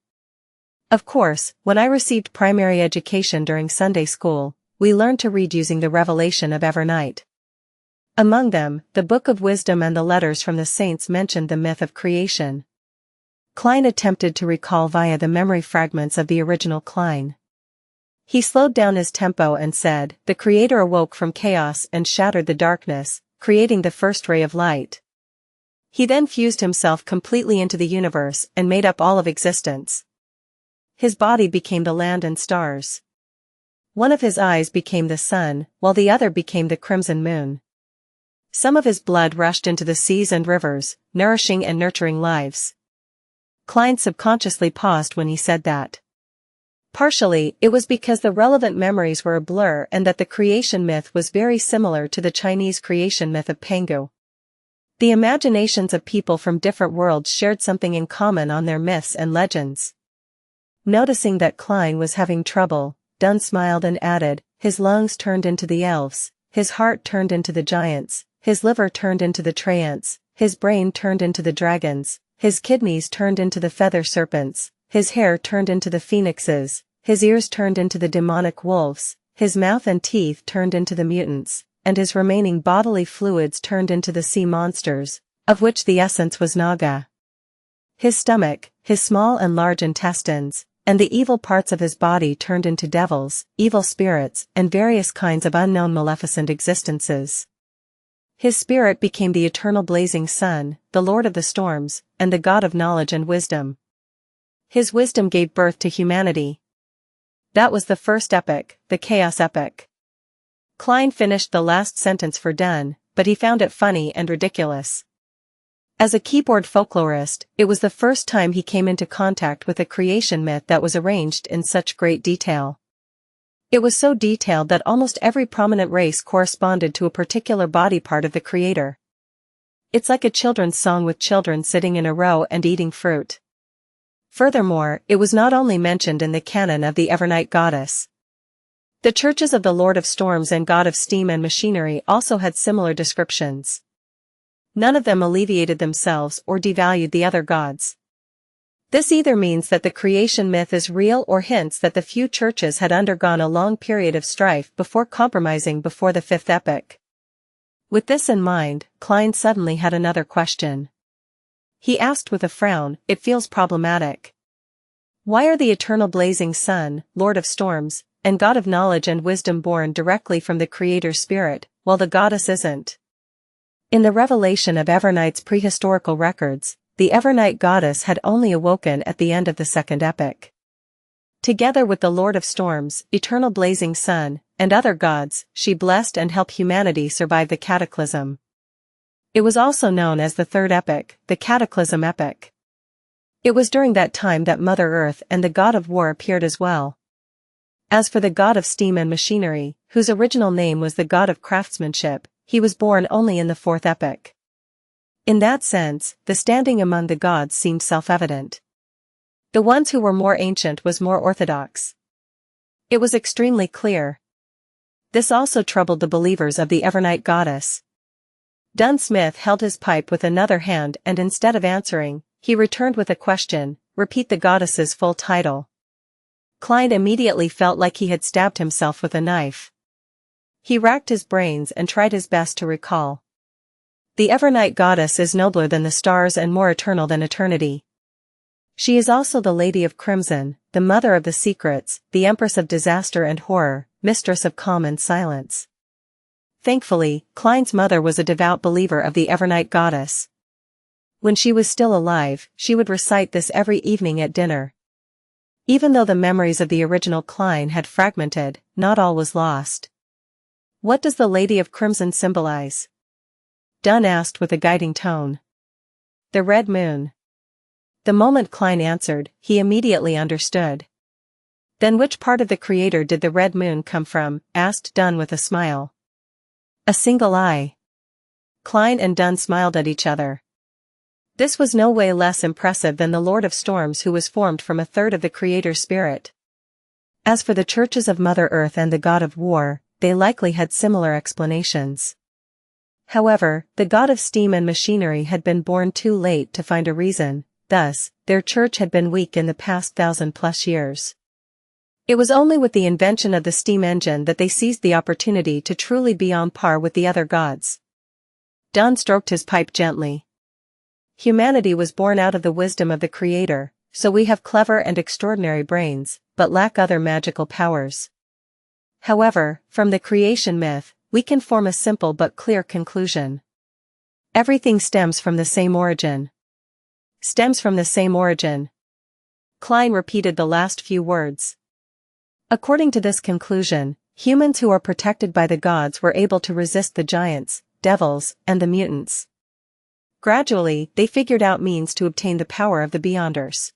"Of course, when I received primary education during Sunday school, we learned to read using the revelation of Evernight. Among them, the Book of Wisdom and the letters from the saints mentioned the myth of creation." Klein attempted to recall via the memory fragments of the original Klein. He slowed down his tempo and said, "The Creator awoke from chaos and shattered the darkness, creating the first ray of light. He then fused himself completely into the universe and made up all of existence. His body became the land and stars. One of his eyes became the sun, while the other became the crimson moon. Some of his blood rushed into the seas and rivers, nourishing and nurturing lives." Klein subconsciously paused when he said that. Partially, it was because the relevant memories were a blur and that the creation myth was very similar to the Chinese creation myth of Pangu. The imaginations of people from different worlds shared something in common on their myths and legends. Noticing that Klein was having trouble, Dunn smiled and added, "His lungs turned into the elves, his heart turned into the giants, his liver turned into the treants, his brain turned into the dragons, his kidneys turned into the feather serpents, his hair turned into the phoenixes, his ears turned into the demonic wolves, his mouth and teeth turned into the mutants, and his remaining bodily fluids turned into the sea monsters, of which the essence was Naga. His stomach, his small and large intestines, and the evil parts of his body turned into devils, evil spirits, and various kinds of unknown maleficent existences. His spirit became the eternal blazing sun, the lord of the storms, and the god of knowledge and wisdom. His wisdom gave birth to humanity. That was the first epic, the chaos epic." Klein finished the last sentence for Dunn, but he found it funny and ridiculous. As a keyboard folklorist, it was the first time he came into contact with a creation myth that was arranged in such great detail. It was so detailed that almost every prominent race corresponded to a particular body part of the creator. It's like a children's song with children sitting in a row and eating fruit. Furthermore, it was not only mentioned in the canon of the Evernight goddess. The churches of the Lord of Storms and God of Steam and Machinery also had similar descriptions. None of them alleviated themselves or devalued the other gods. This either means that the creation myth is real or hints that the few churches had undergone a long period of strife before compromising before the fifth epic. With this in mind, Klein suddenly had another question. He asked with a frown, "It feels problematic. Why are the eternal blazing sun, Lord of Storms, and God of Knowledge and Wisdom born directly from the Creator's spirit, while the goddess isn't?" In the revelation of Evernight's prehistorical records, the Evernight goddess had only awoken at the end of the second epic. Together with the Lord of Storms, eternal blazing sun, and other gods, she blessed and helped humanity survive the cataclysm. It was also known as the third epic, the Cataclysm epic. It was during that time that Mother Earth and the god of war appeared as well. As for the god of steam and machinery, whose original name was the god of craftsmanship, he was born only in the fourth epic. In that sense, the standing among the gods seemed self-evident. The ones who were more ancient was more orthodox. It was extremely clear. This also troubled the believers of the Evernight goddess. Dunn Smith held his pipe with another hand and instead of answering, he returned with a question, "Repeat the goddess's full title." Klein immediately felt like he had stabbed himself with a knife. He racked his brains and tried his best to recall. The Evernight goddess is nobler than the stars and more eternal than eternity. She is also the Lady of Crimson, the Mother of the Secrets, the Empress of Disaster and Horror, Mistress of Calm and Silence. Thankfully, Klein's mother was a devout believer of the Evernight goddess. When she was still alive, she would recite this every evening at dinner. Even though the memories of the original Klein had fragmented, not all was lost. "What does the Lady of Crimson symbolize?" Dunn asked with a guiding tone. "The red moon." The moment Klein answered, he immediately understood. "Then which part of the Creator did the red moon come from?" asked Dunn with a smile. "A single eye." Klein and Dunn smiled at each other. This was no way less impressive than the Lord of Storms, who was formed from a third of the Creator's spirit. As for the churches of Mother Earth and the God of War, they likely had similar explanations. However, the God of Steam and Machinery had been born too late to find a reason, thus, their church had been weak in the past 1,000+ years. It was only with the invention of the steam engine that they seized the opportunity to truly be on par with the other gods. Dunn stroked his pipe gently. "Humanity was born out of the wisdom of the Creator, so we have clever and extraordinary brains, but lack other magical powers. However, from the creation myth, we can form a simple but clear conclusion. Everything stems from the same origin. Stems from the same origin. Klein repeated the last few words. According to this conclusion, humans who are protected by the gods were able to resist the giants, devils, and the mutants. Gradually, they figured out means to obtain the power of the Beyonders.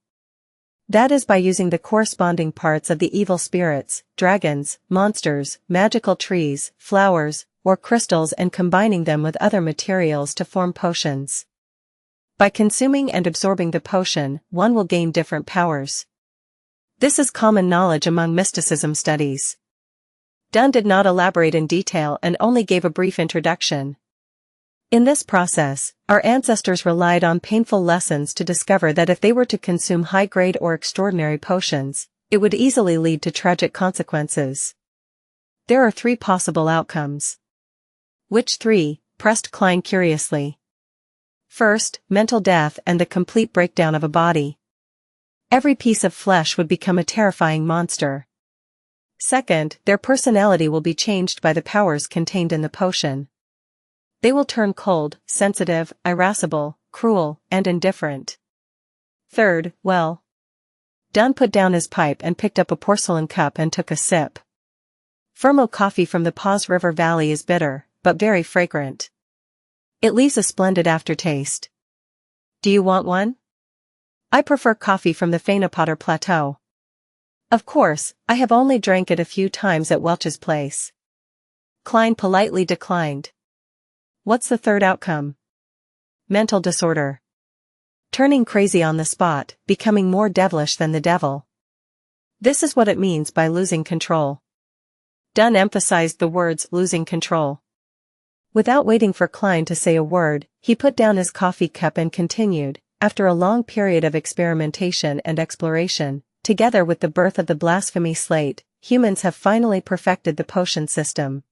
That is by using the corresponding parts of the evil spirits, dragons, monsters, magical trees, flowers, or crystals and combining them with other materials to form potions. By consuming and absorbing the potion, one will gain different powers. This is common knowledge among mysticism studies. Dunn did not elaborate in detail and only gave a brief introduction. In this process, our ancestors relied on painful lessons to discover that if they were to consume high-grade or extraordinary potions, it would easily lead to tragic consequences. There are 3 possible outcomes. Which 3? Pressed Klein curiously. First, mental death and the complete breakdown of a body. Every piece of flesh would become a terrifying monster. Second, their personality will be changed by the powers contained in the potion. They will turn cold, sensitive, irascible, cruel, and indifferent. Third, well. Dunn put down his pipe and picked up a porcelain cup and took a sip. Fermo coffee from the Paws River Valley is bitter, but very fragrant. It leaves a splendid aftertaste. Do you want one? I prefer coffee from the Fainapotter Plateau. Of course, I have only drank it a few times at Welch's place. Klein politely declined. What's the third outcome? Mental disorder. Turning crazy on the spot, becoming more devilish than the devil. This is what it means by losing control. Dunn emphasized the words losing control. Without waiting for Klein to say a word, he put down his coffee cup and continued, after a long period of experimentation and exploration, together with the birth of the blasphemy slate, humans have finally perfected the potion system.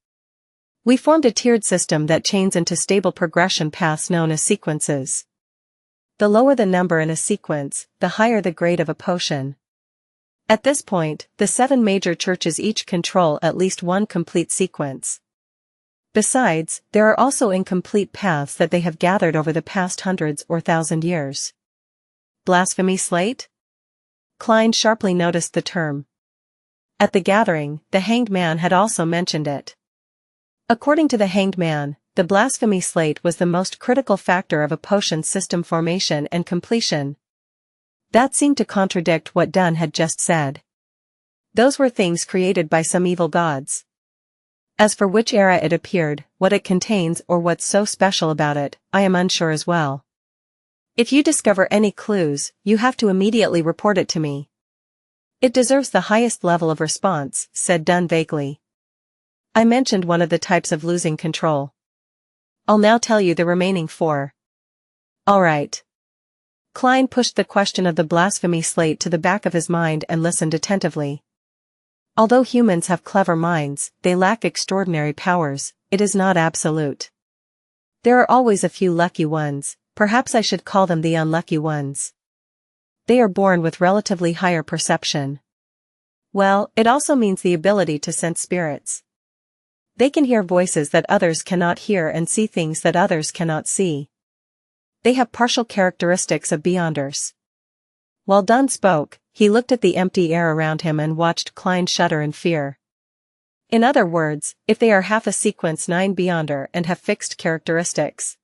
We formed a tiered system that chains into stable progression paths known as sequences. The lower the number in a sequence, the higher the grade of a potion. At this point, the 7 major churches each control at least one complete sequence. Besides, there are also incomplete paths that they have gathered over the past hundreds or 1,000 years. Blasphemy slate? Klein sharply noticed the term. At the gathering, the Hanged Man had also mentioned it. According to the Hanged Man, the blasphemy slate was the most critical factor of a potion system formation and completion. That seemed to contradict what Dunn had just said. Those were things created by some evil gods. As for which era it appeared, what it contains or what's so special about it, I am unsure as well. If you discover any clues, you have to immediately report it to me. It deserves the highest level of response, said Dunn vaguely. I mentioned one of the types of losing control. I'll now tell you the remaining 4. All right. Klein pushed the question of the blasphemy slate to the back of his mind and listened attentively. Although humans have clever minds, they lack extraordinary powers, it is not absolute. There are always a few lucky ones, perhaps I should call them the unlucky ones. They are born with relatively higher perception. Well, it also means the ability to sense spirits. They can hear voices that others cannot hear and see things that others cannot see. They have partial characteristics of Beyonders. While Dunn spoke, he looked at the empty air around him and watched Klein shudder in fear. In other words, if they are half a sequence 9 Beyonder and have fixed characteristics.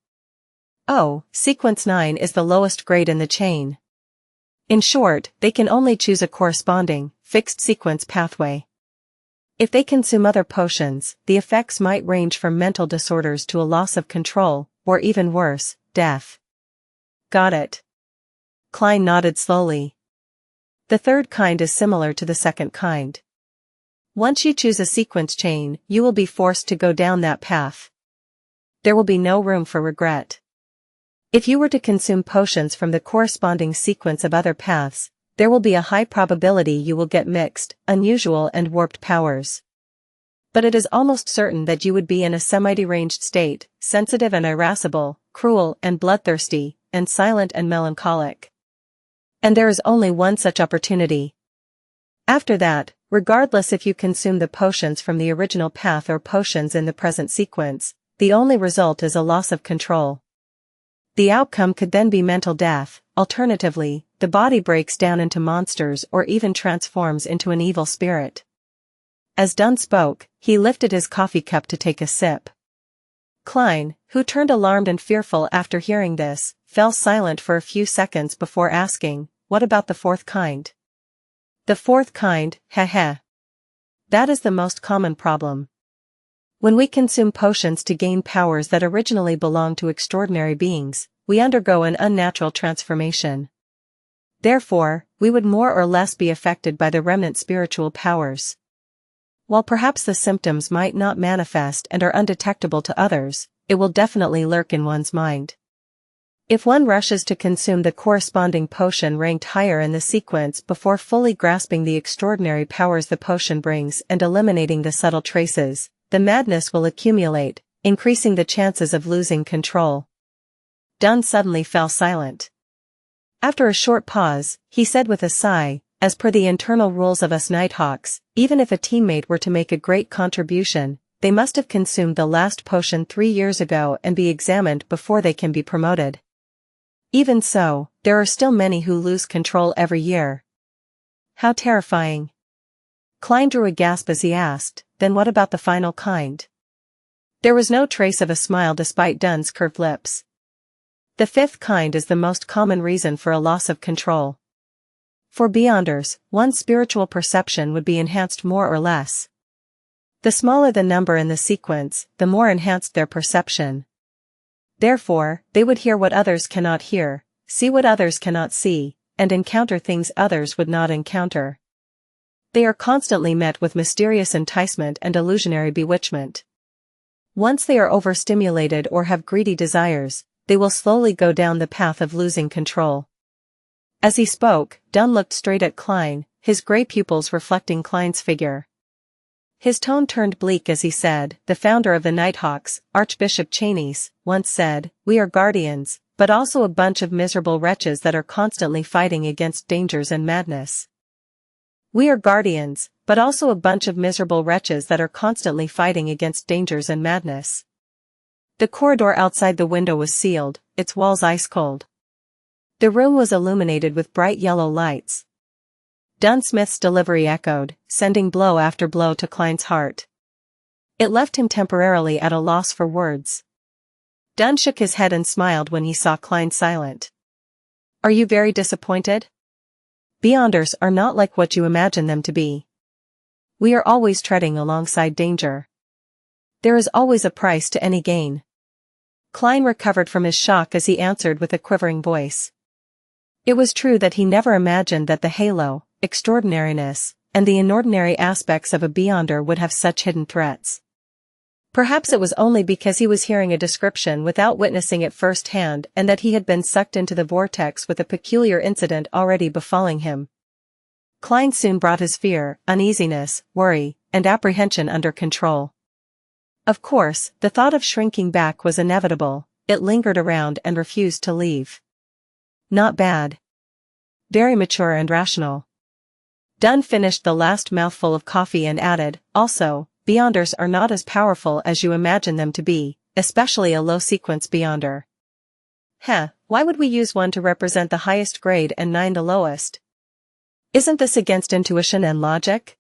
Oh, sequence 9 is the lowest grade in the chain. In short, they can only choose a corresponding, fixed sequence pathway. If they consume other potions, the effects might range from mental disorders to a loss of control, or even worse, death. Got it. Klein nodded slowly. The third kind is similar to the second kind. Once you choose a sequence chain, you will be forced to go down that path. There will be no room for regret. If you were to consume potions from the corresponding sequence of other paths, there will be a high probability you will get mixed, unusual and warped powers. But it is almost certain that you would be in a semi-deranged state, sensitive and irascible, cruel and bloodthirsty, and silent and melancholic. And there is only one such opportunity. After that, Regardless if you consume the potions from the original path or potions in the present sequence, the only result is a loss of control. The outcome could then be mental death. Alternatively, the body breaks down into monsters or even transforms into an evil spirit. As Dunn spoke, he lifted his coffee cup to take a sip. Klein, who turned alarmed and fearful after hearing this, fell silent for a few seconds before asking, "What about the fourth kind?" "The fourth kind, heh. That is the most common problem. When we consume potions to gain powers that originally belonged to extraordinary beings, we undergo an unnatural transformation. Therefore, we would more or less be affected by the remnant spiritual powers. While perhaps the symptoms might not manifest and are undetectable to others, it will definitely lurk in one's mind. If one rushes to consume the corresponding potion ranked higher in the sequence before fully grasping the extraordinary powers the potion brings and eliminating the subtle traces, the madness will accumulate, increasing the chances of losing control." Dunn suddenly fell silent. After a short pause, he said with a sigh, "As per the internal rules of us Nighthawks, even if a teammate were to make a great contribution, they must have consumed the last potion 3 years ago and be examined before they can be promoted. Even so, there are still many who lose control every year." "How terrifying." Klein drew a gasp as he asked, "Then what about the final kind?" There was no trace of a smile despite Dunn's curved lips. "The fifth kind is the most common reason for a loss of control. For Beyonders, one's spiritual perception would be enhanced more or less. The smaller the number in the sequence, the more enhanced their perception. Therefore, they would hear what others cannot hear, see what others cannot see, and encounter things others would not encounter. They are constantly met with mysterious enticement and illusionary bewitchment. Once they are overstimulated or have greedy desires, they will slowly go down the path of losing control." As he spoke, Dunn looked straight at Klein, his gray pupils reflecting Klein's figure. His tone turned bleak as he said, "The founder of the Nighthawks, Archbishop Chainies, once said, 'We are guardians, but also a bunch of miserable wretches that are constantly fighting against dangers and madness.' We are guardians, but also a bunch of miserable wretches that are constantly fighting against dangers and madness." The corridor outside the window was sealed, its walls ice-cold. The room was illuminated with bright yellow lights. Dunn Smith's delivery echoed, sending blow after blow to Klein's heart. It left him temporarily at a loss for words. Dunn shook his head and smiled when he saw Klein silent. "Are you very disappointed? Beyonders are not like what you imagine them to be. We are always treading alongside danger. There is always a price to any gain." Klein recovered from his shock as he answered with a quivering voice. It was true that he never imagined that the halo, extraordinariness, and the inordinary aspects of a Beyonder would have such hidden threats. Perhaps it was only because he was hearing a description without witnessing it firsthand and that he had been sucked into the vortex with a peculiar incident already befalling him. Klein soon brought his fear, uneasiness, worry, and apprehension under control. Of course, the thought of shrinking back was inevitable, it lingered around and refused to leave. Not bad. Very mature and rational. Dunn finished the last mouthful of coffee and added, "Also, Beyonders are not as powerful as you imagine them to be, especially a low-sequence Beyonder." Why would we use one to represent the highest grade and 9 the lowest? Isn't this against intuition and logic?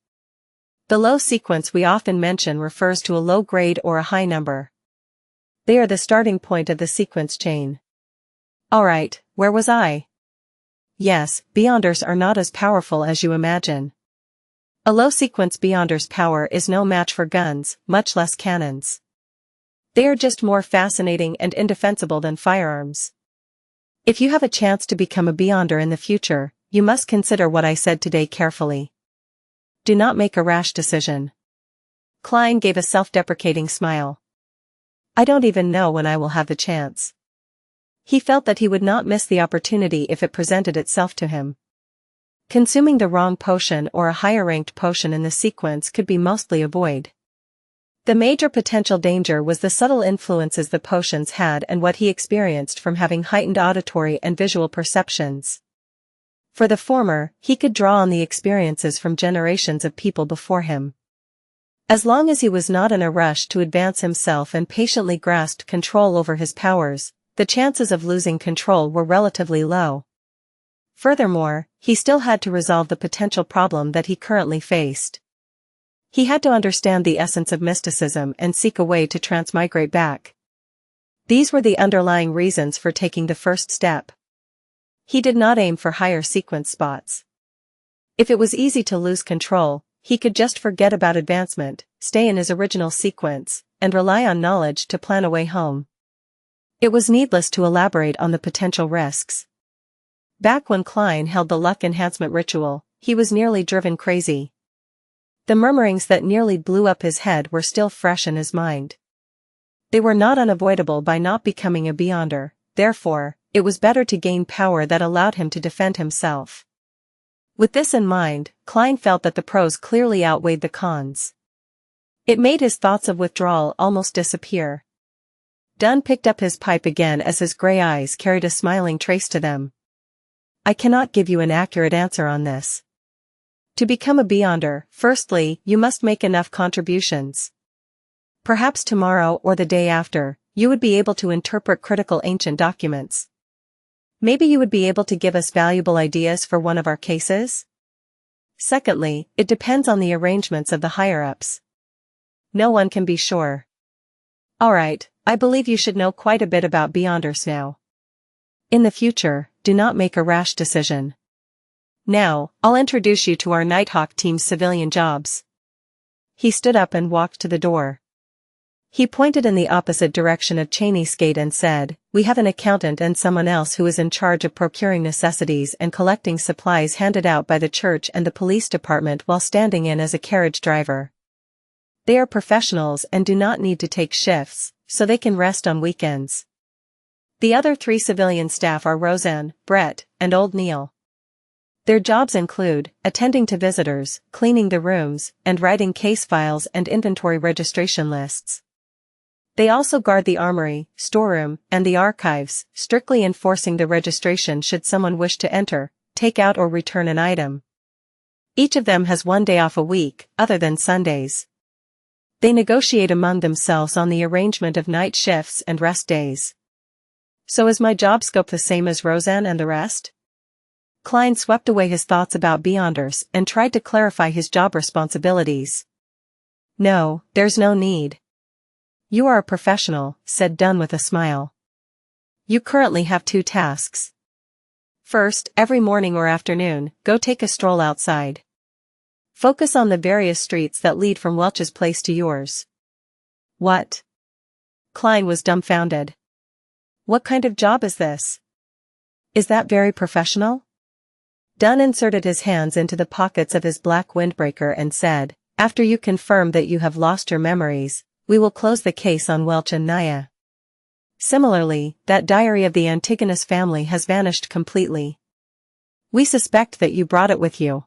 The low sequence we often mention refers to a low grade or a high number. They are the starting point of the sequence chain. Alright, where was I? Yes, Beyonders are not as powerful as you imagine. A low-sequence Beyonder's power is no match for guns, much less cannons. They are just more fascinating and indefensible than firearms. If you have a chance to become a Beyonder in the future, you must consider what I said today carefully. Do not make a rash decision." Klein gave a self-deprecating smile. "I don't even know when I will have the chance." He felt that he would not miss the opportunity if it presented itself to him. Consuming the wrong potion or a higher-ranked potion in the sequence could be mostly avoided. The major potential danger was the subtle influences the potions had and what he experienced from having heightened auditory and visual perceptions. For the former, he could draw on the experiences from generations of people before him. As long as he was not in a rush to advance himself and patiently grasped control over his powers, the chances of losing control were relatively low. Furthermore, he still had to resolve the potential problem that he currently faced. He had to understand the essence of mysticism and seek a way to transmigrate back. These were the underlying reasons for taking the first step. He did not aim for higher sequence spots. If it was easy to lose control, he could just forget about advancement, stay in his original sequence, and rely on knowledge to plan a way home. It was needless to elaborate on the potential risks. Back when Klein held the luck enhancement ritual, he was nearly driven crazy. The murmurings that nearly blew up his head were still fresh in his mind. They were not unavoidable by not becoming a Beyonder, therefore, it was better to gain power that allowed him to defend himself. With this in mind, Klein felt that the pros clearly outweighed the cons. It made his thoughts of withdrawal almost disappear. Dunn picked up his pipe again as his gray eyes carried a smiling trace to them. I cannot give you an accurate answer on this. To become a Beyonder, firstly, you must make enough contributions. Perhaps tomorrow or the day after, you would be able to interpret critical ancient documents. Maybe you would be able to give us valuable ideas for one of our cases? Secondly, it depends on the arrangements of the higher-ups. No one can be sure. Alright, I believe you should know quite a bit about Beyonders now. In the future, do not make a rash decision. Now, I'll introduce you to our Nighthawk team's civilian jobs. He stood up and walked to the door. He pointed in the opposite direction of Cheney's gate and said, we have an accountant and someone else who is in charge of procuring necessities and collecting supplies handed out by the church and the police department while standing in as a carriage driver. They are professionals and do not need to take shifts, so they can rest on weekends. The other 3 civilian staff are Roseanne, Brett, and Old Neil. Their jobs include attending to visitors, cleaning the rooms, and writing case files and inventory registration lists. They also guard the armory, storeroom, and the archives, strictly enforcing the registration should someone wish to enter, take out or return an item. Each of them has 1 day off a week, other than Sundays. They negotiate among themselves on the arrangement of night shifts and rest days. So is my job scope the same as Roseanne and the rest? Klein swept away his thoughts about Beyonders and tried to clarify his job responsibilities. No, there's no need. You are a professional, said Dunn with a smile. You currently have 2 tasks. First, every morning or afternoon, go take a stroll outside. Focus on the various streets that lead from Welch's place to yours. What? Klein was dumbfounded. What kind of job is this? Is that very professional? Dunn inserted his hands into the pockets of his black windbreaker and said, after you confirm that you have lost your memories, we will close the case on Welch and Naya. Similarly, that diary of the Antigonus family has vanished completely. We suspect that you brought it with you.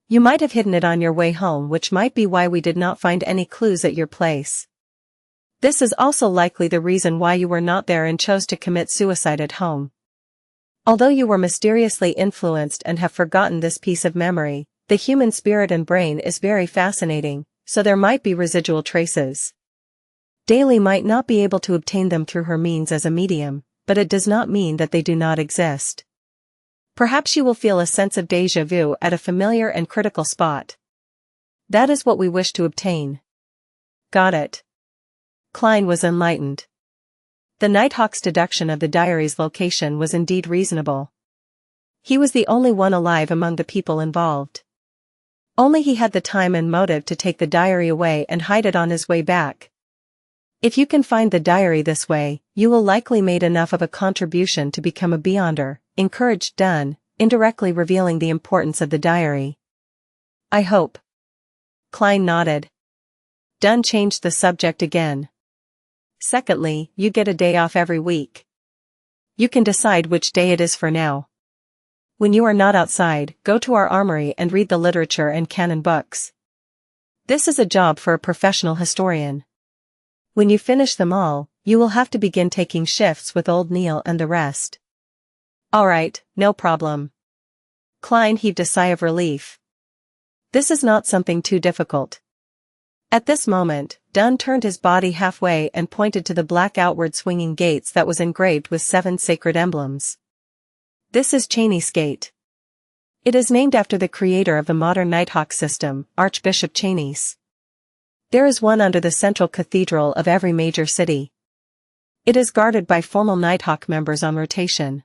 You might have hidden it on your way home, which might be why we did not find any clues at your place. This is also likely the reason why you were not there and chose to commit suicide at home. Although you were mysteriously influenced and have forgotten this piece of memory, the human spirit and brain is very fascinating, so there might be residual traces. Daly might not be able to obtain them through her means as a medium, but it does not mean that they do not exist. Perhaps you will feel a sense of déjà vu at a familiar and critical spot. That is what we wish to obtain. Got it. Klein was enlightened. The Nighthawk's deduction of the diary's location was indeed reasonable. He was the only one alive among the people involved. Only he had the time and motive to take the diary away and hide it on his way back. If you can find the diary this way, you will likely make enough of a contribution to become a Beyonder, encouraged Dunn, indirectly revealing the importance of the diary. I hope. Klein nodded. Dunn changed the subject again. Secondly, you get a day off every week. You can decide which day it is for now. When you are not outside, go to our armory and read the literature and canon books. This is a job for a professional historian. When you finish them all, you will have to begin taking shifts with Old Neil and the rest. Alright, no problem. Klein heaved a sigh of relief. This is not something too difficult. At this moment, Dunn turned his body halfway and pointed to the black outward swinging gates that was engraved with 7 sacred emblems. This is Cheney's Gate. It is named after the creator of the modern Nighthawk system, Archbishop Cheney's. There is one under the central cathedral of every major city. It is guarded by formal Nighthawk members on rotation.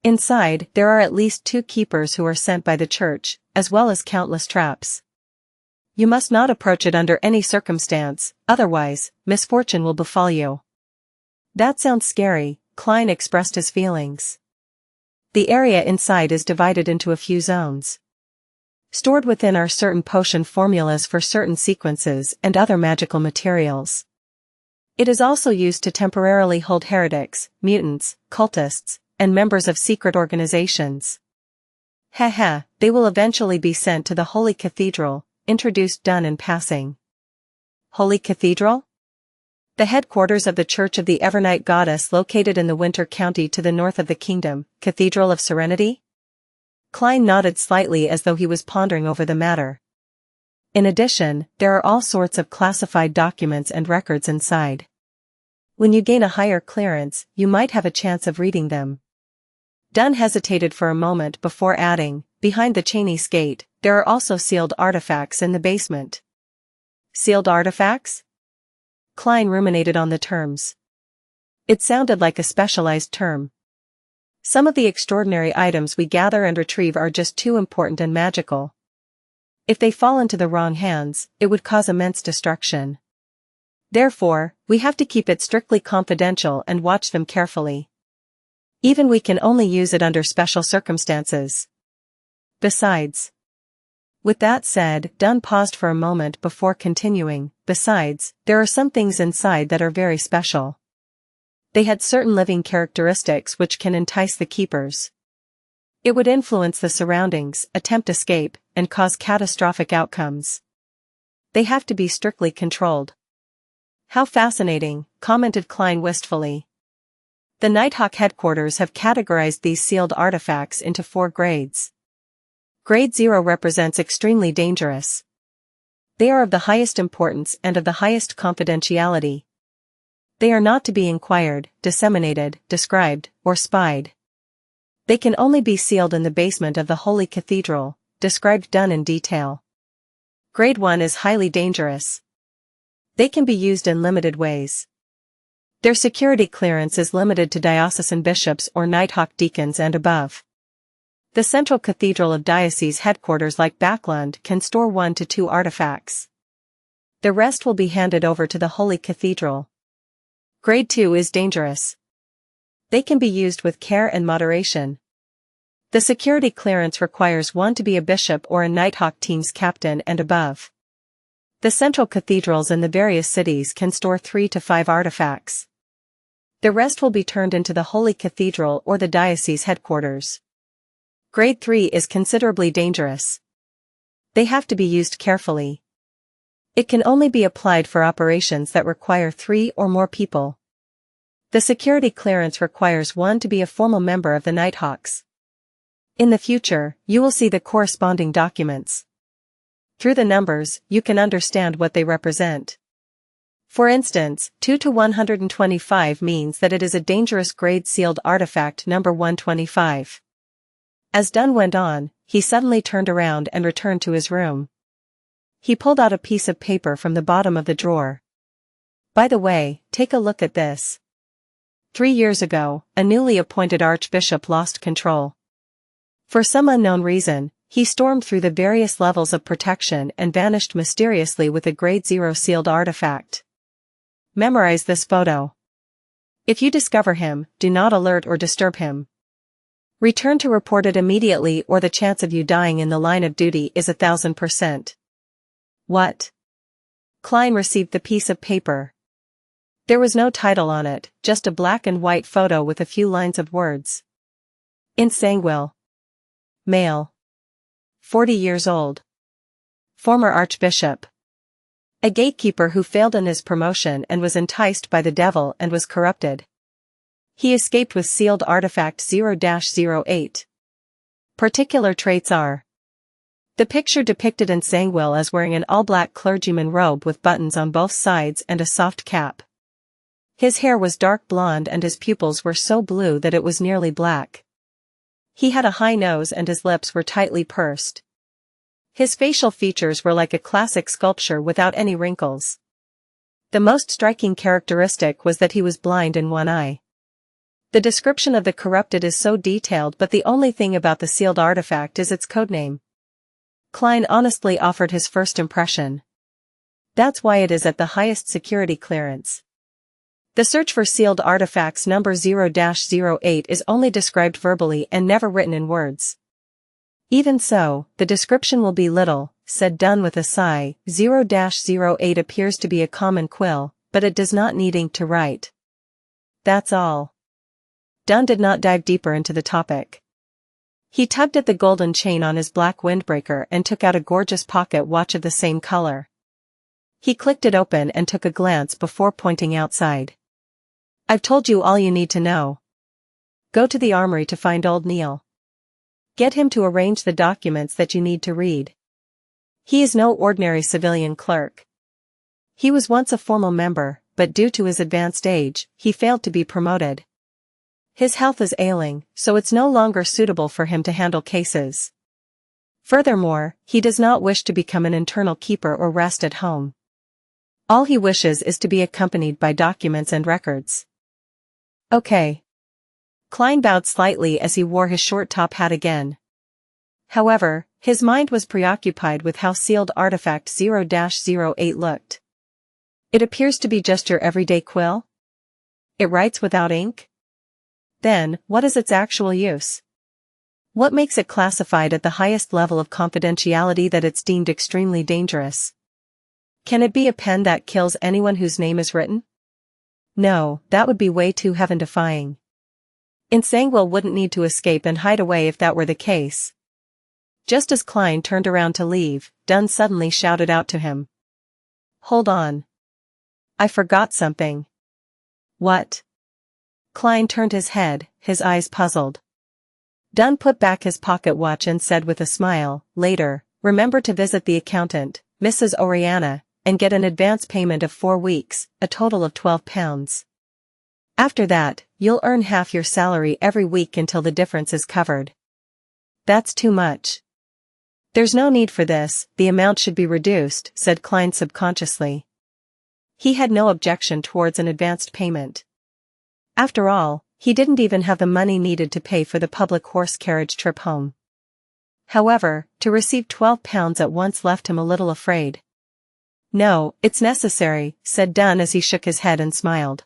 Inside, there are at least 2 keepers who are sent by the church, as well as countless traps. You must not approach it under any circumstance, otherwise, misfortune will befall you. That sounds scary, Klein expressed his feelings. The area inside is divided into a few zones. Stored within are certain potion formulas for certain sequences and other magical materials. It is also used to temporarily hold heretics, mutants, cultists, and members of secret organizations. Haha, they will eventually be sent to the Holy Cathedral, introduced Dunn in passing. Holy Cathedral? The headquarters of the Church of the Evernight Goddess located in the Winter County to the north of the kingdom, Cathedral of Serenity? Klein nodded slightly as though he was pondering over the matter. In addition, there are all sorts of classified documents and records inside. When you gain a higher clearance, you might have a chance of reading them. Dunn hesitated for a moment before adding, behind the Cheney's Gate, there are also sealed artifacts in the basement. Sealed artifacts? Klein ruminated on the terms. It sounded like a specialized term. Some of the extraordinary items we gather and retrieve are just too important and magical. If they fall into the wrong hands, it would cause immense destruction. Therefore, we have to keep it strictly confidential and watch them carefully. Even we can only use it under special circumstances. Besides. With that said, Dunn paused for a moment before continuing, besides, there are some things inside that are very special. They had certain living characteristics which can entice the keepers. It would influence the surroundings, attempt escape, and cause catastrophic outcomes. They have to be strictly controlled. How fascinating, commented Klein wistfully. The Nighthawk headquarters have categorized these sealed artifacts into 4 grades. Grade 0 represents extremely dangerous. They are of the highest importance and of the highest confidentiality. They are not to be inquired, disseminated, described, or spied. They can only be sealed in the basement of the Holy Cathedral, described Dunn in detail. Grade 1 is highly dangerous. They can be used in limited ways. Their security clearance is limited to diocesan bishops or Nighthawk deacons and above. The central cathedral of diocese headquarters like Backlund can store 1 to 2 artifacts. The rest will be handed over to the Holy Cathedral. Grade 2 is dangerous. They can be used with care and moderation. The security clearance requires 1 to be a bishop or a Nighthawk team's captain and above. The central cathedrals in the various cities can store 3 to 5 artifacts. The rest will be turned into the Holy Cathedral or the diocese headquarters. Grade 3 is considerably dangerous. They have to be used carefully. It can only be applied for operations that require 3 or more people. The security clearance requires 1 to be a formal member of the Nighthawks. In the future, you will see the corresponding documents. Through the numbers, you can understand what they represent. For instance, 2 to 125 means that it is a dangerous grade sealed artifact number 125. As Dunn went on, he suddenly turned around and returned to his room. He pulled out a piece of paper from the bottom of the drawer. By the way, take a look at this. 3 years ago, a newly appointed archbishop lost control. For some unknown reason, he stormed through the various levels of protection and vanished mysteriously with a grade 0 sealed artifact. Memorize this photo. If you discover him, do not alert or disturb him. Return to report it immediately or the chance of you dying in the line of duty is 1000%. What? Klein received the piece of paper. There was no title on it, just a black and white photo with a few lines of words. Insanguil. Male. 40 years old. Former archbishop. A gatekeeper who failed in his promotion and was enticed by the devil and was corrupted. He escaped with sealed artifact 0-08. Particular traits are. The picture depicted in Xianxia as wearing an all-black clergyman robe with buttons on both sides and a soft cap. His hair was dark blonde and his pupils were so blue that it was nearly black. He had a high nose and his lips were tightly pursed. His facial features were like a classic sculpture without any wrinkles. The most striking characteristic was that he was blind in one eye. The description of the corrupted is so detailed, but the only thing about the sealed artifact is its codename. Klein honestly offered his first impression. That's why it is at the highest security clearance. The search for sealed artifacts number 0-08 is only described verbally and never written in words. Even so, the description will be little, said Dunn with a sigh. 0-08 appears to be a common quill, but it does not need ink to write. That's all. Dunn did not dive deeper into the topic. He tugged at the golden chain on his black windbreaker and took out a gorgeous pocket watch of the same color. He clicked it open and took a glance before pointing outside. I've told you all you need to know. Go to the armory to find old Neil. Get him to arrange the documents that you need to read. He is no ordinary civilian clerk. He was once a formal member, but due to his advanced age, he failed to be promoted. His health is ailing, so it's no longer suitable for him to handle cases. Furthermore, he does not wish to become an internal keeper or rest at home. All he wishes is to be accompanied by documents and records. Okay. Klein bowed slightly as he wore his short top hat again. However, his mind was preoccupied with how sealed artifact 0-08 looked. It appears to be just your everyday quill? It writes without ink? Then, what is its actual use? What makes it classified at the highest level of confidentiality that it's deemed extremely dangerous? Can it be a pen that kills anyone whose name is written? No, that would be way too heaven-defying. Xianxia wouldn't need to escape and hide away if that were the case. Just as Klein turned around to leave, Dunn suddenly shouted out to him. Hold on. I forgot something. What? Klein turned his head, his eyes puzzled. Dunn put back his pocket watch and said with a smile, later, remember to visit the accountant, Mrs. Oriana, and get an advance payment of 4 weeks, a total of £12. After that, you'll earn half your salary every week until the difference is covered. That's too much. There's no need for this, the amount should be reduced, said Klein subconsciously. He had no objection towards an advanced payment. After all, he didn't even have the money needed to pay for the public horse carriage trip home. However, to receive £12 at once left him a little afraid. No, it's necessary, said Dunn as he shook his head and smiled.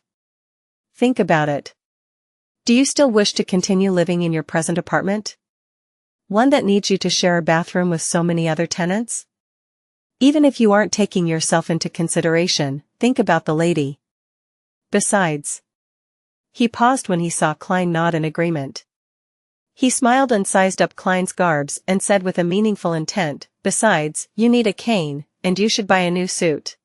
Think about it. Do you still wish to continue living in your present apartment? One that needs you to share a bathroom with so many other tenants? Even if you aren't taking yourself into consideration, think about the lady. Besides. He paused when he saw Klein nod in agreement. He smiled and sized up Klein's garbs and said with a meaningful intent, besides, you need a cane, and you should buy a new suit.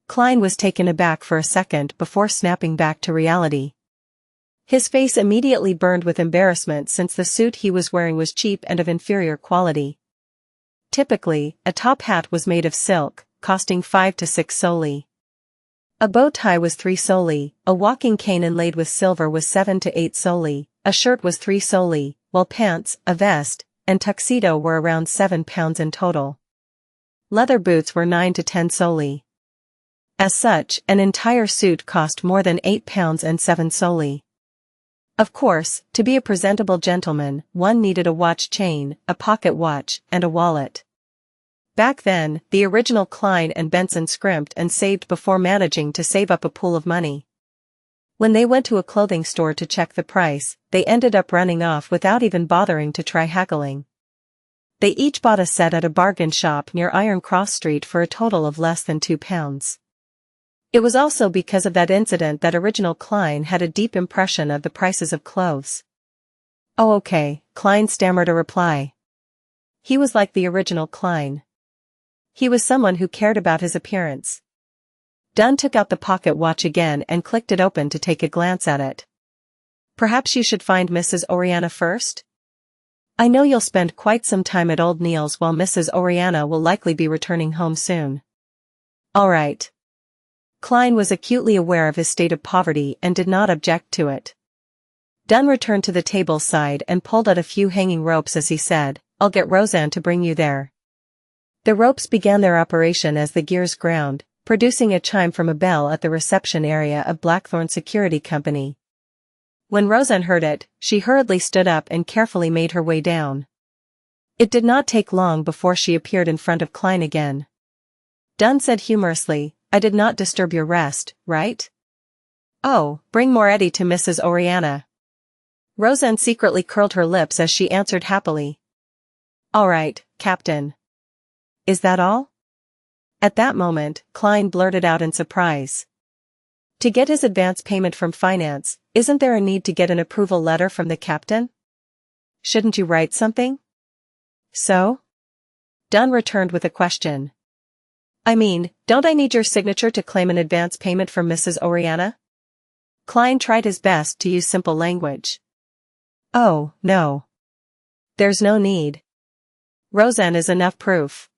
Klein was taken aback for a second before snapping back to reality. His face immediately burned with embarrassment since the suit he was wearing was cheap and of inferior quality. Typically, a top hat was made of silk, costing 5 to 6 soldi. A bow tie was 3 soldi, a walking cane inlaid with silver was 7 to 8 soldi, a shirt was 3 soldi, while pants, a vest, and tuxedo were around £7 in total. Leather boots were 9 to 10 soldi. As such, an entire suit cost more than £8 and 7 soldi. Of course, to be a presentable gentleman, one needed a watch chain, a pocket watch, and a wallet. Back then, the original Klein and Benson scrimped and saved before managing to save up a pool of money. When they went to a clothing store to check the price, they ended up running off without even bothering to try haggling. They each bought a set at a bargain shop near Iron Cross Street for a total of less than £2. It was also because of that incident that original Klein had a deep impression of the prices of clothes. Oh okay, Klein stammered a reply. He was like the original Klein. He was someone who cared about his appearance. Dunn took out the pocket watch again and clicked it open to take a glance at it. Perhaps you should find Mrs. Oriana first? I know you'll spend quite some time at Old Neil's while Mrs. Oriana will likely be returning home soon. All right. Klein was acutely aware of his state of poverty and did not object to it. Dunn returned to the table's side and pulled out a few hanging ropes as he said, I'll get Roseanne to bring you there. The ropes began their operation as the gears ground, producing a chime from a bell at the reception area of Blackthorn Security Company. When Roseanne heard it, she hurriedly stood up and carefully made her way down. It did not take long before she appeared in front of Klein again. Dunn said humorously, I did not disturb your rest, right? Oh, bring Moretti to Mrs. Oriana. Roseanne secretly curled her lips as she answered happily. All right, Captain. Is that all? At that moment, Klein blurted out in surprise. To get his advance payment from finance, isn't there a need to get an approval letter from the captain? Shouldn't you write something? So? Dunn returned with a question. I mean, don't I need your signature to claim an advance payment from Mrs. Oriana? Klein tried his best to use simple language. Oh, no. There's no need. Roseanne is enough proof.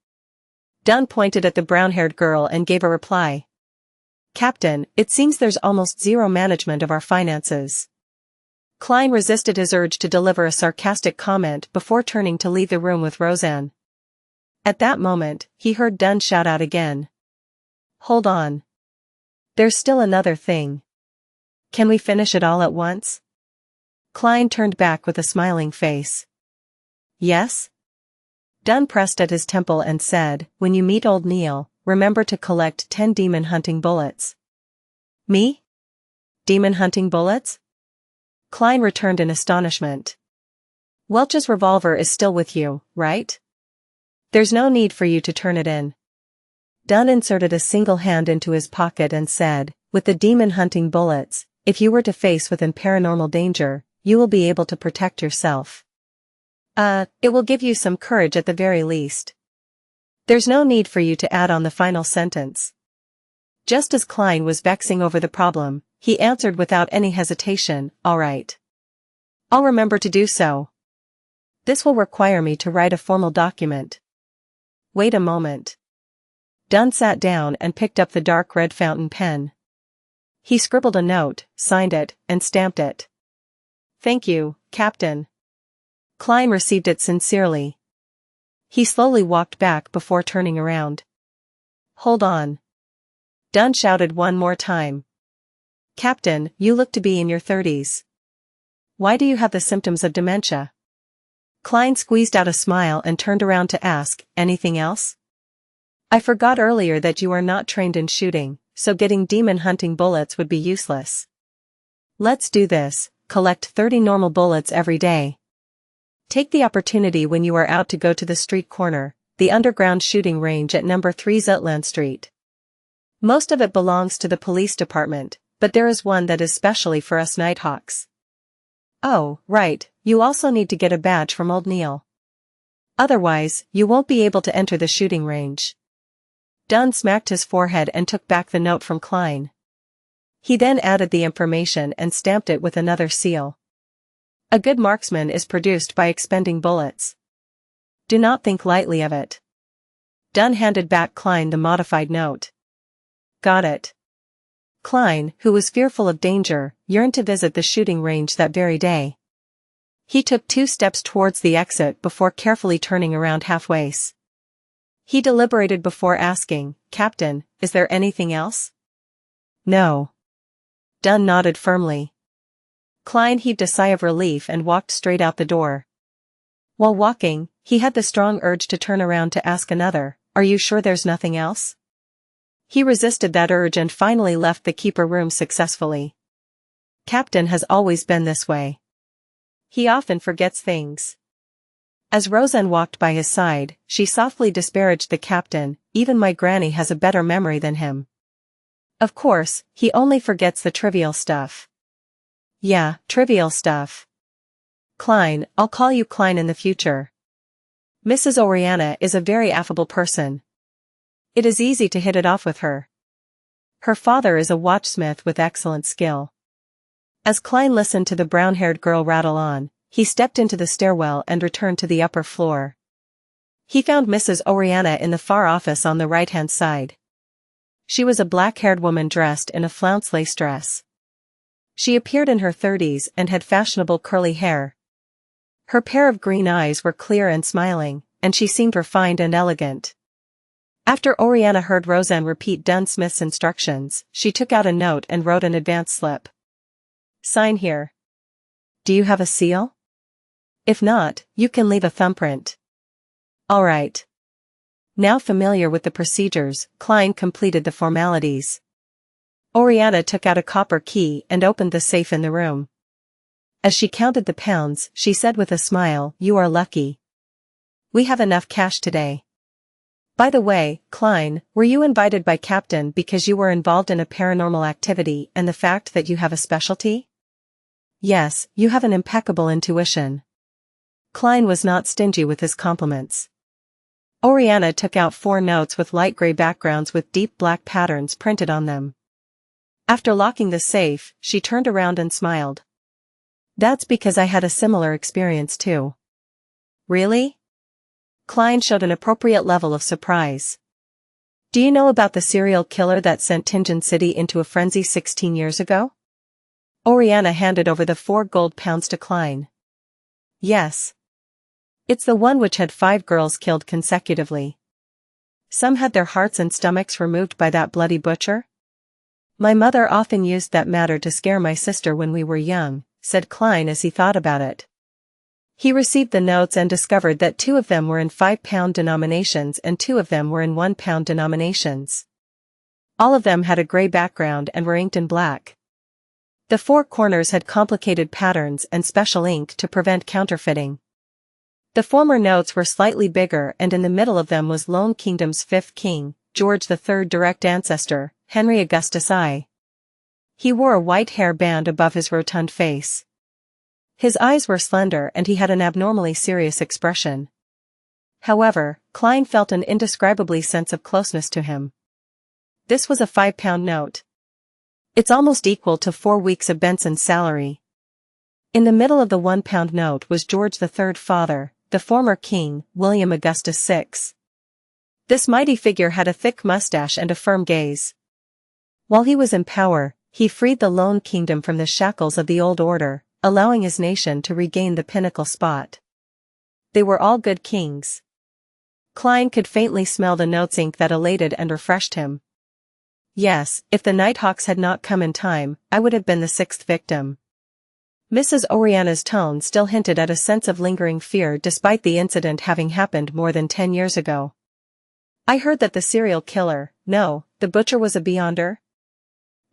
Dunn pointed at the brown-haired girl and gave a reply. Captain, it seems there's almost zero management of our finances. Klein resisted his urge to deliver a sarcastic comment before turning to leave the room with Roseanne. At that moment, he heard Dunn shout out again. Hold on. There's still another thing. Can we finish it all at once? Klein turned back with a smiling face. Yes? Dunn pressed at his temple and said, when you meet Old Neil, remember to collect 10 demon-hunting bullets. Me? Demon-hunting bullets? Klein returned in astonishment. Welch's revolver is still with you, right? There's no need for you to turn it in. Dunn inserted a single hand into his pocket and said, with the demon-hunting bullets, if you were to face within paranormal danger, you will be able to protect yourself. It will give you some courage at the very least. There's no need for you to add on the final sentence. Just as Klein was vexing over the problem, he answered without any hesitation, all right. I'll remember to do so. This will require me to write a formal document. Wait a moment. Dunn sat down and picked up the dark red fountain pen. He scribbled a note, signed it, and stamped it. Thank you, Captain. Klein received it sincerely. He slowly walked back before turning around. Hold on. Dunn shouted one more time. Captain, you look to be in your 30s. Why do you have the symptoms of dementia? Klein squeezed out a smile and turned around to ask, anything else? I forgot earlier that you are not trained in shooting, so getting demon-hunting bullets would be useless. Let's do this, collect 30 normal bullets every day. Take the opportunity when you are out to go to the street corner, the underground shooting range at number 3 Zetland Street. Most of it belongs to the police department, but there is one that is specially for us Nighthawks. Oh, right, you also need to get a badge from Old Neil. Otherwise, you won't be able to enter the shooting range. Dunn smacked his forehead and took back the note from Klein. He then added the information and stamped it with another seal. A good marksman is produced by expending bullets. Do not think lightly of it. Dunn handed back Klein the modified note. Got it. Klein, who was fearful of danger, yearned to visit the shooting range that very day. He took 2 steps towards the exit before carefully turning around halfway. He deliberated before asking, Captain, is there anything else? No. Dunn nodded firmly. Klein heaved a sigh of relief and walked straight out the door. While walking, he had the strong urge to turn around to ask another, are you sure there's nothing else? He resisted that urge and finally left the keeper room successfully. Captain has always been this way. He often forgets things. As Roseanne walked by his side, she softly disparaged the captain, even my granny has a better memory than him. Of course, he only forgets the trivial stuff. Yeah, trivial stuff. Klein, I'll call you Klein in the future. Mrs. Oriana is a very affable person. It is easy to hit it off with her. Her father is a watchsmith with excellent skill. As Klein listened to the brown-haired girl rattle on, he stepped into the stairwell and returned to the upper floor. He found Mrs. Oriana in the far office on the right-hand side. She was a black-haired woman dressed in a flounced lace dress. She appeared in her 30s and had fashionable curly hair. Her pair of green eyes were clear and smiling, and she seemed refined and elegant. After Oriana heard Roseanne repeat Dunn Smith's instructions, she took out a note and wrote an advance slip. "Sign here. Do you have a seal? If not, you can leave a thumbprint." "All right." Now familiar with the procedures, Klein completed the formalities. Oriana took out a copper key and opened the safe in the room. As she counted the pounds, she said with a smile, "You are lucky. We have enough cash today." "By the way, Klein, were you invited by Captain because you were involved in a paranormal activity and the fact that you have a specialty?" "Yes, you have an impeccable intuition." Klein was not stingy with his compliments. Oriana took out 4 notes with light gray backgrounds with deep black patterns printed on them. After locking the safe, she turned around and smiled. "That's because I had a similar experience too." "Really?" Klein showed an appropriate level of surprise. "Do you know about the serial killer that sent Tingen City into a frenzy 16 years ago?" Oriana handed over the 4 gold pounds to Klein. "Yes. It's the one which had 5 girls killed consecutively. Some had their hearts and stomachs removed by that bloody butcher. My mother often used that matter to scare my sister when we were young," said Klein as he thought about it. He received the notes and discovered that 2 of them were in 5-pound denominations and 2 of them were in 1-pound denominations. All of them had a gray background and were inked in black. The 4 corners had complicated patterns and special ink to prevent counterfeiting. The former notes were slightly bigger and in the middle of them was Lone Kingdom's 5th king, George III direct ancestor, Henry Augustus I. He wore a white hair band above his rotund face. His eyes were slender and he had an abnormally serious expression. However, Klein felt an indescribable sense of closeness to him. This was a 5-pound note. It's almost equal to 4 weeks of Benson's salary. In the middle of the 1-pound note was George III father, the former king, William Augustus VI. This mighty figure had a thick mustache and a firm gaze. While he was in power, he freed the Lone Kingdom from the shackles of the old order, allowing his nation to regain the pinnacle spot. They were all good kings. Klein could faintly smell the note's ink that elated and refreshed him. Yes, if the Nighthawks had not come in time, I would have been the 6th victim. Mrs. Oriana's tone still hinted at a sense of lingering fear despite the incident having happened more than 10 years ago. "I heard that the serial killer, no, the butcher was a beyonder?"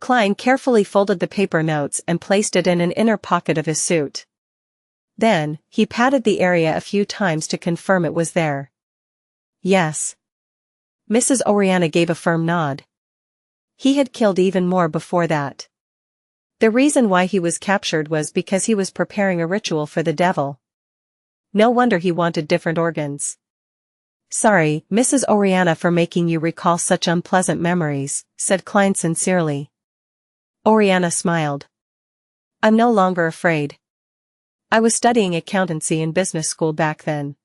Klein carefully folded the paper notes and placed it in an inner pocket of his suit. Then, he patted the area a few times to confirm it was there. "Yes." Mrs. Oriana gave a firm nod. He had killed even more before that. The reason why he was captured was because he was preparing a ritual for the devil. No wonder he wanted different organs. "Sorry, Mrs. Oriana, for making you recall such unpleasant memories," said Klein sincerely. Oriana smiled. "I'm no longer afraid. I was studying accountancy in business school back then.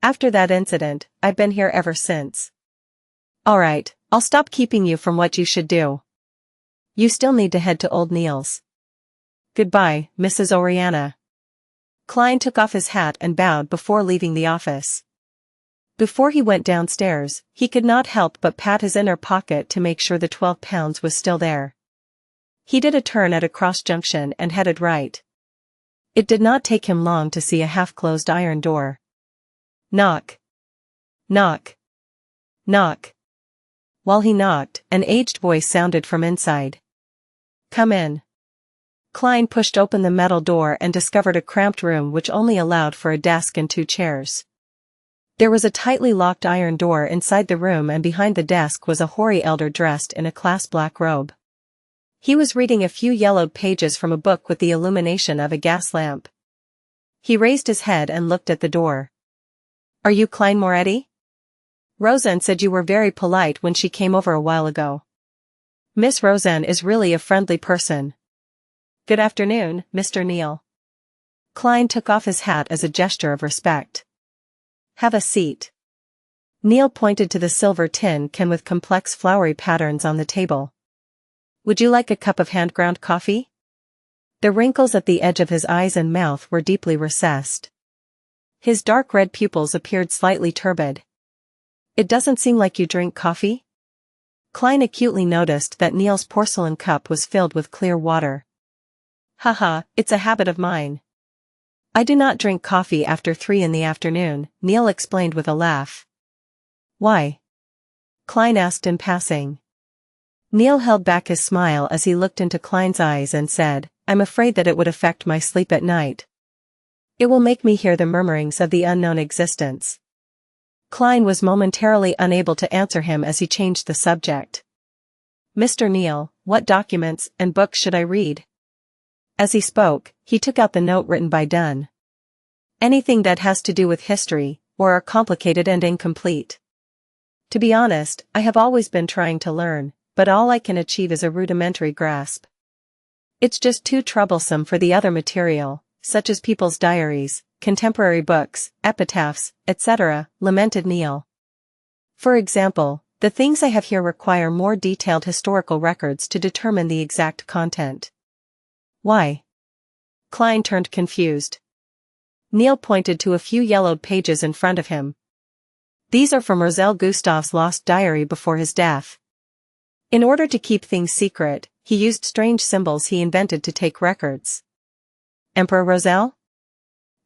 After that incident, I've been here ever since." "All right, I'll stop keeping you from what you should do. You still need to head to Old Neil's. Goodbye, Mrs. Oriana." Klein took off his hat and bowed before leaving the office. Before he went downstairs, he could not help but pat his inner pocket to make sure the 12 pounds was still there. He did a turn at a cross junction and headed right. It did not take him long to see a half-closed iron door. Knock. Knock. Knock. While he knocked, an aged voice sounded from inside. "Come in." Klein pushed open the metal door and discovered a cramped room which only allowed for a desk and 2 chairs. There was a tightly locked iron door inside the room and behind the desk was a hoary elder dressed in a class black robe. He was reading a few yellowed pages from a book with the illumination of a gas lamp. He raised his head and looked at the door. "Are you Klein Moretti? Roseanne said you were very polite when she came over a while ago. Miss Roseanne is really a friendly person. Good afternoon, Mr. Neal." Klein took off his hat as a gesture of respect. Have a seat. Neil pointed to the silver tin can with complex flowery patterns on the table. Would you like a cup of hand-ground coffee? The wrinkles at the edge of his eyes and mouth were deeply recessed. His dark red pupils appeared slightly turbid. It doesn't seem like you drink coffee? Klein acutely noticed that Neil's porcelain cup was filled with clear water. Haha, it's a habit of mine. I do not drink coffee after 3 in the afternoon, Neil explained with a laugh. Why? Klein asked in passing. Neil held back his smile as he looked into Klein's eyes and said, I'm afraid that it would affect my sleep at night. It will make me hear the murmurings of the unknown existence. Klein was momentarily unable to answer him as he changed the subject. Mr. Neil, what documents and books should I read? As he spoke, he took out the note written by Dunn. Anything that has to do with history, or are complicated and incomplete. To be honest, I have always been trying to learn, but all I can achieve is a rudimentary grasp. It's just too troublesome for the other material, such as people's diaries, contemporary books, epitaphs, etc., lamented Neil. For example, the things I have here require more detailed historical records to determine the exact content. Why? Klein turned confused. Neil pointed to a few yellowed pages in front of him. These are from Roselle Gustav's lost diary before his death. In order to keep things secret, he used strange symbols he invented to take records. Emperor Roselle?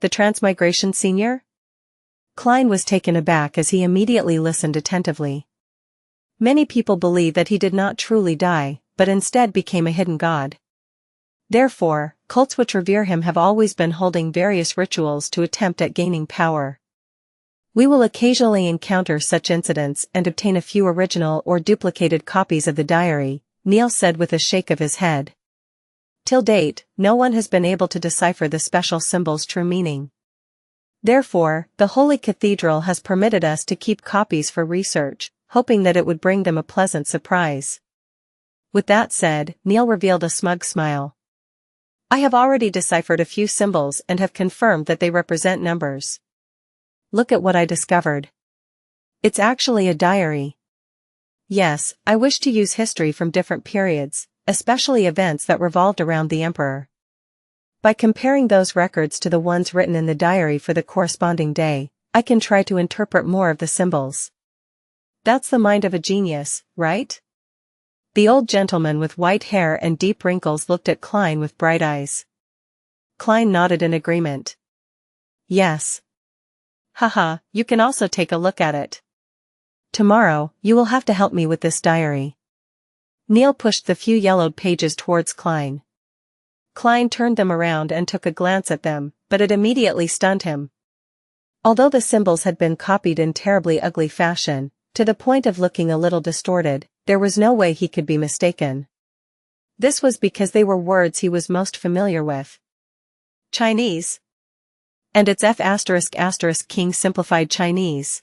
The Transmigration Senior? Klein was taken aback as he immediately listened attentively. Many people believe that he did not truly die, but instead became a hidden god. Therefore, cults which revere him have always been holding various rituals to attempt at gaining power. We will occasionally encounter such incidents and obtain a few original or duplicated copies of the diary, Neil said with a shake of his head. Till date, no one has been able to decipher the special symbol's true meaning. Therefore, the Holy Cathedral has permitted us to keep copies for research, hoping that it would bring them a pleasant surprise. With that said, Neil revealed a smug smile. I have already deciphered a few symbols and have confirmed that they represent numbers. Look at what I discovered. It's actually a diary. Yes, I wish to use history from different periods, especially events that revolved around the emperor. By comparing those records to the ones written in the diary for the corresponding day, I can try to interpret more of the symbols. That's the mind of a genius, right? The old gentleman with white hair and deep wrinkles looked at Klein with bright eyes. Klein nodded in agreement. Yes. Haha, you can also take a look at it. Tomorrow, you will have to help me with this diary. Neil pushed the few yellowed pages towards Klein. Klein turned them around and took a glance at them, but it immediately stunned him. Although the symbols had been copied in terribly ugly fashion, to the point of looking a little distorted, there was no way he could be mistaken. This was because they were words he was most familiar with. Chinese. And it's F***King simplified Chinese.